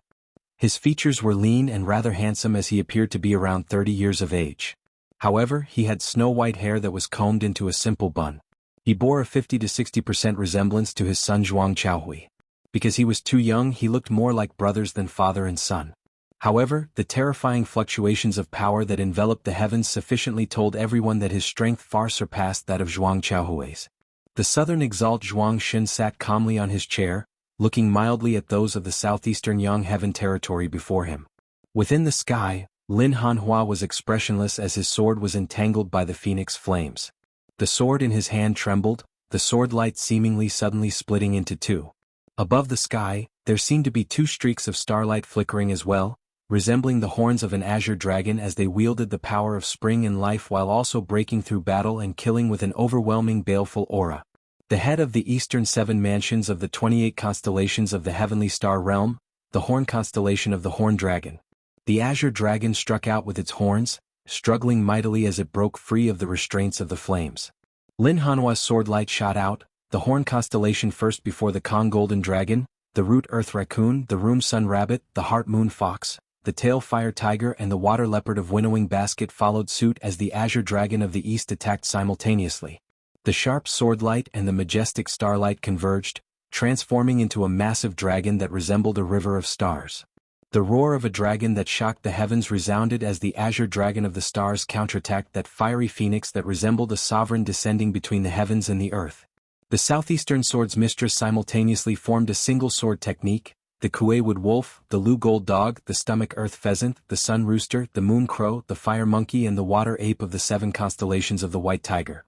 His features were lean and rather handsome as he appeared to be around 30 years of age. However, he had snow-white hair that was combed into a simple bun. He bore a 50 to 60% resemblance to his son Zhuang Chaohui. Because he was too young, he looked more like brothers than father and son. However, the terrifying fluctuations of power that enveloped the heavens sufficiently told everyone that his strength far surpassed that of Zhuang Chaohui's. The southern exalt Zhuang Shen sat calmly on his chair, looking mildly at those of the southeastern Yang heaven territory before him. Within the sky, Lin Hanhua was expressionless as his sword was entangled by the phoenix flames. The sword in his hand trembled, the sword light seemingly suddenly splitting into two. Above the sky, there seemed to be 2 streaks of starlight flickering as well, resembling the horns of an azure dragon as they wielded the power of spring and life while also breaking through battle and killing with an overwhelming baleful aura. the head of the eastern 7 mansions of the 28 constellations of the heavenly star realm, the horn constellation of the horn dragon. The azure dragon struck out with its horns, struggling mightily as it broke free of the restraints of the flames. Lin Hanhua's sword light shot out, the horn constellation first before the Kong golden dragon, the root earth raccoon, the room sun rabbit, the heart moon fox, the tail fire tiger and the water leopard of winnowing basket followed suit as the azure dragon of the east attacked simultaneously. The sharp sword light and the majestic starlight converged, transforming into a massive dragon that resembled a river of stars. The roar of a dragon that shocked the heavens resounded as the azure dragon of the stars counterattacked that fiery phoenix that resembled a sovereign descending between the heavens and the earth. The southeastern sword's mistress simultaneously formed a single sword technique, the Kuei-wood wolf, the Lu gold dog, the stomach earth pheasant, the sun rooster, the moon crow, the fire monkey and the water ape of the 7 constellations of the white tiger.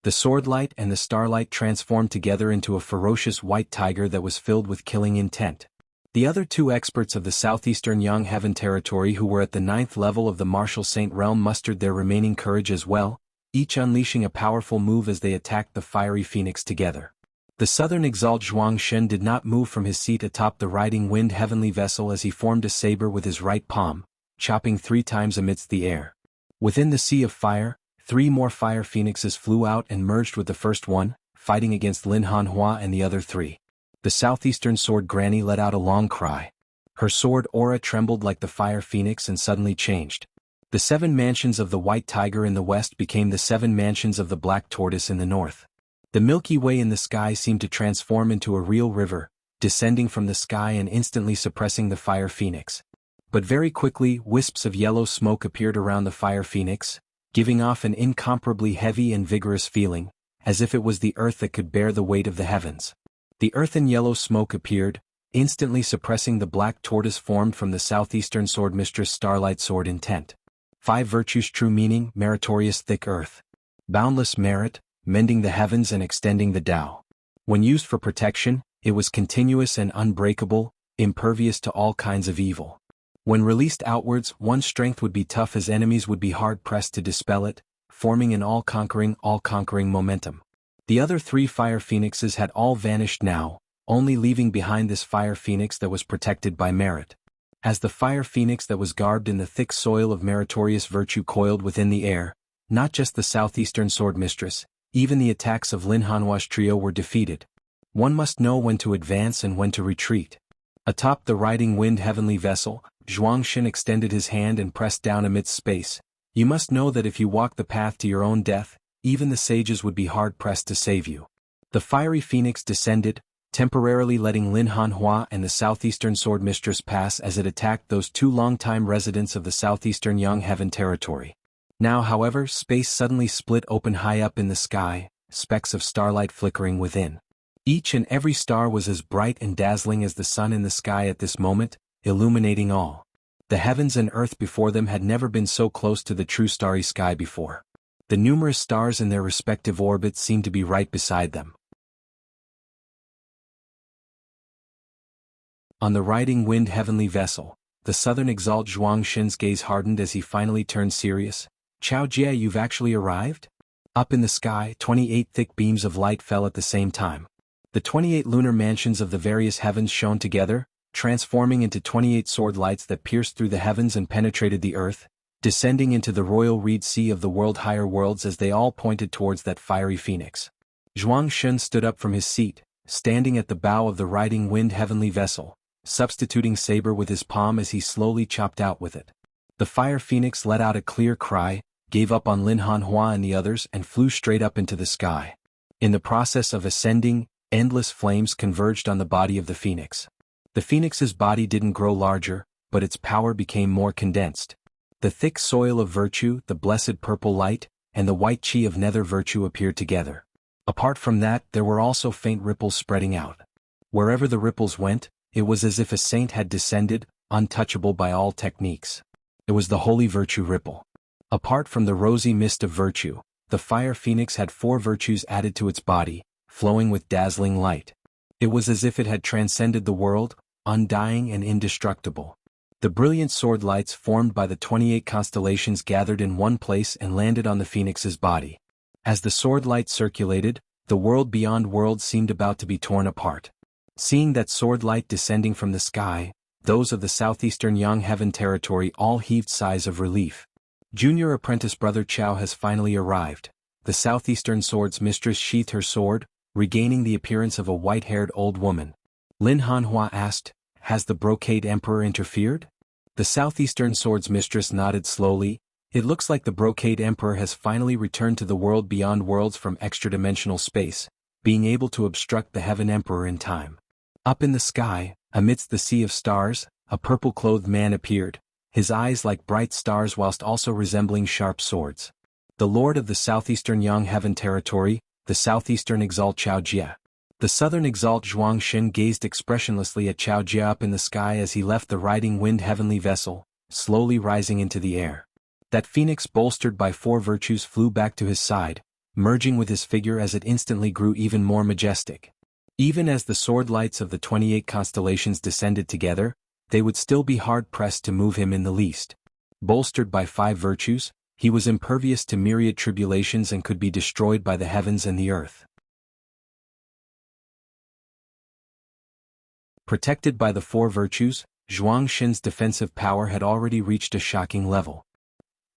The swordlight and the starlight transformed together into a ferocious white tiger that was filled with killing intent. The other 2 experts of the southeastern Yang Heaven territory who were at the 9th level of the martial saint realm mustered their remaining courage as well, each unleashing a powerful move as they attacked the fiery phoenix together. The southern exalt Zhuang Shen did not move from his seat atop the riding wind heavenly vessel as he formed a saber with his right palm, chopping 3 times amidst the air. Within the sea of fire, 3 more fire phoenixes flew out and merged with the first one, fighting against Lin Hanhua and the other 3. The southeastern sword granny let out a long cry. Her sword aura trembled like the fire phoenix and suddenly changed. The 7 mansions of the white tiger in the west became the 7 mansions of the black tortoise in the north. The Milky Way in the sky seemed to transform into a real river, descending from the sky and instantly suppressing the fire phoenix. But very quickly wisps of yellow smoke appeared around the fire phoenix, giving off an incomparably heavy and vigorous feeling, as if it was the earth that could bear the weight of the heavens. The earthen yellow smoke appeared, instantly suppressing the black tortoise formed from the southeastern sword mistress starlight sword intent. 5 virtues true meaning, meritorious thick earth. Boundless merit, mending the heavens and extending the Tao. When used for protection, it was continuous and unbreakable, impervious to all kinds of evil. When released outwards, one's strength would be tough as enemies would be hard-pressed to dispel it, forming an all-conquering momentum. The other 3 fire phoenixes had all vanished now, only leaving behind this fire phoenix that was protected by merit. As the fire phoenix that was garbed in the thick soil of meritorious virtue coiled within the air, not just the southeastern sword mistress, even the attacks of Lin Hanhua's trio were defeated. One must know when to advance and when to retreat. Atop the riding wind heavenly vessel, Zhuang Shen extended his hand and pressed down amidst space. You must know that if you walk the path to your own death, even the sages would be hard-pressed to save you. The fiery phoenix descended, temporarily letting Lin Hanhua and the southeastern sword mistress pass as it attacked those 2 long-time residents of the southeastern Yang Heaven territory. Now however, space suddenly split open high up in the sky, specks of starlight flickering within. Each and every star was as bright and dazzling as the sun in the sky at this moment, illuminating all. The heavens and earth before them had never been so close to the true starry sky before. The numerous stars in their respective orbits seemed to be right beside them. On the riding wind heavenly vessel, the southern exalt Zhuang Shen's gaze hardened as he finally turned serious. Chao Jie, you've actually arrived? Up in the sky, 28 thick beams of light fell at the same time. The 28 lunar mansions of the various heavens shone together, transforming into 28 sword lights that pierced through the heavens and penetrated the earth, descending into the royal reed sea of the world higher worlds as they all pointed towards that fiery phoenix. Zhuang Shen stood up from his seat, standing at the bow of the riding wind heavenly vessel, substituting saber with his palm as he slowly chopped out with it. The fire phoenix let out a clear cry, gave up on Lin Hanhua and the others and flew straight up into the sky. In the process of ascending, endless flames converged on the body of the phoenix. The phoenix's body didn't grow larger, but its power became more condensed. The thick soil of virtue, the blessed purple light, and the white chi of nether virtue appeared together. Apart from that, there were also faint ripples spreading out. Wherever the ripples went, it was as if a saint had descended, untouchable by all techniques. It was the holy virtue ripple. Apart from the rosy mist of virtue, the fire phoenix had 4 virtues added to its body, flowing with dazzling light. It was as if it had transcended the world, undying and indestructible. The brilliant sword lights formed by the 28 constellations gathered in one place and landed on the phoenix's body. As the sword light circulated, the world beyond worlds seemed about to be torn apart. Seeing that sword light descending from the sky, those of the southeastern Yang Heaven territory all heaved sighs of relief. Junior apprentice brother Chao has finally arrived. The southeastern sword's mistress sheathed her sword, regaining the appearance of a white-haired old woman. Lin Hanhua asked, "Has the Brocade Emperor interfered?" The southeastern sword's mistress nodded slowly. "It looks like the Brocade Emperor has finally returned to the world beyond worlds from extra-dimensional space, being able to obstruct the Heaven Emperor in time." Up in the sky, amidst the sea of stars, a purple-clothed man appeared, his eyes like bright stars whilst also resembling sharp swords. The lord of the southeastern Yang Heaven territory, the southeastern exalt Chao Jie. The southern exalt Zhuang Xin gazed expressionlessly at Chao Jie up in the sky as he left the riding wind heavenly vessel, slowly rising into the air. That phoenix bolstered by 4 virtues flew back to his side, merging with his figure as it instantly grew even more majestic. Even as the sword lights of the 28 constellations descended together, they would still be hard-pressed to move him in the least. Bolstered by 5 virtues, he was impervious to myriad tribulations and could be destroyed by the heavens and the earth. Protected by the 4 virtues, Zhuang Xin's defensive power had already reached a shocking level.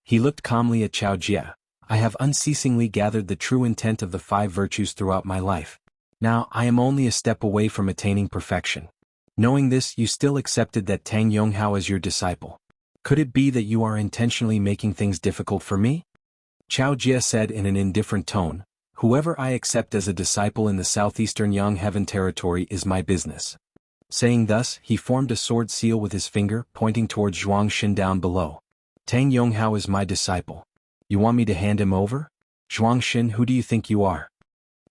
He looked calmly at Chao Jie. "I have unceasingly gathered the true intent of the 5 virtues throughout my life. Now I am only a step away from attaining perfection. Knowing this, you still accepted that Tang Yonghao as your disciple. Could it be that you are intentionally making things difficult for me?" Chao Jie said in an indifferent tone, "Whoever I accept as a disciple in the southeastern Yang Heaven territory is my business." Saying thus, he formed a sword seal with his finger, pointing towards Zhuang Xin down below. "Tang Yonghao is my disciple. You want me to hand him over? Zhuang Xin, who do you think you are?"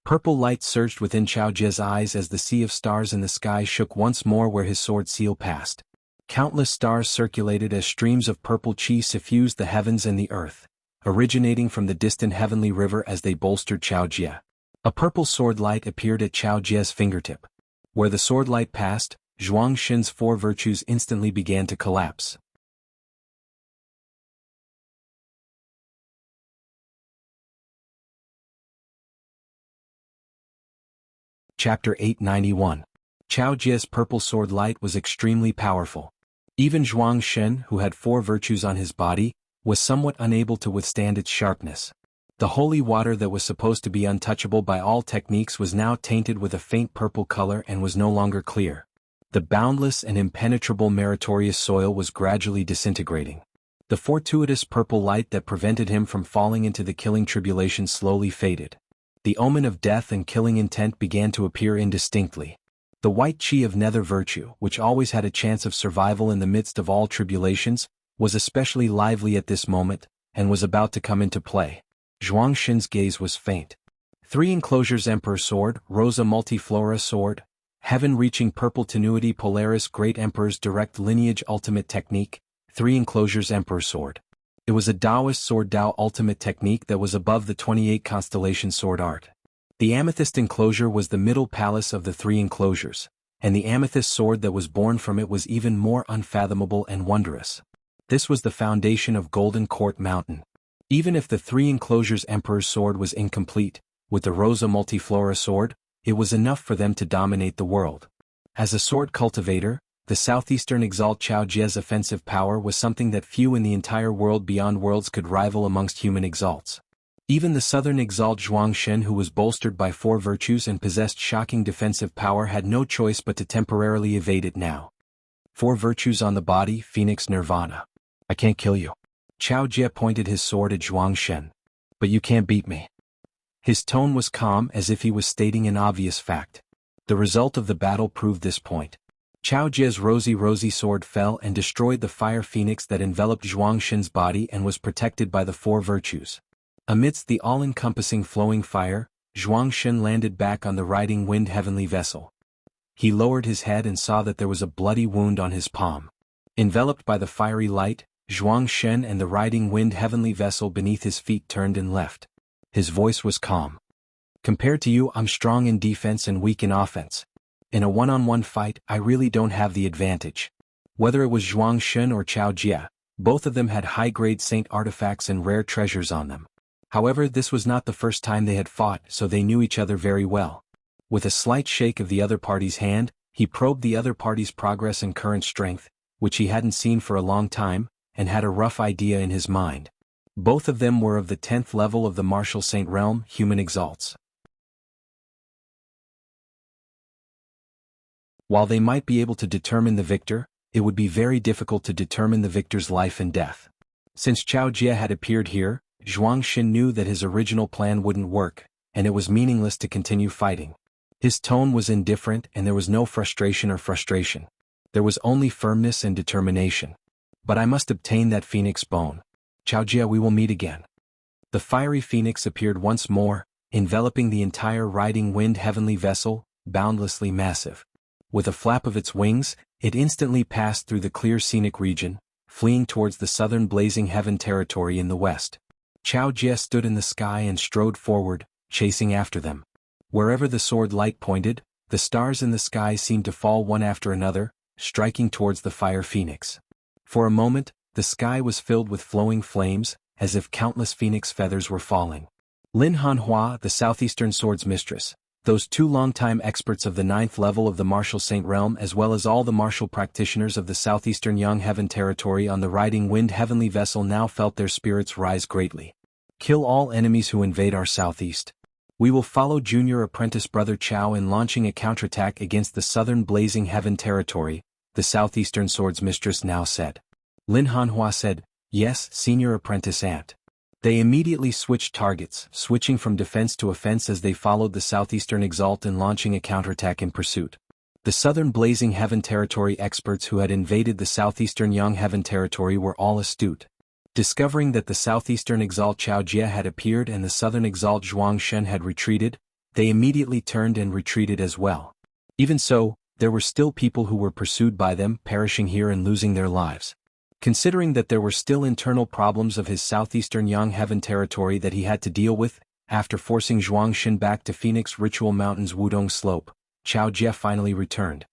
Purple light surged within Chao Jie's eyes as the sea of stars in the sky shook once more where his sword seal passed. Countless stars circulated as streams of purple chi suffused the heavens and the earth, originating from the distant heavenly river as they bolstered Chao Jie. A purple sword light appeared at Chao Jie's fingertip. Where the sword light passed, Zhuang Xin's 4 virtues instantly began to collapse. Chapter 891. Chao Jie's purple sword light was extremely powerful. Even Zhuang Xin, who had 4 virtues on his body, was somewhat unable to withstand its sharpness. The holy water that was supposed to be untouchable by all techniques was now tainted with a faint purple color and was no longer clear. The boundless and impenetrable meritorious soil was gradually disintegrating. The fortuitous purple light that prevented him from falling into the killing tribulation slowly faded. The omen of death and killing intent began to appear indistinctly. The white chi of nether virtue, which always had a chance of survival in the midst of all tribulations, was especially lively at this moment, and was about to come into play. Zhuang Xin's gaze was faint. 3 enclosures Emperor Sword, Rosa Multiflora Sword, Heaven-reaching Purple Tenuity Polaris Great Emperor's Direct Lineage Ultimate Technique, 3 enclosures Emperor Sword. It was a Taoist sword Tao ultimate technique that was above the 28 constellation sword art. The amethyst enclosure was the middle palace of the 3 enclosures, and the amethyst sword that was born from it was even more unfathomable and wondrous. This was the foundation of Golden Court Mountain. Even if the 3 enclosures Emperor's sword was incomplete, with the Rosa Multiflora sword, it was enough for them to dominate the world. As a sword cultivator, the southeastern exalt Chao Jie's offensive power was something that few in the entire world beyond worlds could rival amongst human exalts. Even the southern exalt Zhuang Xin, who was bolstered by 4 virtues and possessed shocking defensive power, had no choice but to temporarily evade it now. 4 virtues on the body, Phoenix Nirvana. "I can't kill you." Chao Jie pointed his sword at Zhuang Xin. "But you can't beat me." His tone was calm, as if he was stating an obvious fact. The result of the battle proved this point. Chao Jie's rosy sword fell and destroyed the fire phoenix that enveloped Zhuang Xin's body and was protected by the 4 virtues. Amidst the all-encompassing flowing fire, Zhuang Xin landed back on the riding wind heavenly vessel. He lowered his head and saw that there was a bloody wound on his palm. Enveloped by the fiery light, Zhuang Xin and the riding wind heavenly vessel beneath his feet turned and left. His voice was calm. "Compared to you, I'm strong in defense and weak in offense. In a one-on-one fight, I really don't have the advantage. Whether it was Zhuang Shun or Chao Jie, both of them had high-grade saint artifacts and rare treasures on them. However, this was not the first time they had fought, so they knew each other very well. With a slight shake of the other party's hand, he probed the other party's progress and current strength, which he hadn't seen for a long time, and had a rough idea in his mind. Both of them were of the 10th level of the martial saint realm, human exalts. While they might be able to determine the victor, it would be very difficult to determine the victor's life and death. Since Chao Jie had appeared here, Zhuang Xin knew that his original plan wouldn't work, and it was meaningless to continue fighting. His tone was indifferent and there was no frustration. There was only firmness and determination. But I must obtain that phoenix bone. Chao Jie, we will meet again. The fiery phoenix appeared once more, enveloping the entire riding wind heavenly vessel, boundlessly massive. With a flap of its wings, it instantly passed through the clear scenic region, fleeing towards the southern blazing heaven territory in the west. Chao Jie stood in the sky and strode forward, chasing after them. Wherever the sword light pointed, the stars in the sky seemed to fall one after another, striking towards the fire phoenix. For a moment, the sky was filled with flowing flames, as if countless phoenix feathers were falling. Lin Hanhua, the southeastern swords mistress, those two longtime experts of the 9th level of the martial saint realm as well as all the martial practitioners of the southeastern Yang heaven territory on the riding wind heavenly vessel now felt their spirits rise greatly. Kill all enemies who invade our southeast. We will follow junior apprentice brother Chao in launching a counterattack against the southern blazing heaven territory, the southeastern swords mistress now said. Lin Hanhua said, yes, senior apprentice aunt. They immediately switched targets, switching from defense to offense as they followed the southeastern exalt and launching a counterattack in pursuit. The southern blazing heaven territory experts who had invaded the southeastern Yang heaven territory were all astute. Discovering that the southeastern exalt Chao Jie had appeared and the southern exalt Zhuang Shen had retreated, they immediately turned and retreated as well. Even so, there were still people who were pursued by them, perishing here and losing their lives. Considering that there were still internal problems of his southeastern Yang heaven territory that he had to deal with, after forcing Zhuang Xin back to Phoenix Ritual Mountain's Wudong Slope, Chao Jie finally returned.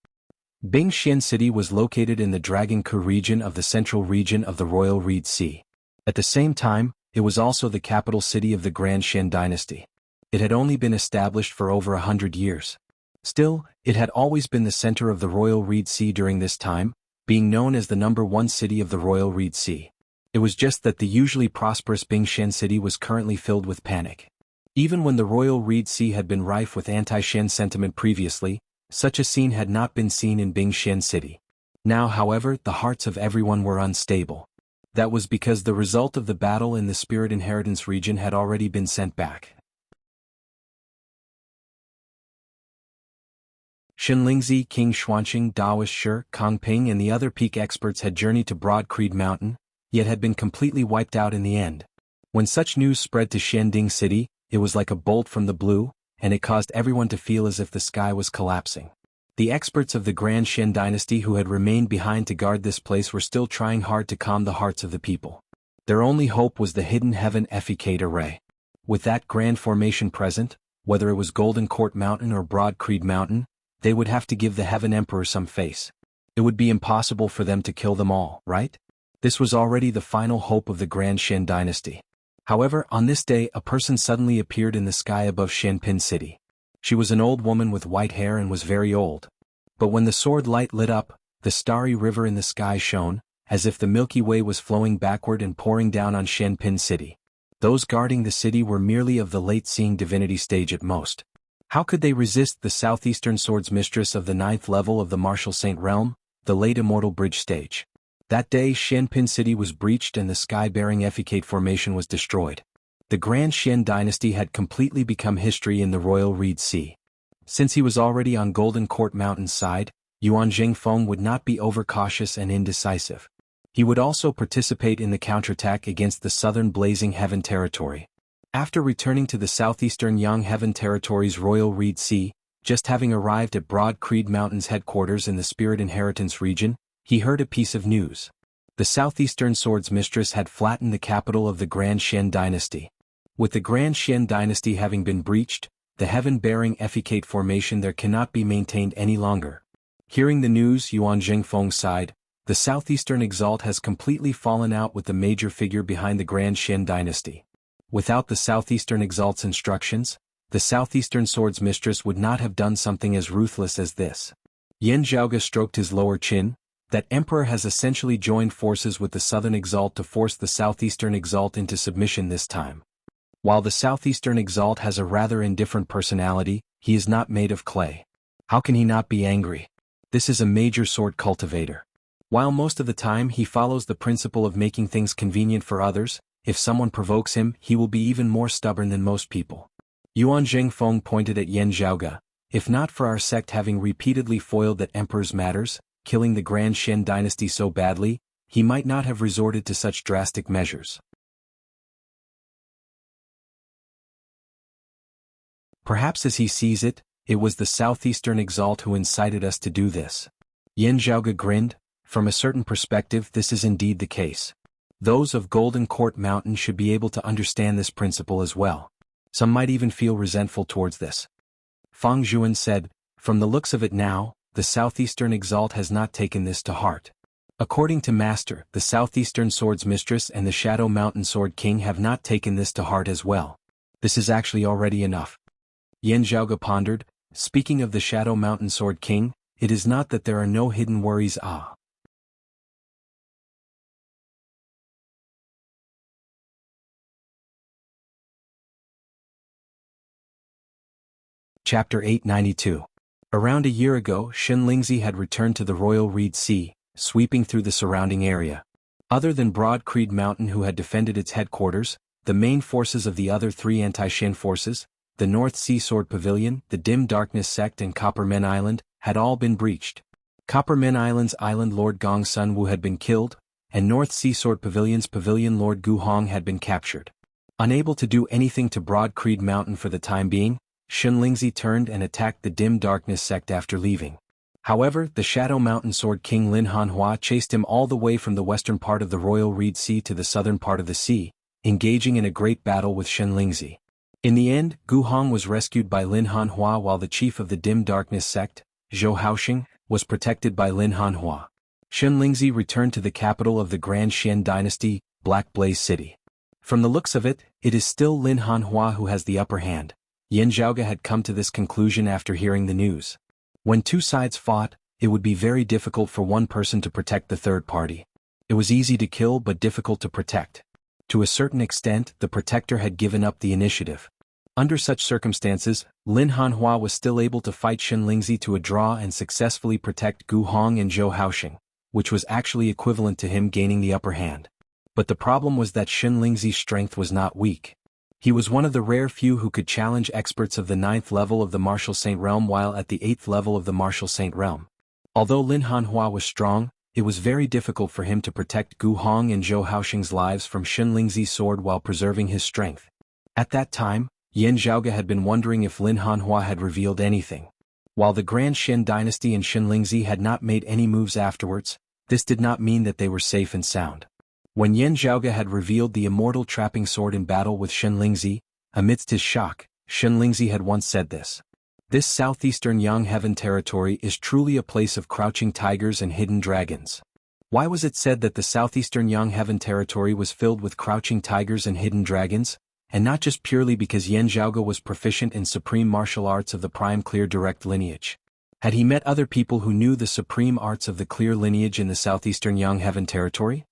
Bingxian City was located in the Dragon Ke region of the central region of the Royal Reed Sea. At the same time, it was also the capital city of the Grand Xian dynasty. It had only been established for over 100 years. Still, it had always been the center of the Royal Reed Sea during this time, being known as the #1 city of the Royal Reed Sea. It was just that the usually prosperous Bingxian City was currently filled with panic. Even when the Royal Reed Sea had been rife with anti-Shen sentiment previously, such a scene had not been seen in Bingxian City. Now, however, the hearts of everyone were unstable. That was because the result of the battle in the Spirit Inheritance region had already been sent back. Shenlingzi, King Xuanqing, Daoist Shi, Kang Ping and the other peak experts had journeyed to Broad Creed Mountain, yet had been completely wiped out in the end. When such news spread to Xianding City, it was like a bolt from the blue, and it caused everyone to feel as if the sky was collapsing. The experts of the Grand Xian dynasty who had remained behind to guard this place were still trying hard to calm the hearts of the people. Their only hope was the hidden heaven Efficate array. With that grand formation present, whether it was Golden Court Mountain or Broad Creed Mountain, they would have to give the Heaven Emperor some face. It would be impossible for them to kill them all, right? This was already the final hope of the Grand Xian dynasty. However, on this day a person suddenly appeared in the sky above Xianpin City. She was an old woman with white hair and was very old. But when the sword light lit up, the starry river in the sky shone, as if the Milky Way was flowing backward and pouring down on Xianpin City. Those guarding the city were merely of the late-seeing divinity stage at most. How could they resist the southeastern swords mistress of the 9th level of the martial saint realm, the late immortal bridge stage? That day Xianpin City was breached and the sky-bearing Efficate formation was destroyed. The Grand Xian dynasty had completely become history in the Royal Reed Sea. Since he was already on Golden Court Mountain's side, Yuan Jingfeng would not be overcautious and indecisive. He would also participate in the counterattack against the southern blazing heaven territory. After returning to the southeastern Yang heaven territory's Royal Reed Sea, just having arrived at Broad Creed Mountain's headquarters in the Spirit Inheritance region, he heard a piece of news. The southeastern swords mistress had flattened the capital of the Grand Xian dynasty. With the Grand Xian dynasty having been breached, the heaven-bearing Efficate formation there cannot be maintained any longer. Hearing the news, Yuan Jingfeng sighed, The southeastern exalt has completely fallen out with the major figure behind the Grand Xin dynasty. Without the southeastern exalt's instructions, the southeastern sword's mistress would not have done something as ruthless as this. Yan Zhaoge stroked his lower chin. That emperor has essentially joined forces with the southern exalt to force the southeastern exalt into submission this time. While the southeastern exalt has a rather indifferent personality, he is not made of clay. How can he not be angry? This is a major sword cultivator. While most of the time he follows the principle of making things convenient for others, if someone provokes him, he will be even more stubborn than most people. Yuan Zhengfeng pointed at Yan Zhaoge. If not for our sect having repeatedly foiled that emperor's matters, killing the Grand Shen dynasty so badly, he might not have resorted to such drastic measures. Perhaps as he sees it, it was the southeastern exalt who incited us to do this. Yan Zhaoge grinned. From a certain perspective, this is indeed the case. Those of Golden Court Mountain should be able to understand this principle as well. Some might even feel resentful towards this. Fang Zhuan said, from the looks of it now, the southeastern exalt has not taken this to heart. According to Master, the southeastern sword's mistress and the Shadow Mountain Sword King have not taken this to heart as well. This is actually already enough. Yan Zhaoge pondered, speaking of the Shadow Mountain Sword King, it is not that there are no hidden worries. Chapter 892. Around a year ago, Shen Lingzi had returned to the Royal Reed Sea, sweeping through the surrounding area. Other than Broad Creed Mountain who had defended its headquarters, the main forces of the other three anti-Shen forces, the North Sea Sword Pavilion, the Dim Darkness Sect and Copper Men Island, had all been breached. Copper Men Island's Island Lord Gong Sun Wu had been killed, and North Sea Sword Pavilion's Pavilion Lord Gu Hong had been captured. Unable to do anything to Broad Creed Mountain for the time being, Shen Lingzi turned and attacked the Dim Darkness Sect after leaving. However, the Shadow Mountain Sword King Lin Hanhua chased him all the way from the western part of the Royal Reed Sea to the southern part of the sea, engaging in a great battle with Shen Lingzi. In the end, Gu Hong was rescued by Lin Hanhua while the chief of the Dim Darkness Sect, Zhou Haoxing, was protected by Lin Hanhua. Shen Lingzi returned to the capital of the Grand Xian dynasty, Black Blaze City. From the looks of it, it is still Lin Hanhua who has the upper hand. Yan Zhaoge had come to this conclusion after hearing the news. When two sides fought, it would be very difficult for one person to protect the third party. It was easy to kill but difficult to protect. To a certain extent, the protector had given up the initiative. Under such circumstances, Lin Hanhua was still able to fight Shen Lingzi to a draw and successfully protect Gu Hong and Zhou Haoxing, which was actually equivalent to him gaining the upper hand. But the problem was that Shen Lingzi's strength was not weak. He was one of the rare few who could challenge experts of the 9th level of the Martial Saint Realm while at the 8th level of the Martial Saint Realm. Although Lin Hanhua was strong, it was very difficult for him to protect Gu Hong and Zhou Haoxing's lives from Shen Lingzi's sword while preserving his strength. At that time, Yan Zhaoge had been wondering if Lin Hanhua had revealed anything. While the Grand Shen dynasty and Shen Lingzi had not made any moves afterwards, this did not mean that they were safe and sound. When Yan Zhaoge had revealed the immortal trapping sword in battle with Shen Lingzi, amidst his shock, Shen Lingzi had once said this. This southeastern Yang Heaven territory is truly a place of crouching tigers and hidden dragons. Why was it said that the southeastern Yang Heaven territory was filled with crouching tigers and hidden dragons? And not just purely because Yan Zhaoge was proficient in supreme martial arts of the prime clear direct lineage. Had he met other people who knew the supreme arts of the clear lineage in the southeastern Yang Heaven territory?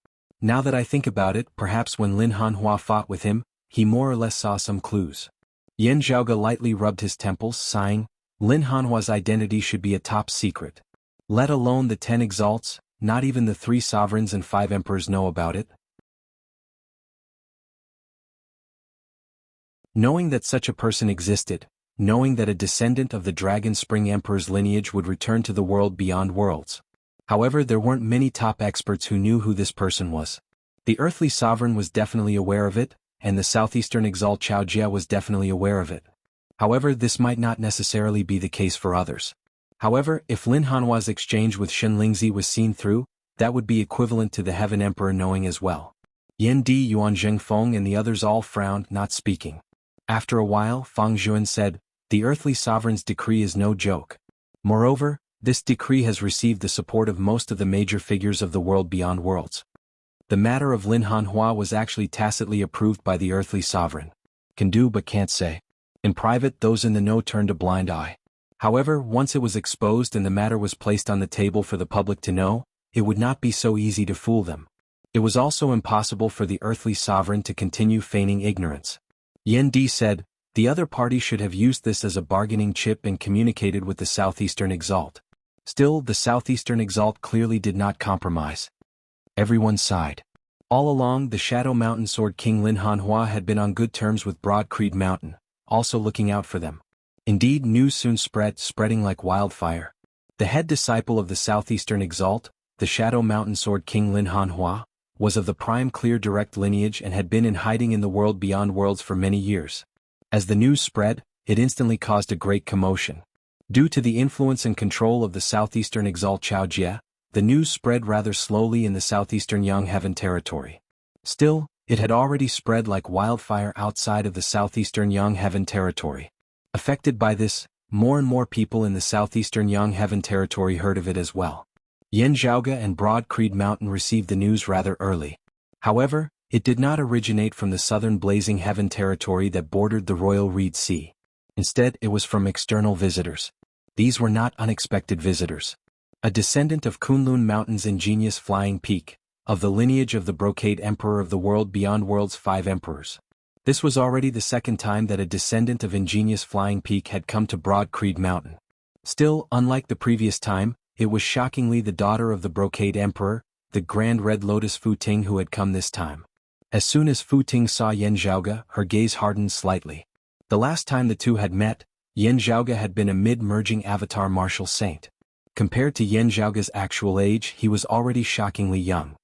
Now that I think about it, perhaps when Lin Hanhua fought with him, he more or less saw some clues. Yan Zhaoge lightly rubbed his temples, sighing, Lin Hanhua's identity should be a top secret. Let alone the 10 exalts, not even the 3 sovereigns and 5 emperors know about it. Knowing that such a person existed, knowing that a descendant of the Dragon Spring Emperor's lineage would return to the world beyond worlds. However, there weren't many top experts who knew who this person was. The earthly sovereign was definitely aware of it, and the southeastern exalt Chao Jia was definitely aware of it. However, this might not necessarily be the case for others. However, if Lin Hanhua's exchange with Shen Lingzi was seen through, that would be equivalent to the Heaven Emperor knowing as well. Yan Di, Yuan Zhengfeng and the others all frowned, not speaking. After a while, Fang Zhuan said, the earthly sovereign's decree is no joke. Moreover, This decree has received the support of most of the major figures of the world beyond worlds. The matter of Lin Hanhua was actually tacitly approved by the earthly sovereign. Can do but can't say. In private, those in the know turned a blind eye. However, once it was exposed and the matter was placed on the table for the public to know, it would not be so easy to fool them. It was also impossible for the earthly sovereign to continue feigning ignorance. Yan Di said, the other party should have used this as a bargaining chip and communicated with the Southeastern Exalt. Still, the Southeastern Exalt clearly did not compromise. Everyone sighed. All along, the Shadow Mountain Sword King Lin Hanhua had been on good terms with Broad Creed Mountain, also looking out for them. Indeed, news soon spreading like wildfire. The head disciple of the Southeastern Exalt, the Shadow Mountain Sword King Lin Hanhua, was of the prime clear direct lineage and had been in hiding in the world beyond worlds for many years. As the news spread, it instantly caused a great commotion. Due to the influence and control of the Southeastern Exalt Chao Jie, the news spread rather slowly in the Southeastern Yang Heaven territory. Still, it had already spread like wildfire outside of the Southeastern Yang Heaven territory. Affected by this, more and more people in the Southeastern Yang Heaven territory heard of it as well. Yanzhaoge and Broad Creed Mountain received the news rather early. However, it did not originate from the southern Blazing Heaven territory that bordered the Royal Reed Sea. Instead, it was from external visitors. These were not unexpected visitors. A descendant of Kunlun Mountain's ingenious flying peak, of the lineage of the Brocade Emperor of the world beyond world's 5 emperors. This was already the second time that a descendant of ingenious flying peak had come to Broad Creed Mountain. Still, unlike the previous time, it was shockingly the daughter of the Brocade Emperor, the Grand Red Lotus Fu Ting, who had come this time. As soon as Fu Ting saw Yanzhaoge, her gaze hardened slightly. The last time the two had met, Yanzhaoge had been a mid-merging avatar martial saint. Compared to Yanzhaoge's actual age, he was already shockingly young.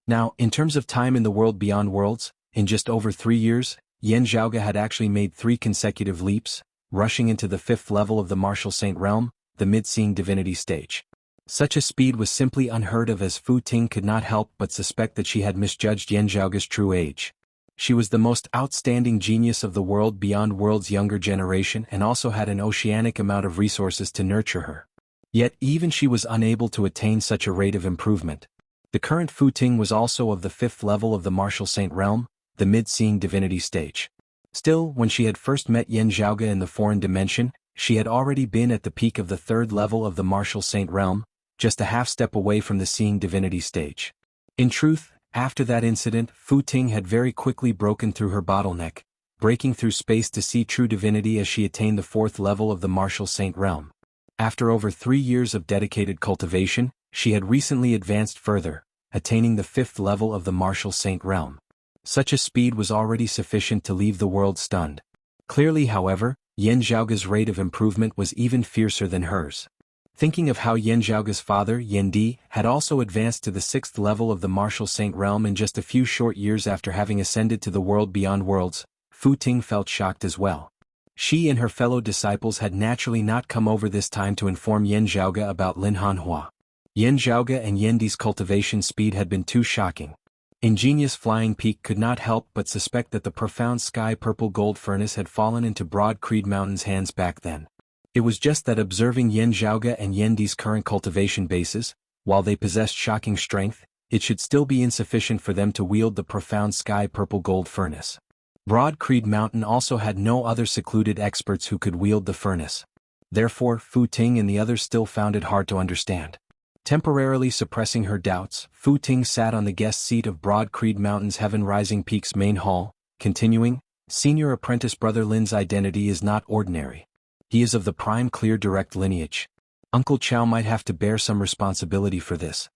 Now, in terms of time in the world beyond worlds, in just over 3 years, Yanzhaoge had actually made 3 consecutive leaps, rushing into the 5th level of the martial saint realm, the mid-seeing divinity stage. Such a speed was simply unheard of, as Fu Ting could not help but suspect that she had misjudged Yanzhaoge's true age. She was the most outstanding genius of the world beyond world's younger generation and also had an oceanic amount of resources to nurture her. Yet even she was unable to attain such a rate of improvement. The current Fu Ting was also of the 5th level of the martial saint realm, the mid-seeing divinity stage. Still, when she had first met Yanzhaoge in the foreign dimension, she had already been at the peak of the 3rd level of the martial saint realm, just a half step away from the seeing divinity stage. In truth, after that incident, Fu Ting had very quickly broken through her bottleneck, breaking through space to see true divinity as she attained the 4th level of the martial saint realm. After over 3 years of dedicated cultivation, she had recently advanced further, attaining the 5th level of the martial saint realm. Such a speed was already sufficient to leave the world stunned. Clearly, however, Yanzhaoge's rate of improvement was even fiercer than hers. Thinking of how Yanzhaoge's father, Yan Di, had also advanced to the 6th level of the martial saint realm in just a few short years after having ascended to the world beyond worlds, Fu Ting felt shocked as well. She and her fellow disciples had naturally not come over this time to inform Yanzhaoge about Lin Hanhua. Yanzhaoge and Yan Di's cultivation speed had been too shocking. Ingenious Flying Peak could not help but suspect that the profound sky purple gold furnace had fallen into Broad Creed Mountain's hands back then. It was just that observing Yanzhaoge and Yan Di's current cultivation bases, while they possessed shocking strength, it should still be insufficient for them to wield the profound sky purple gold furnace. Broad Creed Mountain also had no other secluded experts who could wield the furnace. Therefore, Fu Ting and the others still found it hard to understand. Temporarily suppressing her doubts, Fu Ting sat on the guest seat of Broad Creed Mountain's Heaven Rising Peak's main hall, continuing, Senior Apprentice Brother Lin's identity is not ordinary. He is of the prime clear direct lineage. Uncle Chow might have to bear some responsibility for this.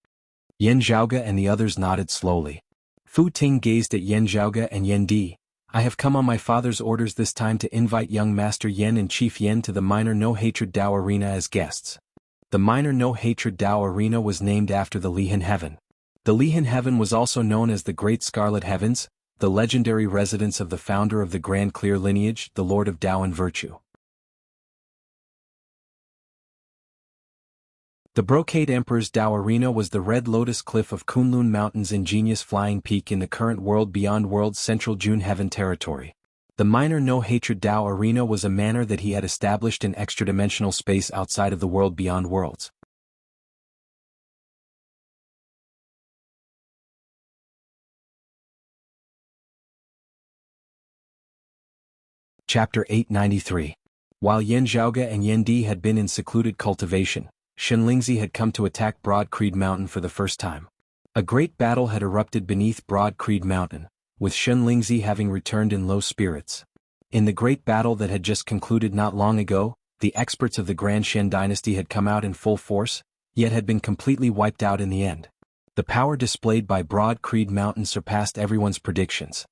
Yanzhaoge and the others nodded slowly. Fu Ting gazed at Yanzhaoge and Yan Di. I have come on my father's orders this time to invite young Master Yan and Chief Yan to the Minor No Hatred Dao Arena as guests. The Minor No Hatred Dao Arena was named after the Lihan Heaven. The Lihan Heaven was also known as the Great Scarlet Heavens, the legendary residence of the founder of the Grand Clear lineage, the Lord of Tao and Virtue. The Brocade Emperor's Dao Arena was the Red Lotus Cliff of Kunlun Mountain's ingenious flying peak in the current world beyond world's central June Heaven territory. The minor no-hatred Dao arena was a manner that he had established in extra-dimensional space outside of the world beyond worlds. Chapter 893. While Yan Zhaoge and Yan Di had been in secluded cultivation, Shen Lingzi had come to attack Broad Creed Mountain for the first time. A great battle had erupted beneath Broad Creed Mountain, with Shen Lingzi having returned in low spirits. In the great battle that had just concluded not long ago, the experts of the Grand Shen dynasty had come out in full force, yet had been completely wiped out in the end. The power displayed by Broad Creed Mountain surpassed everyone's predictions.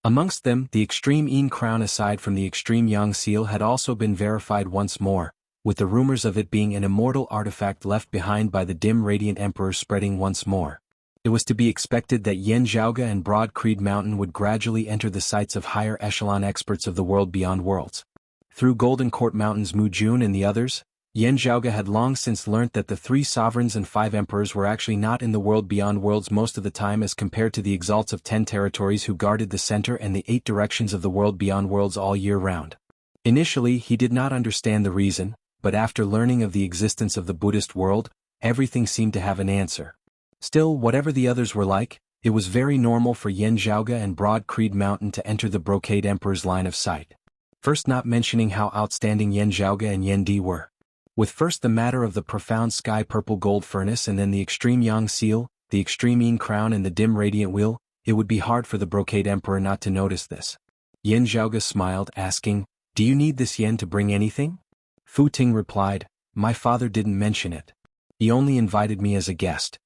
Amongst them, the extreme Yin crown aside from the extreme Yang seal had also been verified once more, with the rumors of it being an immortal artifact left behind by the dim radiant emperor spreading once more. It was to be expected that Yan Zhaoge and Broad Creed Mountain would gradually enter the sights of higher echelon experts of the world beyond worlds. Through Golden Court Mountain's Mu Jun and the others, Yan Zhaoge had long since learnt that the 3 sovereigns and 5 emperors were actually not in the world beyond worlds most of the time as compared to the exalts of 10 territories who guarded the center and the 8 directions of the world beyond worlds all year round. Initially he did not understand the reason, but after learning of the existence of the Buddhist world, everything seemed to have an answer. Still, whatever the others were like, it was very normal for Yan Zhaoge and Broad Creed Mountain to enter the Brocade Emperor's line of sight. First, not mentioning how outstanding Yan Zhaoge and Yan Di were. With first the matter of the profound sky purple gold furnace and then the extreme Yang seal, the extreme Yin crown and the dim radiant wheel, it would be hard for the Brocade Emperor not to notice this. Yan Zhaoge smiled, asking, "Do you need this yen to bring anything?" Fu Ting replied, "My father didn't mention it. He only invited me as a guest."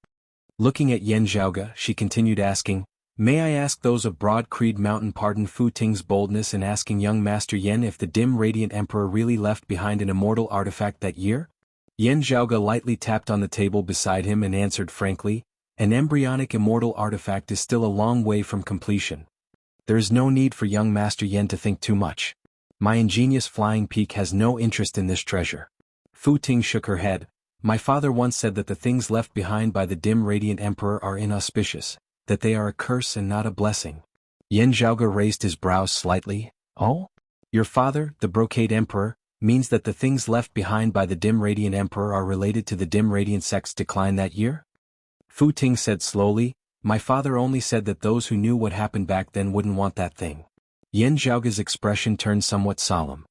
Looking at Yan Zhaoge, she continued asking, "May I ask those of Broad Creed Mountain pardon Fu Ting's boldness in asking young Master Yan if the dim radiant emperor really left behind an immortal artifact that year?" Yan Zhaoge lightly tapped on the table beside him and answered frankly, "An embryonic immortal artifact is still a long way from completion. There is no need for young Master Yan to think too much. My ingenious flying peak has no interest in this treasure." Fu Ting shook her head. "My father once said that the things left behind by the dim radiant emperor are inauspicious, that they are a curse and not a blessing." Yan Zhaoge raised his brows slightly. "Oh? Your father, the Brocade Emperor, means that the things left behind by the dim radiant emperor are related to the dim radiant sect's decline that year?" Fu Ting said slowly, "My father only said that those who knew what happened back then wouldn't want that thing." Yan Zhaoge's expression turned somewhat solemn.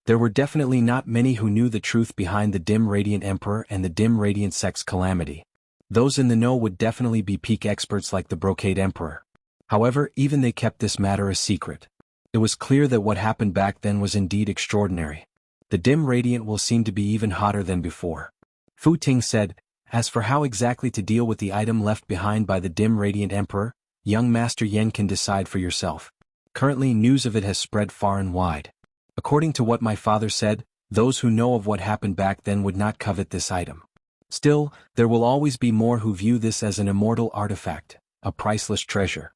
There were definitely not many who knew the truth behind the dim radiant emperor and the dim radiant sect's calamity. Those in the know would definitely be peak experts like the Brocade Emperor. However, even they kept this matter a secret. It was clear that what happened back then was indeed extraordinary. The dim radiant will seem to be even hotter than before. Fu Ting said, "As for how exactly to deal with the item left behind by the dim radiant emperor, young Master Yan can decide for yourself. Currently news of it has spread far and wide. According to what my father said, those who know of what happened back then would not covet this item. Still, there will always be more who view this as an immortal artifact, a priceless treasure."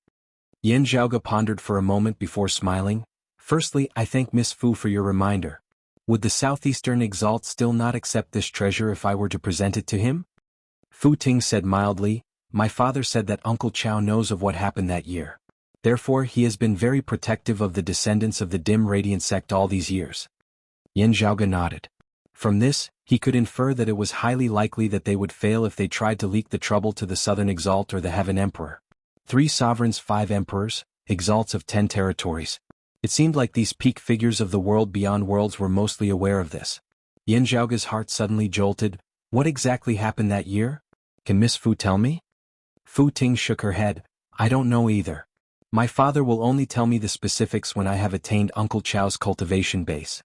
Yan Zhaoge pondered for a moment before smiling. "Firstly, I thank Miss Fu for your reminder. Would the Southeastern Exalt still not accept this treasure if I were to present it to him?" Fu Ting said mildly, "My father said that Uncle Chow knows of what happened that year. Therefore he has been very protective of the descendants of the dim radiant sect all these years." Yan Zhaoge nodded. From this, he could infer that it was highly likely that they would fail if they tried to leak the trouble to the Southern Exalt or the Heaven Emperor. 3 sovereigns, 5 emperors, exalts of 10 territories. It seemed like these peak figures of the world beyond worlds were mostly aware of this. Yan Zhaoge's heart suddenly jolted. What exactly happened that year? Can Miss Fu tell me? Fu Ting shook her head. "I don't know either. My father will only tell me the specifics when I have attained Uncle Chow's cultivation base."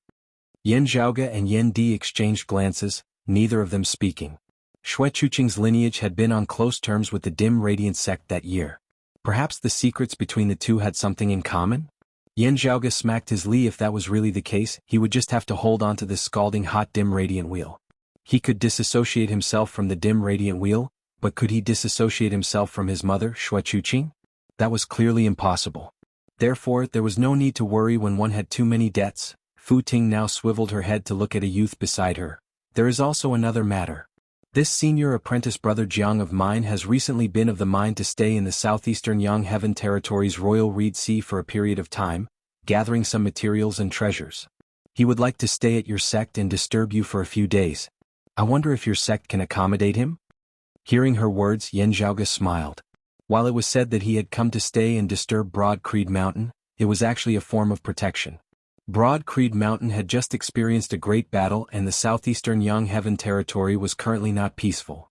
Yan Zhaoge and Yan Di exchanged glances, neither of them speaking. Xue Chuqing's lineage had been on close terms with the dim radiant sect that year. Perhaps the secrets between the two had something in common? Yan Zhaoge smacked his li. If that was really the case, he would just have to hold on to this scalding hot dim radiant wheel. He could disassociate himself from the dim radiant wheel, but could he disassociate himself from his mother, Xue Chuqing? That was clearly impossible. Therefore, there was no need to worry when one had too many debts. Fu Ting now swiveled her head to look at a youth beside her. "There is also another matter. This senior apprentice brother Jiang of mine has recently been of the mind to stay in the southeastern Yang Heaven Territory's Royal Reed Sea for a period of time, gathering some materials and treasures. He would like to stay at your sect and disturb you for a few days. I wonder if your sect can accommodate him? Hearing her words, Yan Zhaoge smiled. While it was said that he had come to stay and disturb Broad Creed Mountain, it was actually a form of protection. Broad Creed Mountain had just experienced a great battle and the southeastern Yang Heaven Territory was currently not peaceful.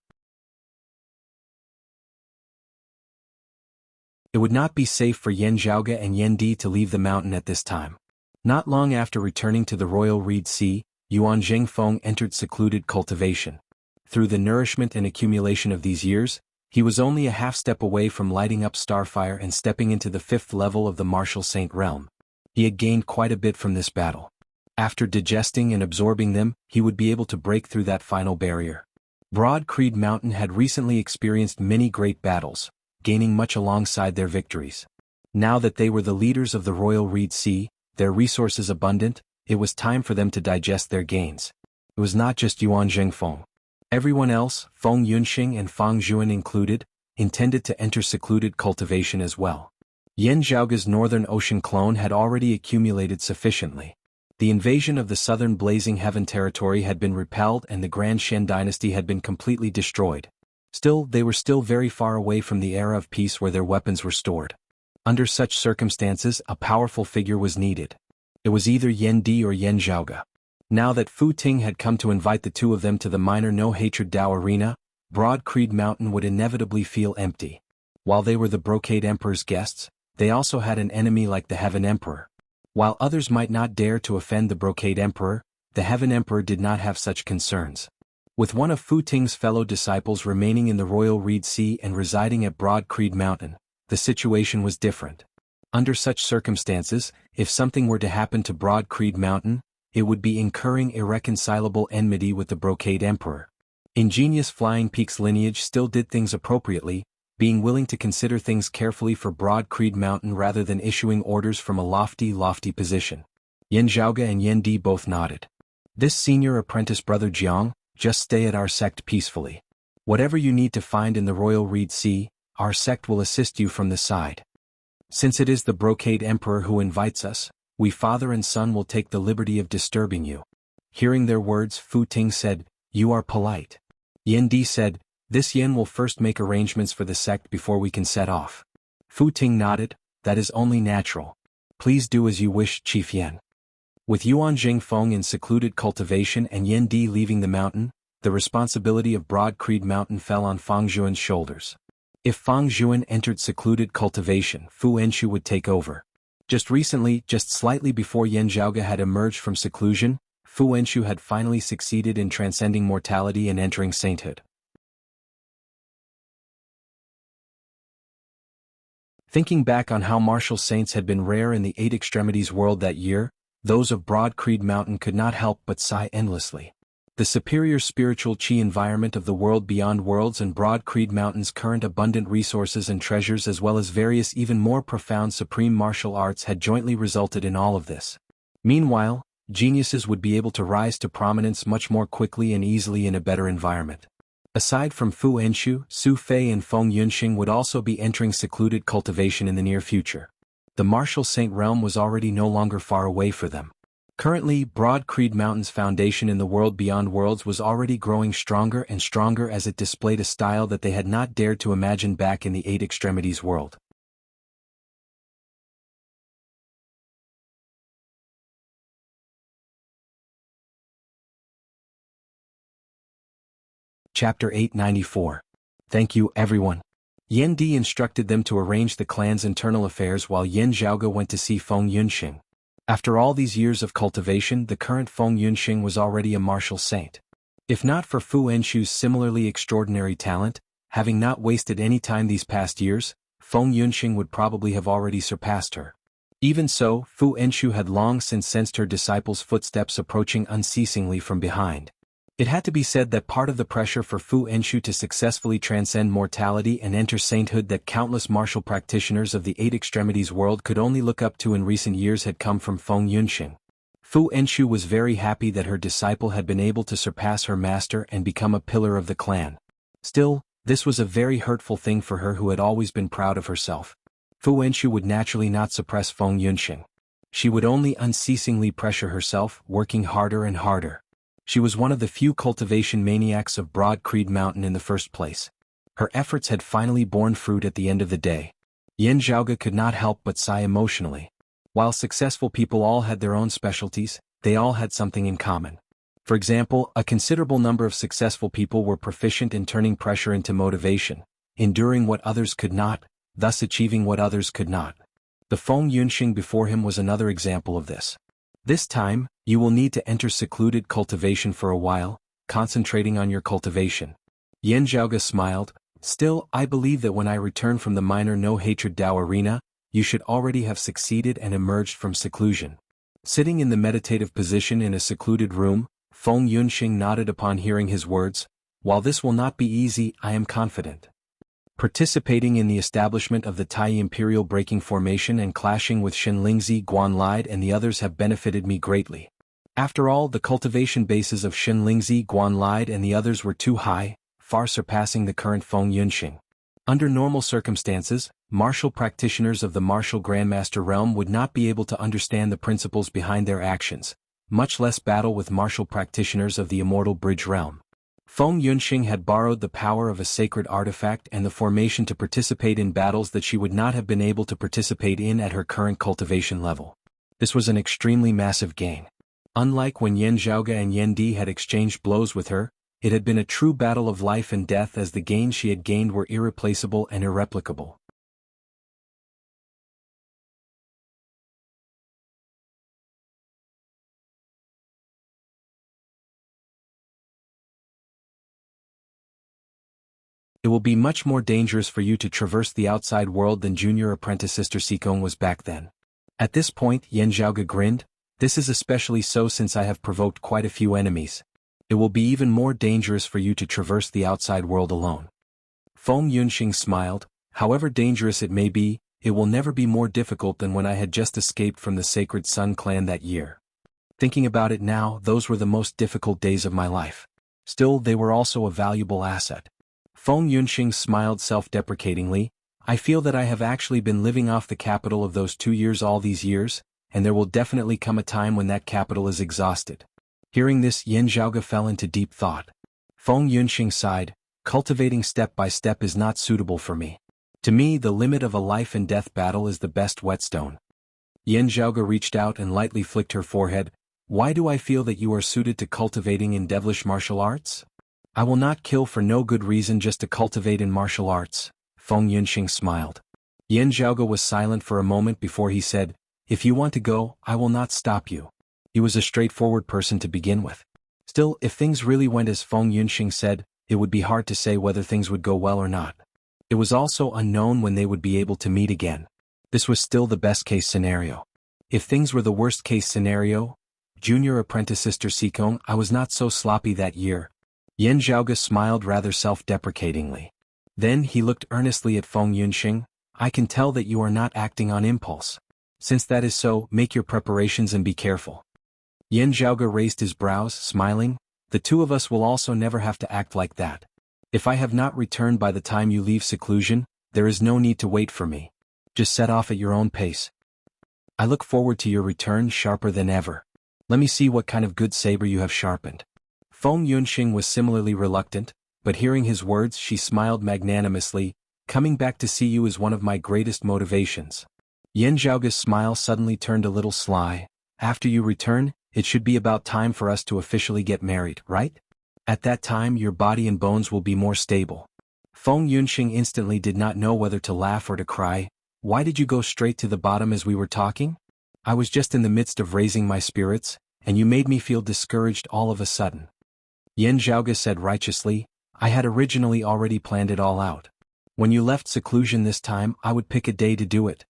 It would not be safe for Yan Zhaoge and Yan Di to leave the mountain at this time. Not long after returning to the Royal Reed Sea, Yuan Zhengfeng entered secluded cultivation. Through the nourishment and accumulation of these years, he was only a half-step away from lighting up Starfire and stepping into the 5th level of the Martial Saint realm. He had gained quite a bit from this battle. After digesting and absorbing them, he would be able to break through that final barrier. Broad Creed Mountain had recently experienced many great battles, gaining much alongside their victories. Now that they were the leaders of the Royal Reed Sea, their resources abundant, it was time for them to digest their gains. It was not just Yuan Zhengfeng. Everyone else, Feng Yunxing and Fang Zhuan included, intended to enter secluded cultivation as well. Yan Zhaoge's Northern Ocean clone had already accumulated sufficiently. The invasion of the southern Blazing Heaven territory had been repelled and the Grand Shen dynasty had been completely destroyed. Still, they were still very far away from the era of peace where their weapons were stored. Under such circumstances, a powerful figure was needed. It was either Yan Di or Yan Zhaoge. Now that Fu Ting had come to invite the two of them to the minor no-hatred Dao arena, Broad Creed Mountain would inevitably feel empty. While they were the Brocade Emperor's guests, they also had an enemy like the Heaven Emperor. While others might not dare to offend the Brocade Emperor, the Heaven Emperor did not have such concerns. With one of Fu Ting's fellow disciples remaining in the Royal Reed Sea and residing at Broad Creed Mountain, the situation was different. Under such circumstances, if something were to happen to Broad Creed Mountain, it would be incurring irreconcilable enmity with the Brocade Emperor. Ingenious Flying Peak's lineage still did things appropriately, being willing to consider things carefully for Broad Creed Mountain rather than issuing orders from a lofty position. Yan Zhaoge and Yan Di both nodded. This senior apprentice brother Jiang, just stay at our sect peacefully. Whatever you need to find in the Royal Reed Sea, our sect will assist you from the side. Since it is the Brocade Emperor who invites us, we father and son will take the liberty of disturbing you. Hearing their words, Fu Ting said, "You are polite." Yan Di said, "This Yan will first make arrangements for the sect before we can set off." Fu Ting nodded, "That is only natural. Please do as you wish, Chief Yan." With Yuan Zhengfeng in secluded cultivation and Yan Di leaving the mountain, the responsibility of Broad Creed Mountain fell on Fang Zhuan's shoulders. If Fang Zhuan entered secluded cultivation, Fu Enshu would take over. Just recently, just slightly before Yan Zhaoge had emerged from seclusion, Fu Enshu had finally succeeded in transcending mortality and entering sainthood. Thinking back on how martial saints had been rare in the Eight Extremities world that year, those of Broad Creed Mountain could not help but sigh endlessly. The superior spiritual chi environment of the world beyond worlds and Broad Creed Mountain's current abundant resources and treasures as well as various even more profound supreme martial arts had jointly resulted in all of this. Meanwhile, geniuses would be able to rise to prominence much more quickly and easily in a better environment. Aside from Fu Enshu, Su Fei and Feng Yunxing would also be entering secluded cultivation in the near future. The martial saint realm was already no longer far away for them. Currently, Broad Creed Mountain's foundation in the world beyond worlds was already growing stronger and stronger as it displayed a style that they had not dared to imagine back in the Eight Extremities world. Chapter 894. Thank you, everyone. Yan Di instructed them to arrange the clan's internal affairs while Yan Zhaoge went to see Feng Yunxing. After all these years of cultivation, the current Feng Yunxing was already a martial saint. If not for Fu Enshu's similarly extraordinary talent, having not wasted any time these past years, Feng Yunxing would probably have already surpassed her. Even so, Fu Enshu had long since sensed her disciple's footsteps approaching unceasingly from behind. It had to be said that part of the pressure for Fu Enshu to successfully transcend mortality and enter sainthood that countless martial practitioners of the Eight Extremities world could only look up to in recent years had come from Feng Yunxing. Fu Enshu was very happy that her disciple had been able to surpass her master and become a pillar of the clan. Still, this was a very hurtful thing for her who had always been proud of herself. Fu Enshu would naturally not suppress Feng Yunxing. She would only unceasingly pressure herself, working harder and harder. She was one of the few cultivation maniacs of Broad Creed Mountain in the first place. Her efforts had finally borne fruit at the end of the day. Yan Zhaoge could not help but sigh emotionally. While successful people all had their own specialties, they all had something in common. For example, a considerable number of successful people were proficient in turning pressure into motivation, enduring what others could not, thus achieving what others could not. The Feng Yunxing before him was another example of this. This time, you will need to enter secluded cultivation for a while, concentrating on your cultivation. Yan Zhaoge smiled. Still, I believe that when I return from the minor no-hatred Dao arena, you should already have succeeded and emerged from seclusion. Sitting in the meditative position in a secluded room, Feng Yunxing nodded upon hearing his words. While this will not be easy, I am confident. Participating in the establishment of the Tai Imperial Breaking Formation and clashing with Shenlingzi, Guanlide and the others have benefited me greatly. After all, the cultivation bases of Shenlingzi, Guanlide and the others were too high, far surpassing the current Feng Yunxing. Under normal circumstances, martial practitioners of the martial Grandmaster realm would not be able to understand the principles behind their actions, much less battle with martial practitioners of the Immortal Bridge realm. Feng Yunxing had borrowed the power of a sacred artifact and the formation to participate in battles that she would not have been able to participate in at her current cultivation level. This was an extremely massive gain. Unlike when Yan Zhaoge and Yan Di had exchanged blows with her, it had been a true battle of life and death as the gains she had gained were irreplaceable and irreplicable. It will be much more dangerous for you to traverse the outside world than junior apprentice Sister Sikong was back then. At this point, Yan Zhaoge grinned. This is especially so since I have provoked quite a few enemies. It will be even more dangerous for you to traverse the outside world alone. Feng Yunxing smiled. However dangerous it may be, it will never be more difficult than when I had just escaped from the Sacred Sun clan that year. Thinking about it now, those were the most difficult days of my life. Still, they were also a valuable asset. Feng Yunxing smiled self-deprecatingly. I feel that I have actually been living off the capital of those 2 years all these years, and there will definitely come a time when that capital is exhausted. Hearing this, Yan Zhaoge fell into deep thought. Feng Yunxing sighed. Cultivating step by step is not suitable for me. To me, the limit of a life and death battle is the best whetstone. Yan Zhaoge reached out and lightly flicked her forehead. Why do I feel that you are suited to cultivating in devilish martial arts? I will not kill for no good reason just to cultivate in martial arts. Feng Yunxing smiled. Yan Zhaoge was silent for a moment before he said, If you want to go, I will not stop you. He was a straightforward person to begin with. Still, if things really went as Feng Yunxing said, it would be hard to say whether things would go well or not. It was also unknown when they would be able to meet again. This was still the best-case scenario. If things were the worst-case scenario, junior apprentice Sister Sikong, I was not so sloppy that year. Yan Zhaoge smiled rather self-deprecatingly. Then he looked earnestly at Feng Yunxing. I can tell that you are not acting on impulse. Since that is so, make your preparations and be careful. Yan Zhaoge raised his brows, smiling. The two of us will also never have to act like that. If I have not returned by the time you leave seclusion, there is no need to wait for me. Just set off at your own pace. I look forward to your return sharper than ever. Let me see what kind of good saber you have sharpened. Feng Yunxing was similarly reluctant, but hearing his words she smiled magnanimously. Coming back to see you is one of my greatest motivations. Yan Zhaoge's smile suddenly turned a little sly. After you return, it should be about time for us to officially get married, right? At that time your body and bones will be more stable. Feng Yunxing instantly did not know whether to laugh or to cry. Why did you go straight to the bottom as we were talking? I was just in the midst of raising my spirits, and you made me feel discouraged all of a sudden. Yan Zhaoge said righteously, I had originally already planned it all out. When you left seclusion this time, I would pick a day to do it.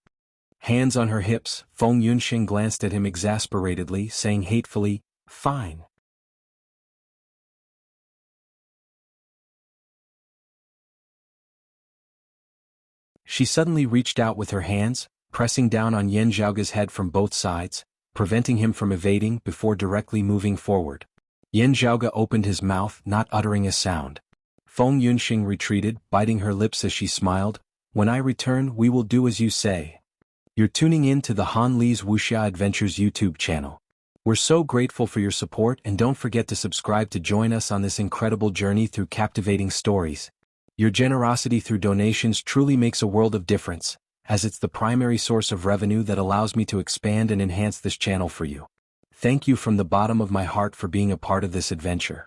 Hands on her hips, Feng Yunxing glanced at him exasperatedly, saying hatefully, Fine. She suddenly reached out with her hands, pressing down on Yan Zhaoge's head from both sides. preventing him from evading before directly moving forward. Yan Zhaoge opened his mouth, not uttering a sound. Feng Yunxing retreated, biting her lips as she smiled. When I return, we will do as you say. You're tuning in to the Han Li's Wuxia Adventures YouTube channel. We're so grateful for your support, and don't forget to subscribe to join us on this incredible journey through captivating stories. Your generosity through donations truly makes a world of difference, as it's the primary source of revenue that allows me to expand and enhance this channel for you. Thank you from the bottom of my heart for being a part of this adventure.